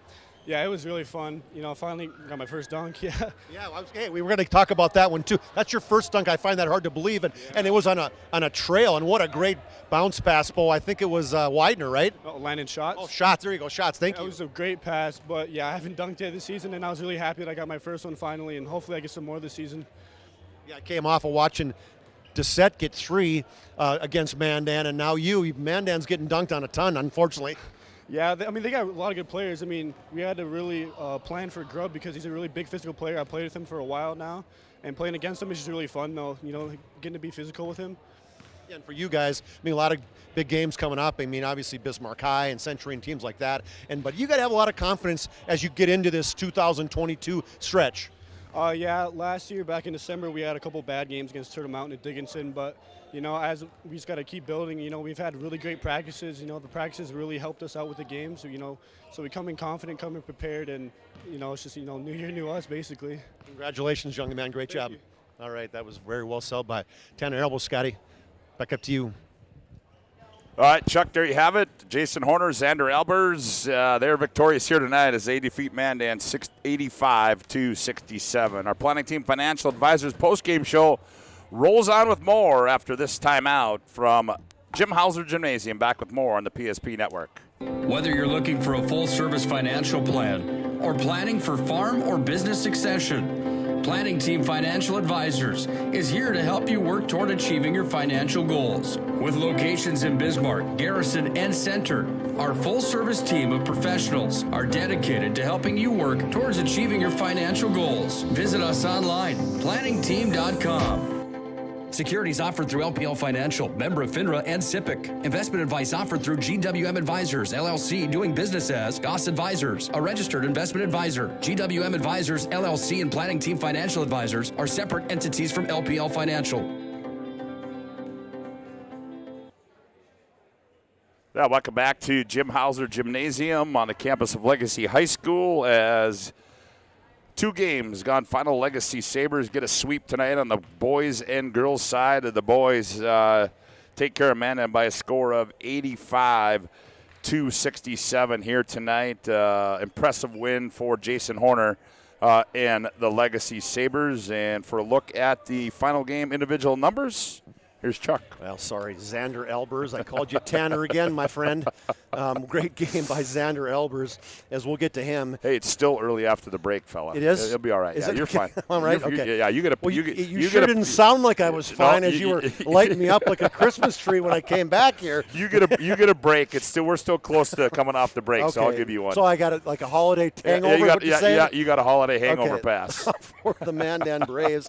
Yeah, it was really fun. Finally got my first dunk, yeah. Yeah, we were going to talk about that one, too. That's your first dunk. I find that hard to believe. And it was on a trail, and what a great bounce pass, Bo. I think it was Widener, right? Oh, landing shots. Oh, shots. There you go, shots. Thank you. It was a great pass, but, yeah, I haven't dunked yet this season, and I was really happy that I got my first one finally, and hopefully I get some more this season. Yeah, I came off of watching Dissett get 3 against Mandan, and now Mandan's getting dunked on a ton, unfortunately. Yeah, they got a lot of good players. We had to really plan for Grubb because he's a really big physical player. I played with him for a while now, and playing against him is just really fun, though, getting to be physical with him. Yeah, and for you guys, a lot of big games coming up. Obviously Bismarck High and Century and teams like that. But you got to have a lot of confidence as you get into this 2022 stretch. Yeah, last year back in December we had a couple bad games against Turtle Mountain and Dickinson, but as we just got to keep building. We've had really great practices. The practices really helped us out with the games. So we come in confident, come in prepared, and it's just new year, new us basically. Congratulations, young man, great job. You. All right, that was very well sold by Tanner Elbow. Scotty, back up to you. All right, Chuck, there you have it. Jason Horner, Xander Albers, they're victorious here tonight as they defeat Mandan 85-67. Our Planning Team Financial Advisors postgame show rolls on with more after this timeout from Jim Hauser Gymnasium. Back with more on the PSP Network. Whether you're looking for a full-service financial plan or planning for farm or business succession, Planning Team Financial Advisors is here to help you work toward achieving your financial goals. With locations in Bismarck, Garrison, and Center, our full-service team of professionals are dedicated to helping you work towards achieving your financial goals. Visit us online, planningteam.com. Securities offered through LPL Financial, member of FINRA and SIPC. Investment advice offered through GWM Advisors, LLC, doing business as Goss Advisors, a registered investment advisor. GWM Advisors, LLC, and Planning Team Financial Advisors are separate entities from LPL Financial. Yeah, welcome back to Jim Hauser Gymnasium on the campus of Legacy High School as 2 games gone final. Legacy Sabres get a sweep tonight on the boys and girls side. Of the boys take care of Mandan by a score of 85-67 here tonight. Impressive win for Jason Horner and the Legacy Sabres. And for a look at the final game individual numbers, here's Chuck. Well, sorry, Xander Elbers. I called you Tanner again, my friend. Great game by Xander Elbers, as we'll get to him. Hey, it's still early after the break, fella. It is? It'll be all right. Is Yeah, it? you're fine. All right, okay. Yeah, you get a. Well, you didn't sound like I was fine as you were lighting me up like a Christmas tree when I came back here. You get a break. We're still close to coming off the break, so I'll give you one. So I got like a holiday hangover. You got a holiday hangover pass for the Mandan Braves.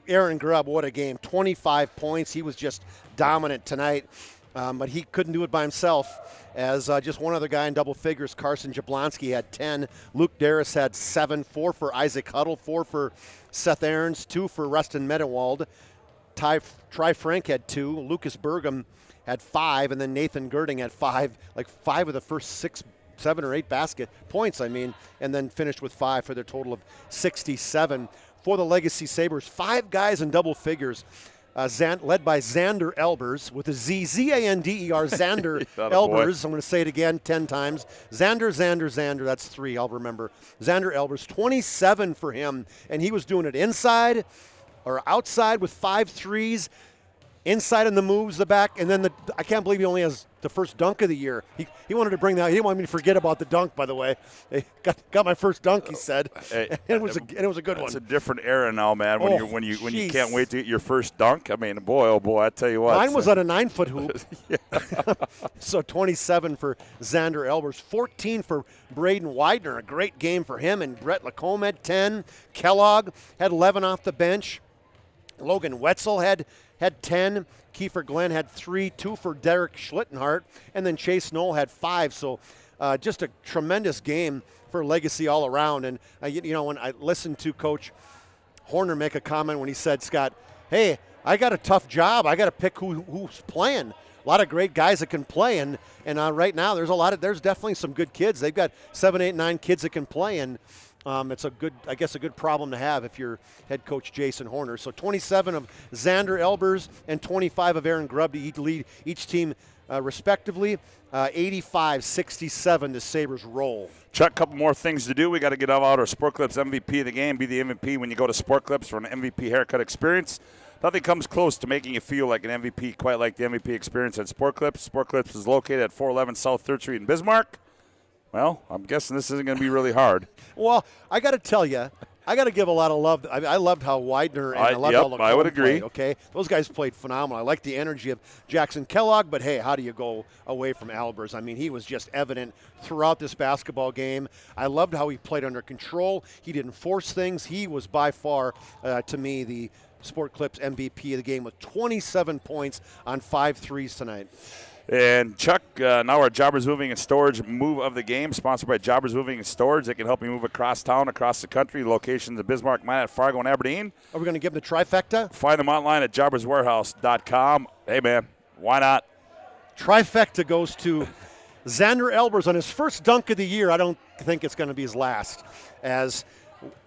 Aaron Grubb, what a game! 25 points. He was just dominant tonight, but he couldn't do it by himself. As just one other guy in double figures, Carson Jablonski had 10. Luke Darris had 7, 4 for Isaac Huddle, 4 for Seth Aarons, 2 for Rustin Medenwald. Tri Frank had 2. Lucas Burgum had 5, and then Nathan Girding had 5, like 5 of the first 6, 7 or 8 basket points, and then finished with 5 for their total of 67. For the Legacy Sabres, 5 guys in double figures. Led by Xander Elbers with a Z, Z-A-N-D-E-R, Xander Elbers. I'm going to say it again 10 times. Xander, that's 3, I'll remember. Xander Elbers, 27 for him, and he was doing it inside or outside with 5 threes, inside in the moves, the back, and then I can't believe he only has the first dunk of the year. He wanted to bring that. He didn't want me to forget about the dunk, by the way. Got my first dunk, he said. And it was a good one. It's a different era now, man. When you can't wait to get your first dunk. I mean, boy, oh boy, I tell you what. Mine was on a 9-foot hoop. So 27 for Xander Elbers, 14 for Braden Widener. A great game for him. And Brett Lacombe had 10. Kellogg had 11 off the bench. Logan Wetzel had 10. Kiefer Glenn had 3, 2 for Derek Schlittenhart, and then Chase Knoll had 5. So just a tremendous game for Legacy all around. And, when I listened to Coach Horner make a comment when he said, Scott, hey, I got a tough job. I got to pick who's playing. A lot of great guys that can play. And right now there's definitely some good kids. They've got 7, 8, 9 kids that can play. And it's a good problem to have if you're head coach Jason Horner. So 27 of Xander Elbers and 25 of Aaron Grubb to lead each team respectively. 85-67 the Sabres roll. Chuck, a couple more things to do. We got to get out our Sport Clips MVP of the game. Be the MVP when you go to Sport Clips for an MVP haircut experience. Nothing comes close to making you feel like an MVP, quite like the MVP experience at Sport Clips. Sport Clips is located at 411 South 3rd Street in Bismarck. Well, I'm guessing this isn't going to be really hard. Well, I got to tell you, I got to give a lot of love. I loved how Widener and I loved how Lacombe I would agree. played, okay? Those guys played phenomenal. I like the energy of Jackson Kellogg, but hey, how do you go away from Albers? I mean, he was just evident throughout this basketball game. I loved how he played under control. He didn't force things. He was by far, to me, the Sport Clips MVP of the game with 27 points on 5 threes tonight. And Chuck, now our Jobbers Moving and Storage move of the game, sponsored by Jobbers Moving and Storage. They can help you move across town, across the country. Locations in Bismarck, Minot, Fargo, and Aberdeen. Are we going to give them the trifecta? Find them online at jobberswarehouse.com. Hey, man, why not? Trifecta goes to Xander Elbers on his first dunk of the year. I don't think it's going to be his last. As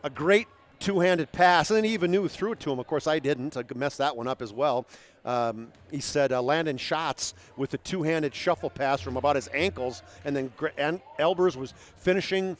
a great two-handed pass, and then he even threw it to him. Of course, I didn't. I messed that one up as well. He said Landon Schatz with the two-handed shuffle pass from about his ankles, and then Elbers was finishing,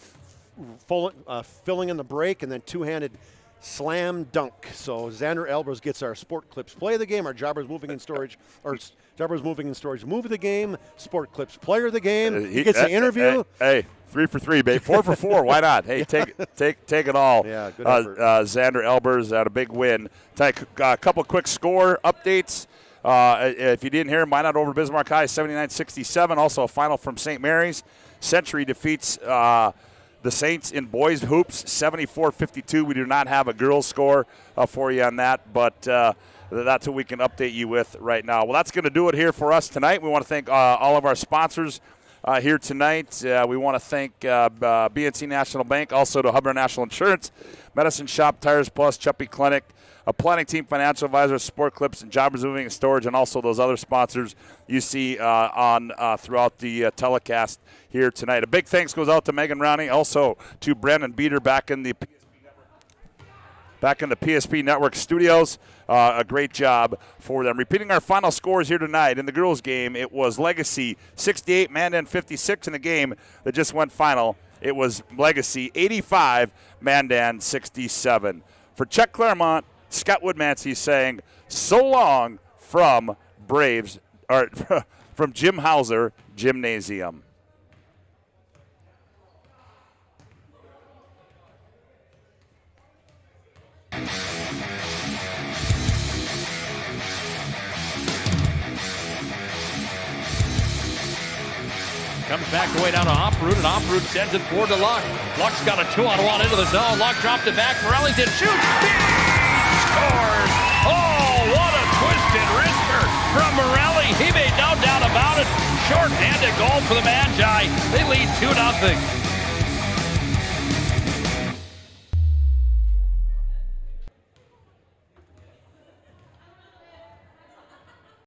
filling in the break, and then two-handed slam dunk. So Xander Elbers gets our Sport Clips play of the game, our Jobbers Moving and Storage, or Jobbers Moving and Storage move of the game, Sport Clips player of the game. He gets the interview. Hey, 3 for 3, babe. 4 for 4. Why not? Hey, take it all. Yeah, good effort. Xander Elbers had a big win. A couple quick score updates. If you didn't hear, Minot over Bismarck High, 79-67. Also a final from St. Mary's. Century defeats the Saints in boys hoops, 74-52. We do not have a girls score for you on that, but that's what we can update you with right now. Well, that's going to do it here for us tonight. We want to thank all of our sponsors here tonight. We want to thank BNC National Bank, also to Hubbard National Insurance, Medicine Shop, Tires Plus, Chuppy Clinic, Planning Team Financial Advisors, Sport Clips, and Jobbers Moving and Storage, and also those other sponsors you see on throughout the telecast here tonight. A big thanks goes out to Megan Rowney, also to Brandon Beater back in the PSP Network studios. A great job for them. Repeating our final scores here tonight in the girls' game, it was Legacy 68, Mandan 56 in the game that just went final. It was Legacy 85, Mandan 67. For Chuck Clairmont, Scott Woodmansee saying so long from Braves, or from Jim Hauser Gymnasium. Comes back away down to Oproot, and Oproot sends it forward to Luck. Luck's got a 2-on-1 into the zone. Luck dropped it back. Ellington shoots. Scores! Oh, what a twisted wrister from Morelli. He made no doubt about it. Short-handed goal for the Magi. They lead 2-0.